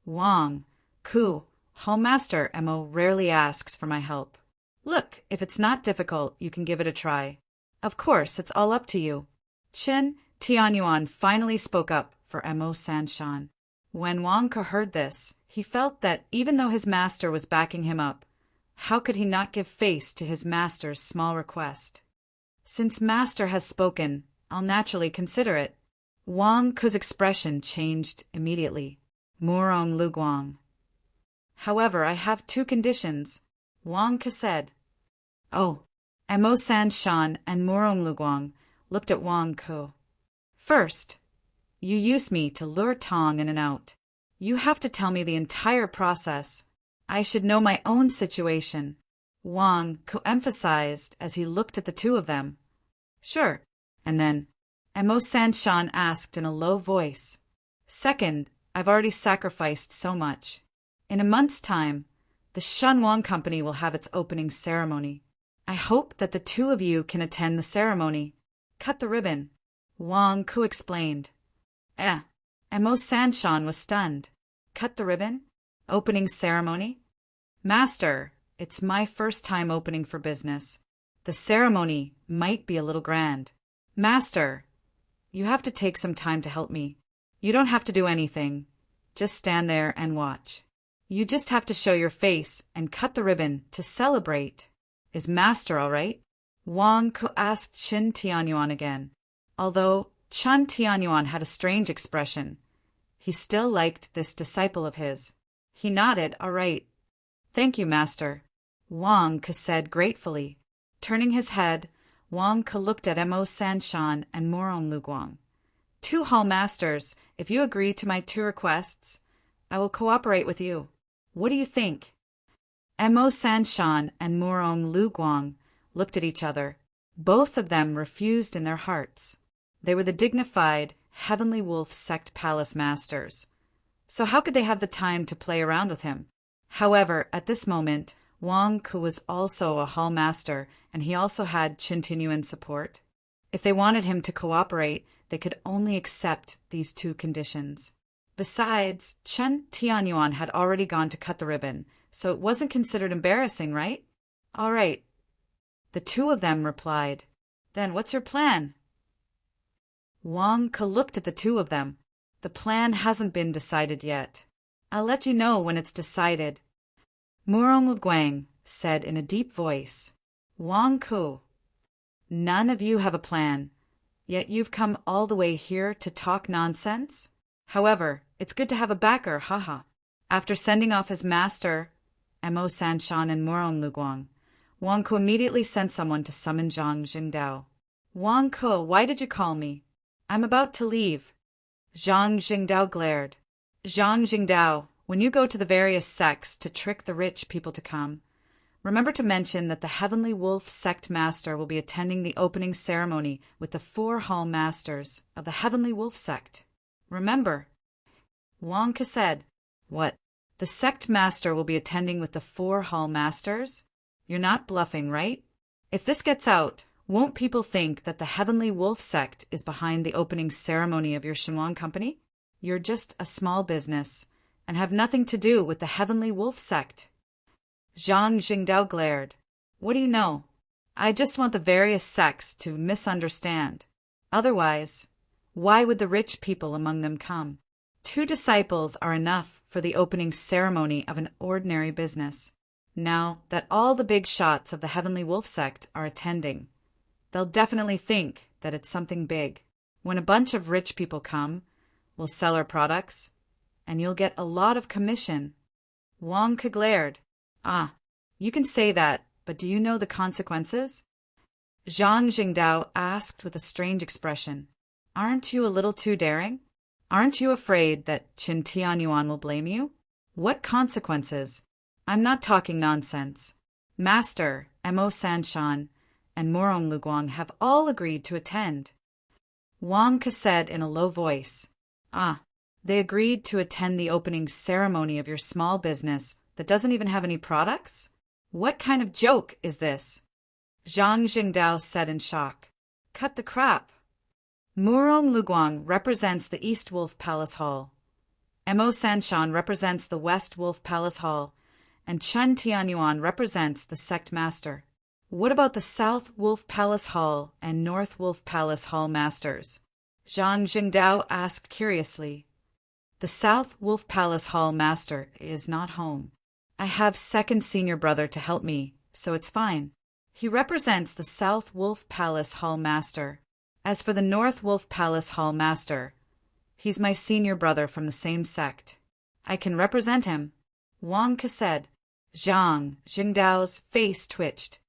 Wang Ku, Hallmaster Mo rarely asks for my help. Look, if it's not difficult, you can give it a try. Of course, it's all up to you. Qin Tianyuan finally spoke up for Mo Sanshan. When Wang Ke heard this, he felt that even though his master was backing him up, how could he not give face to his master's small request? Since master has spoken, I'll naturally consider it. Wang Ke's expression changed immediately. Murong Luguang. However, I have two conditions, Wang Ke said. Oh, Mo Sanshan and Murong Luguang looked at Wang Ke. First, you use me to lure Tong in and out. You have to tell me the entire process. I should know my own situation, Wang Ke emphasized as he looked at the two of them. Sure. And then, Mo Sanshan asked in a low voice. Second, I've already sacrificed so much. In a month's time, the Shenwang Company will have its opening ceremony. I hope that the two of you can attend the ceremony. Cut the ribbon, Wang Ke explained. Mo Sanshan was stunned. Cut the ribbon? Opening ceremony? Master, it's my first time opening for business. The ceremony might be a little grand. Master, you have to take some time to help me. You don't have to do anything. Just stand there and watch. You just have to show your face and cut the ribbon to celebrate. Is Master all right? Wang Ke asked Qin Tianyuan again. Although Qin Tianyuan had a strange expression, he still liked this disciple of his. He nodded, all right. Thank you, Master, Wang Ke said gratefully. Turning his head, Wang Ke looked at Mo Sanshan and Murong Luguang. Two Hall Masters, if you agree to my two requests, I will cooperate with you. What do you think? Mo Sanshan and Murong Luguang looked at each other. Both of them refused in their hearts. They were the dignified, Heavenly Wolf Sect Palace Masters. So how could they have the time to play around with him? However, at this moment, Wang Ke was also a Hall Master, and he also had Qin Tianyuan support. If they wanted him to cooperate, they could only accept these two conditions. Besides, Qin Tianyuan had already gone to cut the ribbon, so it wasn't considered embarrassing, right? All right. The two of them replied. Then what's your plan? Wang Ke looked at the two of them. The plan hasn't been decided yet. I'll let you know when it's decided. Murong Luguang said in a deep voice. Wang Ke, none of you have a plan, yet you've come all the way here to talk nonsense? However, it's good to have a backer, haha. After sending off his master, Mo Sanshan and Murong Luguang, Wang Ke immediately sent someone to summon Zhang Jingdao. Wang Ke, why did you call me? I'm about to leave. Zhang Jingdao glared. Zhang Jingdao, when you go to the various sects to trick the rich people to come, remember to mention that the Heavenly Wolf Sect Master will be attending the opening ceremony with the 4 Hall Masters of the Heavenly Wolf Sect. Remember. Wang Ke said, What? The Sect Master will be attending with the 4 Hall Masters? You're not bluffing, right? If this gets out, won't people think that the Heavenly Wolf Sect is behind the opening ceremony of your Shenwang Company? You're just a small business, and have nothing to do with the Heavenly Wolf Sect. Zhang Jingdao glared. What do you know? I just want the various sects to misunderstand. Otherwise, why would the rich people among them come? 2 disciples are enough for the opening ceremony of an ordinary business. Now that all the big shots of the Heavenly Wolf Sect are attending, they'll definitely think that it's something big. When a bunch of rich people come, we'll sell our products, and you'll get a lot of commission. Wang Ke glared. You can say that, but do you know the consequences? Zhang Jingdao asked with a strange expression. Aren't you a little too daring? Aren't you afraid that Qin Tianyuan will blame you? What consequences? I'm not talking nonsense. Master, Mo Sanshan, and Murong Luguang have all agreed to attend. Wang Ke said in a low voice. They agreed to attend the opening ceremony of your small business that doesn't even have any products? What kind of joke is this? Zhang Jingdao said in shock. Cut the crap. Murong Luguang represents the East Wolf Palace Hall. Mo Sanshan represents the West Wolf Palace Hall, and Chen Tianyuan represents the sect master. What about the South Wolf Palace Hall and North Wolf Palace Hall masters? Zhang Jingdao asked curiously. The South Wolf Palace Hall master is not home. I have second senior brother to help me, so it's fine. He represents the South Wolf Palace Hall master. As for the North Wolf Palace Hall master, he's my senior brother from the same sect. I can represent him, Wang Ke said. Zhang Jingdao's face twitched.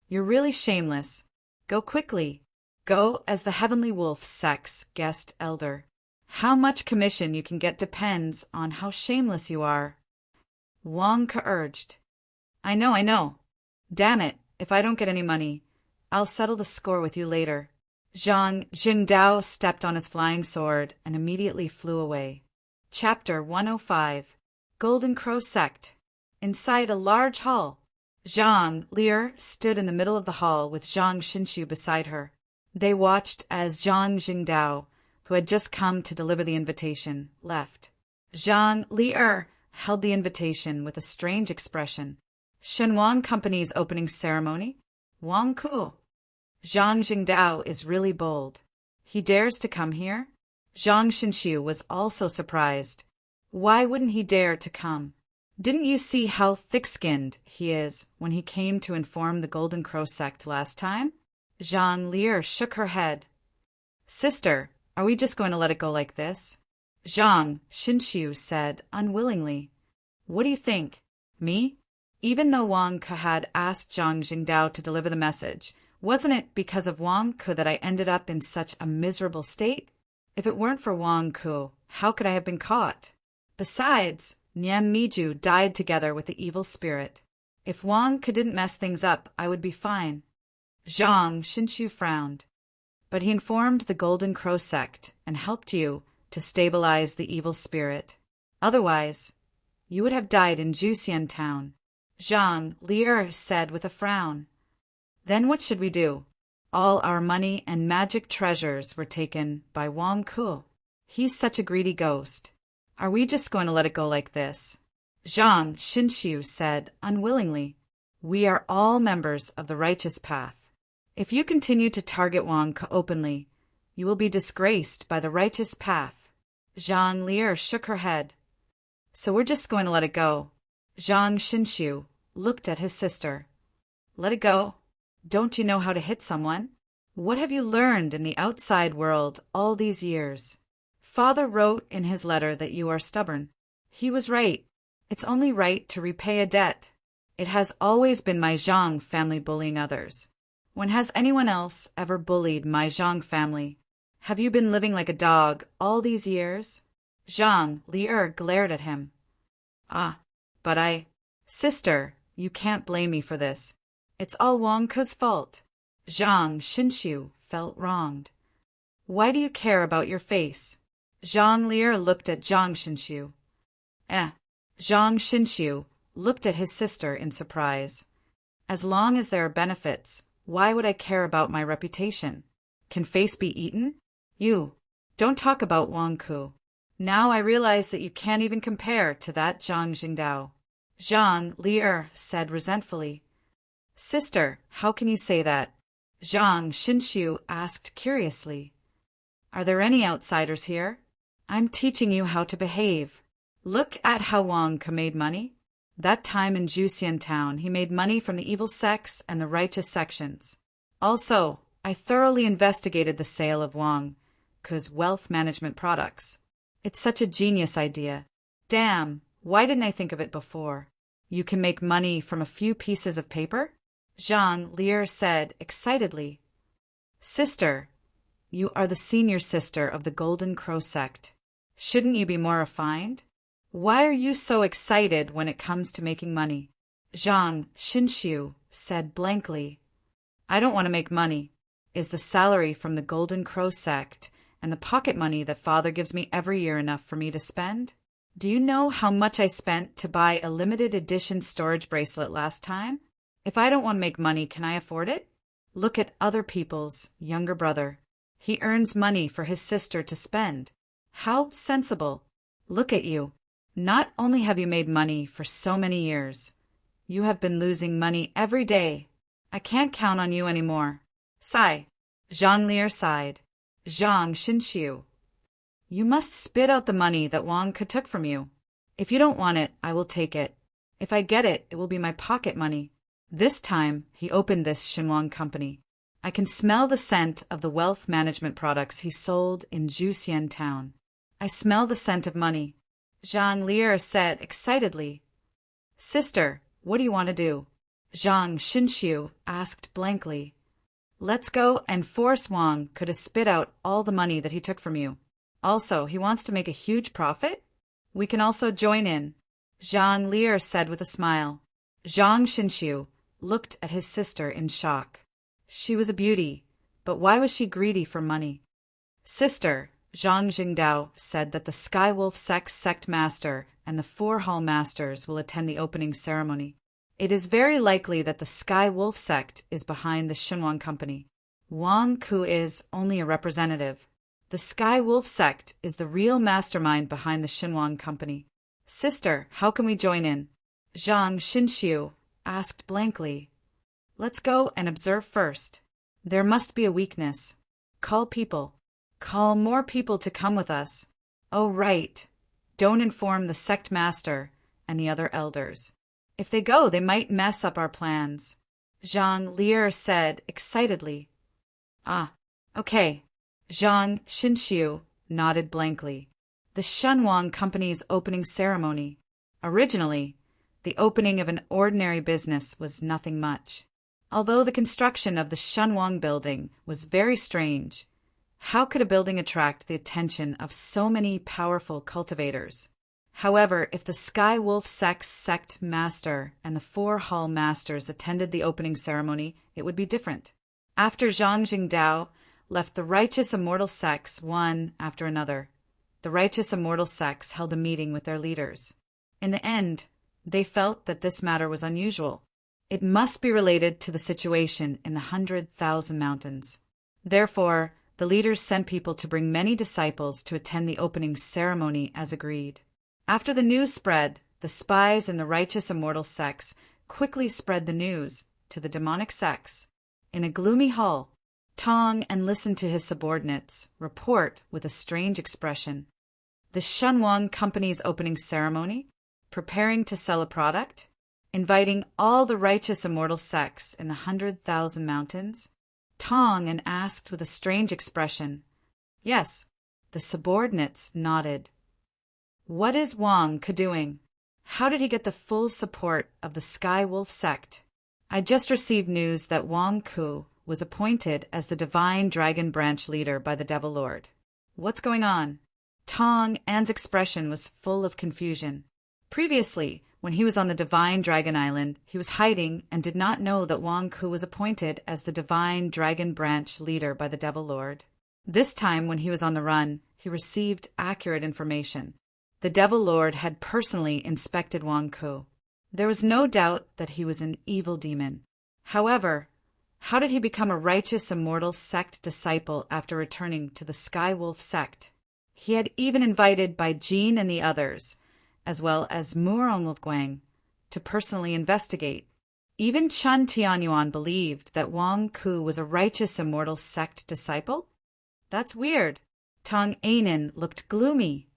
You're really shameless. Go quickly. Go as the Heavenly Wolf sect's guest elder. How much commission you can get depends on how shameless you are. Wang Ke urged. I know. Damn it, if I don't get any money, I'll settle the score with you later. Zhang Jingdao stepped on his flying sword and immediately flew away. Chapter 105. Golden Crow Sect. Inside a large hall, Zhang Lier stood in the middle of the hall with Zhang Xinshu beside her. They watched as Zhang Jingdao, who had just come to deliver the invitation, left. Zhang Lier held the invitation with a strange expression. Shenhuang Company's opening ceremony? Wang Ku. Zhang Jingdao is really bold. He dares to come here? Zhang Xinshu was also surprised. Why wouldn't he dare to come? Didn't you see how thick-skinned he is when he came to inform the Golden Crow sect last time? Zhang Lier shook her head. Sister, are we just going to let it go like this? Zhang Xinshu said unwillingly. What do you think? Me? Even though Wang Ke had asked Zhang Jingdao to deliver the message, wasn't it because of Wang Ke that I ended up in such a miserable state? If it weren't for Wang Ke, how could I have been caught? Besides, Nian Miju died together with the evil spirit. If Wang Ke didn't mess things up, I would be fine. Zhang Xinshu frowned. But he informed the Golden Crow sect and helped you to stabilize the evil spirit. Otherwise, you would have died in Juxian town. Zhang Lier said with a frown. Then what should we do? All our money and magic treasures were taken by Wang Ke. He's such a greedy ghost. Are we just going to let it go like this? Zhang Xinshu said unwillingly. We are all members of the righteous path. If you continue to target Wang Ke openly, you will be disgraced by the righteous path. Zhang Lier shook her head. So we're just going to let it go. Zhang Xinshu looked at his sister. Let it go? Don't you know how to hit someone? What have you learned in the outside world all these years? Father wrote in his letter that you are stubborn. He was right. It's only right to repay a debt. It has always been my Zhang family bullying others. When has anyone else ever bullied my Zhang family? Have you been living like a dog all these years? Zhang Lier glared at him. But Sister, you can't blame me for this. It's all Wang Ke's fault. Zhang Xinshu felt wronged. Why do you care about your face? Zhang Lier looked at Zhang Xinshu. Zhang Xinshu looked at his sister in surprise. As long as there are benefits, why would I care about my reputation? Can face be eaten? You, don't talk about Wang Ke. Now I realize that you can't even compare to that Zhang Jingdao. Zhang Lier said resentfully. Sister, how can you say that? Zhang Xinshu asked curiously. Are there any outsiders here? I'm teaching you how to behave. Look at how Wang Ke made money. That time in Juxian town, he made money from the evil sects and the righteous sections. Also, I thoroughly investigated the sale of Wang Ke's wealth management products. It's such a genius idea. Damn, why didn't I think of it before? You can make money from a few pieces of paper? Zhang Lier said excitedly. Sister, you are the senior sister of the Golden Crow sect. Shouldn't you be more refined? Why are you so excited when it comes to making money? Zhang Xinshu said blankly. I don't want to make money. Is the salary from the Golden Crow sect and the pocket money that Father gives me every year enough for me to spend? Do you know how much I spent to buy a limited edition storage bracelet last time? If I don't want to make money, can I afford it? Look at other people's younger brother. He earns money for his sister to spend. How sensible. Look at you. Not only have you made money for so many years, You have been losing money every day. I can't count on you anymore. Sigh. Zhang Lier sighed. Zhang Xinxiu. You must spit out the money that Wang Ke took from you. If you don't want it, I will take it. If I get it, it will be my pocket money. This time, he opened this Xinhuang company. I can smell the scent of the wealth management products he sold in Juxian town. I smell the scent of money. Zhang Lier said excitedly. Sister, what do you want to do? Zhang Xinxiu asked blankly. Let's go and force Wang Ke to spit out all the money that he took from you. Also, he wants to make a huge profit? We can also join in, Zhang Lier said with a smile. Zhang Xinxiu looked at his sister in shock. She was a beauty, but why was she greedy for money? Sister, Zhang Jingdao said that the Skywolf sect master and the 4 hall masters will attend the opening ceremony. It is very likely that the Skywolf sect is behind the Xinhuang company. Wang Ke is only a representative. The Skywolf sect is the real mastermind behind the Xinhuang company. Sister, how can we join in? Zhang Xinxiu asked blankly. Let's go and observe first. There must be a weakness. Call people. Call more people to come with us. Oh, right. Don't inform the sect master and the other elders. If they go, they might mess up our plans, Zhang Lier said excitedly. Ah, okay. Zhang Xinxiu nodded blankly. The Xinhuang company's opening ceremony. Originally, the opening of an ordinary business was nothing much. Although the construction of the Xinhuang building was very strange, how could a building attract the attention of so many powerful cultivators? However, if the Skywolf sect master and the 4 hall masters attended the opening ceremony, it would be different. After Zhang Jingdao left the righteous immortal sects one after another, the righteous immortal sects held a meeting with their leaders. In the end, they felt that this matter was unusual. It must be related to the situation in the 100,000 mountains. Therefore, the leaders sent people to bring many disciples to attend the opening ceremony as agreed. After the news spread, the spies in the righteous immortal sects quickly spread the news to the demonic sects. In a gloomy hall, Tong and listened to his subordinates report with a strange expression. The Xinhuang company's opening ceremony, preparing to sell a product, inviting all the righteous immortal sects in the 100,000 mountains. Tong and asked with a strange expression. Yes, the subordinates nodded. What is Wang Ke doing? How did he get the full support of the Skywolf sect? I just received news that Wang Ke was appointed as the Divine Dragon Branch leader by the Devil Lord. What's going on? Tong An's expression was full of confusion. Previously, when he was on the Divine Dragon Island, he was hiding and did not know that Wang Ke was appointed as the Divine Dragon Branch leader by the Devil Lord. This time, when he was on the run, he received accurate information. The Devil Lord had personally inspected Wang Ke. There was no doubt that he was an evil demon. However, how did he become a righteous immortal sect disciple after returning to the Skywolf sect? He had even invited Bai Jin and the others, as well as Guang, to personally investigate. Even Chen Tianyuan believed that Wang Ke was a righteous immortal sect disciple? That's weird. Tong Ainen looked gloomy.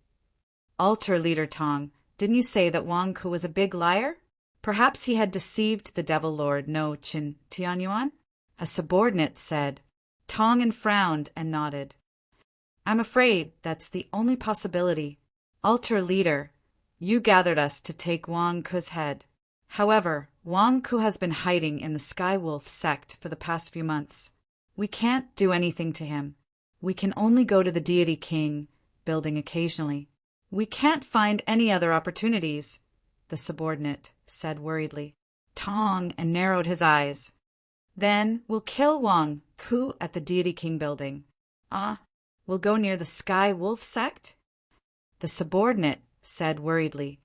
Altar leader Tong, didn't you say that Wang Ke was a big liar? Perhaps he had deceived the Devil Lord No Chen Tianyuan? A subordinate said. Tong frowned and nodded. I'm afraid that's the only possibility. Altar leader, you gathered us to take Wang Ke's head. However, Wang Ke has been hiding in the Skywolf sect for the past few months. We can't do anything to him. We can only go to the Deity King building occasionally. We can't find any other opportunities, the subordinate said worriedly. Tong narrowed his eyes. Then we'll kill Wang Ke at the Deity King building. We'll go near the Skywolf sect? The subordinate said worriedly.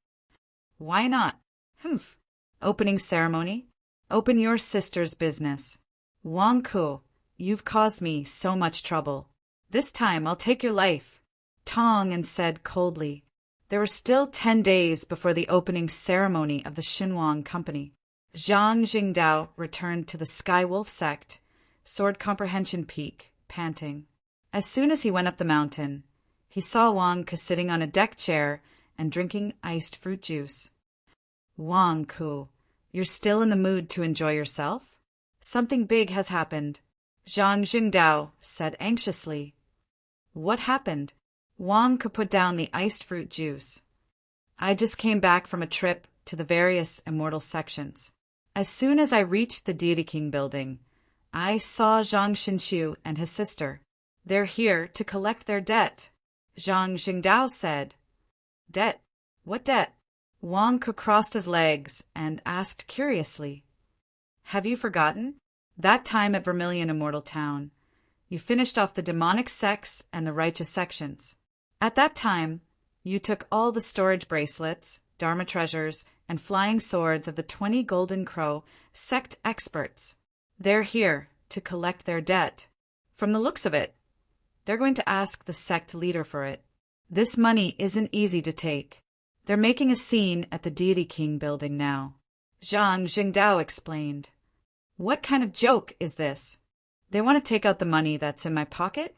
Why not? Humph. Opening ceremony? Open your sister's business. Wang Ke, you've caused me so much trouble. This time I'll take your life. Tong said coldly. There were still 10 days before the opening ceremony of the Xinhuang company. Zhang Jingdao returned to the Sky Wolf sect, Sword Comprehension Peak, panting. As soon as he went up the mountain, he saw Wang Ke sitting on a deck chair and drinking iced fruit juice. Wang Ke, you're still in the mood to enjoy yourself? Something big has happened, Zhang Jingdao said anxiously. What happened? Wang Ke put down the iced fruit juice. I just came back from a trip to the various immortal sections. As soon as I reached the Deity King building, I saw Zhang Xinxiu and his sister. They're here to collect their debt, Zhang Jingdao said. Debt? What debt? Wang Ke crossed his legs and asked curiously. Have you forgotten? That time at Vermilion Immortal Town, you finished off the demonic sects and the righteous sections. At that time, you took all the storage bracelets, Dharma treasures, and flying swords of the 20 Golden Crow sect experts. They're here to collect their debt. From the looks of it, they're going to ask the sect leader for it. This money isn't easy to take. They're making a scene at the Deity King building now, Zhang Jingdao explained. What kind of joke is this? They want to take out the money that's in my pocket?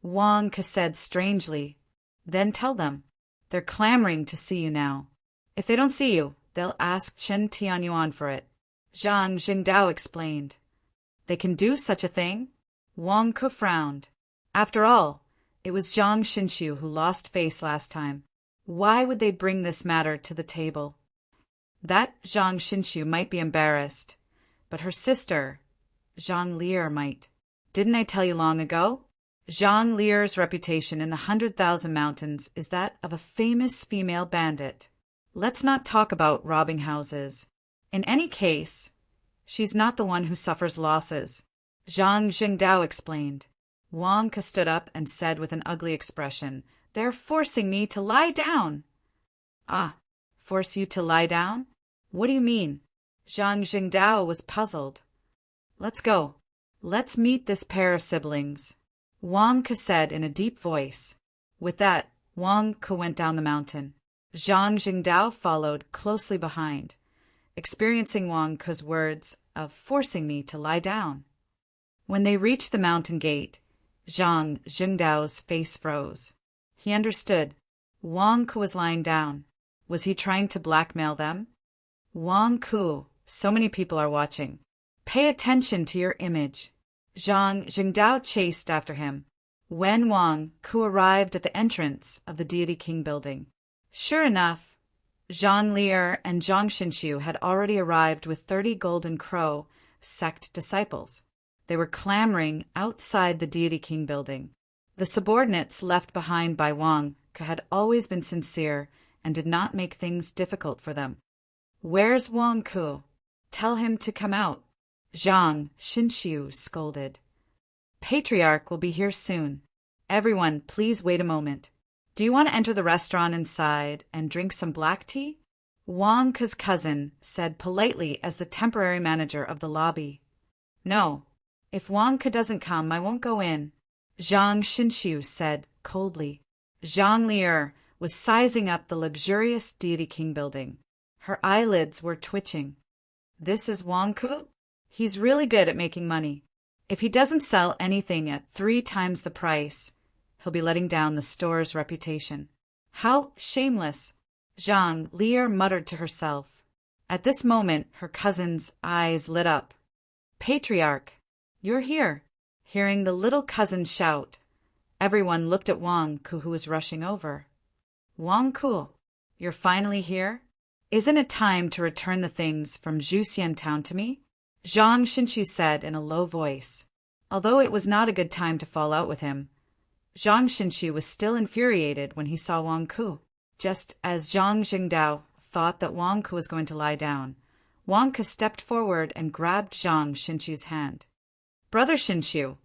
Wang Ke said strangely. Then tell them. They're clamoring to see you now. If they don't see you, they'll ask Chen Tianyuan for it, Zhang Jingdao explained. They can do such a thing? Wang Ke frowned. After all, it was Zhang Xinxiu who lost face last time. Why would they bring this matter to the table? That Zhang Xinxiu might be embarrassed, but her sister, Zhang Lier, might. Didn't I tell you long ago? Zhang Lier's reputation in the 100,000 Mountains is that of a famous female bandit. Let's not talk about robbing houses. In any case, she's not the one who suffers losses, Zhang Jingdao explained. Wang Ke stood up and said with an ugly expression, They're forcing me to lie down. Ah, force you to lie down? What do you mean? Zhang Jingdao was puzzled. Let's go. Let's meet this pair of siblings, Wang Ke said in a deep voice. With that, Wang Ke went down the mountain. Zhang Jingdao followed closely behind, experiencing Wang Ke's words of forcing me to lie down. When they reached the mountain gate, Zhang Jingdao's face froze. He understood. Wang Ke was lying down. Was he trying to blackmail them? Wang Ke, so many people are watching. Pay attention to your image. Zhang Jingdao chased after him. When Wang Ke arrived at the entrance of the Deity King building, sure enough, Zhang Lier and Zhang Xinxiu had already arrived with 30 Golden Crow sect disciples. They were clamoring outside the Deity King building. The subordinates left behind by Wang Ke had always been sincere and did not make things difficult for them. Where's Wang Ke? Tell him to come out, Zhang Xinxiu scolded. Patriarch will be here soon. Everyone, please wait a moment. Do you want to enter the restaurant inside and drink some black tea? Wang Ke's cousin said politely as the temporary manager of the lobby. No. If Wang Ke doesn't come, I won't go in, Zhang Xinxiu said coldly. Zhang Lier was sizing up the luxurious Deity King building. Her eyelids were twitching. This is Wang Ke? He's really good at making money. If he doesn't sell anything at 3 times the price, he'll be letting down the store's reputation. How shameless, Zhang Lier muttered to herself. At this moment, her cousin's eyes lit up. Patriarch, you're here. Hearing the little cousin shout, everyone looked at Wang Ke, who was rushing over. Wang Ke, you're finally here? Isn't it time to return the things from Zhuxian Town to me? Zhang Xinxiu said in a low voice. Although it was not a good time to fall out with him, Zhang Xinxiu was still infuriated when he saw Wang Ke. Just as Zhang Jingdao thought that Wang Ke was going to lie down, Wang Ke stepped forward and grabbed Zhang Xinxiu's hand. Brother Xinxiu,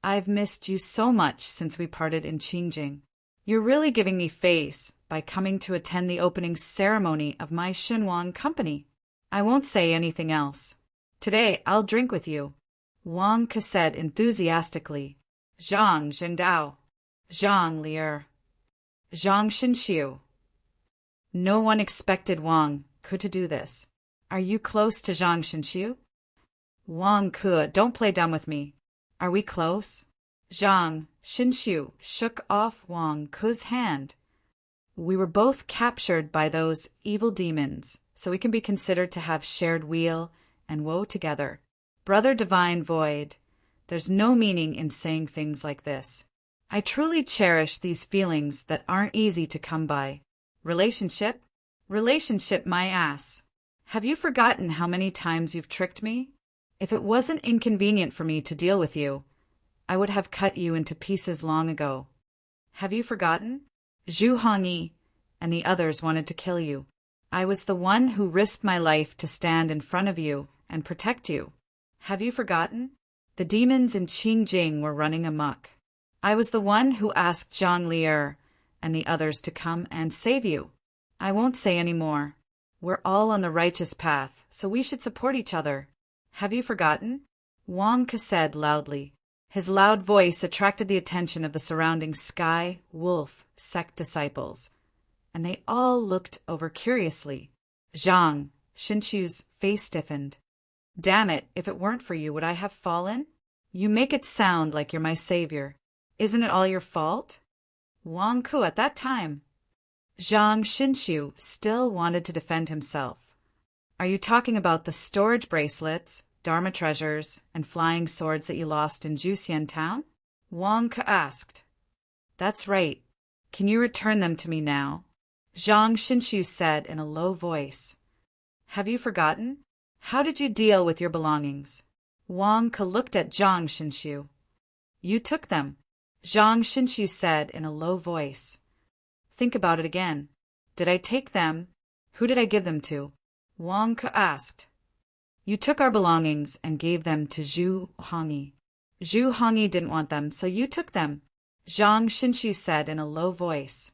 I've missed you so much since we parted in Qingjing. You're really giving me face by coming to attend the opening ceremony of my Xinhuang company. I won't say anything else. Today I'll drink with you, Wang Ke said enthusiastically. Zhang Jingdao, Zhang Lier, Zhang Xinxiu. No one expected Wang Ke to do this. Are you close to Zhang Shenxiu? Wang Ke, don't play dumb with me. Are we close? Zhang Shenxiu shook off Wang Ke's hand. We were both captured by those evil demons, so we can be considered to have shared weal and woe together. Brother Divine Void, there's no meaning in saying things like this. I truly cherish these feelings that aren't easy to come by. Relationship? Relationship my ass. Have you forgotten how many times you've tricked me? If it wasn't inconvenient for me to deal with you, I would have cut you into pieces long ago. Have you forgotten? Zhu Hongyi and the others wanted to kill you. I was the one who risked my life to stand in front of you and protect you. Have you forgotten? The demons in Qingjing were running amok. I was the one who asked Zhang Lier and the others to come and save you. I won't say any more. We're all on the righteous path, so we should support each other. Have you forgotten? Wang Ke said loudly. His loud voice attracted the attention of the surrounding Sky Wolf sect disciples, and they all looked over curiously. Zhang Shenxiu's face stiffened. Damn it, if it weren't for you, would I have fallen? You make it sound like you're my savior. Isn't it all your fault? Wang Ke at that time. Zhang Shenxiu still wanted to defend himself. Are you talking about the storage bracelets, Dharma treasures, and flying swords that you lost in Juxian town? Wang Ke asked. That's right. Can you return them to me now? Zhang Shenxiu said in a low voice. Have you forgotten? How did you deal with your belongings? Wang Ke looked at Zhang Shenxiu. You took them. Zhang Shenxiu said in a low voice. Think about it again. Did I take them? Who did I give them to? Wang Ke asked. You took our belongings and gave them to Zhu Hongyi. Zhu Hongyi didn't want them, so you took them. Zhang Shenxiu said in a low voice.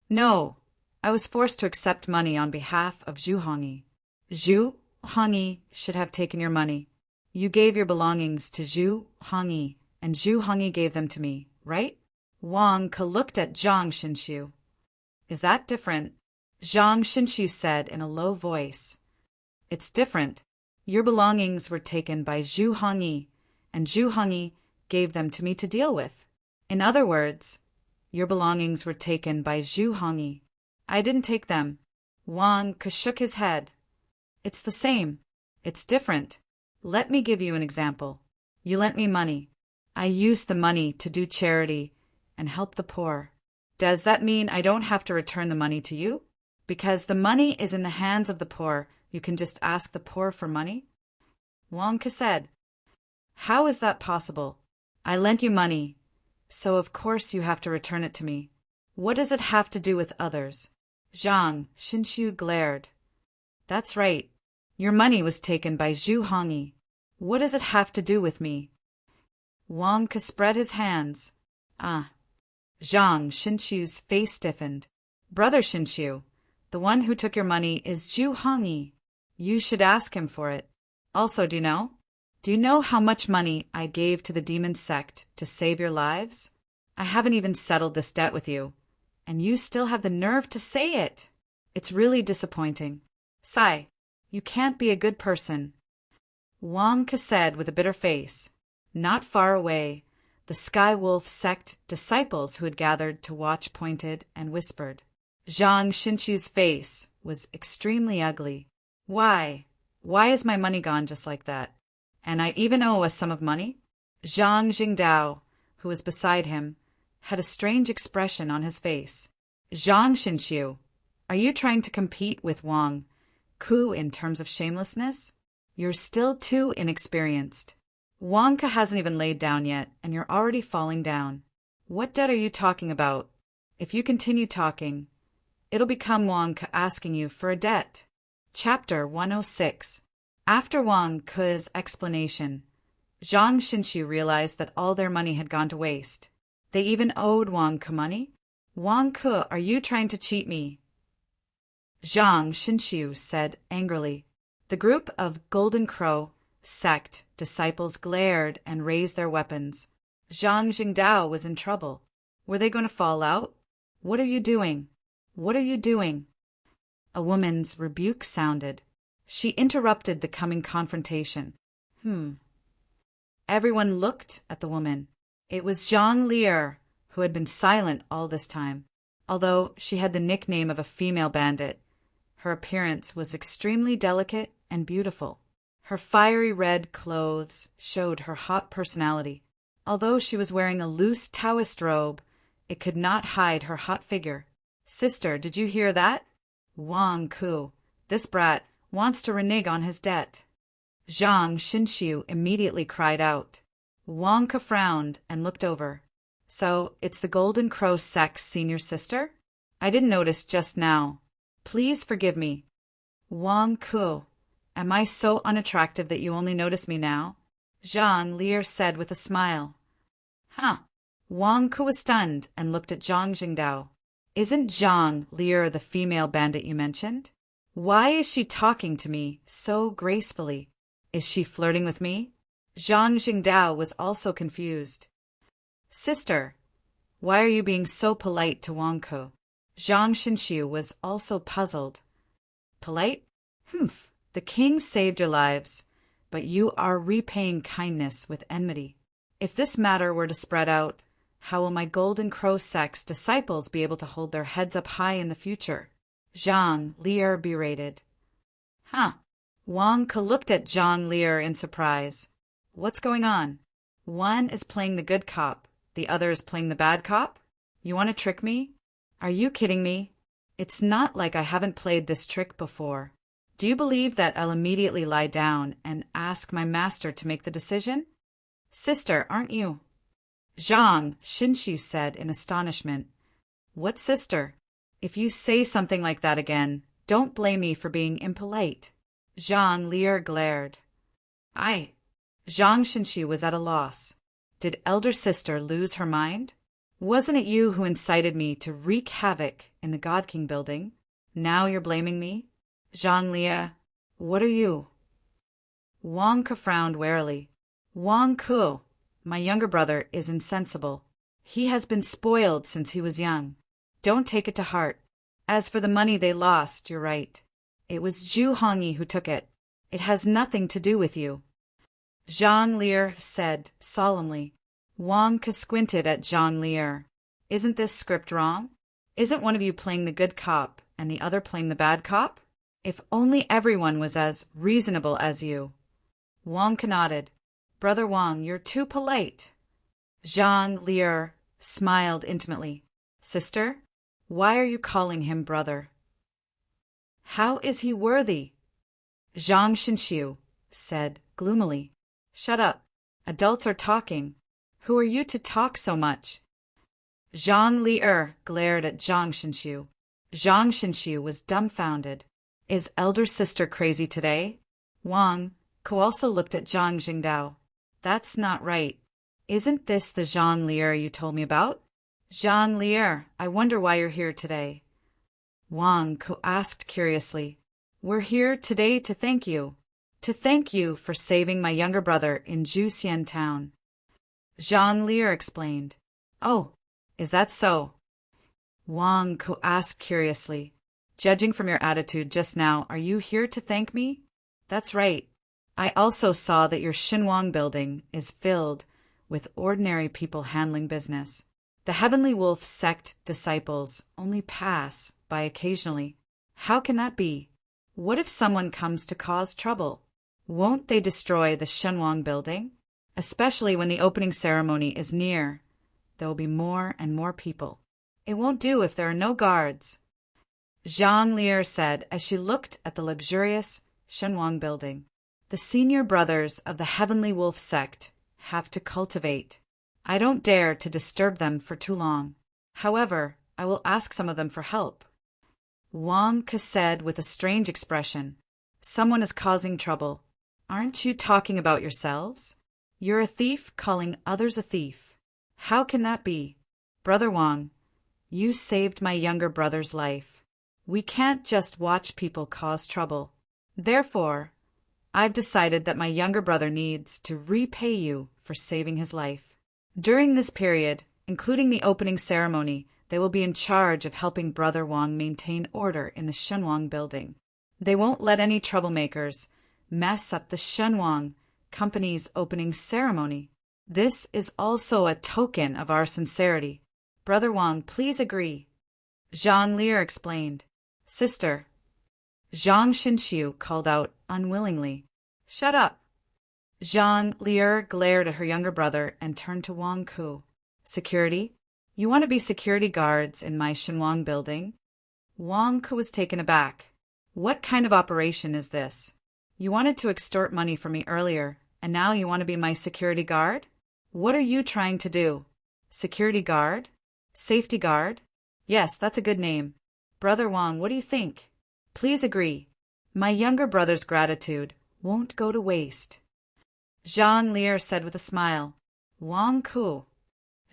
No, I was forced to accept money on behalf of Zhu Hongyi. Zhu Hongyi should have taken your money. You gave your belongings to Zhu Hongyi, and Zhu Hongyi gave them to me, right? Wang Ke looked at Zhang Shenxiu. Is that different? Zhang Shenxiu said in a low voice. It's different. Your belongings were taken by Zhu Hongyi, and Zhu Hongyi gave them to me to deal with. In other words, your belongings were taken by Zhu Hongyi. I didn't take them. Wang Ke shook his head. It's the same. It's different. Let me give you an example. You lent me money. I used the money to do charity and help the poor. Does that mean I don't have to return the money to you? Because the money is in the hands of the poor, you can just ask the poor for money? Wang Ke said. How is that possible? I lent you money, so of course you have to return it to me. What does it have to do with others? Zhang Shenxiu glared. That's right. Your money was taken by Zhu Hongyi. What does it have to do with me? Wang Ke spread his hands. Ah. Zhang Shenxiu's face stiffened. Brother Shenxiu, the one who took your money is Zhu Hongyi. You should ask him for it. Also, do you know how much money I gave to the demon sect to save your lives? I haven't even settled this debt with you, and you still have the nerve to say it. It's really disappointing. Sai, you can't be a good person. Wang Ke said with a bitter face. Not far away, the Sky Wolf sect disciples who had gathered to watch pointed and whispered. Zhang Shenxiu's face was extremely ugly. Why? Why is my money gone just like that? And I even owe a sum of money? Zhang Jingdao, who was beside him, had a strange expression on his face. Zhang Shenxiu, are you trying to compete with Wang Ke in terms of shamelessness? You're still too inexperienced. Wang Ke hasn't even laid down yet, and you're already falling down. What debt are you talking about? If you continue talking, it'll become Wang Ke asking you for a debt. Chapter 106. After Wang Ke's explanation, Zhang Shenxiu realized that all their money had gone to waste. They even owed Wang Ke money? Wang Ke, are you trying to cheat me? Zhang Shenxiu said angrily. The group of Golden Crow sect disciples glared and raised their weapons. Zhang Jingdao was in trouble. Were they going to fall out? What are you doing? What are you doing? A woman's rebuke sounded. She interrupted the coming confrontation. Everyone looked at the woman. It was Zhang Lier, who had been silent all this time. Although she had the nickname of a female bandit, her appearance was extremely delicate and beautiful. Her fiery red clothes showed her hot personality. Although she was wearing a loose Taoist robe, it could not hide her hot figure. "Sister, did you hear that? Wang Ku, this brat, wants to renege on his debt." Zhang Xinxiu immediately cried out. Wang Ku frowned and looked over. "So, it's the Golden Crow sect's senior sister? I didn't notice just now. Please forgive me." "Wang Ku, am I so unattractive that you only notice me now?" Zhang Lier said with a smile. Wang Ku was stunned and looked at Zhang Jingdao. "Isn't Zhang Lier the female bandit you mentioned? Why is she talking to me so gracefully? Is she flirting with me?" Zhang Jingdao was also confused. "Sister, why are you being so polite to Wang Ku?" Zhang Xinxiu was also puzzled. "Polite? The king saved your lives, but you are repaying kindness with enmity. If this matter were to spread out, how will my Golden Crow sect's disciples be able to hold their heads up high in the future?" Zhang Lier berated. Wang Ku looked at Zhang Lier in surprise. "What's going on? One is playing the good cop, the other is playing the bad cop? You want to trick me? Are you kidding me? It's not like I haven't played this trick before. Do you believe that I'll immediately lie down and ask my master to make the decision? Sister, aren't you?" Zhang Xinxiu said in astonishment. "What sister? If you say something like that again, don't blame me for being impolite." Zhang Lier glared. "Zhang Xinxiu was at a loss. Did elder sister lose her mind? Wasn't it you who incited me to wreak havoc in the God King building? Now you're blaming me? Zhang Lier, what are you?" Wang Ku frowned warily. "Wang Ku, my younger brother is insensible. He has been spoiled since he was young. Don't take it to heart. As for the money they lost, you're right. It was Zhu Hongyi who took it. It has nothing to do with you." Zhang Lier said solemnly. Wang Ku squinted at Zhang Lier. "Isn't this script wrong? Isn't one of you playing the good cop and the other playing the bad cop? If only everyone was as reasonable as you." Wang Ku nodded. "Brother Wang, you're too polite." Zhang Lier smiled intimately. "Sister, why are you calling him brother? How is he worthy?" Zhang Xinxiu said gloomily. "Shut up. Adults are talking. Who are you to talk so much?" Zhang Lier glared at Zhang Xinxiu. Zhang Xinxiu was dumbfounded. Is elder sister crazy today? Wang Ku also looked at Zhang Jingdao. "That's not right. Isn't this the Zhang Lier you told me about?" "Zhang Lier, I wonder why you're here today." Wang Ku asked curiously. "We're here today to thank you. To thank you for saving my younger brother in Juxian town." Zhang Lier explained. "Oh, is that so?" Wang Ku asked curiously. "Judging from your attitude just now, are you here to thank me?" "That's right. I also saw that your Xinhuang building is filled with ordinary people handling business. The Heavenly Wolf sect disciples only pass by occasionally. How can that be? What if someone comes to cause trouble? Won't they destroy the Xinhuang building? Especially when the opening ceremony is near. There will be more and more people. It won't do if there are no guards." Zhang Lier said as she looked at the luxurious Xinhuang building. "The senior brothers of the Heavenly Wolf sect have to cultivate. I don't dare to disturb them for too long. However, I will ask some of them for help." Wang Ku said with a strange expression. "Someone is causing trouble. Aren't you talking about yourselves? You're a thief calling others a thief. How can that be? Brother Wang, you saved my younger brother's life. We can't just watch people cause trouble. Therefore, I've decided that my younger brother needs to repay you for saving his life. During this period, including the opening ceremony, they will be in charge of helping Brother Wang maintain order in the Xinhuang building. They won't let any troublemakers mess up the Shenhuang Company's opening ceremony. This is also a token of our sincerity. Brother Wang, please agree. Zhang Lier explained. Sister. Zhang Xinxiu called out unwillingly. Shut up. Zhang Lier glared at her younger brother and turned to Wang Ku. Security? You want to be security guards in my Shenhuang building? Wang Ku was taken aback. What kind of operation is this? You wanted to extort money from me earlier, and now you want to be my security guard? What are you trying to do? Security guard? Safety guard? Yes, that's a good name. Brother Wang, what do you think? Please agree. My younger brother's gratitude won't go to waste. Zhang Lier said with a smile. Wang Ku.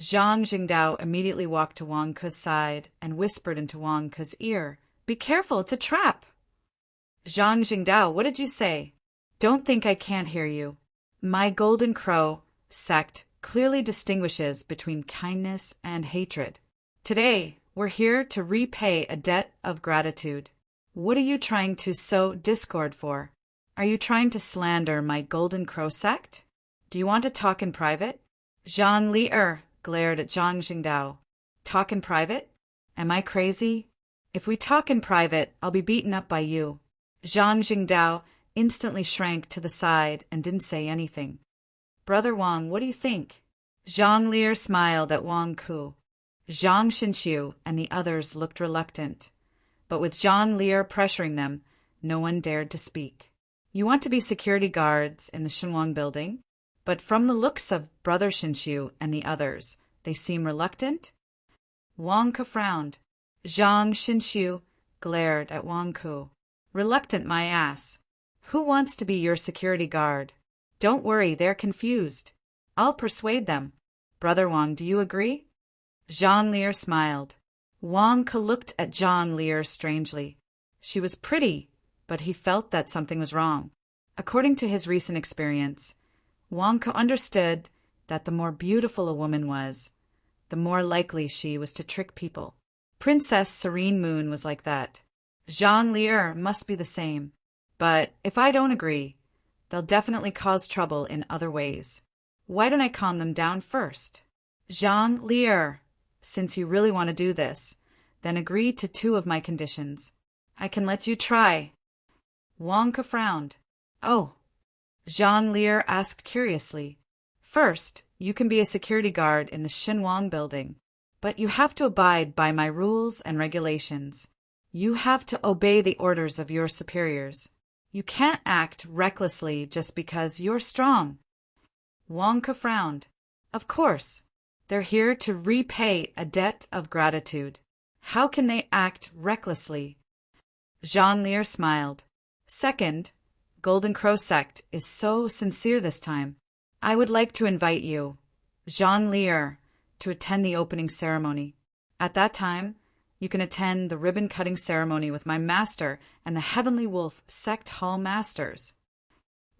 Zhang Jingdao immediately walked to Wang Ku's side and whispered into Wang Ku's ear, Be careful, it's a trap. Zhang Jingdao, what did you say? Don't think I can't hear you. My Golden Crow sect clearly distinguishes between kindness and hatred. Today, we're here to repay a debt of gratitude. What are you trying to sow discord for? Are you trying to slander my Golden Crow sect? Do you want to talk in private? Zhang Lier glared at Zhang Jingdao. Talk in private? Am I crazy? If we talk in private, I'll be beaten up by you. Zhang Jingdao instantly shrank to the side and didn't say anything. Brother Wang, what do you think? Zhang Lier smiled at Wang Ku. Zhang Xinxiu and the others looked reluctant, but with Zhang Lier pressuring them, no one dared to speak. You want to be security guards in the Shenhuang building, but from the looks of Brother Xinxiu and the others, they seem reluctant? Wang Ku frowned. Zhang Xinxiu glared at Wang Ku. Reluctant, my ass. Who wants to be your security guard? Don't worry, they're confused. I'll persuade them. Brother Wang, do you agree? Zhang Lier smiled. Wang Ke looked at Zhang Lier strangely. She was pretty, but he felt that something was wrong. According to his recent experience, Wang Ke understood that the more beautiful a woman was, the more likely she was to trick people. Princess Serene Moon was like that. Zhang Lier must be the same. But if I don't agree, they'll definitely cause trouble in other ways. Why don't I calm them down first? Zhang Lier, since you really want to do this, then agree to 2 of my conditions. I can let you try. Wang Ke frowned. Oh. Zhang Lier asked curiously. First, you can be a security guard in the Shenhuang building, but you have to abide by my rules and regulations. You have to obey the orders of your superiors. You can't act recklessly just because you're strong. Wang Ke frowned. Of course. They're here to repay a debt of gratitude. How can they act recklessly? Zhang Lier smiled. Second, Golden Crow sect is so sincere this time. I would like to invite you, Zhang Lier, to attend the opening ceremony. At that time, you can attend the ribbon-cutting ceremony with my master and the Heavenly Wolf sect hall masters.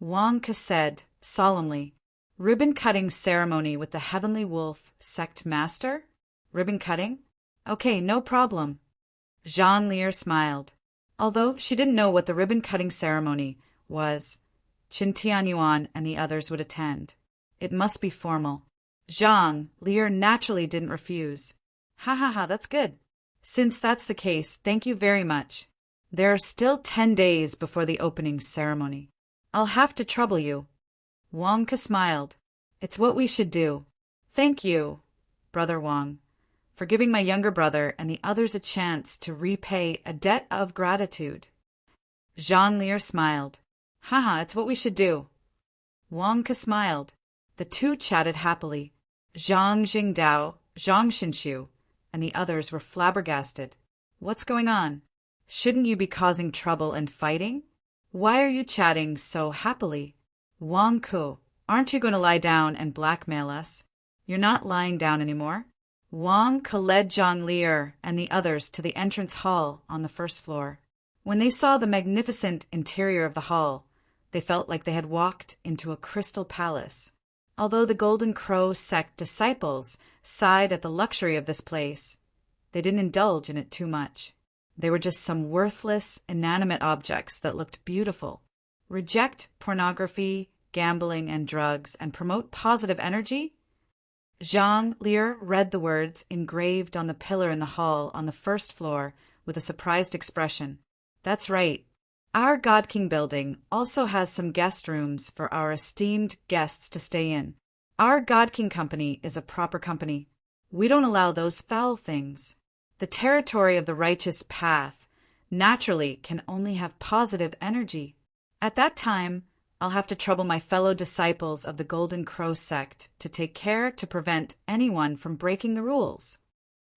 Wang Ke said solemnly, Ribbon-cutting ceremony with the Heavenly Wolf sect master? Ribbon-cutting? Okay, no problem. Zhang Lier smiled. Although she didn't know what the ribbon-cutting ceremony was, Qin Tianyuan and the others would attend. It must be formal. Zhang Lier naturally didn't refuse. Ha ha ha, that's good. Since that's the case, thank you very much. There are still 10 days before the opening ceremony. I'll have to trouble you. Wang Ke smiled. It's what we should do. Thank you, Brother Wang, for giving my younger brother and the others a chance to repay a debt of gratitude. Zhang Lier smiled. Haha, it's what we should do. Wang Ke smiled. The 2 chatted happily. Zhang Jingdao, Zhang Xinxiu, and the others were flabbergasted. What's going on? Shouldn't you be causing trouble and fighting? Why are you chatting so happily? Wang Ku, aren't you going to lie down and blackmail us? You're not lying down anymore. Wang Ke led Zhang Lier and the others to the entrance hall on the first floor. When they saw the magnificent interior of the hall, they felt like they had walked into a crystal palace. Although the Golden Crow sect disciples sighed at the luxury of this place, they didn't indulge in it too much. They were just some worthless, inanimate objects that looked beautiful. Reject pornography, gambling, and drugs, and promote positive energy? Jean Lear read the words engraved on the pillar in the hall on the first floor with a surprised expression. That's right. Our God King building also has some guest rooms for our esteemed guests to stay in. Our God King company is a proper company. We don't allow those foul things. The territory of the righteous path naturally can only have positive energy. At that time, I'll have to trouble my fellow disciples of the Golden Crow sect to take care to prevent anyone from breaking the rules.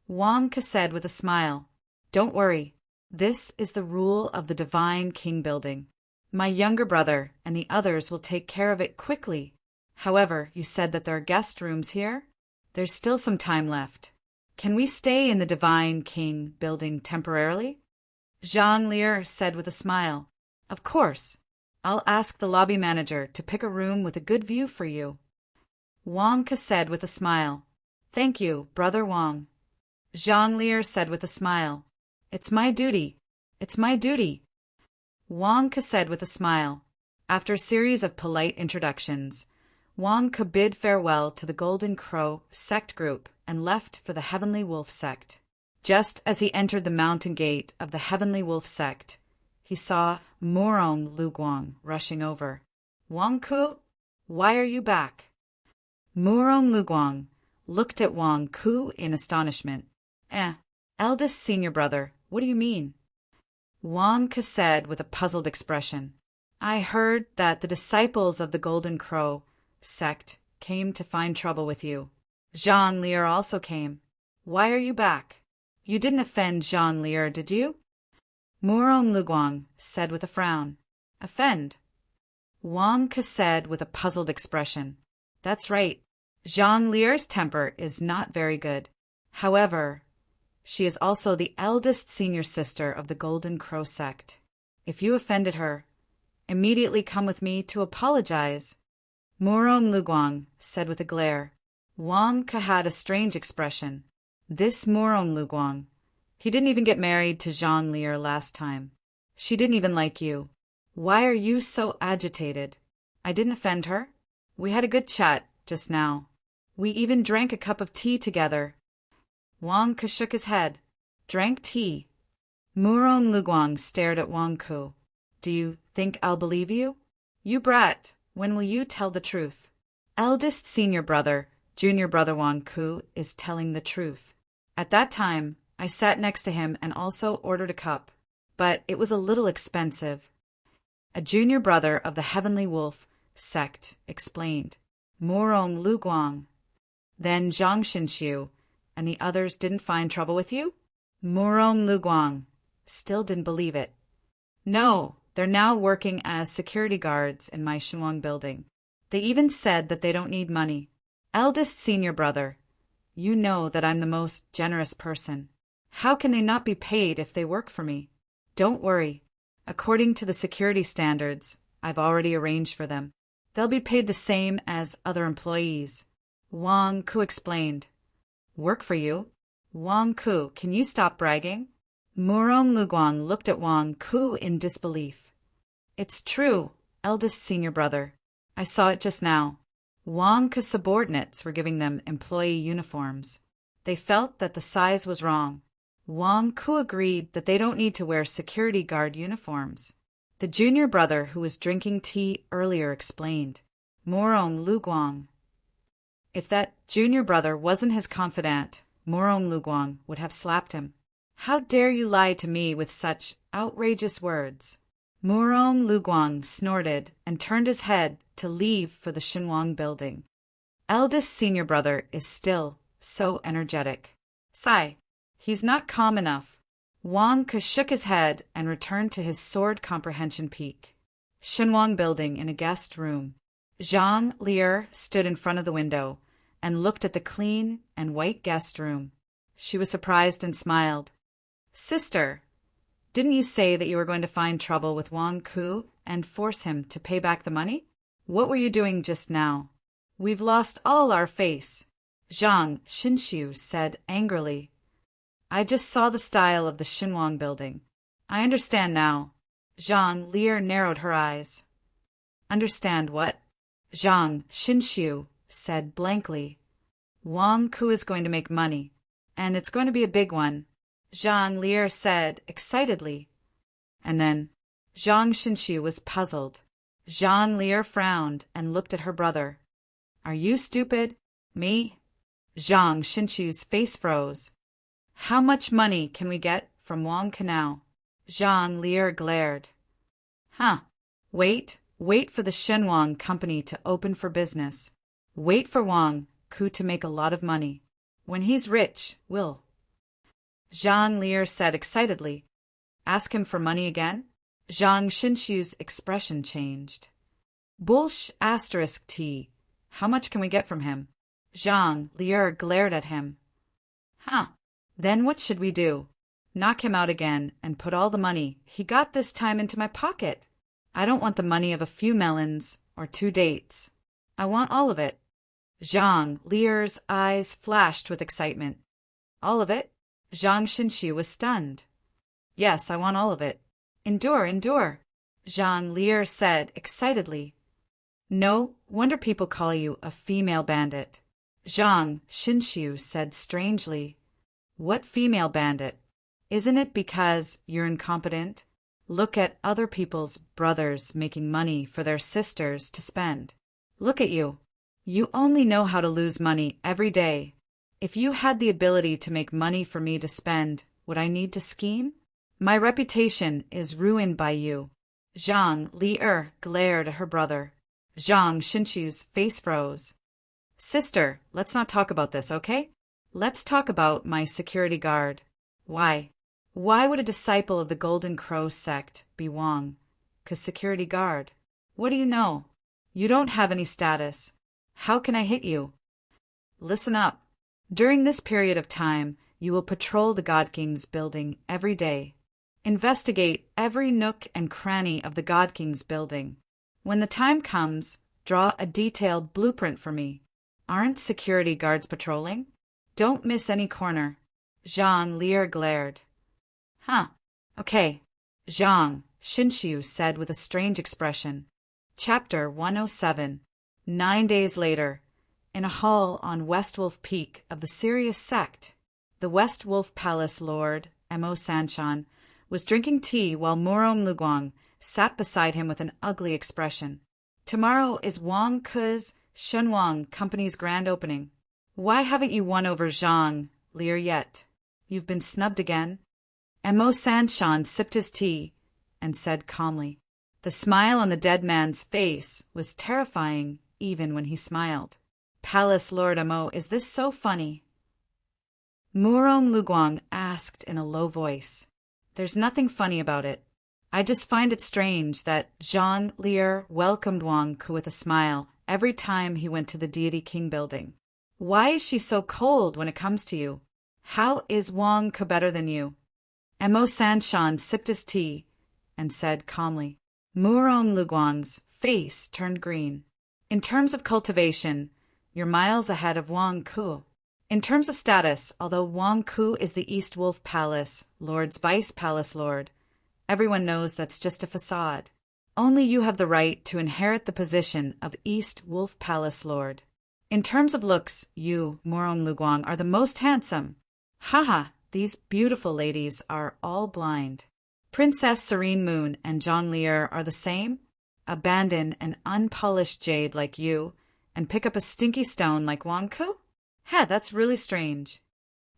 Wang Ke said with a smile, "Don't worry. This is the rule of the Divine King building. My younger brother and the others will take care of it quickly. However, you said that there are guest rooms here? There's still some time left. Can we stay in the Divine King building temporarily?" Jean Lear said with a smile, "Of course. I'll ask the lobby manager to pick a room with a good view for you." Wang Ke said with a smile, "Thank you, Brother Wang." Jean Lear said with a smile, "It's my duty. It's my duty." Wang Ke said with a smile. After a series of polite introductions, Wang Ke bid farewell to the Golden Crow sect group and left for the Heavenly Wolf sect. Just as he entered the mountain gate of the Heavenly Wolf sect, he saw Murong Luguang rushing over. "Wang Ke, why are you back?" Murong Luguang looked at Wang Ke in astonishment. Eldest senior brother, what do you mean?" Wang Ke said with a puzzled expression, "I heard that the disciples of the Golden Crow sect came to find trouble with you. Jean Lear also came. Why are you back? You didn't offend Jean Lear, did you?" Murong Luguang said with a frown, "Offend?" Wang Ke said with a puzzled expression, "That's right. Jean Lear's temper is not very good. However, she is also the eldest senior sister of the Golden Crow sect. If you offended her, immediately come with me to apologize." Murong Luguang said with a glare. Wang Ke had a strange expression. This Murong Luguang, he didn't even get married to Jean Lear last time. She didn't even like you. Why are you so agitated? I didn't offend her. We had a good chat just now. We even drank a cup of tea together. Wang Ke shook his head. Drank tea. Murong Luguang stared at Wang Ke. Do you think I'll believe you? You brat, when will you tell the truth? Eldest senior brother, junior brother Wang Ke is telling the truth. At that time, I sat next to him and also ordered a cup, but it was a little expensive. A junior brother of the Heavenly Wolf sect explained. Murong Luguang. Then Zhang Xinxiu and the others didn't find trouble with you? Murong Luguang still didn't believe it. No, they're now working as security guards in my Shenwang building. They even said that they don't need money. Eldest senior brother, you know that I'm the most generous person. How can they not be paid if they work for me? Don't worry. According to the security standards, I've already arranged for them. They'll be paid the same as other employees. Wang Ke explained. Work for you? Wang Ke, can you stop bragging? Murong Luguang looked at Wang Ke in disbelief. It's true, eldest senior brother. I saw it just now. Wang Ke's subordinates were giving them employee uniforms. They felt that the size was wrong. Wang Ke agreed that they don't need to wear security guard uniforms. The junior brother who was drinking tea earlier explained. Murong Luguang. If that junior brother wasn't his confidant, Murong Luguang would have slapped him. How dare you lie to me with such outrageous words? Murong Luguang snorted and turned his head to leave for the Shenwang building. Eldest senior brother is still so energetic. Sigh, he's not calm enough. Wang Ke shook his head and returned to his sword comprehension peak. Shenwang building in a guest room. Jean Lear stood in front of the window and looked at the clean and white guest room. She was surprised and smiled. Sister, didn't you say that you were going to find trouble with Wang Ke and force him to pay back the money? What were you doing just now? We've lost all our face, Zhang Xinxiu said angrily. I just saw the style of the Xinhuang building. I understand now. Zhang Lier narrowed her eyes. Understand what? Zhang Xinxiu said blankly. Wang Ku is going to make money, and it's going to be a big one, Zhang Lier said excitedly. And then Zhang Xinxiu was puzzled. Zhang Lier frowned and looked at her brother. Are you stupid? Me? Zhang Xinxiu's face froze. How much money can we get from Wang Ku now? Zhang Lier glared. Wait for the Xinhuang company to open for business. Wait for Wang Ku to make a lot of money. When he's rich, we'll. Zhang Lier said excitedly. Ask him for money again? Zhang Xinxiu's expression changed. Bullsh *T. How much can we get from him? Zhang Lier glared at him. Then what should we do? Knock him out again and put all the money he got this time into my pocket. I don't want the money of a few melons or 2 dates. I want all of it. Zhang Lier's eyes flashed with excitement. All of it? Zhang Xinxiu was stunned. Yes, I want all of it. Endure. Zhang Lier said excitedly. No wonder people call you a female bandit. Zhang Xinxiu said strangely. What female bandit? Isn't it because you're incompetent? Look at other people's brothers making money for their sisters to spend. Look at you. You only know how to lose money every day. If you had the ability to make money for me to spend, would I need to scheme? My reputation is ruined by you. Zhang Lier glared at her brother. Zhang Xinxiu's face froze. Sister, let's not talk about this, okay? Let's talk about my security guard. Why? Why would a disciple of the Golden Crow sect be Wang Ku's security guard? What do you know? You don't have any status. How can I hit you? Listen up. During this period of time, you will patrol the God King's building every day. Investigate every nook and cranny of the God King's building. When the time comes, draw a detailed blueprint for me. Aren't security guards patrolling? Don't miss any corner. Zhang Lier glared. Okay, Zhang Xinxiu said with a strange expression. Chapter 107. 9 days later, in a hall on West Wolf Peak of the Sirius sect, the West Wolf Palace Lord, Mo Sanshan, was drinking tea while Murong Luguang sat beside him with an ugly expression. Tomorrow is Wang Ku's Xinhuang Company's grand opening. Why haven't you won over Zhang Lier yet? You've been snubbed again. Mo Sanshan sipped his tea and said calmly. The smile on the dead man's face was terrifying even when he smiled. Palace Lord Mo, is this so funny? Murong Luguang asked in a low voice. There's nothing funny about it. I just find it strange that Zhang Lier welcomed Wang Ku with a smile every time he went to the Deity King building. Why is she so cold when it comes to you? How is Wang Ku better than you? Mo Sanshan sipped his tea and said calmly. Murong Luguang's face turned green. In terms of cultivation, you're miles ahead of Wang Ku. In terms of status, although Wang Ku is the East Wolf Palace Lord's Vice Palace Lord, everyone knows that's just a facade. Only you have the right to inherit the position of East Wolf Palace Lord. In terms of looks, you, Murong Luguang, are the most handsome. These beautiful ladies are all blind. Princess Serene Moon and Zhang Lier are the same? Abandon an unpolished jade like you and pick up a stinky stone like Wang Ku? That's really strange.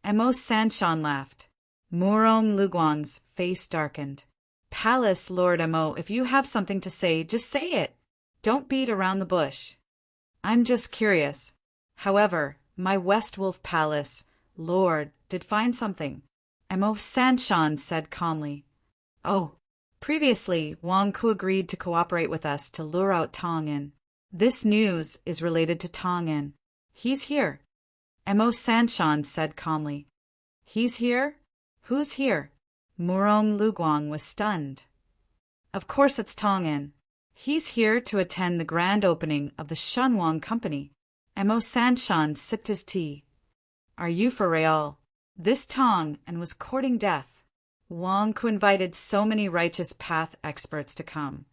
Mo Sanshan laughed. Murong Luguang's face darkened. Palace Lord Mo, if you have something to say, just say it. Don't beat around the bush. I'm just curious. However, my West Wolf Palace Lord did find something. Mo Sanshan said calmly. Oh, previously Wang Ku agreed to cooperate with us to lure out Tong'in. This news is related to Tong'in. He's here. Mo Sanshan said calmly. He's here? Who's here? Murong Luguang was stunned. Of course it's Tong'in. He's here to attend the grand opening of the Xinhuang Company. Mo Sanshan sipped his tea. Are you for real? this Tong and was courting death. Wang Ku invited so many righteous path experts to come,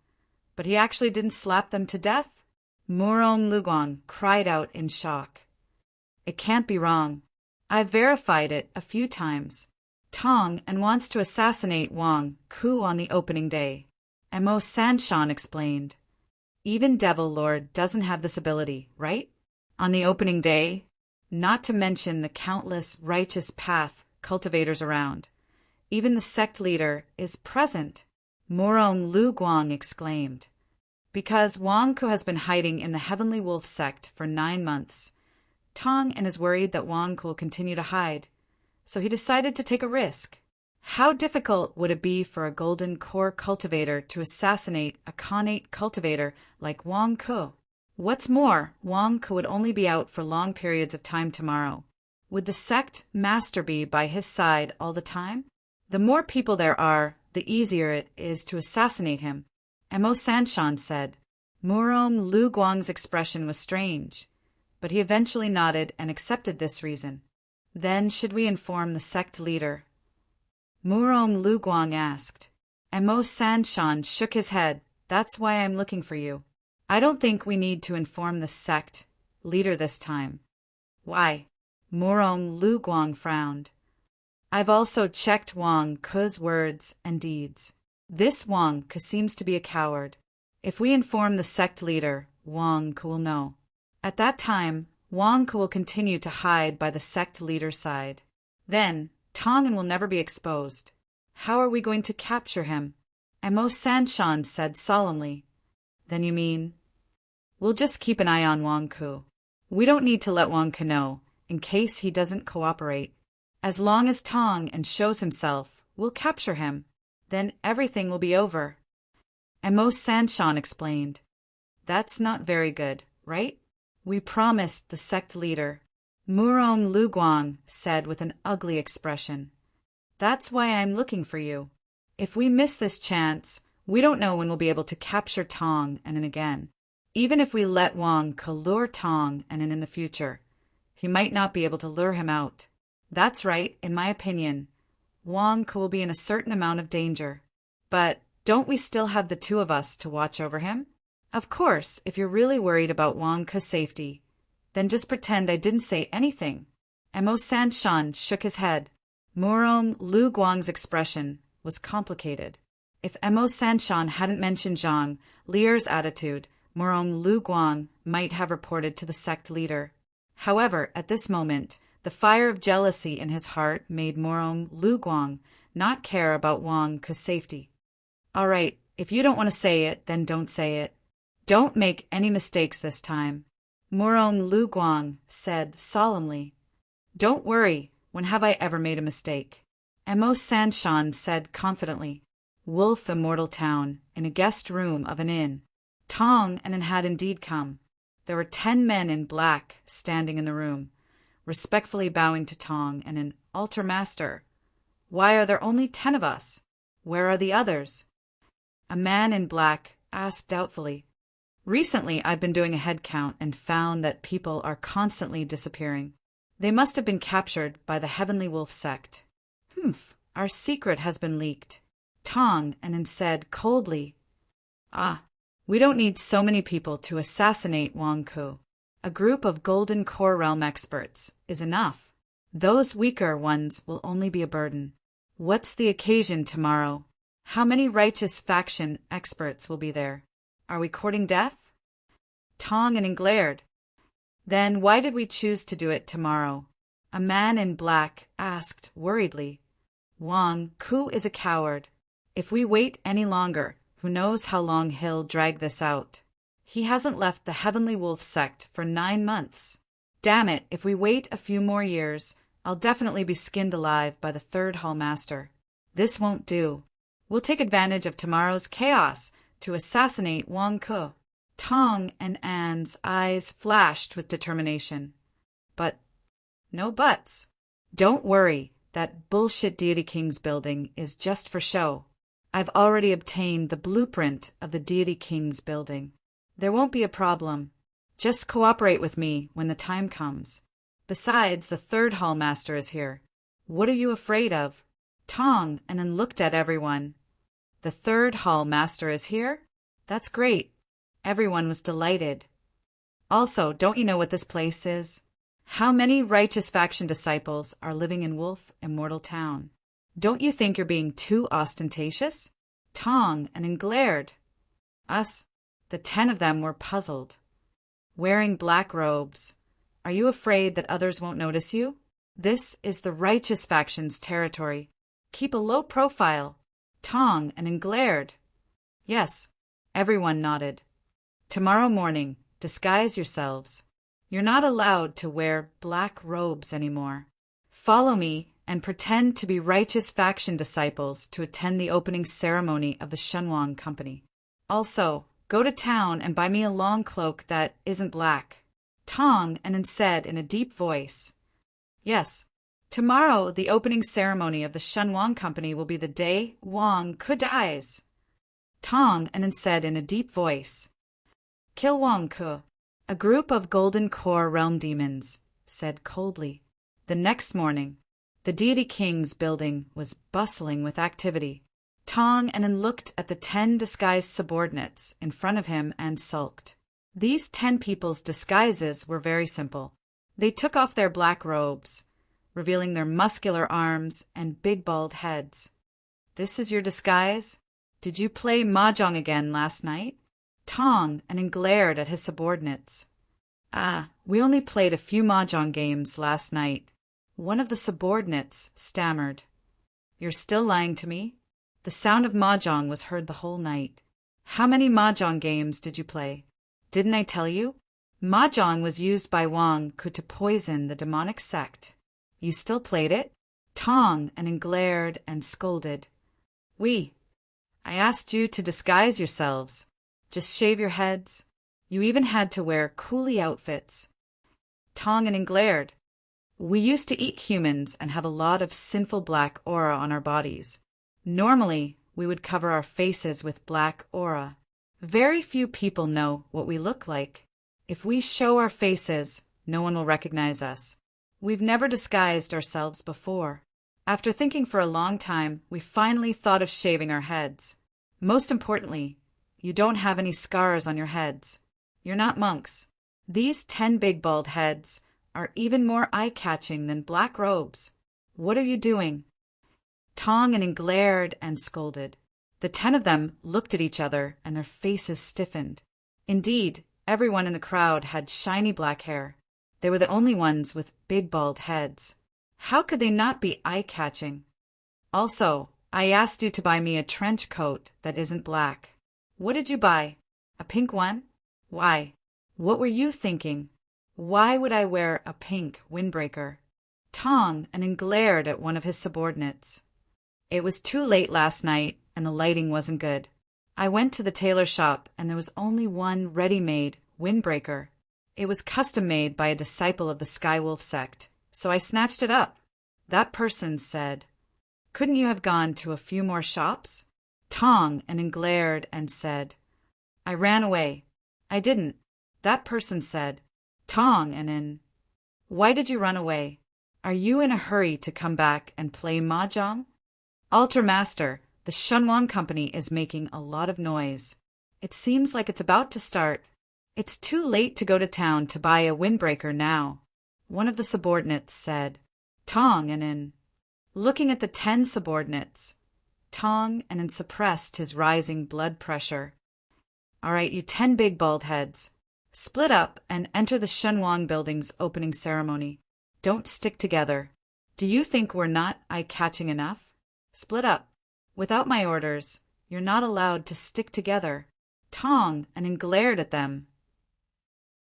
but he actually didn't slap them to death? Murong Luguang cried out in shock. It can't be wrong. I've verified it a few times. Tong and wants to assassinate Wang Ku on the opening day. Mo Sanshan explained. Even Devil Lord doesn't have this ability, right? On the opening day? Not to mention the countless righteous path cultivators around. Even the sect leader is present, Murong Luguang exclaimed. Because Wang Ku has been hiding in the Heavenly Wolf sect for 9 months. Tong and is worried that Wang Ku will continue to hide, so he decided to take a risk. How difficult would it be for a golden core cultivator to assassinate a Khanate cultivator like Wang Ku? What's more, Wang Ku would only be out for long periods of time tomorrow. Would the sect master be by his side all the time? The more people there are, the easier it is to assassinate him, Mo Sanshan said. Murong Luguang's expression was strange, but he eventually nodded and accepted this reason. Then should we inform the sect leader? Murong Luguang asked. Mo Sanshan shook his head. That's why I'm looking for you. I don't think we need to inform the sect leader this time. Why? Murong Luguang frowned. I've also checked Wang Ku's words and deeds. This Wang Ku seems to be a coward. If we inform the sect leader, Wang Ku will know. At that time, Wang Ku will continue to hide by the sect leader's side. Then, Tong will never be exposed. How are we going to capture him? Mo Sanshan said solemnly. Then you mean? We'll just keep an eye on Wang Ku. We don't need to let Wang Ku know, in case he doesn't cooperate. As long as Tong shows himself, we'll capture him. Then everything will be over. Mo Sanshan explained. That's not very good, right? We promised the sect leader. Murong Luguang said with an ugly expression. That's why I'm looking for you. If we miss this chance, we don't know when we'll be able to capture Tong and again. Even if we let Wang Ku lure Tong and in the future, he might not be able to lure him out. That's right, in my opinion. Wang Ku will be in a certain amount of danger. But don't we still have the two of us to watch over him? Of course, if you're really worried about Wang Ku's safety, then just pretend I didn't say anything. Mo Sanshan shook his head. Murong Luguang's expression was complicated. If Mo Sanshan hadn't mentioned Zhang Lier's attitude, Murong Luguang might have reported to the sect leader. However, at this moment, the fire of jealousy in his heart made Murong Luguang not care about Wang Ku's safety. All right, if you don't want to say it, then don't say it. Don't make any mistakes this time, Murong Luguang said solemnly. Don't worry, when have I ever made a mistake? Mo Sanshan said confidently. Wolf Immortal Town, in a guest room of an inn. Tong had indeed come. There were 10 men in black standing in the room, respectfully bowing to Tong and an altar master. Why are there only 10 of us? Where are the others? A man in black asked doubtfully. Recently, I've been doing a head count and found that people are constantly disappearing. They must have been captured by the Heavenly Wolf sect. Our secret has been leaked. Tong said coldly. We don't need so many people to assassinate Wang Ku. A group of Golden Core Realm experts is enough. Those weaker ones will only be a burden. What's the occasion tomorrow? How many righteous faction experts will be there? Are we courting death? Tong glared. Then why did we choose to do it tomorrow? A man in black asked worriedly. Wang Ku is a coward. If we wait any longer, who knows how long he'll drag this out. He hasn't left the Heavenly Wolf sect for 9 months. Damn it, if we wait a few more years, I'll definitely be skinned alive by the third Hall Master. This won't do. We'll take advantage of tomorrow's chaos to assassinate Wang Ku. Tong An's eyes flashed with determination. But no buts. Don't worry, that bullshit Deity King's building is just for show. I've already obtained the blueprint of the Deity King's building. There won't be a problem. Just cooperate with me when the time comes. Besides, the third Hall Master is here. What are you afraid of? Tong and then looked at everyone. The third hall master is here? That's great. Everyone was delighted. Also, don't you know what this place is? How many righteous faction disciples are living in Wolf Immortal Town? Don't you think you're being too ostentatious? Tong and then glared. Us, the 10 of them, were puzzled. Wearing black robes. Are you afraid that others won't notice you? This is the righteous faction's territory. Keep a low profile. Tong and then glared. Yes, everyone nodded. Tomorrow morning, disguise yourselves. You're not allowed to wear black robes anymore. Follow me and pretend to be righteous faction disciples to attend the opening ceremony of the Shenhuang Company. Also, go to town and buy me a long cloak that isn't black. Tong and then said in a deep voice, Yes, tomorrow the opening ceremony of the Shenhuang Company will be the day Wang Ke dies. Tong and then said in a deep voice, Kill Wang Ke. A group of Golden Core realm demons said coldly. The next morning, the Deity King's building was bustling with activity. Tong and then looked at the 10 disguised subordinates in front of him and sulked. These 10 people's disguises were very simple. They took off their black robes, revealing their muscular arms and big bald heads. This is your disguise? Did you play mahjong again last night? Tong and then glared at his subordinates. We only played a few mahjong games last night. One of the subordinates stammered. You're still lying to me? The sound of mahjong was heard the whole night. How many mahjong games did you play? Didn't I tell you? Mahjong was used by Wang Ke to poison the demonic sect. You still played it? Tong and then glared and scolded. I asked you to disguise yourselves. Just shave your heads. You even had to wear coolie outfits. Tong and then glared. We used to eat humans and have a lot of sinful black aura on our bodies. Normally, we would cover our faces with black aura. Very few people know what we look like. If we show our faces, no one will recognize us. We've never disguised ourselves before. After thinking for a long time, we finally thought of shaving our heads. Most importantly, you don't have any scars on your heads. You're not monks. These 10 big bald heads are even more eye-catching than black robes. What are you doing? Tong and then glared and scolded. The 10 of them looked at each other and their faces stiffened. Indeed, everyone in the crowd had shiny black hair. They were the only ones with big bald heads. How could they not be eye-catching? Also, I asked you to buy me a trench coat that isn't black. What did you buy? A pink one? Why? What were you thinking? Why would I wear a pink windbreaker? Tong and then glared at one of his subordinates. It was too late last night and the lighting wasn't good. I went to the tailor shop and there was only one ready-made windbreaker. It was custom-made by a disciple of the Skywolf sect, so I snatched it up. That person said, Couldn't you have gone to a few more shops? Tong and then glared and said, I ran away. I didn't. That person said, Tong and then, Why did you run away? Are you in a hurry to come back and play mahjong? Altar Master, the Shenhuang Company is making a lot of noise. It seems like it's about to start. It's too late to go to town to buy a windbreaker now. One of the subordinates said, Tong and then, looking at the 10 subordinates, Tong and then suppressed his rising blood pressure. All right, you 10 big bald heads. Split up and enter the Shenhuang building's opening ceremony. Don't stick together. Do you think we're not eye-catching enough? Split up. Without my orders, you're not allowed to stick together. Tong and then glared at them.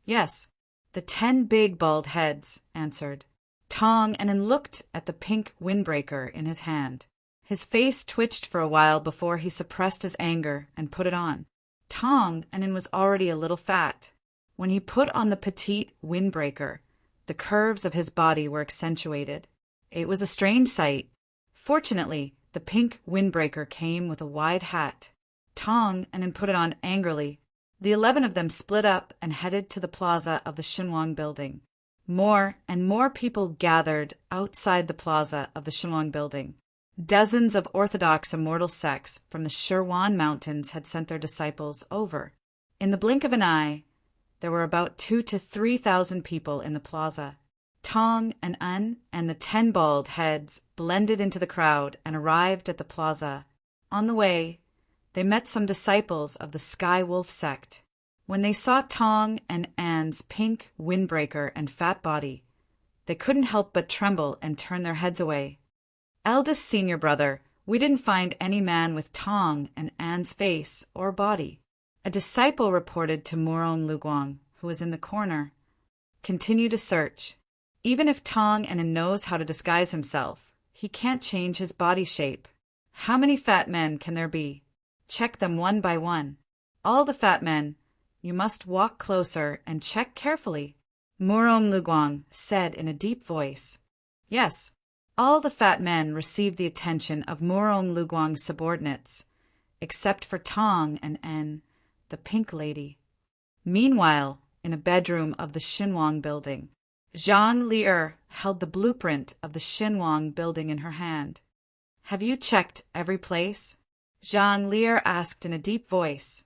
Yes, the 10 big bald heads answered. Tong and then looked at the pink windbreaker in his hand. His face twitched for a while before he suppressed his anger and put it on. Tong and then was already a little fat. When he put on the petite windbreaker, the curves of his body were accentuated. It was a strange sight. Fortunately, the pink windbreaker came with a wide hat. Tong and then put it on angrily. The 11 of them split up and headed to the plaza of the Shenhuang building. More and more people gathered outside the plaza of the Shenwang building. Dozens of Orthodox immortal sects from the Shirwan Mountains had sent their disciples over. In the blink of an eye, there were about 2,000 to 3,000 people in the plaza. Tong and Un and the 10 bald heads blended into the crowd and arrived at the plaza. On the way, they met some disciples of the Sky Wolf sect. When they saw Tong and An's pink windbreaker and fat body, they couldn't help but tremble and turn their heads away. Eldest senior brother, we didn't find any man with Tong and An's face or body. A disciple reported to Muron Luguang, who was in the corner. Continue to search. Even if Tong and knows how to disguise himself, he can't change his body shape. How many fat men can there be? Check them one by one. All the fat men. You must walk closer and check carefully, Muron Luguang said in a deep voice. Yes, all the fat men received the attention of Muron Luguang's subordinates, except for Tong and En, the pink lady. Meanwhile, in a bedroom of the Shenwang building, Zhang Li'er held the blueprint of the Shenwang building in her hand. Have you checked every place? Zhang Li'er asked in a deep voice.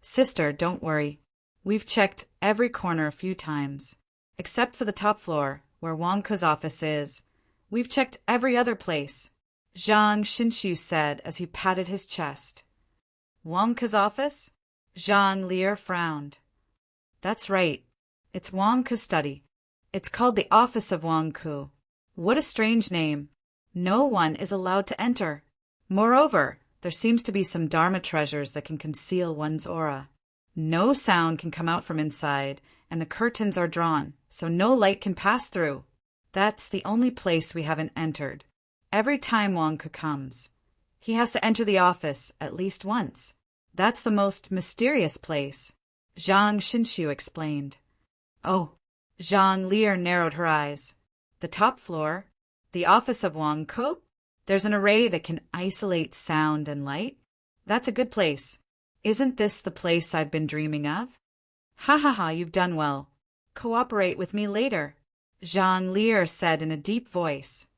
Sister, don't worry. We've checked every corner a few times. Except for the top floor, where Wang Ke's office is. We've checked every other place, Zhang Xinshu said as he patted his chest. Wang Ke's office? Zhang Li'er frowned. That's right. It's Wang Ke's study. It's called the Office of Wang Ke. What a strange name. No one is allowed to enter. Moreover, there seems to be some Dharma treasures that can conceal one's aura. No sound can come out from inside, and the curtains are drawn, so no light can pass through. That's the only place we haven't entered. Every time Wang Ke comes, he has to enter the office at least once. That's the most mysterious place, Zhang Xinshu explained. Oh, Zhang Li'er narrowed her eyes. The top floor? The office of Wang Ke? There's an array that can isolate sound and light? That's a good place. Isn't this the place I've been dreaming of? Ha ha ha, you've done well. Cooperate with me later, Zhang Li'er said in a deep voice.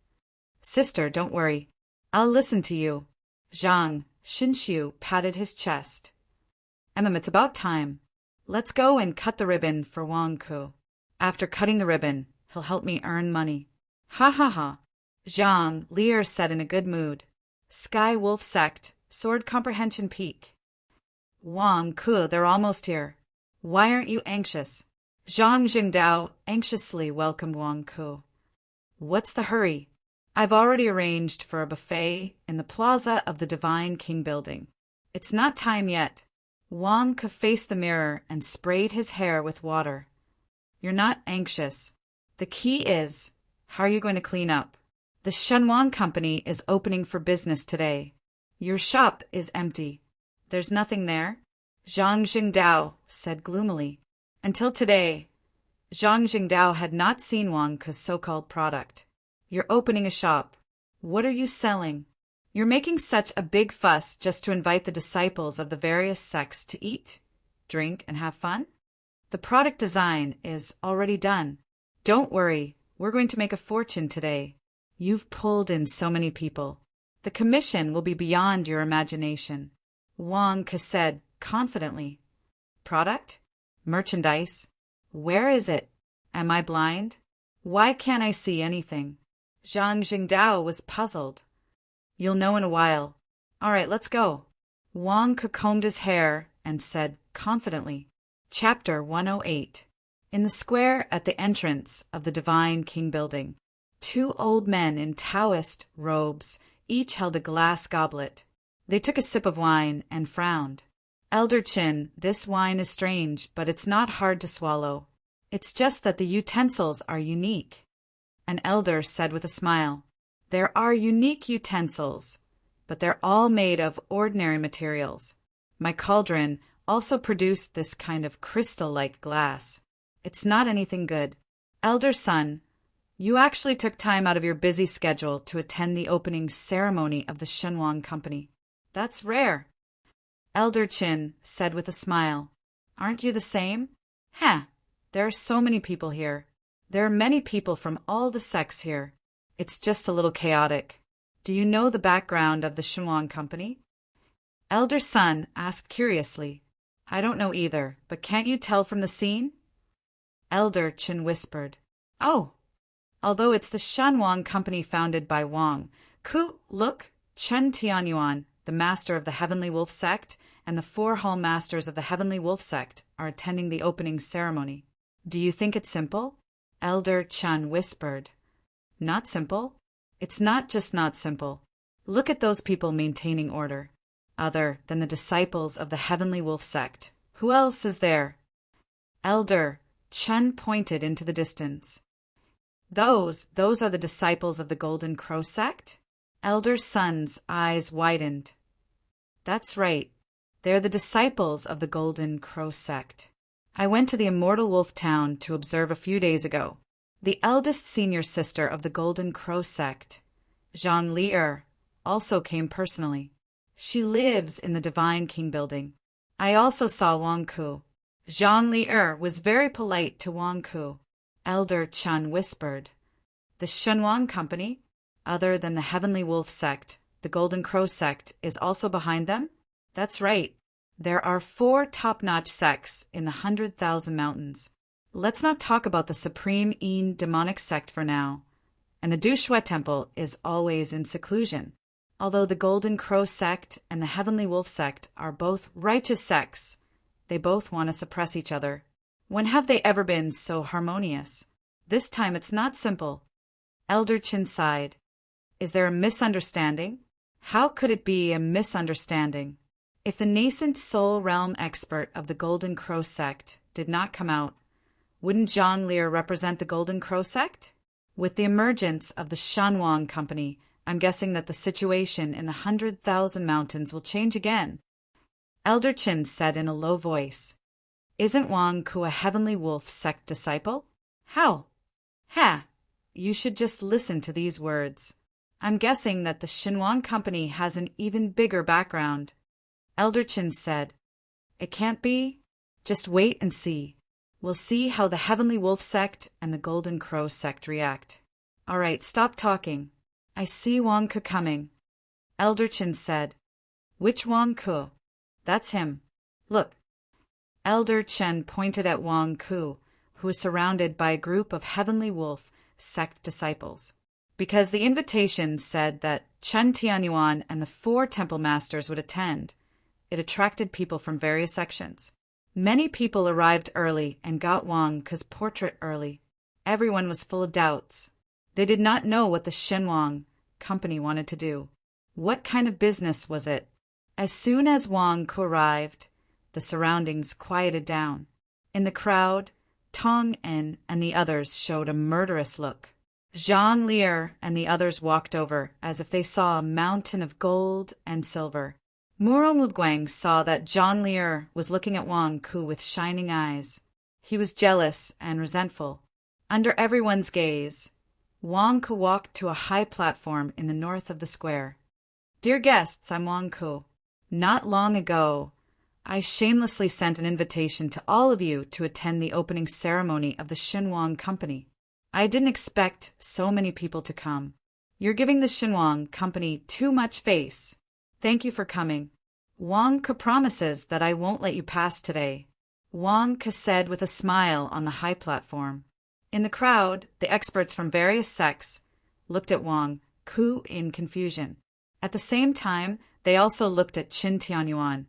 Sister, don't worry. I'll listen to you. Zhang Xinshu patted his chest. It's about time. Let's go and cut the ribbon for Wang Ke. After cutting the ribbon, he'll help me earn money. Ha ha ha. Zhang Li'er said in a good mood. Sky Wolf Sect, Sword Comprehension Peak. Wang Ke, they're almost here. Why aren't you anxious? Zhang Jingdao anxiously welcomed Wang Ke. What's the hurry? I've already arranged for a buffet in the plaza of the Divine King building. It's not time yet. Wang Ke faced the mirror and sprayed his hair with water. You're not anxious. The key is, how are you going to clean up? The Shenwang company is opening for business today. Your shop is empty. There's nothing there? Zhang Jingdao said gloomily. Until today, Zhang Jingdao had not seen Wang Ke's so-called product. You're opening a shop. What are you selling? You're making such a big fuss just to invite the disciples of the various sects to eat, drink, and have fun? The product design is already done. Don't worry, we're going to make a fortune today. You've pulled in so many people. The commission will be beyond your imagination, Wang Ke said confidently. Product? Merchandise? Where is it? Am I blind? Why can't I see anything? Zhang Jingdao was puzzled. You'll know in a while. All right, let's go. Wang Ke combed his hair and said confidently. Chapter 108. In the square at the entrance of the Divine King building, 2 old men in Taoist robes each held a glass goblet. They took a sip of wine and frowned. Elder Qin, this wine is strange, but it's not hard to swallow. It's just that the utensils are unique. An elder said with a smile, There are unique utensils, but they're all made of ordinary materials. My cauldron also produced this kind of crystal-like glass. It's not anything good. Elder son, you actually took time out of your busy schedule to attend the opening ceremony of the Shenwang company. That's rare. Elder Qin said with a smile. Aren't you the same? There are so many people here. There are many people from all the sects here. It's just a little chaotic. Do you know the background of the Shenwang Company? Elder Sun asked curiously. I don't know either, but can't you tell from the scene? Elder Chen whispered. Oh, although it's the Shenwang Company founded by Wang Ku, look, Chen Tianyuan, the master of the Heavenly Wolf sect, and the 4 hall masters of the Heavenly Wolf sect are attending the opening ceremony. Do you think it's simple? Elder Chen whispered. Not simple. It's not just not simple. Look at those people maintaining order. Other than the disciples of the Heavenly Wolf sect, who else is there? Elder Chen pointed into the distance. Those are the disciples of the Golden Crow sect? Elder Sun's eyes widened. That's right. They're the disciples of the Golden Crow sect. I went to the Immortal Wolf Town to observe a few days ago. The eldest senior sister of the Golden Crow sect, Zhang Li'er, also came personally. She lives in the Divine King building. I also saw Wang Ku. Zhang Li'er was very polite to Wang Ku. Elder Chen whispered. The Shenwang Company, other than the Heavenly Wolf sect, the Golden Crow sect, is also behind them? That's right. There are 4 top-notch sects in the 100,000 mountains. Let's not talk about the Supreme Yin demonic sect for now. And the Dushui Temple is always in seclusion. Although the Golden Crow sect and the Heavenly Wolf sect are both righteous sects, they both want to suppress each other. When have they ever been so harmonious? This time it's not simple. Elder Chin sighed. Is there a misunderstanding? How could it be a misunderstanding? If the nascent soul realm expert of the Golden Crow sect did not come out, wouldn't Zhang Li'er represent the Golden Crow sect? With the emergence of the Shenwang Company, I'm guessing that the situation in the 100,000 mountains will change again. Elder Chin said in a low voice. Isn't Wang Ku a Heavenly Wolf sect disciple? How? Ha! You should just listen to these words. I'm guessing that the Shenwang Company has an even bigger background. Elder Chin said. It can't be. Just wait and see. We'll see how the Heavenly Wolf sect and the Golden Crow sect react. All right, stop talking. I see Wang Ku coming. Elder Chin said. Which Wang Ku? That's him. Look. Elder Chen pointed at Wang Ku, who was surrounded by a group of Heavenly Wolf sect disciples. Because the invitation said that Chen Tianyuan and the 4 temple masters would attend, it attracted people from various sections. Many people arrived early and got Wang Ku's portrait early. Everyone was full of doubts. They did not know what the Shenwang Company wanted to do. What kind of business was it? As soon as Wang Ku arrived, the surroundings quieted down. In the crowd, Tong En and the others showed a murderous look. Zhang Li'er and the others walked over as if they saw a mountain of gold and silver. Murongguang saw that Zhang Li'er was looking at Wang Ku with shining eyes. He was jealous and resentful. Under everyone's gaze, Wang Ku walked to a high platform in the north of the square. Dear guests, I'm Wang Ku. Not long ago, I shamelessly sent an invitation to all of you to attend the opening ceremony of the Shenwang Company. I didn't expect so many people to come. You're giving the Shenwang Company too much face. Thank you for coming. Wang Ku promises that I won't let you pass today. Wang Ku said with a smile on the high platform. In the crowd, the experts from various sects looked at Wang Ku in confusion. At the same time, they also looked at Qin Tianyuan,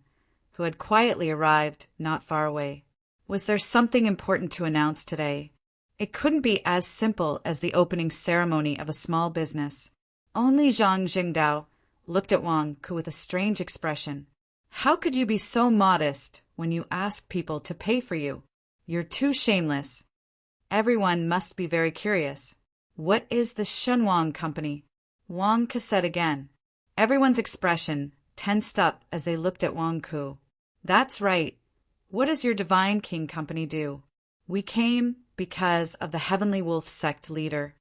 who had quietly arrived not far away. Was there something important to announce today? It couldn't be as simple as the opening ceremony of a small business. Only Zhang Jingdao looked at Wang Ku with a strange expression. How could you be so modest when you ask people to pay for you? You're too shameless. Everyone must be very curious. What is the Shenwang Company? Wang Ku said again. Everyone's expression tensed up as they looked at Wang Ku. That's right. What does your Divine King Company do? We came because of the Heavenly Wolf sect leader.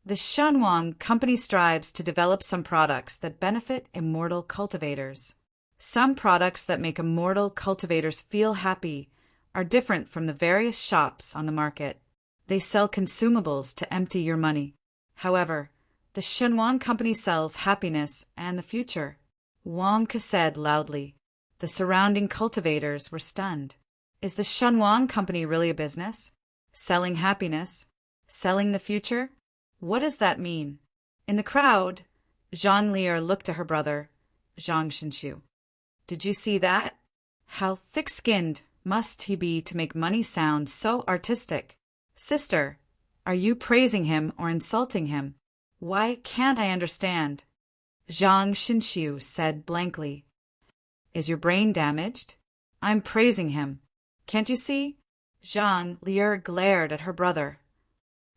The Shenwang Company strives to develop some products that benefit immortal cultivators. Some products that make immortal cultivators feel happy are different from the various shops on the market. They sell consumables to empty your money. However, the Shenwan Company sells happiness and the future. Wang Ke said loudly. The surrounding cultivators were stunned. Is the Shenwan Company really a business? Selling happiness? Selling the future? What does that mean? In the crowd, Zhang Lier looked at her brother, Zhang Xinshu. Did you see that? How thick-skinned must he be to make money sound so artistic? Sister, are you praising him or insulting him? Why can't I understand? Zhang Xinshu said blankly. Is your brain damaged? I'm praising him. Can't you see? Zhang Lier glared at her brother.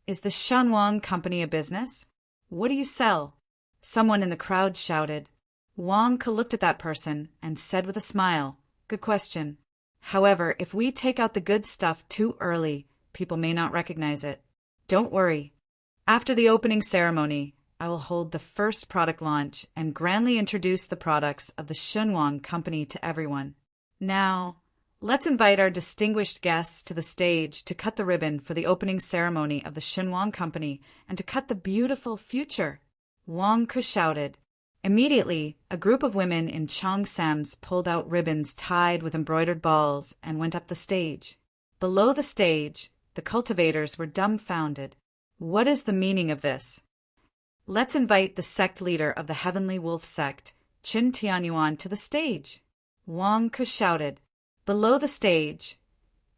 Is the Shenwan Company a business? What do you sell? Someone in the crowd shouted. Wang Ke looked at that person and said with a smile, Good question. However, if we take out the good stuff too early, people may not recognize it. Don't worry. After the opening ceremony, I will hold the first product launch and grandly introduce the products of the Shenwan Company to everyone. Now, let's invite our distinguished guests to the stage to cut the ribbon for the opening ceremony of the Shenwan Company and to cut the beautiful future. Wang Ke shouted. Immediately, a group of women in cheongsams pulled out ribbons tied with embroidered balls and went up the stage. Below the stage, the cultivators were dumbfounded. What is the meaning of this? Let's invite the sect leader of the Heavenly Wolf sect, Qin Tianyuan, to the stage. Wang Ke shouted. Below the stage,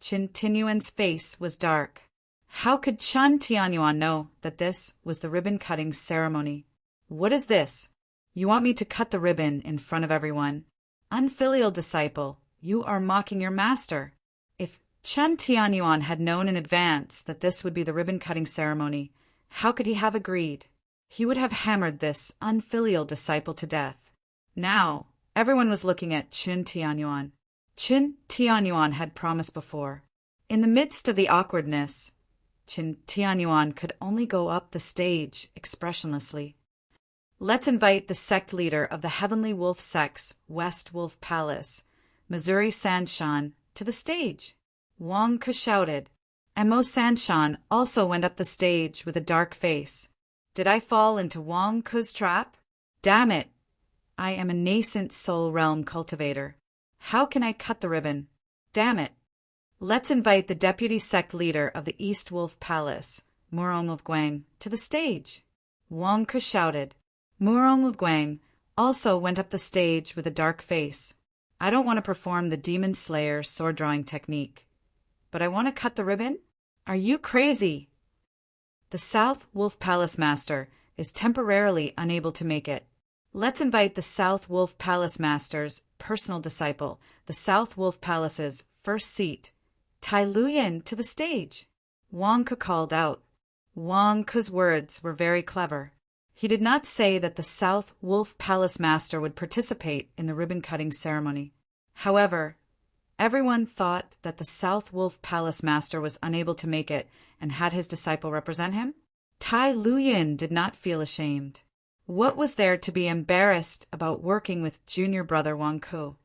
Qin Tianyuan's face was dark. How could Qin Tianyuan know that this was the ribbon-cutting ceremony? What is this? You want me to cut the ribbon in front of everyone? Unfilial disciple, you are mocking your master. If Qin Tianyuan had known in advance that this would be the ribbon-cutting ceremony, how could he have agreed? He would have hammered this unfilial disciple to death. Now, everyone was looking at Qin Tianyuan. Qin Tianyuan had promised before. In the midst of the awkwardness, Qin Tianyuan could only go up the stage expressionlessly. Let's invite the sect leader of the Heavenly Wolf sect's West Wolf Palace, Missouri Sanshan, to the stage. Wang Ke shouted, and Mo Sanshan also went up the stage with a dark face. Did I fall into Wang Ke's trap? Damn it! I am a nascent soul realm cultivator. How can I cut the ribbon? Damn it! Let's invite the deputy sect leader of the East Wolf Palace, Murong of Guang, to the stage. Wang Ke shouted. Murong of Guang also went up the stage with a dark face. I don't want to perform the Demon Slayer sword drawing technique, but I want to cut the ribbon? Are you crazy? The South Wolf Palace Master is temporarily unable to make it. Let's invite the South Wolf Palace Master's personal disciple, the South Wolf Palace's first seat, Tai Luyan, to the stage. Wang Ke called out. Wang Ke's words were very clever. He did not say that the South Wolf Palace Master would participate in the ribbon-cutting ceremony. However, everyone thought that the South Wolf Palace Master was unable to make it and had his disciple represent him. Tai Luyan did not feel ashamed. What was there to be embarrassed about working with junior brother Wang Ke?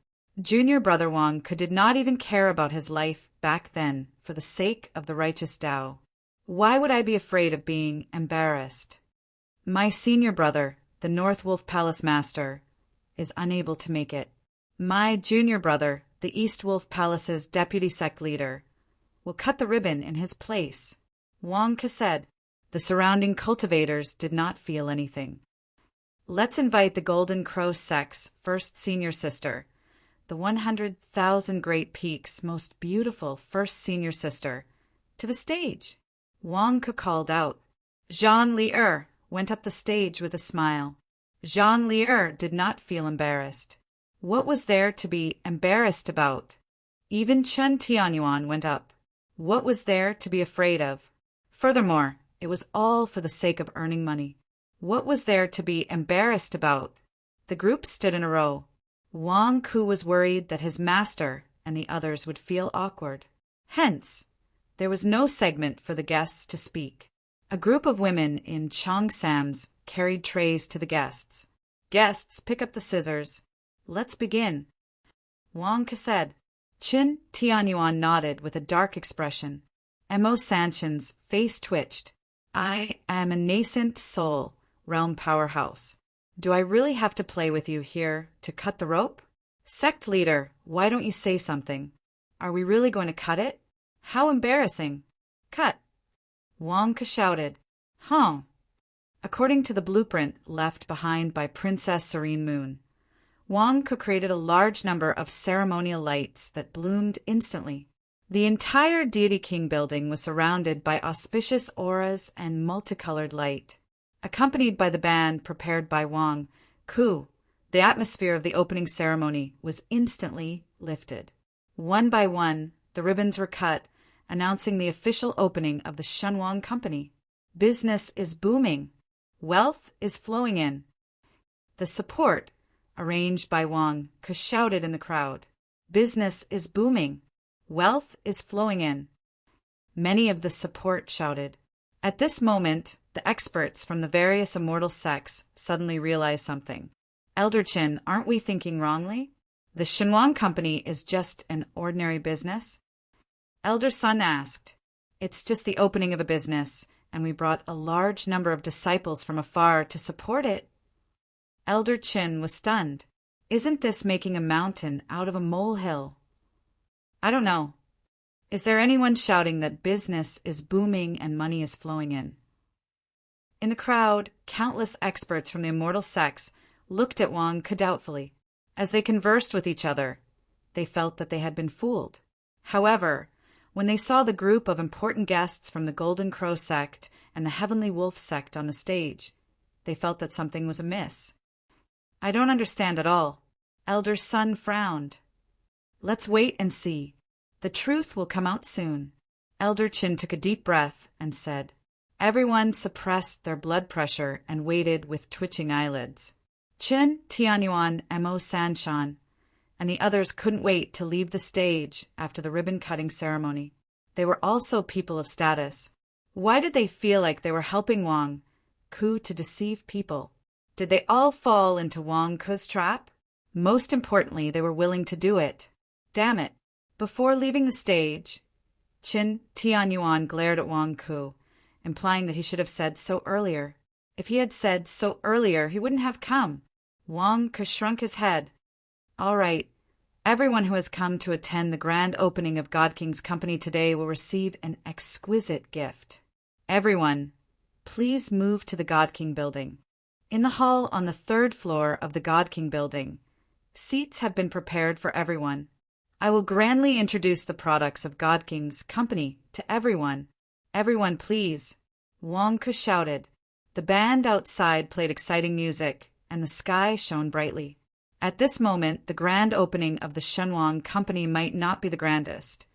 Junior brother Wang Ke did not even care about his life back then for the sake of the righteous Tao. Why would I be afraid of being embarrassed? My senior brother, the North Wolf Palace Master, is unable to make it. My junior brother, the East Wolf Palace's deputy sect leader, will cut the ribbon in his place. Wang Ke said. The surrounding cultivators did not feel anything. Let's invite the Golden Crow sect's first senior sister, the 100,000 Great Peaks' most beautiful first senior sister, to the stage. Wang Ke called out. Zhang Lier went up the stage with a smile. Zhang Lier did not feel embarrassed. What was there to be embarrassed about? Even Qin Tianyuan went up. What was there to be afraid of? Furthermore, it was all for the sake of earning money. What was there to be embarrassed about? The group stood in a row. Wang Ke was worried that his master and the others would feel awkward. Hence, there was no segment for the guests to speak. A group of women in cheongsams carried trays to the guests. Guests, pick up the scissors. Let's begin. Wang Ke said. Qin Tianyuan nodded with a dark expression. Mo Sanchin's face twitched. I am a nascent soul, realm powerhouse. Do I really have to play with you here to cut the rope? Sect leader, why don't you say something? Are we really going to cut it? How embarrassing. Cut. Wong shouted. Huh. According to the blueprint left behind by Princess Serene Moon, Wong created a large number of ceremonial lights that bloomed instantly. The entire Deity King building was surrounded by auspicious auras and multicolored light. Accompanied by the band prepared by Wong Ku, the atmosphere of the opening ceremony was instantly lifted. One by one, the ribbons were cut, announcing the official opening of the Shenwang Company. Business is booming. Wealth is flowing in. The support, arranged by Wong, shouted in the crowd. Business is booming. Wealth is flowing in. Many of the support shouted. At this moment, the experts from the various immortal sects suddenly realized something. Elder Qin, aren't we thinking wrongly? The Shenwang Company is just an ordinary business? Elder Sun asked. It's just the opening of a business, and we brought a large number of disciples from afar to support it. Elder Qin was stunned. Isn't this making a mountain out of a molehill? I don't know. Is there anyone shouting that business is booming and money is flowing in? In the crowd, countless experts from the immortal sects looked at Wong doubtfully. As they conversed with each other, they felt that they had been fooled. However, when they saw the group of important guests from the Golden Crow sect and the Heavenly Wolf sect on the stage, they felt that something was amiss. I don't understand at all. Elder Sun frowned. Let's wait and see. The truth will come out soon. Elder Qin took a deep breath and said. Everyone suppressed their blood pressure and waited with twitching eyelids. Qin, Tianyuan, Mo Sanshan, and the others couldn't wait to leave the stage after the ribbon-cutting ceremony. They were also people of status. Why did they feel like they were helping Wong Ku to deceive people? Did they all fall into Wong Ku's trap? Most importantly, they were willing to do it. Damn it. Before leaving the stage, Qin Tianyuan glared at Wong Ku, implying that he should have said so earlier. If he had said so earlier, he wouldn't have come. Wong Ku shrunk his head. All right. Everyone who has come to attend the grand opening of God King's Company today will receive an exquisite gift. Everyone, please move to the God King building. In the hall on the 3rd floor of the God King building, seats have been prepared for everyone. I will grandly introduce the products of God King's Company to everyone. Everyone, please. Wong Ku shouted. The band outside played exciting music, and the sky shone brightly. At this moment, the grand opening of the Shenwang Company might not be the grandest,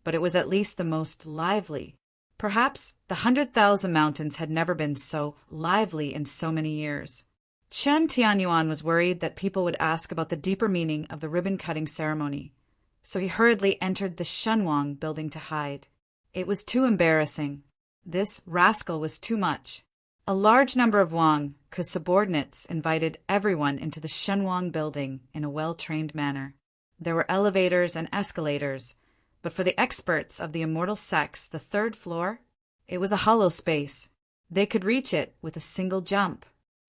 but it was at least the most lively. Perhaps the 100,000 mountains had never been so lively in so many years. Chen Tianyuan was worried that people would ask about the deeper meaning of the ribbon-cutting ceremony, so he hurriedly entered the Shenwang building to hide. It was too embarrassing. This rascal was too much. A large number of Wong Ku's subordinates invited everyone into the Shenwang building in a well-trained manner. There were elevators and escalators, but for the experts of the immortal sects, the 3rd floor, it was a hollow space. They could reach it with a single jump.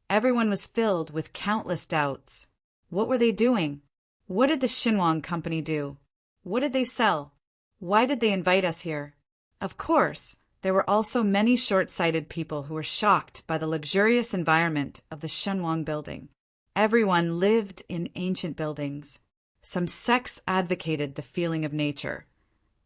Everyone was filled with countless doubts. What were they doing? What did the Shenwang Company do? What did they sell? Why did they invite us here? Of course, there were also many short-sighted people who were shocked by the luxurious environment of the Shenwang building. Everyone lived in ancient buildings. Some sects advocated the feeling of nature,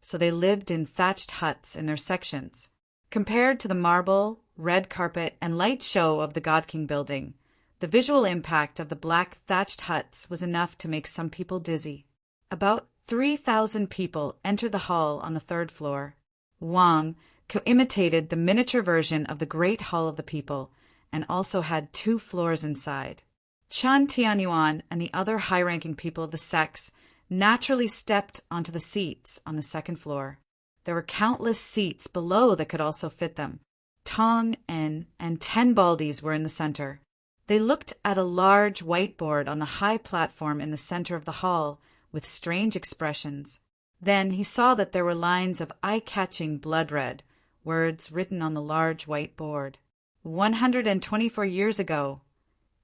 so they lived in thatched huts in their sections. Compared to the marble, red carpet, and light show of the God King building, the visual impact of the black thatched huts was enough to make some people dizzy. About 3,000 people entered the hall on the 3rd floor. Wang imitated the miniature version of the Great Hall of the People and also had 2 floors inside. Chan Tianyuan and the other high-ranking people of the sects naturally stepped onto the seats on the 2nd floor. There were countless seats below that could also fit them. Tong, En, and 10 Baldies were in the center. They looked at a large whiteboard on the high platform in the center of the hall with strange expressions. Then he saw that there were lines of eye-catching blood red, words written on the large white board. 124 years ago,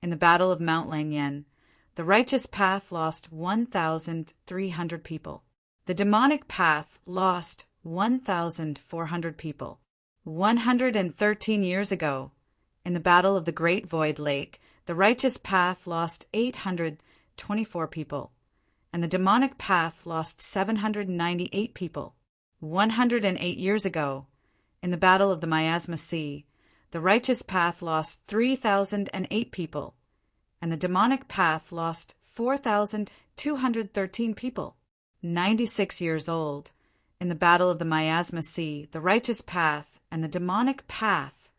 in the Battle of Mount Langyen, the righteous path lost 1,300 people. The demonic path lost 1,400 people. 113 years ago, in the Battle of the Great Void Lake, the righteous path lost 824 people, and the demonic path lost 798 people. 108 years ago, in the Battle of the Miasma Sea, the righteous path lost 3,008 people, and the demonic path lost 4,213 people. 96 years old, in the Battle of the Miasma Sea, the righteous path and the demonic path.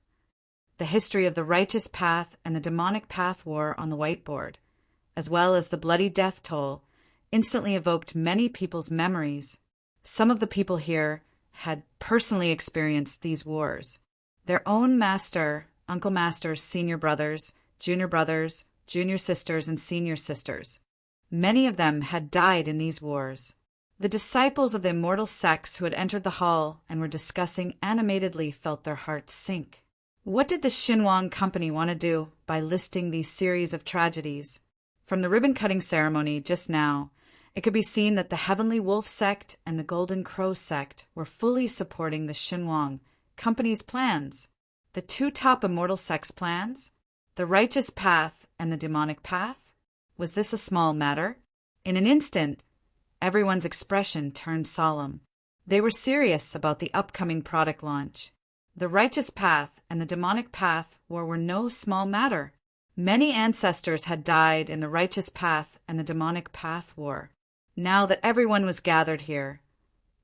The history of the righteous path and the demonic path war on the whiteboard, as well as the bloody death toll, instantly evoked many people's memories. Some of the people here had personally experienced these wars. Their own master, uncle masters, senior brothers, junior sisters, and senior sisters. Many of them had died in these wars. The disciples of the immortal sects who had entered the hall and were discussing animatedly felt their hearts sink. What did the Xinhuang Company want to do by listing these series of tragedies? From the ribbon-cutting ceremony just now, it could be seen that the Heavenly Wolf sect and the Golden Crow sect were fully supporting the Xinhuang Company's plans. The two top immortal sects' plans? The righteous path and the demonic path? Was this a small matter? In an instant, everyone's expression turned solemn. They were serious about the upcoming product launch. The righteous path and the demonic path were no small matter. Many ancestors had died in the righteous path and the demonic path war. Now that everyone was gathered here,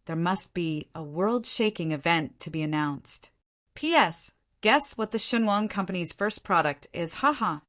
there must be a world-shaking event to be announced. P.S. Guess what the Xinhuang Company's first product is? Haha.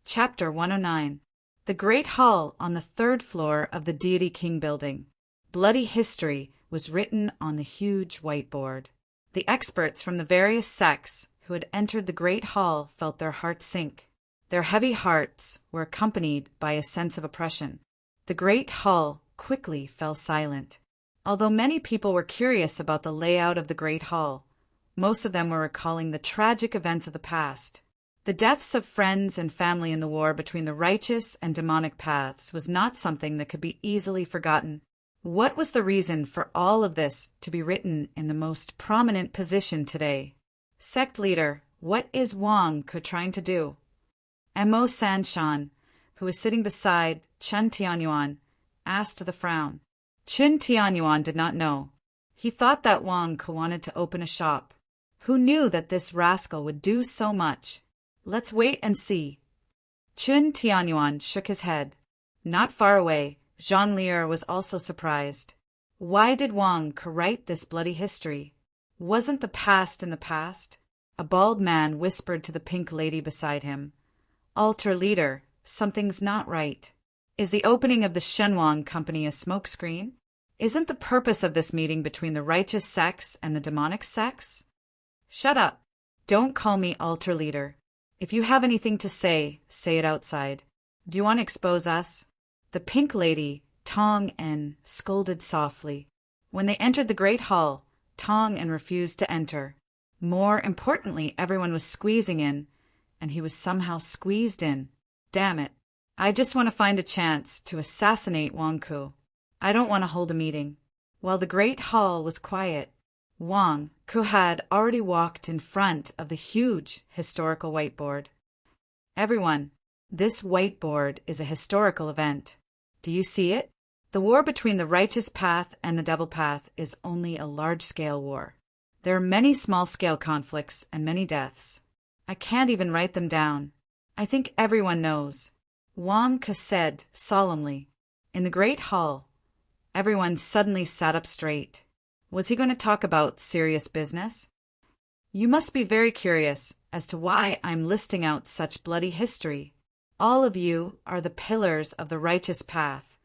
Chapter 109. The Great Hall on the third floor of the Deity King building. Bloody history was written on the huge whiteboard. The experts from the various sects who had entered the Great Hall felt their hearts sink. Their heavy hearts were accompanied by a sense of oppression. The Great Hall quickly fell silent. Although many people were curious about the layout of the Great Hall, most of them were recalling the tragic events of the past. The deaths of friends and family in the war between the righteous and demonic paths was not something that could be easily forgotten. What was the reason for all of this to be written in the most prominent position today? Sect leader, what is Wang Ke trying to do? Mo Sanshan, who was sitting beside Chen Tianyuan, asked with a frown. Chen Tianyuan did not know. He thought that Wang Ke wanted to open a shop. Who knew that this rascal would do so much? Let's wait and see. Chen Tianyuan shook his head. Not far away, Jean Lier was also surprised. Why did Wang Ke write this bloody history? Wasn't the past in the past? A bald man whispered to the pink lady beside him. Altar leader, something's not right. Is the opening of the Xinhuang Company a smokescreen? Isn't the purpose of this meeting between the righteous sects and the demonic sects? Shut up. Don't call me altar leader. If you have anything to say, say it outside. Do you want to expose us? The pink lady, Tong En, scolded softly. When they entered the great hall, Tong En refused to enter. More importantly, everyone was squeezing in, and he was somehow squeezed in. Damn it. I just want to find a chance to assassinate Wang Ke. I don't want to hold a meeting. While the great hall was quiet, Wang Ke had already walked in front of the huge historical whiteboard. Everyone, this whiteboard is a historical event. Do you see it? The war between the righteous path and the devil path is only a large-scale war. There are many small-scale conflicts and many deaths. I can't even write them down. I think everyone knows. Wang Ke said solemnly. In the great hall, everyone suddenly sat up straight. Was he going to talk about serious business? You must be very curious as to why I'm listing out such bloody history. All of you are the pillars of the righteous path,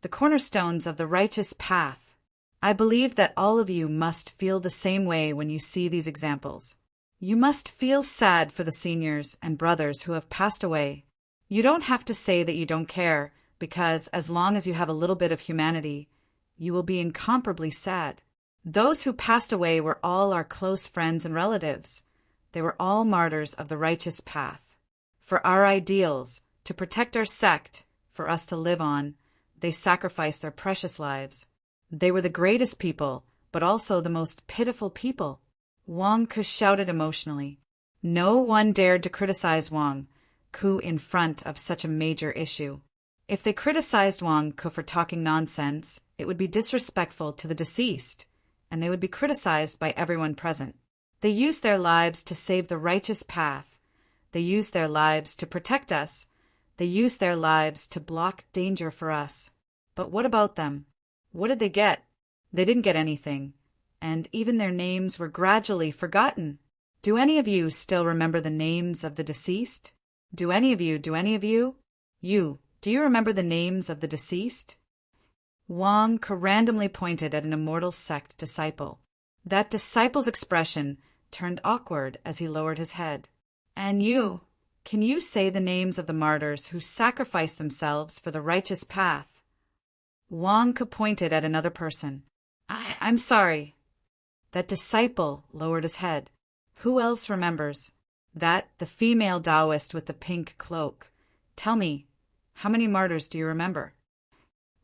the cornerstones of the righteous path. I believe that all of you must feel the same way when you see these examples. You must feel sad for the seniors and brothers who have passed away. You don't have to say that you don't care, because as long as you have a little bit of humanity, you will be incomparably sad. Those who passed away were all our close friends and relatives. They were all martyrs of the righteous path. For our ideals, to protect our sect, for us to live on, they sacrificed their precious lives. They were the greatest people, but also the most pitiful people. Wang Ke shouted emotionally. No one dared to criticize Wang Ke in front of such a major issue. If they criticized Wang Ke for talking nonsense, it would be disrespectful to the deceased, and they would be criticized by everyone present. They used their lives to save the righteous path. They used their lives to protect us. They used their lives to block danger for us. But what about them? What did they get? They didn't get anything, and even their names were gradually forgotten. Do any of you still remember the names of the deceased? Do any of you? You, do you remember the names of the deceased? Wang Ke randomly pointed at an immortal sect disciple. That disciple's expression turned awkward as he lowered his head. And you, can you say the names of the martyrs who sacrificed themselves for the righteous path? Wang Ke pointed at another person. I'm sorry. That disciple lowered his head. Who else remembers? That, the female Taoist with the pink cloak. Tell me, how many martyrs do you remember?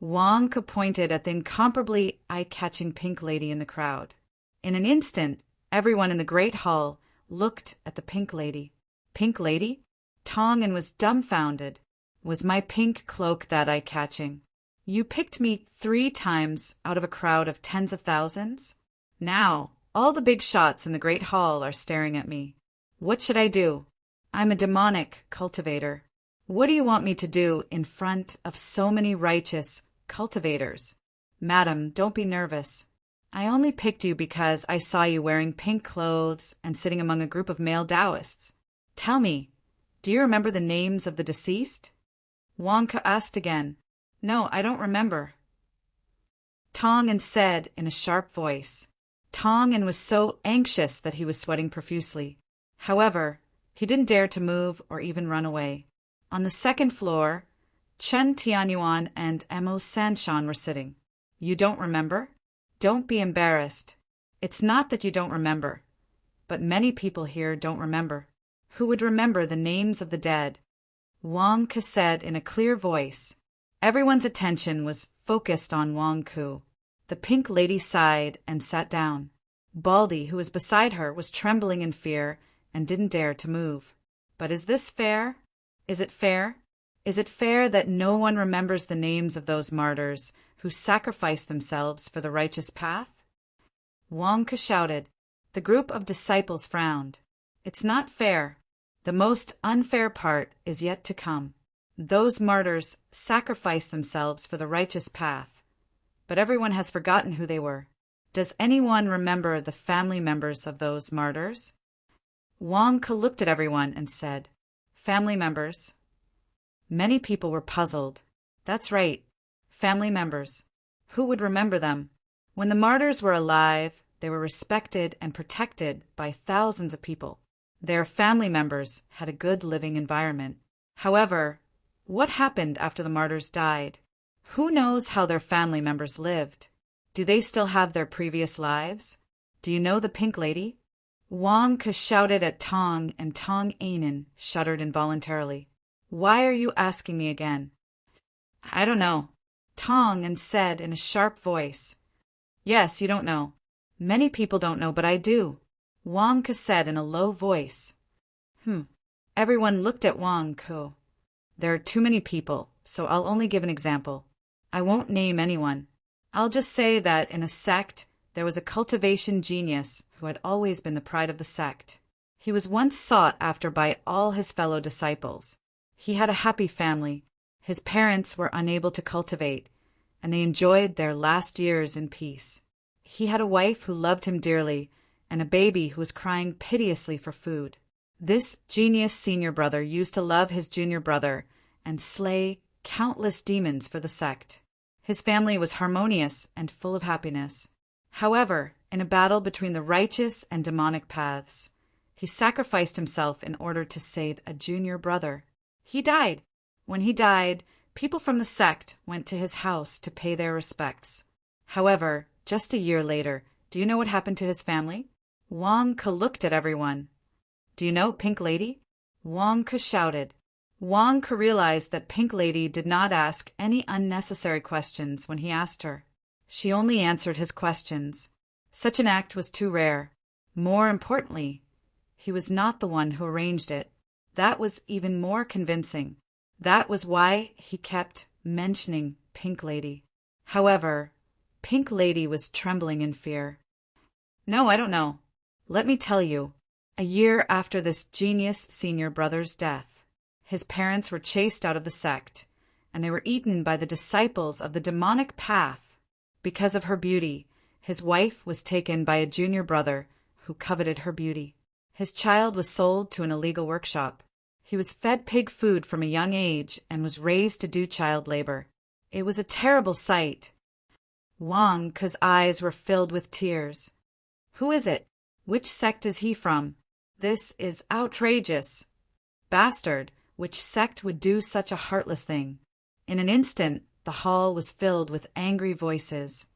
Wang Ke pointed at the incomparably eye-catching pink lady in the crowd. In an instant, everyone in the great hall looked at the pink lady. Pink lady? Tong'an was dumbfounded. Was my pink cloak that eye-catching? You picked me 3 times out of a crowd of tens of thousands? Now, all the big shots in the great hall are staring at me. What should I do? I'm a demonic cultivator. What do you want me to do in front of so many righteous cultivators? Madam, don't be nervous. I only picked you because I saw you wearing pink clothes and sitting among a group of male Taoists. Tell me, do you remember the names of the deceased? Wang Ke asked again. No, I don't remember. Tong'an said in a sharp voice. Tong'an was so anxious that he was sweating profusely. However, he didn't dare to move or even run away. On the second floor, Chen Tianyuan and Mo Sanshan were sitting. You don't remember? Don't be embarrassed. It's not that you don't remember, but many people here don't remember. Who would remember the names of the dead? Wang Ke said in a clear voice. Everyone's attention was focused on Wang Ke. The pink lady sighed and sat down. Baldy, who was beside her, was trembling in fear and didn't dare to move. But is this fair? Is it fair? Is it fair that no one remembers the names of those martyrs who sacrificed themselves for the righteous path? Wang Ke shouted. The group of disciples frowned. It's not fair. The most unfair part is yet to come. Those martyrs sacrificed themselves for the righteous path, but everyone has forgotten who they were. Does anyone remember the family members of those martyrs? Wang Ke looked at everyone and said, Family members. Many people were puzzled. That's right, family members. Who would remember them? When the martyrs were alive, they were respected and protected by thousands of people. Their family members had a good living environment. However, what happened after the martyrs died? Who knows how their family members lived? Do they still have their previous lives? Do you know the pink lady? Wang Ke shouted at Tong, and Tong Ainen shuddered involuntarily. Why are you asking me again? I don't know. Tong said in a sharp voice. Yes, you don't know. Many people don't know, but I do. Wang Ke said in a low voice. Everyone looked at Wang Ke. There are too many people, so I'll only give an example. I won't name anyone. I'll just say that in a sect, there was a cultivation genius who had always been the pride of the sect. He was once sought after by all his fellow disciples. He had a happy family. His parents were unable to cultivate, and they enjoyed their last years in peace. He had a wife who loved him dearly, and a baby who was crying piteously for food. This genius senior brother used to love his junior brother and slay countless demons for the sect. His family was harmonious and full of happiness. However, in a battle between the righteous and demonic paths, he sacrificed himself in order to save a junior brother. He died. When he died, people from the sect went to his house to pay their respects. However, just a year later, do you know what happened to his family? Wang Ke looked at everyone. Do you know Pink Lady? Wang Ke shouted. Wang Ke realized that Pink Lady did not ask any unnecessary questions when he asked her. She only answered his questions. Such an act was too rare. More importantly, he was not the one who arranged it. That was even more convincing. That was why he kept mentioning Pink Lady. However, Pink Lady was trembling in fear. No, I don't know. Let me tell you. A year after this genius senior brother's death, his parents were chased out of the sect, and they were eaten by the disciples of the demonic path. Because of her beauty, his wife was taken by a junior brother who coveted her beauty. His child was sold to an illegal workshop. He was fed pig food from a young age and was raised to do child labor. It was a terrible sight. Wang Ke's eyes were filled with tears. Who is it? Which sect is he from? This is outrageous. Bastard, which sect would do such a heartless thing? In an instant, the hall was filled with angry voices.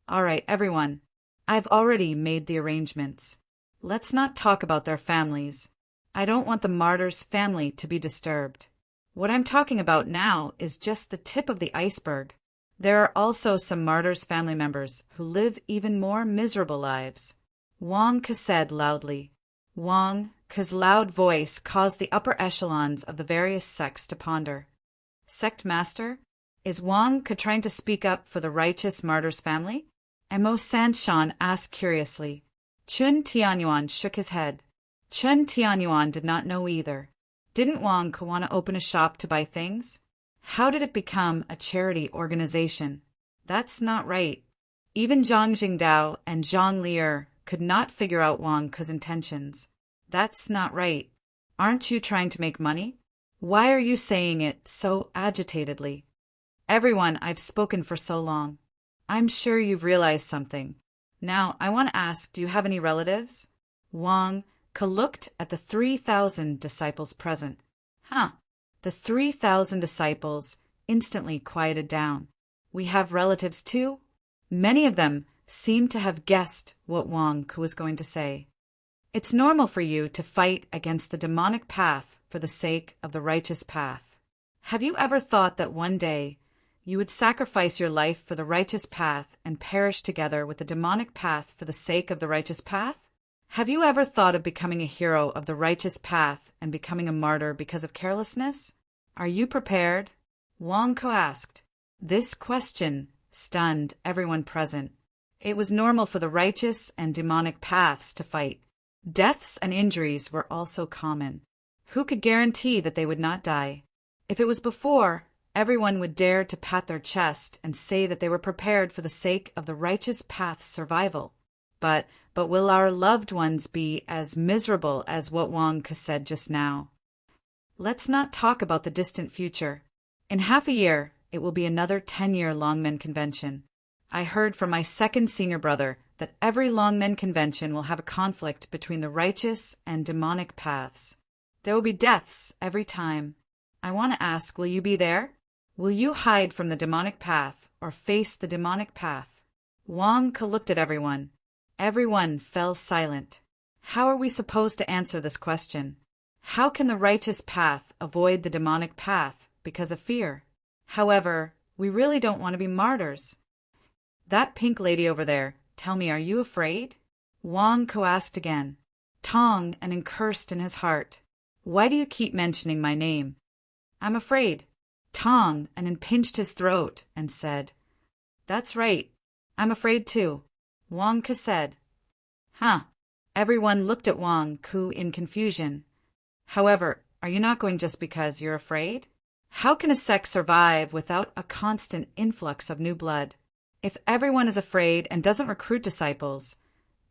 All right, everyone. I've already made the arrangements. Let's not talk about their families. I don't want the martyr's family to be disturbed. What I'm talking about now is just the tip of the iceberg. There are also some martyrs' family members who live even more miserable lives. Wang Ke said loudly. Wang Ke's loud voice caused the upper echelons of the various sects to ponder. Sect Master, is Wang Ke trying to speak up for the righteous martyr's family? Mo Sanshan asked curiously. Chun Tianyuan shook his head. Chun Tianyuan did not know either. Didn't Wang Ke want to open a shop to buy things? How did it become a charity organization? That's not right. Even Zhang Jingdao and Zhang Lier could not figure out Wang Ke's intentions. That's not right. Aren't you trying to make money? Why are you saying it so agitatedly? Everyone, I've spoken for so long. I'm sure you've realized something. Now, I want to ask, do you have any relatives? Wang Ke looked at the 3,000 disciples present. The 3,000 disciples instantly quieted down. We have relatives too? Many of them seemed to have guessed what Wang Ke was going to say. It's normal for you to fight against the demonic path for the sake of the righteous path. Have you ever thought that one day you would sacrifice your life for the righteous path and perish together with the demonic path for the sake of the righteous path? Have you ever thought of becoming a hero of the righteous path and becoming a martyr because of carelessness? Are you prepared? Wang Ke asked. This question stunned everyone present. It was normal for the righteous and demonic paths to fight. Deaths and injuries were also common. Who could guarantee that they would not die? If it was before, everyone would dare to pat their chest and say that they were prepared for the sake of the righteous path's survival. But will our loved ones be as miserable as what Wang Ke said just now? Let's not talk about the distant future. In half a year, it will be another 10-year Longmen Convention. I heard from my second senior brother that every Longmen Convention will have a conflict between the righteous and demonic paths. There will be deaths every time. I want to ask, will you be there? Will you hide from the demonic path or face the demonic path? Wang Ke looked at everyone. Everyone fell silent. How are we supposed to answer this question? How can the righteous path avoid the demonic path because of fear? However, we really don't want to be martyrs. That pink lady over there, tell me, are you afraid? Wang Ke asked again. Tong and cursed in his heart. Why do you keep mentioning my name? I'm afraid. Tong and pinched his throat and said, That's right. I'm afraid too. Wang Ke said. Everyone looked at Wang Ke in confusion. However, are you not going just because you're afraid? How can a sect survive without a constant influx of new blood? If everyone is afraid and doesn't recruit disciples,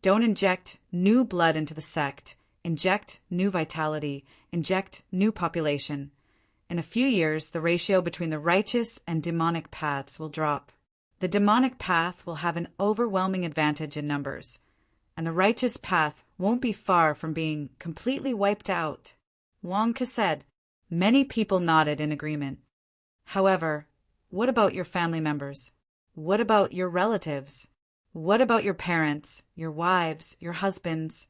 don't inject new blood into the sect, inject new vitality, inject new population. In a few years, the ratio between the righteous and demonic paths will drop. The demonic path will have an overwhelming advantage in numbers, and the righteous path won't be far from being completely wiped out. Wang Ke said. Many people nodded in agreement. However, what about your family members? What about your relatives? What about your parents, your wives, your husbands,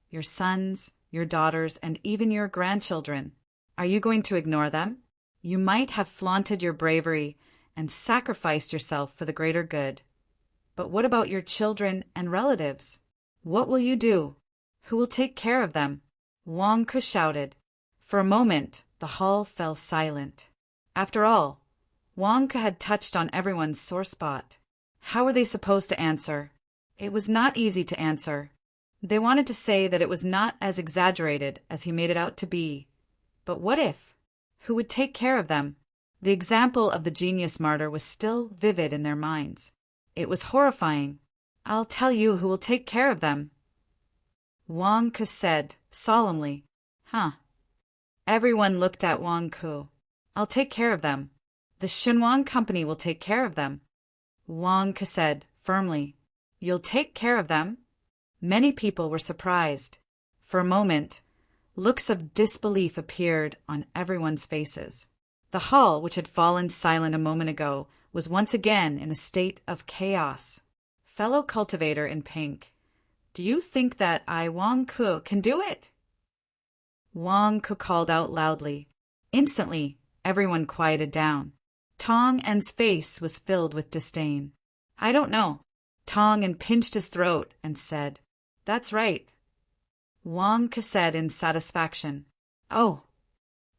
your sons, your daughters, and even your grandchildren? Are you going to ignore them? You might have flaunted your bravery and sacrificed yourself for the greater good. But what about your children and relatives? What will you do? Who will take care of them? Wang Ke shouted. For a moment, the hall fell silent. After all, Wang Ke had touched on everyone's sore spot. How were they supposed to answer? It was not easy to answer. They wanted to say that it was not as exaggerated as he made it out to be. But what if? Who would take care of them? The example of the genius martyr was still vivid in their minds. It was horrifying. I'll tell you who will take care of them, Wang Ke said solemnly. Huh. Everyone looked at Wang Ke. I'll take care of them. The Xinhuang Company will take care of them, Wang Ke said firmly. You'll take care of them? Many people were surprised. For a moment, looks of disbelief appeared on everyone's faces. The hall, which had fallen silent a moment ago, was once again in a state of chaos. Fellow cultivator in pink, do you think that I, Wang Ke, can do it? Wang Ke called out loudly. Instantly, everyone quieted down. Tong En's face was filled with disdain. I don't know. Tong En pinched his throat and said, That's right. Wang Ke said in satisfaction. Oh.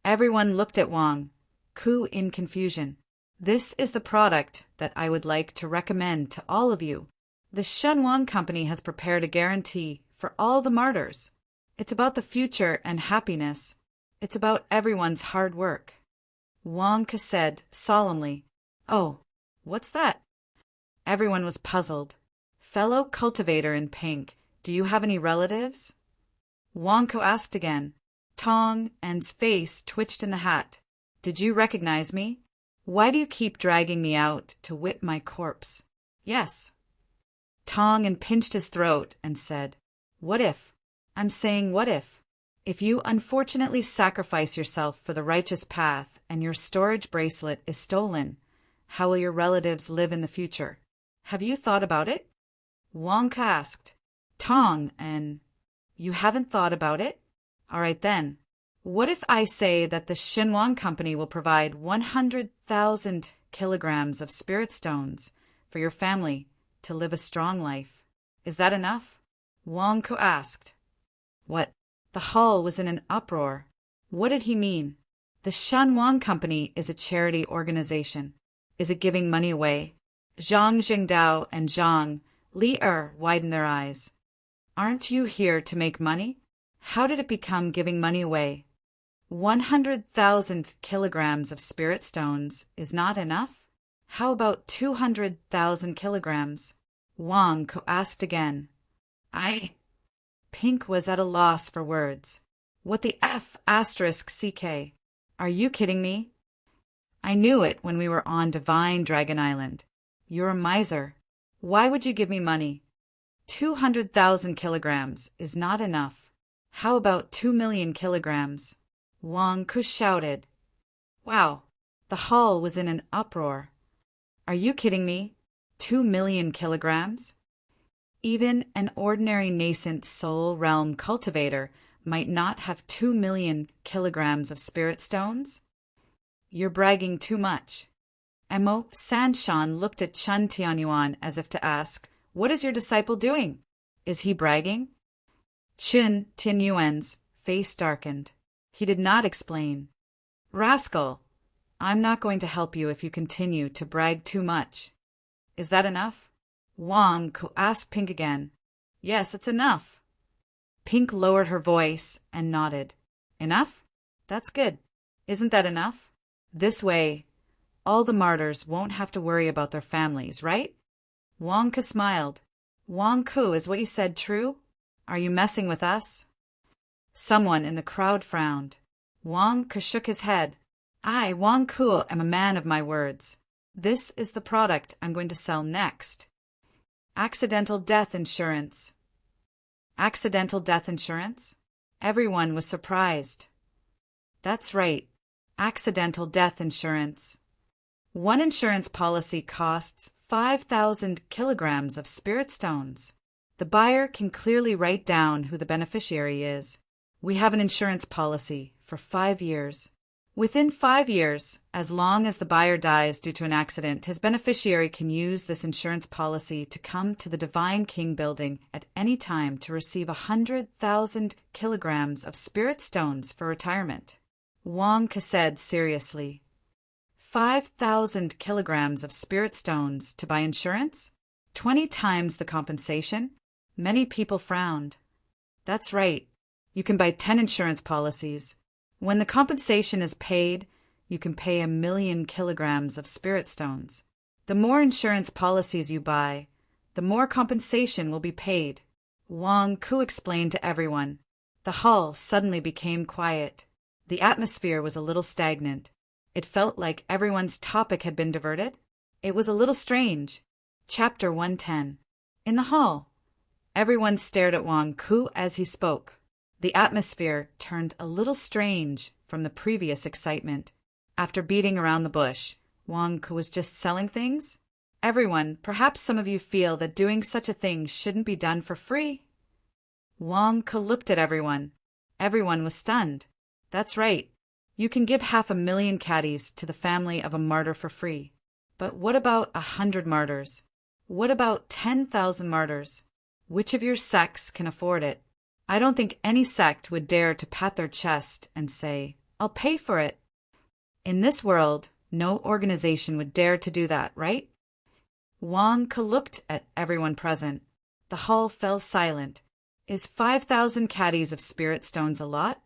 Everyone looked at Wang Ke in confusion. This is the product that I would like to recommend to all of you. The Xinhuang Company has prepared a guarantee for all the martyrs. It's about the future and happiness. It's about everyone's hard work. Wang Ke said solemnly. Oh, what's that? Everyone was puzzled. Fellow cultivator in pink, do you have any relatives? Wang Ke asked again. Tong En's face twitched in the hat. Did you recognize me? Why do you keep dragging me out to whip my corpse? Yes. Tong En pinched his throat and said, What if? I'm saying what if? If you unfortunately sacrifice yourself for the righteous path and your storage bracelet is stolen, how will your relatives live in the future? Have you thought about it? Wang Ke asked. Tong En, you haven't thought about it? All right then. What if I say that the Xinhuang Company will provide 100,000 kilograms of spirit stones for your family to live a strong life? Is that enough? Wang Ke asked. What? The hall was in an uproar. What did he mean? The Xinhuang Company is a charity organization. Is it giving money away? Zhang Jingdao and Zhang Li'er widened their eyes. Aren't you here to make money? How did it become giving money away? 100,000 kilograms of spirit stones is not enough? How about 200,000 kilograms? Wang Ke asked again. Pink was at a loss for words. What the F***? Are you kidding me? I knew it when we were on Divine Dragon Island. You're a miser. Why would you give me money? 200,000 kilograms is not enough. How about 2 million kilograms? Wang Ke shouted. Wow, the hall was in an uproar. Are you kidding me? 2 million kilograms? Even an ordinary nascent soul realm cultivator might not have 2 million kilograms of spirit stones? You're bragging too much. Emo Sanshan looked at Chun Tianyuan as if to ask, What is your disciple doing? Is he bragging? Chun Tianyuan's face darkened. He did not explain. Rascal, I'm not going to help you if you continue to brag too much. Is that enough? Wang Ke asked Pink again. Yes, it's enough. Pink lowered her voice and nodded. Enough? That's good. Isn't that enough? This way, all the martyrs won't have to worry about their families, right? Wang Ke smiled. Wang Ke, is what you said true? Are you messing with us? Someone in the crowd frowned. Wang Ke shook his head. I, Wang Ke, am a man of my words. This is the product I'm going to sell next. Accidental death insurance. Accidental death insurance? Everyone was surprised. That's right. Accidental death insurance. One insurance policy costs 5,000 kilograms of spirit stones. The buyer can clearly write down who the beneficiary is. We have an insurance policy for 5 years. Within 5 years, as long as the buyer dies due to an accident, his beneficiary can use this insurance policy to come to the Divine King building at any time to receive 100,000 kilograms of spirit stones for retirement. Wang Ke said seriously, 5,000 kilograms of spirit stones to buy insurance? 20 times the compensation? Many people frowned. That's right. You can buy 10 insurance policies. When the compensation is paid, you can pay 1,000,000 kilograms of spirit stones. The more insurance policies you buy, the more compensation will be paid. Wang Ke explained to everyone. The hall suddenly became quiet. The atmosphere was a little stagnant. It felt like everyone's topic had been diverted. It was a little strange. Chapter 110. In the hall, everyone stared at Wang Ke as he spoke. The atmosphere turned a little strange from the previous excitement. After beating around the bush, Wang Ke was just selling things? Everyone, perhaps some of you feel that doing such a thing shouldn't be done for free? Wang Ke looked at everyone. Everyone was stunned. That's right. You can give 500,000 caddies to the family of a martyr for free. But what about 100 martyrs? What about 10,000 martyrs? Which of your sects can afford it? I don't think any sect would dare to pat their chest and say, I'll pay for it. In this world, no organization would dare to do that, right? Wang Ke looked at everyone present. The hall fell silent. Is 5,000 caddies of spirit stones a lot?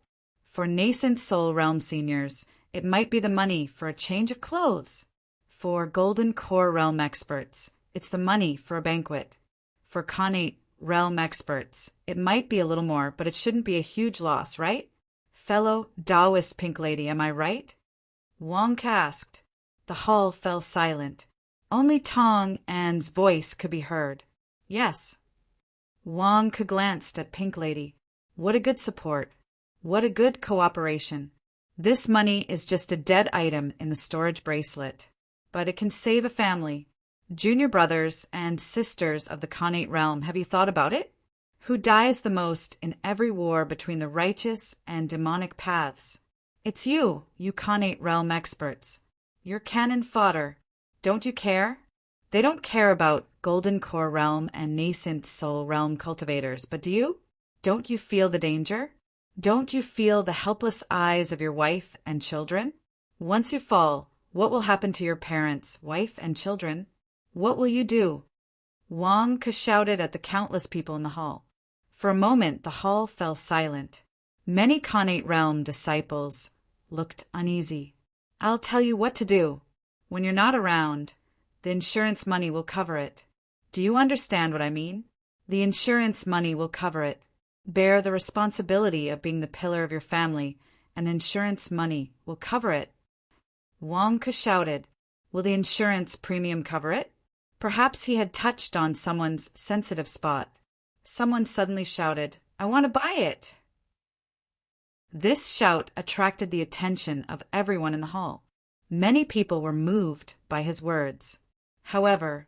For nascent soul realm seniors, it might be the money for a change of clothes. For golden core realm experts, it's the money for a banquet. For Khanate realm experts, it might be a little more, but it shouldn't be a huge loss, right? Fellow Taoist Pink Lady, am I right? Wang Ke asked. The hall fell silent. Only Tong An's voice could be heard. Yes. Wang Ke glanced at Pink Lady. What a good support. What a good cooperation. This money is just a dead item in the storage bracelet, but it can save a family. Junior brothers and sisters of the Khanate realm, have you thought about it? Who dies the most in every war between the righteous and demonic paths? It's you Khanate realm experts. You're cannon fodder. Don't you care? They don't care about Golden Core realm and nascent soul realm cultivators, but do you? Don't you feel the danger? Don't you feel the helpless eyes of your wife and children? Once you fall, what will happen to your parents, wife, and children? What will you do? Wang Ke shouted at the countless people in the hall. For a moment, the hall fell silent. Many Khanate realm disciples looked uneasy. I'll tell you what to do. When you're not around, the insurance money will cover it. Do you understand what I mean? The insurance money will cover it. Bear the responsibility of being the pillar of your family, and the insurance money will cover it. Wang Ke shouted, will the insurance premium cover it? Perhaps he had touched on someone's sensitive spot. Someone suddenly shouted, I want to buy it. This shout attracted the attention of everyone in the hall. Many people were moved by his words. However,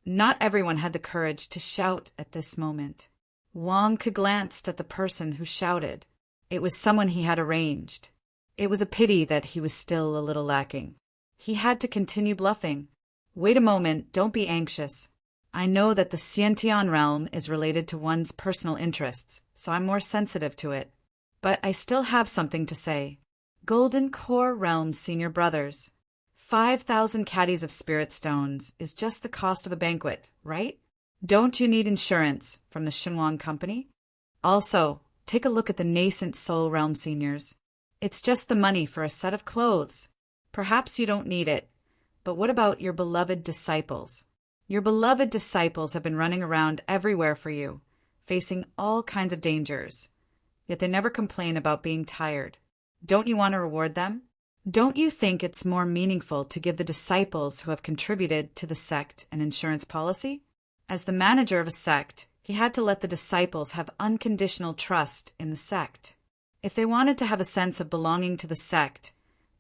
not everyone had the courage to shout at this moment. Wang Ke glanced at the person who shouted. It was someone he had arranged. It was a pity that he was still a little lacking. He had to continue bluffing. Wait a moment, don't be anxious. I know that the Xiantian realm is related to one's personal interests, so I'm more sensitive to it. But I still have something to say. Golden Core realm senior brothers. 5,000 caddies of spirit stones is just the cost of a banquet, right? Don't you need insurance from the Xinhuang company? Also, take a look at the nascent soul realm seniors. It's just the money for a set of clothes. Perhaps you don't need it. But what about your beloved disciples? Your beloved disciples have been running around everywhere for you, facing all kinds of dangers. Yet they never complain about being tired. Don't you want to reward them? Don't you think it's more meaningful to give the disciples who have contributed to the sect an insurance policy? As the manager of a sect, he had to let the disciples have unconditional trust in the sect. If they wanted to have a sense of belonging to the sect,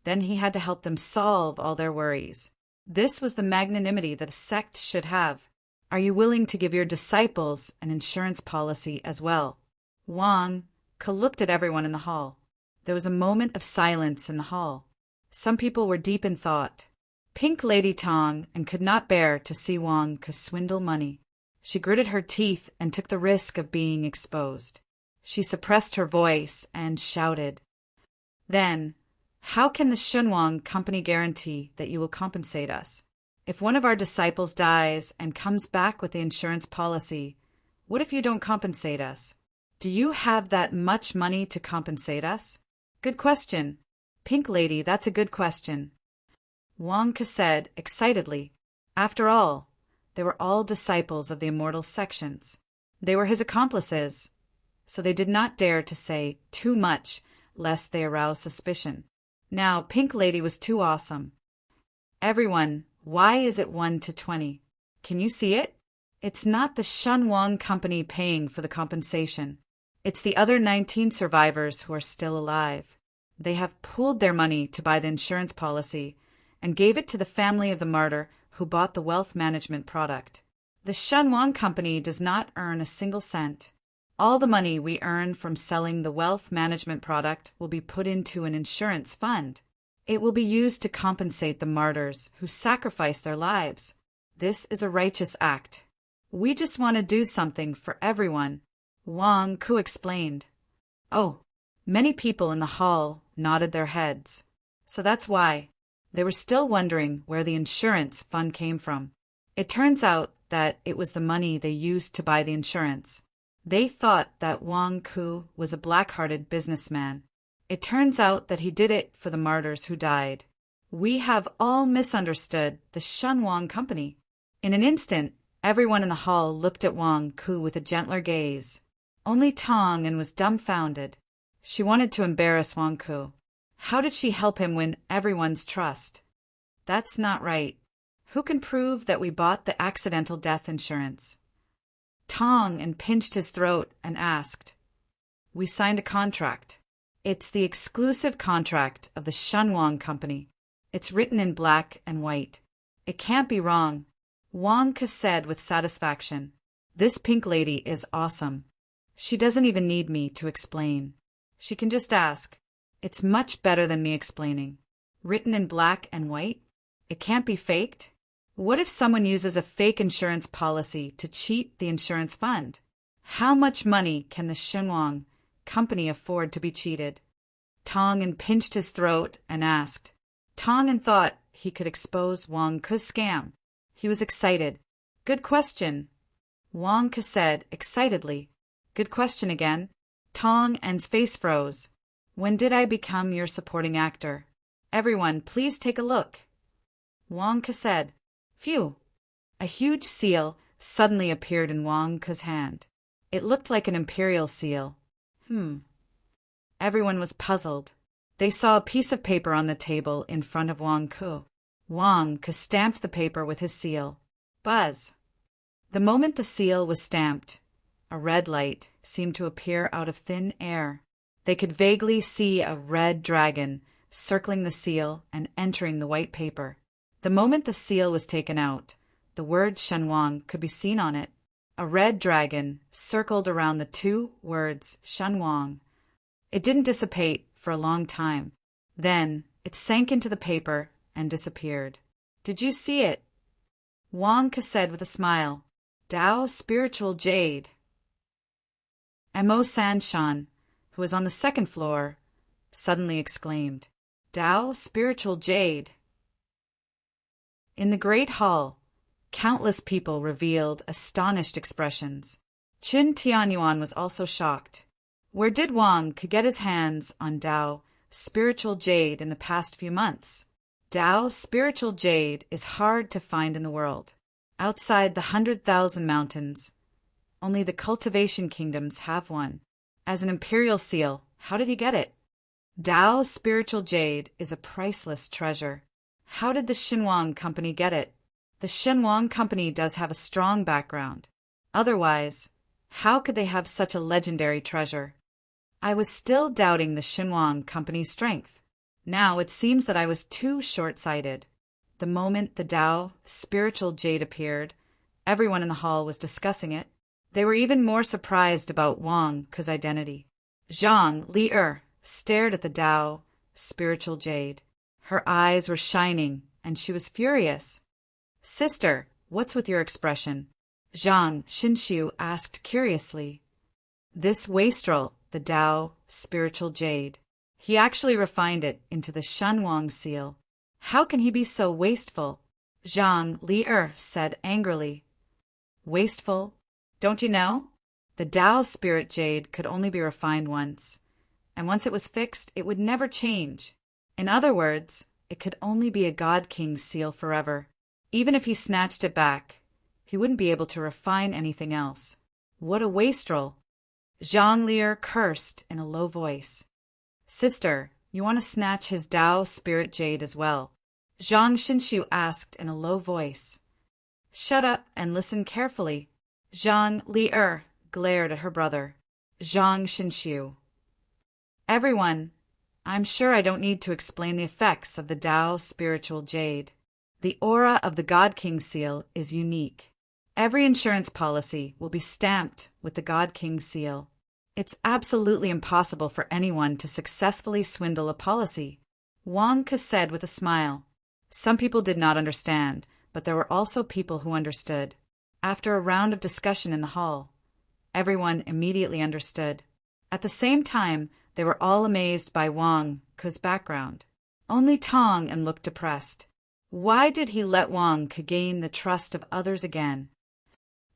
then he had to help them solve all their worries. This was the magnanimity that a sect should have. Are you willing to give your disciples an insurance policy as well? Wang Ke looked at everyone in the hall. There was a moment of silence in the hall. Some people were deep in thought. Pink Lady Tong and could not bear to see Wang Ke swindle money. She gritted her teeth and took the risk of being exposed. She suppressed her voice and shouted, "Then, how can the Shunwang Company guarantee that you will compensate us? If one of our disciples dies and comes back with the insurance policy, what if you don't compensate us? Do you have that much money to compensate us?" "Good question. Pink Lady, that's a good question," Wang Ke said excitedly. After all, they were all disciples of the immortal sections. They were his accomplices, so they did not dare to say too much lest they arouse suspicion. Now, Pink Lady was too awesome. "Everyone, why is it 1 to 20? Can you see it? It's not the Shunwang Company paying for the compensation. It's the other 19 survivors who are still alive. They have pooled their money to buy the insurance policy and gave it to the family of the martyr who bought the wealth management product. The Shunwang Company does not earn a single cent. All the money we earn from selling the wealth management product will be put into an insurance fund. It will be used to compensate the martyrs who sacrificed their lives. This is a righteous act. We just want to do something for everyone," Wang Ke explained. Oh, many people in the hall nodded their heads. So that's why. They were still wondering where the insurance fund came from. It turns out that it was the money they used to buy the insurance. They thought that Wang Ke was a black-hearted businessman. It turns out that he did it for the martyrs who died. We have all misunderstood the Shunwang Company. In an instant, everyone in the hall looked at Wang Ke with a gentler gaze. Only Tong and was dumbfounded. She wanted to embarrass Wang Ke. How did she help him win everyone's trust? That's not right. Who can prove that we bought the accidental death insurance? Tong and pinched his throat and asked. We signed a contract. It's the exclusive contract of the Shunwang Company. It's written in black and white. It can't be wrong, Wang Ke said with satisfaction. This Pink Lady is awesome. She doesn't even need me to explain. She can just ask. It's much better than me explaining. Written in black and white? It can't be faked? What if someone uses a fake insurance policy to cheat the insurance fund? How much money can the Shunwang Company afford to be cheated? Tong pinched his throat and asked. Tong thought he could expose Wang Ke's scam. He was excited. Good question, Wang Ke said excitedly. Good question again. Tong's face froze. When did I become your supporting actor? Everyone, please take a look. Wang Ke said. Phew. A huge seal suddenly appeared in Wang Ke's hand. It looked like an imperial seal. Everyone was puzzled. They saw a piece of paper on the table in front of Wang Ke. Wang Ke stamped the paper with his seal. Buzz. The moment the seal was stamped, a red light seemed to appear out of thin air. They could vaguely see a red dragon circling the seal and entering the white paper. The moment the seal was taken out, the word Shunwang could be seen on it. A red dragon circled around the two words Shunwang. It didn't dissipate for a long time. Then it sank into the paper and disappeared. Did you see it? Wang Ke said with a smile. Tao Spiritual Jade. Mo Sanshan, who was on the second floor, suddenly exclaimed, Tao Spiritual Jade. In the great hall, countless people revealed astonished expressions. Qin Tianyuan was also shocked. Where did Wang Ke get his hands on Tao Spiritual Jade in the past few months? Tao Spiritual Jade is hard to find in the world. Outside the 100,000 mountains, only the cultivation kingdoms have one. As an imperial seal, how did he get it? Tao Spiritual Jade is a priceless treasure. How did the Shunwang Company get it? The Shunwang Company does have a strong background. Otherwise, how could they have such a legendary treasure? I was still doubting the Shunwang Company's strength. Now it seems that I was too short-sighted. The moment the Tao, spiritual jade appeared, everyone in the hall was discussing it. They were even more surprised about Wang Ke's identity. Zhang Li stared at the Tao, spiritual jade. Her eyes were shining, and she was furious. "Sister, what's with your expression?" Zhang Xinxiu asked curiously. "This wastrel, the Tao, spiritual jade. He actually refined it into the Shenwang seal. How can he be so wasteful?" Zhang Li said angrily. "Wasteful? Don't you know? The Tao spirit jade could only be refined once, and once it was fixed, it would never change. In other words, it could only be a God King's seal forever. Even if he snatched it back, he wouldn't be able to refine anything else. What a wastrel!" Zhang Li cursed in a low voice. "Sister, you want to snatch his Tao spirit jade as well?" Zhang Xinxiu asked in a low voice. "Shut up and listen carefully." Zhang Li glared at her brother. Zhang Xinxiu. "Everyone, I'm sure I don't need to explain the effects of the Tao spiritual jade. The aura of the God King seal is unique. Every insurance policy will be stamped with the God King seal. It's absolutely impossible for anyone to successfully swindle a policy," Wang Ke said with a smile. Some people did not understand, but there were also people who understood. After a round of discussion in the hall, everyone immediately understood. At the same time, they were all amazed by Wang Ke's background. Only Tong and looked depressed. Why did he let Wang Ke gain the trust of others again?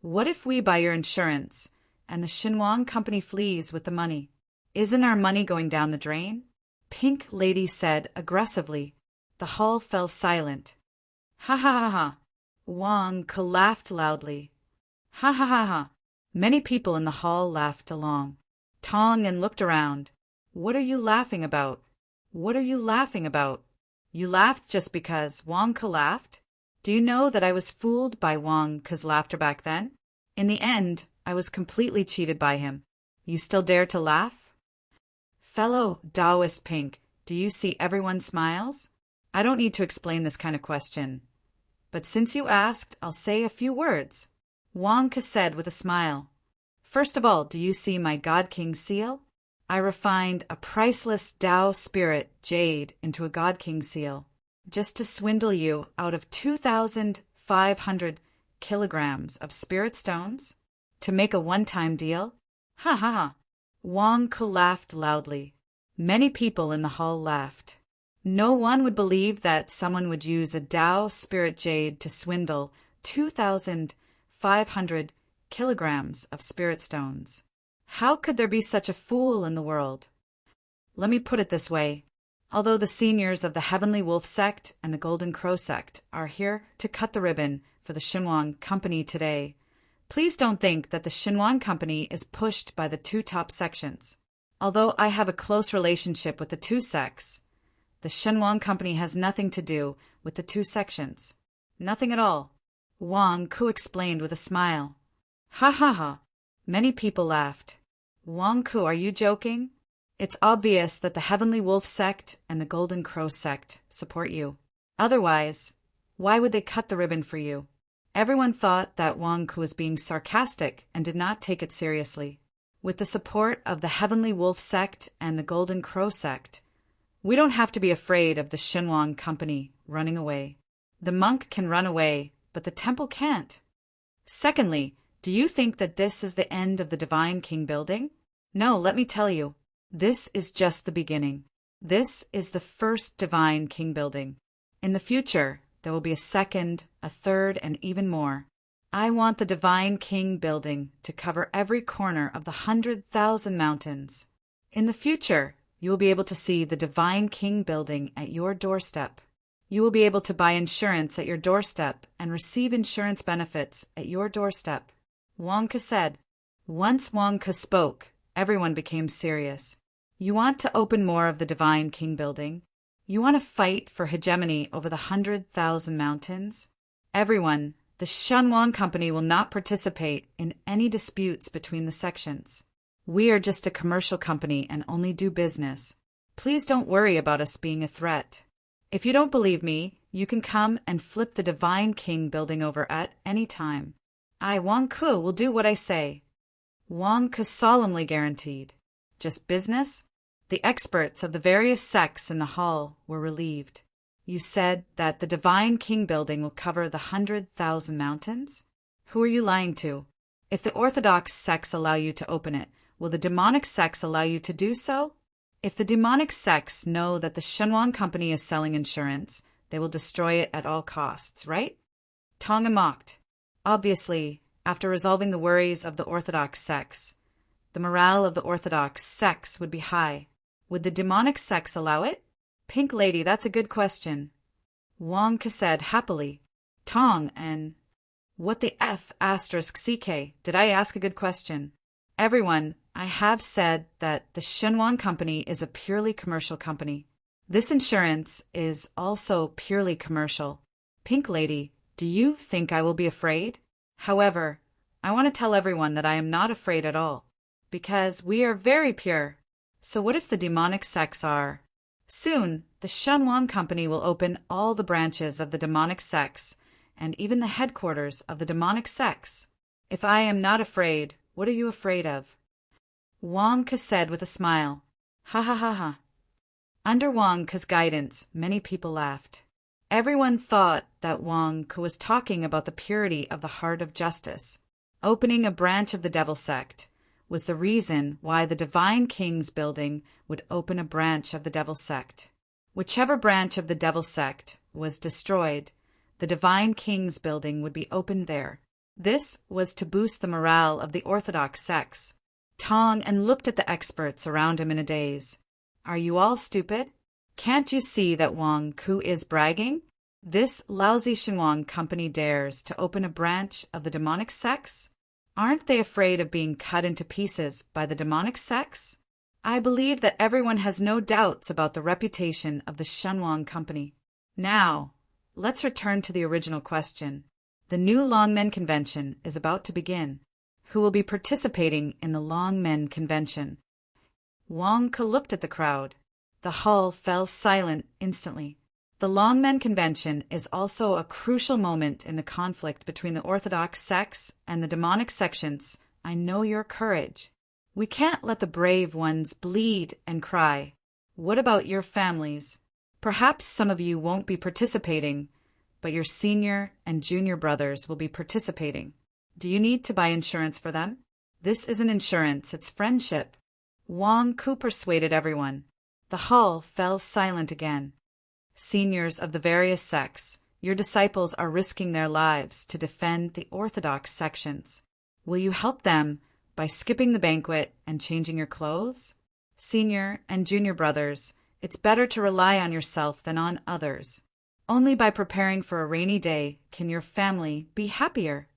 "What if we buy your insurance, and the Shenwang company flees with the money? Isn't our money going down the drain?" Pink Lady said aggressively. The hall fell silent. "Ha ha ha ha!" Wang Ke laughed loudly. "Ha ha ha ha!" Many people in the hall laughed along. Tong looked around. "What are you laughing about? What are you laughing about? You laughed just because Wang Ke laughed? Do you know that I was fooled by Wang Ke's laughter back then? In the end, I was completely cheated by him. You still dare to laugh?" Fellow Taoist Pink, do you see everyone smiles? I don't need to explain this kind of question. But since you asked, I'll say a few words. Wang Ke said with a smile. "First of all, do you see my God King seal? I refined a priceless Tao spirit jade into a God King seal, just to swindle you out of 2,500 kilograms of spirit stones, to make a one-time deal. Ha ha ha!" Wang Ke laughed loudly. Many people in the hall laughed. No one would believe that someone would use a Tao spirit jade to swindle 2,500 kilograms of spirit stones. How could there be such a fool in the world? Let me put it this way. Although the seniors of the Heavenly Wolf sect and the Golden Crow sect are here to cut the ribbon for the Shenwang company today, please don't think that the Shenwang company is pushed by the two top sections. Although I have a close relationship with the two sects, the Shenwang company has nothing to do with the two sections. Nothing at all. Wang Ke explained with a smile. Ha ha ha. Many people laughed. Wang Ke, are you joking? It's obvious that the Heavenly Wolf sect and the Golden Crow sect support you. Otherwise, why would they cut the ribbon for you? Everyone thought that Wang Ke was being sarcastic and did not take it seriously. With the support of the Heavenly Wolf sect and the Golden Crow sect, we don't have to be afraid of the Shenwang company running away. The monk can run away, but the temple can't. Secondly, do you think that this is the end of the Divine King building? No, let me tell you, this is just the beginning. This is the first Divine King building. In the future, there will be a second, a third, and even more. I want the Divine King building to cover every corner of the 100,000 mountains. In the future, you will be able to see the Divine King building at your doorstep. You will be able to buy insurance at your doorstep and receive insurance benefits at your doorstep. Wang Ke said. Once Wang Ke spoke, everyone became serious. You want to open more of the Divine King building? You want to fight for hegemony over the 100,000 mountains? Everyone, the Shenwang company will not participate in any disputes between the sections. We are just a commercial company and only do business. Please don't worry about us being a threat. If you don't believe me, You can come and flip the Divine King building over at any time. I, Wang Ke, will do what I say. Wang Ke solemnly guaranteed. Just business? The experts of the various sects in the hall were relieved. You said that the Divine King building will cover the 100,000 mountains? Who are you lying to? If the orthodox sects allow you to open it, will the demonic sects allow you to do so? If the demonic sects know that the Shenhuang Company is selling insurance, they will destroy it at all costs, right? Tonga mocked. Obviously, after resolving the worries of the orthodox sects, the morale of the orthodox sects would be high. Would the demonic sects allow it? Pink Lady, that's a good question. Wang Ke said happily. Tong and... What the F asterisk CK? Did I ask a good question? Everyone, I have said that the Shenhuang Company is a purely commercial company. This insurance is also purely commercial. Pink Lady, do you think I will be afraid? However, I want to tell everyone that I am not afraid at all, because we are very pure. So what if the demonic sects are? Soon, the Shenhuang Company will open all the branches of the demonic sects, and even the headquarters of the demonic sects. If I am not afraid, what are you afraid of? Wang Ke said with a smile. Ha ha ha ha. Under Wang Ke's guidance, many people laughed. Everyone thought that Wang Ke was talking about the purity of the heart of justice. Opening a branch of the devil sect was the reason why the Divine King's building would open a branch of the devil sect. Whichever branch of the devil sect was destroyed, the Divine King's building would be opened there. This was to boost the morale of the orthodox sects. Tong and looked at the experts around him in a daze. Are you all stupid? Can't you see that Wang Ke is bragging? This lousy Shenhuang Company dares to open a branch of the demonic sects? Aren't they afraid of being cut into pieces by the demonic sects? I believe that everyone has no doubts about the reputation of the Shenhuang Company. Now, let's return to the original question. The new Longmen Convention is about to begin. Who will be participating in the Longmen Convention? Wang Ke looked at the crowd. The hall fell silent instantly. The Longmen Convention is also a crucial moment in the conflict between the orthodox sects and the demonic sections. I know your courage. We can't let the brave ones bleed and cry. What about your families? Perhaps some of you won't be participating, but your senior and junior brothers will be participating. Do you need to buy insurance for them? This isn't insurance, it's friendship. Wang Ke persuaded everyone. The hall fell silent again. Seniors of the various sects, your disciples are risking their lives to defend the orthodox sections. Will you help them by skipping the banquet and changing your clothes? Senior and junior brothers, it's better to rely on yourself than on others. Only by preparing for a rainy day can your family be happier.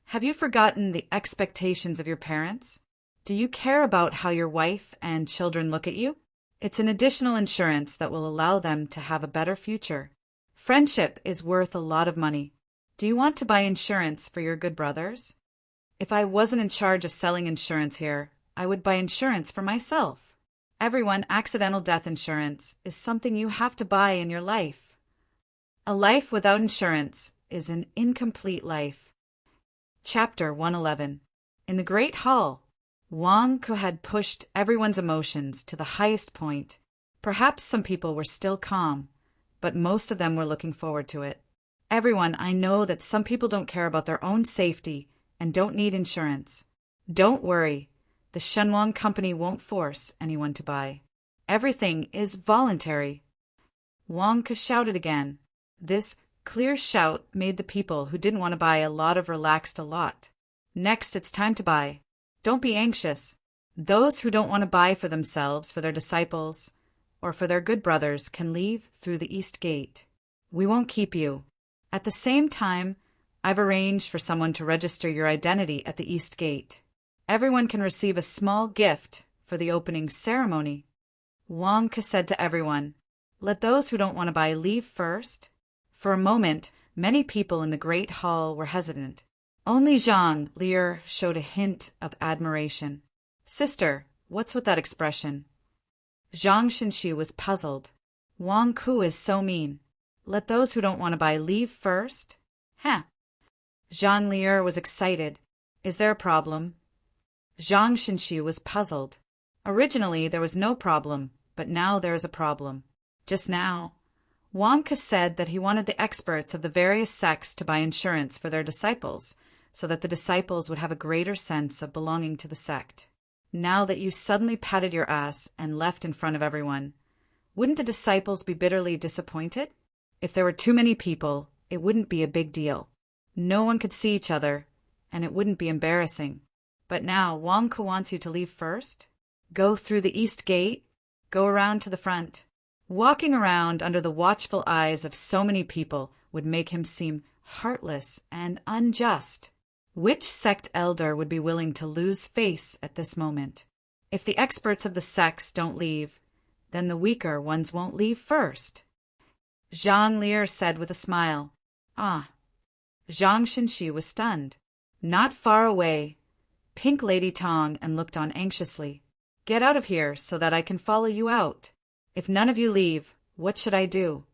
Have you forgotten the expectations of your parents? Do you care about how your wife and children look at you? It's an additional insurance that will allow them to have a better future. Friendship is worth a lot of money. Do you want to buy insurance for your good brothers? If I wasn't in charge of selling insurance here, I would buy insurance for myself. Everyone, accidental death insurance is something you have to buy in your life. A life without insurance is an incomplete life. Chapter 111. In the Great Hall, Wang Ke had pushed everyone's emotions to the highest point. Perhaps some people were still calm, but most of them were looking forward to it. Everyone, I know that some people don't care about their own safety and don't need insurance. Don't worry, the Shenhuang Company won't force anyone to buy. Everything is voluntary. Wang Ke shouted again. This clear shout made the people who didn't want to buy a lot of relaxed a lot. Next, it's time to buy. Don't be anxious. Those who don't want to buy for themselves, for their disciples, or for their good brothers can leave through the east gate. We won't keep you. At the same time, I've arranged for someone to register your identity at the east gate. Everyone can receive a small gift for the opening ceremony. Wang Ke said to everyone, let those who don't want to buy leave first. For a moment, many people in the great hall were hesitant. Only Zhang Lier showed a hint of admiration. Sister, what's with that expression? Zhang Xinxu was puzzled. Wang Ke is so mean. Let those who don't want to buy leave first? Huh. Zhang Lier was excited. Is there a problem? Zhang Xinxu was puzzled. Originally, there was no problem, but now there is a problem. Just now, Wang Ke said that he wanted the experts of the various sects to buy insurance for their disciples, so that the disciples would have a greater sense of belonging to the sect. Now that you suddenly patted your ass and left in front of everyone, wouldn't the disciples be bitterly disappointed? If there were too many people, it wouldn't be a big deal. No one could see each other, and it wouldn't be embarrassing. But now Wang Ke wants you to leave first? Go through the east gate? Go around to the front? Walking around under the watchful eyes of so many people would make him seem heartless and unjust. Which sect elder would be willing to lose face at this moment? If the experts of the sects don't leave, then the weaker ones won't leave first. Zhang Lier said with a smile. Ah. Zhang Xinxu was stunned. Not far away, Pink Lady Tong and looked on anxiously. Get out of here so that I can follow you out. If none of you leave, what should I do?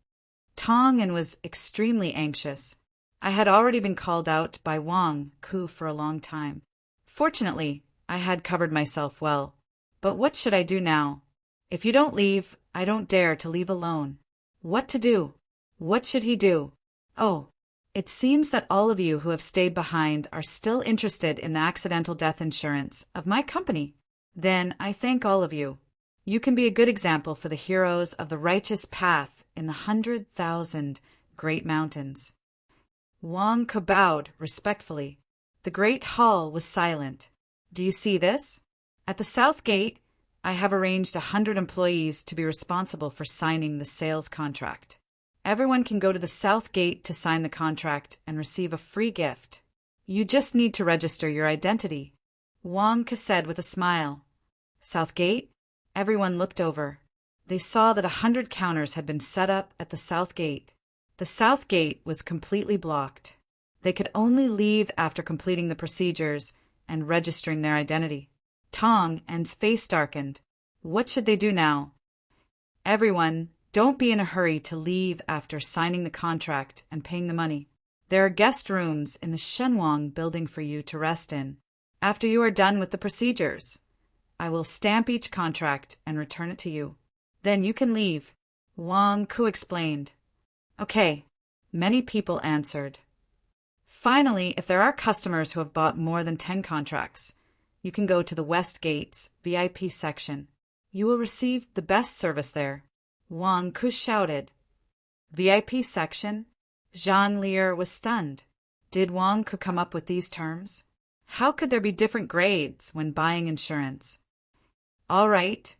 Tong and was extremely anxious. I had already been called out by Wang Ke for a long time. Fortunately, I had covered myself well. But what should I do now? If you don't leave, I don't dare to leave alone. What to do? What should he do? Oh, it seems that all of you who have stayed behind are still interested in the accidental death insurance of my company. Then I thank all of you. You can be a good example for the heroes of the righteous path in the 100,000 great mountains. Wang Ke bowed respectfully. The great hall was silent. Do you see this? At the south gate, I have arranged 100 employees to be responsible for signing the sales contract. Everyone can go to the south gate to sign the contract and receive a free gift. You just need to register your identity. Wang Ke said with a smile. South gate? Everyone looked over. They saw that 100 counters had been set up at the south gate. The south gate was completely blocked. They could only leave after completing the procedures and registering their identity. Tong and's face darkened. What should they do now? Everyone, don't be in a hurry to leave after signing the contract and paying the money. There are guest rooms in the Shenwang building for you to rest in. After you are done with the procedures, I will stamp each contract and return it to you. Then you can leave. Wang Ke explained. Okay, many people answered. Finally, if there are customers who have bought more than 10 contracts, you can go to the West Gate's VIP section. You will receive the best service there. Wang Ke shouted. VIP section? Zhang Lier was stunned. Did Wang Ke come up with these terms? How could there be different grades when buying insurance? All right.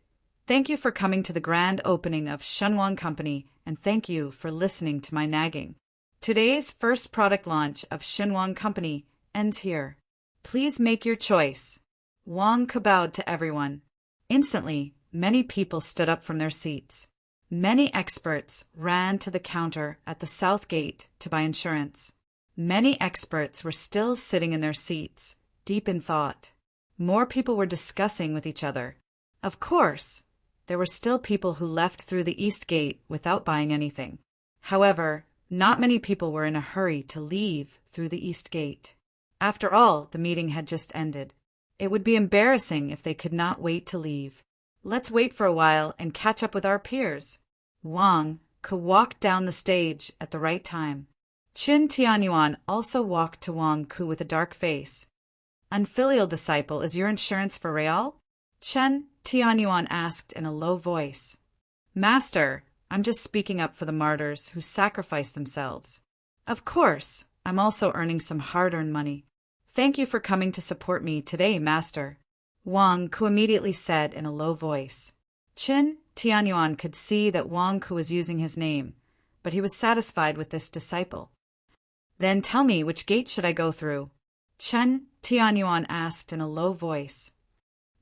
Thank you for coming to the grand opening of Shenwang Company, and thank you for listening to my nagging. Today's first product launch of Shenwang Company ends here. Please make your choice. Wang Ke bowed to everyone. Instantly, many people stood up from their seats. Many experts ran to the counter at the south gate to buy insurance. Many experts were still sitting in their seats, deep in thought. More people were discussing with each other. Of course, there were still people who left through the east gate without buying anything. However, not many people were in a hurry to leave through the east gate. After all, the meeting had just ended. It would be embarrassing if they could not wait to leave. Let's wait for a while and catch up with our peers. Wang Ke walked down the stage at the right time. Qin Tianyuan also walked to Wang Ke with a dark face. Unfilial disciple, is your insurance for Real? Chen Tianyuan asked in a low voice. Master, I'm just speaking up for the martyrs who sacrificed themselves. Of course, I'm also earning some hard-earned money. Thank you for coming to support me today, Master. Wang Ke immediately said in a low voice. Qin Tianyuan could see that Wang Ke was using his name, but he was satisfied with this disciple. Then tell me, which gate should I go through? Chen Tianyuan asked in a low voice.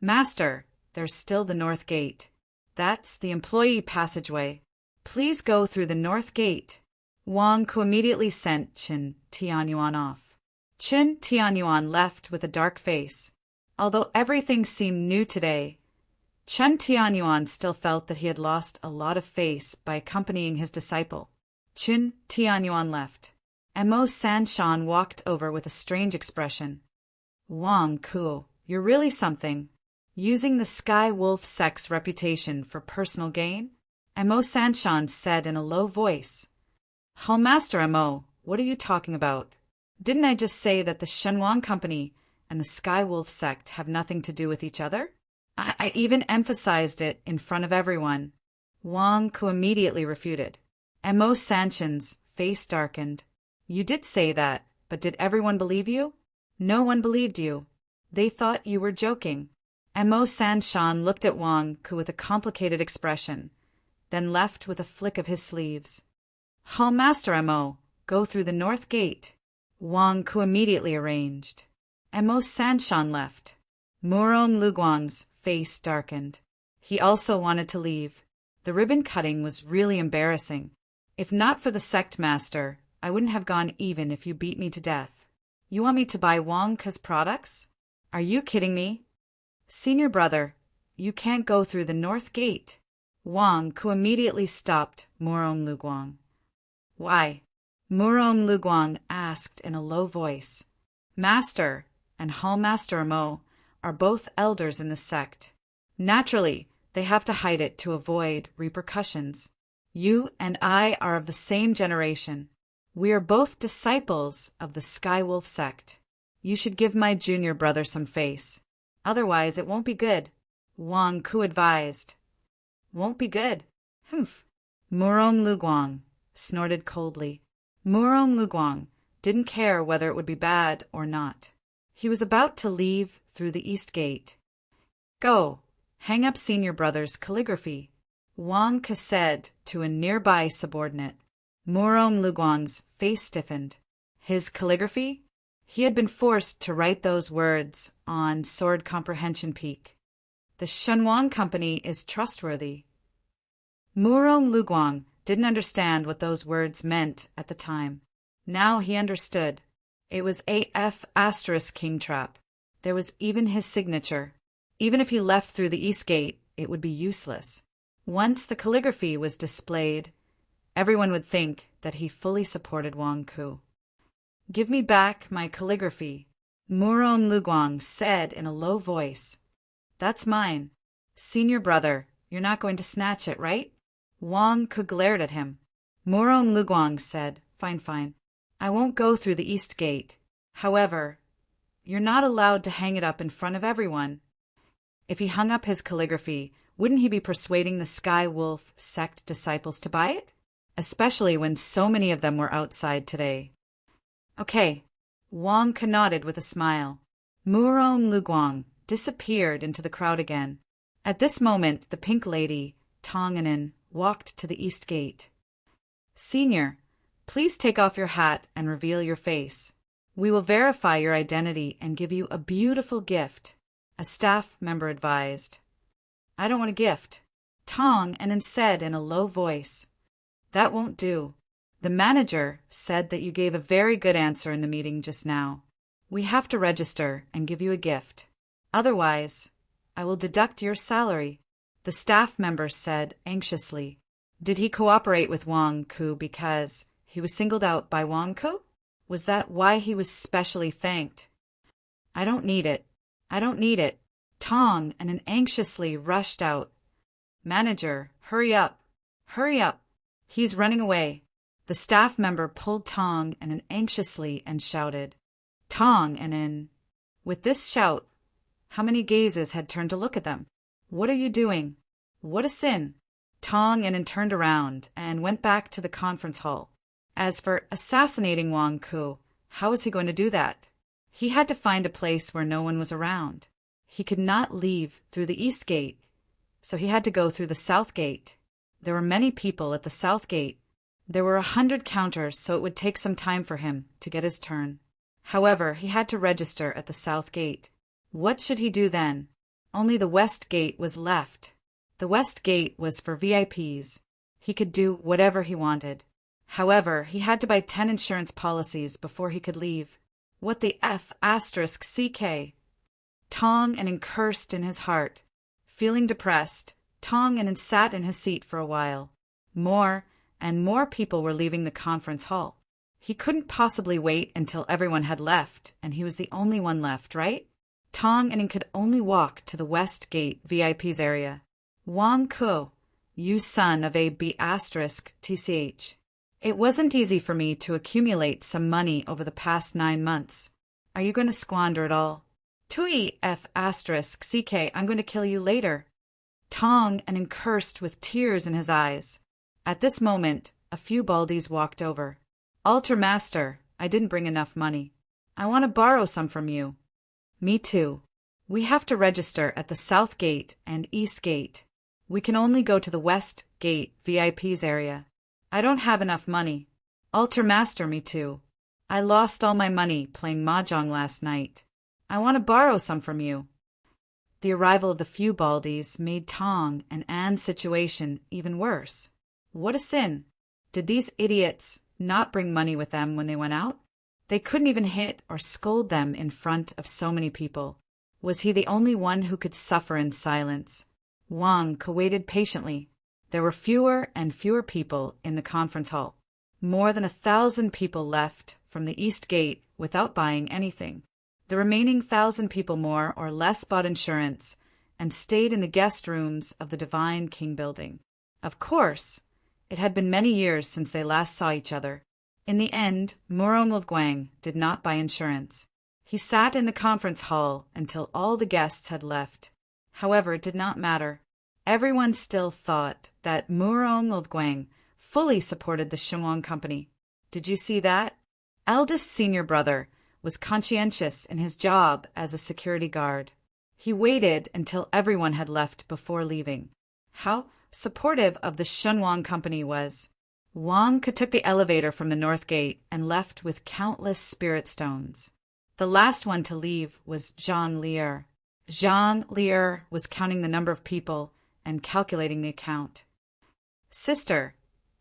Master, there's still the north gate. That's the employee passageway. Please go through the north gate. Wang Ke immediately sent Qin Tianyuan off. Qin Tianyuan left with a dark face. Although everything seemed new today, Chen Tianyuan still felt that he had lost a lot of face by accompanying his disciple. Chun Tianyuan left. Mo Sanshan walked over with a strange expression. Wang Ku, you're really something. Using the Sky Wolf sect's reputation for personal gain? Mo Sanshan said in a low voice. Hallmaster Mo, what are you talking about? Didn't I just say that the Shenhuang Company and the Sky Wolf sect have nothing to do with each other? I even emphasized it in front of everyone. Wang Ku immediately refuted. Mo Sanshan's face darkened. You did say that, but did everyone believe you? No one believed you. They thought you were joking. Mo Sanshan looked at Wang Ku with a complicated expression, then left with a flick of his sleeves. Hallmaster Mo, go through the north gate. Wang Ku immediately arranged. Mo Sanshan left. Murong Luguang's face darkened. He also wanted to leave. The ribbon cutting was really embarrassing. If not for the sect master, I wouldn't have gone even if you beat me to death. You want me to buy Wang Ku's products? Are you kidding me? Senior brother, you can't go through the north gate. Wang Ku immediately stopped Murong Luguang. Why? Murong Luguang asked in a low voice. Master and Hallmaster Mo are both elders in the sect. Naturally, they have to hide it to avoid repercussions. You and I are of the same generation. We are both disciples of the Skywolf sect. You should give my junior brother some face. Otherwise, it won't be good. Wang Ku advised. Won't be good. Humph. Murong Luguang snorted coldly. Murong Luguang didn't care whether it would be bad or not. He was about to leave through the east gate. Go, hang up senior brother's calligraphy, Wang Ku said to a nearby subordinate. Murong Luguang's face stiffened. His calligraphy? He had been forced to write those words on Sword Comprehension Peak. The Shenhuang Company is trustworthy. Murong Luguang didn't understand what those words meant at the time. Now he understood. It was AF * King Trap. There was even his signature. Even if he left through the east gate, it would be useless. Once the calligraphy was displayed, everyone would think that he fully supported Wang Ku. Give me back my calligraphy, Murong Luguang said in a low voice. That's mine. Senior brother, you're not going to snatch it, right? Wang Ku glared at him. Murong Luguang said, Fine, fine. I won't go through the east gate. However, you're not allowed to hang it up in front of everyone. If he hung up his calligraphy, wouldn't he be persuading the Sky Wolf sect disciples to buy it? Especially when so many of them were outside today. Okay. Wang Ku nodded with a smile. Murong Luguang disappeared into the crowd again. At this moment, the pink lady, Tonganin, walked to the east gate. Senior, please take off your hat and reveal your face. We will verify your identity and give you a beautiful gift, a staff member advised. I don't want a gift, Tonganin said in a low voice. That won't do. The manager said that you gave a very good answer in the meeting just now. We have to register and give you a gift. Otherwise, I will deduct your salary, the staff member said anxiously. Did he cooperate with Wang Ku because he was singled out by Wang Ku? Was that why he was specially thanked? I don't need it. I don't need it. Tonganin anxiously rushed out. Manager, hurry up. Hurry up. He's running away. The staff member pulled Tonganin anxiously and shouted. Tonganin. With this shout, how many gazes had turned to look at them? What are you doing? What a sin. Tonganin turned around and went back to the conference hall. As for assassinating Wang Ku, how was he going to do that? He had to find a place where no one was around. He could not leave through the east gate, so he had to go through the south gate. There were many people at the south gate. There were 100 counters, so it would take some time for him to get his turn. However, he had to register at the south gate. What should he do then? Only the west gate was left. The west gate was for VIPs. He could do whatever he wanted. However, he had to buy 10 insurance policies before he could leave. What the F * CK? Tonganin cursed in his heart. Feeling depressed, Tonganin sat in his seat for a while. More and more people were leaving the conference hall. He couldn't possibly wait until everyone had left, and he was the only one left, right? Tong and he could only walk to the West Gate VIP's area. Wang Ko, you son of a B***TCH. It wasn't easy for me to accumulate some money over the past 9 months. Are you going to squander it all? Tui F***CK, I'm going to kill you later. Tong and cursed with tears in his eyes. At this moment, a few baldies walked over. Altar Master, I didn't bring enough money. I want to borrow some from you. Me too. We have to register at the South Gate and East Gate. We can only go to the West Gate VIP's area. I don't have enough money. Altar Master, me too. I lost all my money playing mahjong last night. I want to borrow some from you. The arrival of the few baldies made Tong and Anne's situation even worse. What a sin. Did these idiots not bring money with them when they went out? They couldn't even hit or scold them in front of so many people. Was he the only one who could suffer in silence? Wang waited patiently. There were fewer and fewer people in the conference hall. More than 1,000 people left from the East Gate without buying anything. The remaining 1,000 people more or less bought insurance and stayed in the guest rooms of the Divine King building. Of course, it had been many years since they last saw each other. In the end, Murong Guang did not buy insurance. He sat in the conference hall until all the guests had left. However, it did not matter. Everyone still thought that Murong Guang fully supported the Shenhuang Company. Did you see that? Eldest senior brother was conscientious in his job as a security guard. He waited until everyone had left before leaving. How supportive of the Shenhuang Company was. Wang took the elevator from the North Gate and left with countless spirit stones. The last one to leave was Zhang Lier. Zhang Lier was counting the number of people and calculating the account. Sister,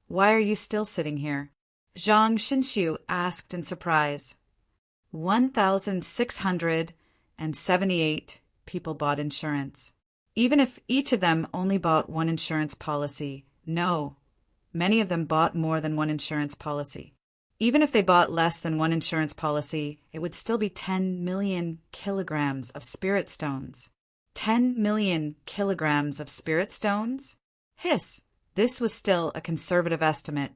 why are you still sitting here? Zhang Xinxiu asked in surprise. 1,678 people bought insurance. Even if each of them only bought one insurance policy, no. Many of them bought more than one insurance policy. Even if they bought less than one insurance policy, it would still be 10 million kilograms of spirit stones. 10 million kilograms of spirit stones? Hiss! This was still a conservative estimate.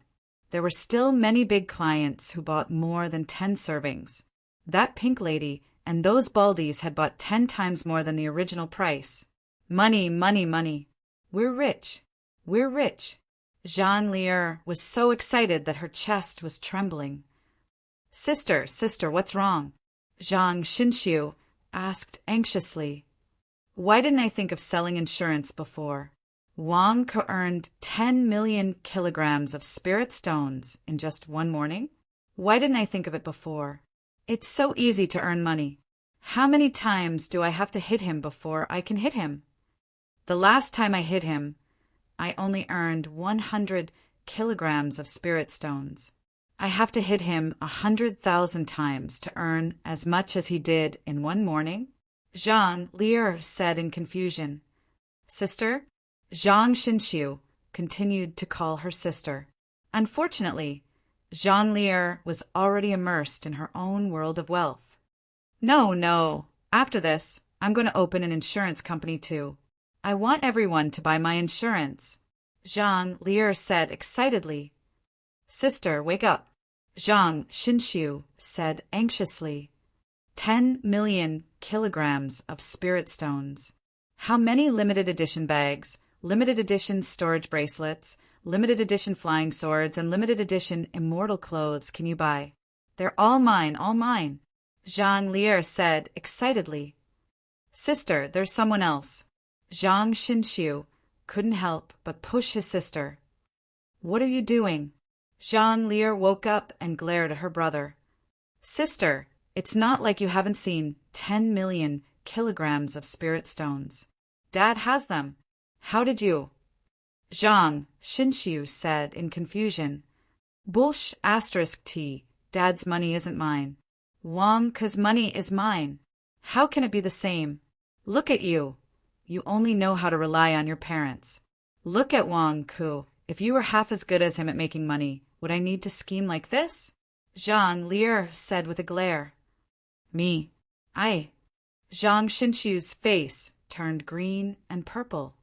There were still many big clients who bought more than 10 servings. That pink lady and those baldies had bought 10 times more than the original price. Money, money, money. We're rich. We're rich. Zhang Lier was so excited that her chest was trembling. Sister, what's wrong? Zhang Xinxiu asked anxiously. Why didn't I think of selling insurance before? Wang earned 10 million kilograms of spirit stones in just one morning? Why didn't I think of it before? It's so easy to earn money. How many times do I have to hit him before I can hit him? The last time I hit him, I only earned 100 kilograms of spirit stones. I have to hit him 100,000 times to earn as much as he did in one morning? Zhang Lier said in confusion. Sister? Zhang Xinxiu continued to call her sister. Unfortunately, Zhang Lier was already immersed in her own world of wealth. No. After this, I'm going to open an insurance company too. I want everyone to buy my insurance, Zhang Lier said excitedly. Sister, wake up, Zhang Xinxiu said anxiously. 10 million kilograms of spirit stones. How many limited edition bags, limited edition storage bracelets, limited edition flying swords, and limited edition immortal clothes can you buy? They're all mine, Zhang Lier said excitedly. Sister, there's someone else. Zhang Xinxiu couldn't help but push his sister. What are you doing? Zhang Lier woke up and glared at her brother. Sister, it's not like you haven't seen 10 million kilograms of spirit stones. Dad has them. How did you? Zhang Xinxiu said in confusion. Bullsh *T. Dad's money isn't mine. Wang's money is mine. How can it be the same? Look at you. You only know how to rely on your parents. Look at Wang Ku. If you were half as good as him at making money, would I need to scheme like this? Zhang Lier said with a glare. Me. I. Zhang Xinshu's face turned green and purple.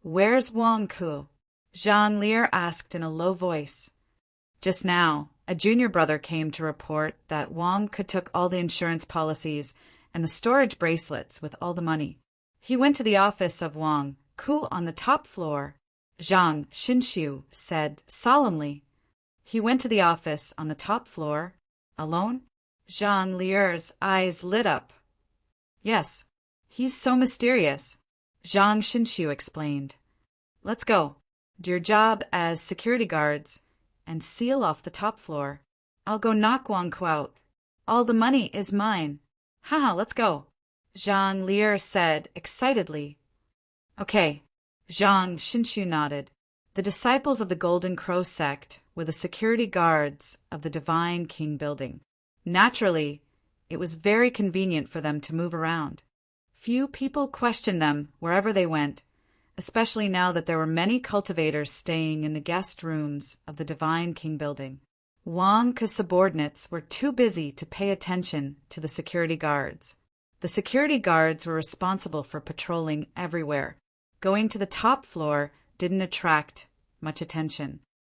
Where's Wang Ku? Zhang Lier asked in a low voice. Just now, a junior brother came to report that Wang Ku took all the insurance policies and the storage bracelets with all the money. He went to the office of Wang Ku on the top floor, Zhang Xinshu said solemnly. He went to the office on the top floor, alone? Zhang Lier's eyes lit up. Yes, he's so mysterious, Zhang Xinshu explained. Let's go. Do your job as security guards and seal off the top floor. I'll go knock Wang Ku out. All the money is mine. Haha, let's go, Zhang Lier said excitedly. Okay, Zhang Xinshu nodded. The disciples of the Golden Crow sect were the security guards of the Divine King building. Naturally, it was very convenient for them to move around. Few people questioned them wherever they went, especially now that there were many cultivators staying in the guest rooms of the Divine King building. Wang Ku's subordinates were too busy to pay attention to the security guards. The security guards were responsible for patrolling everywhere. Going to the top floor didn't attract much attention.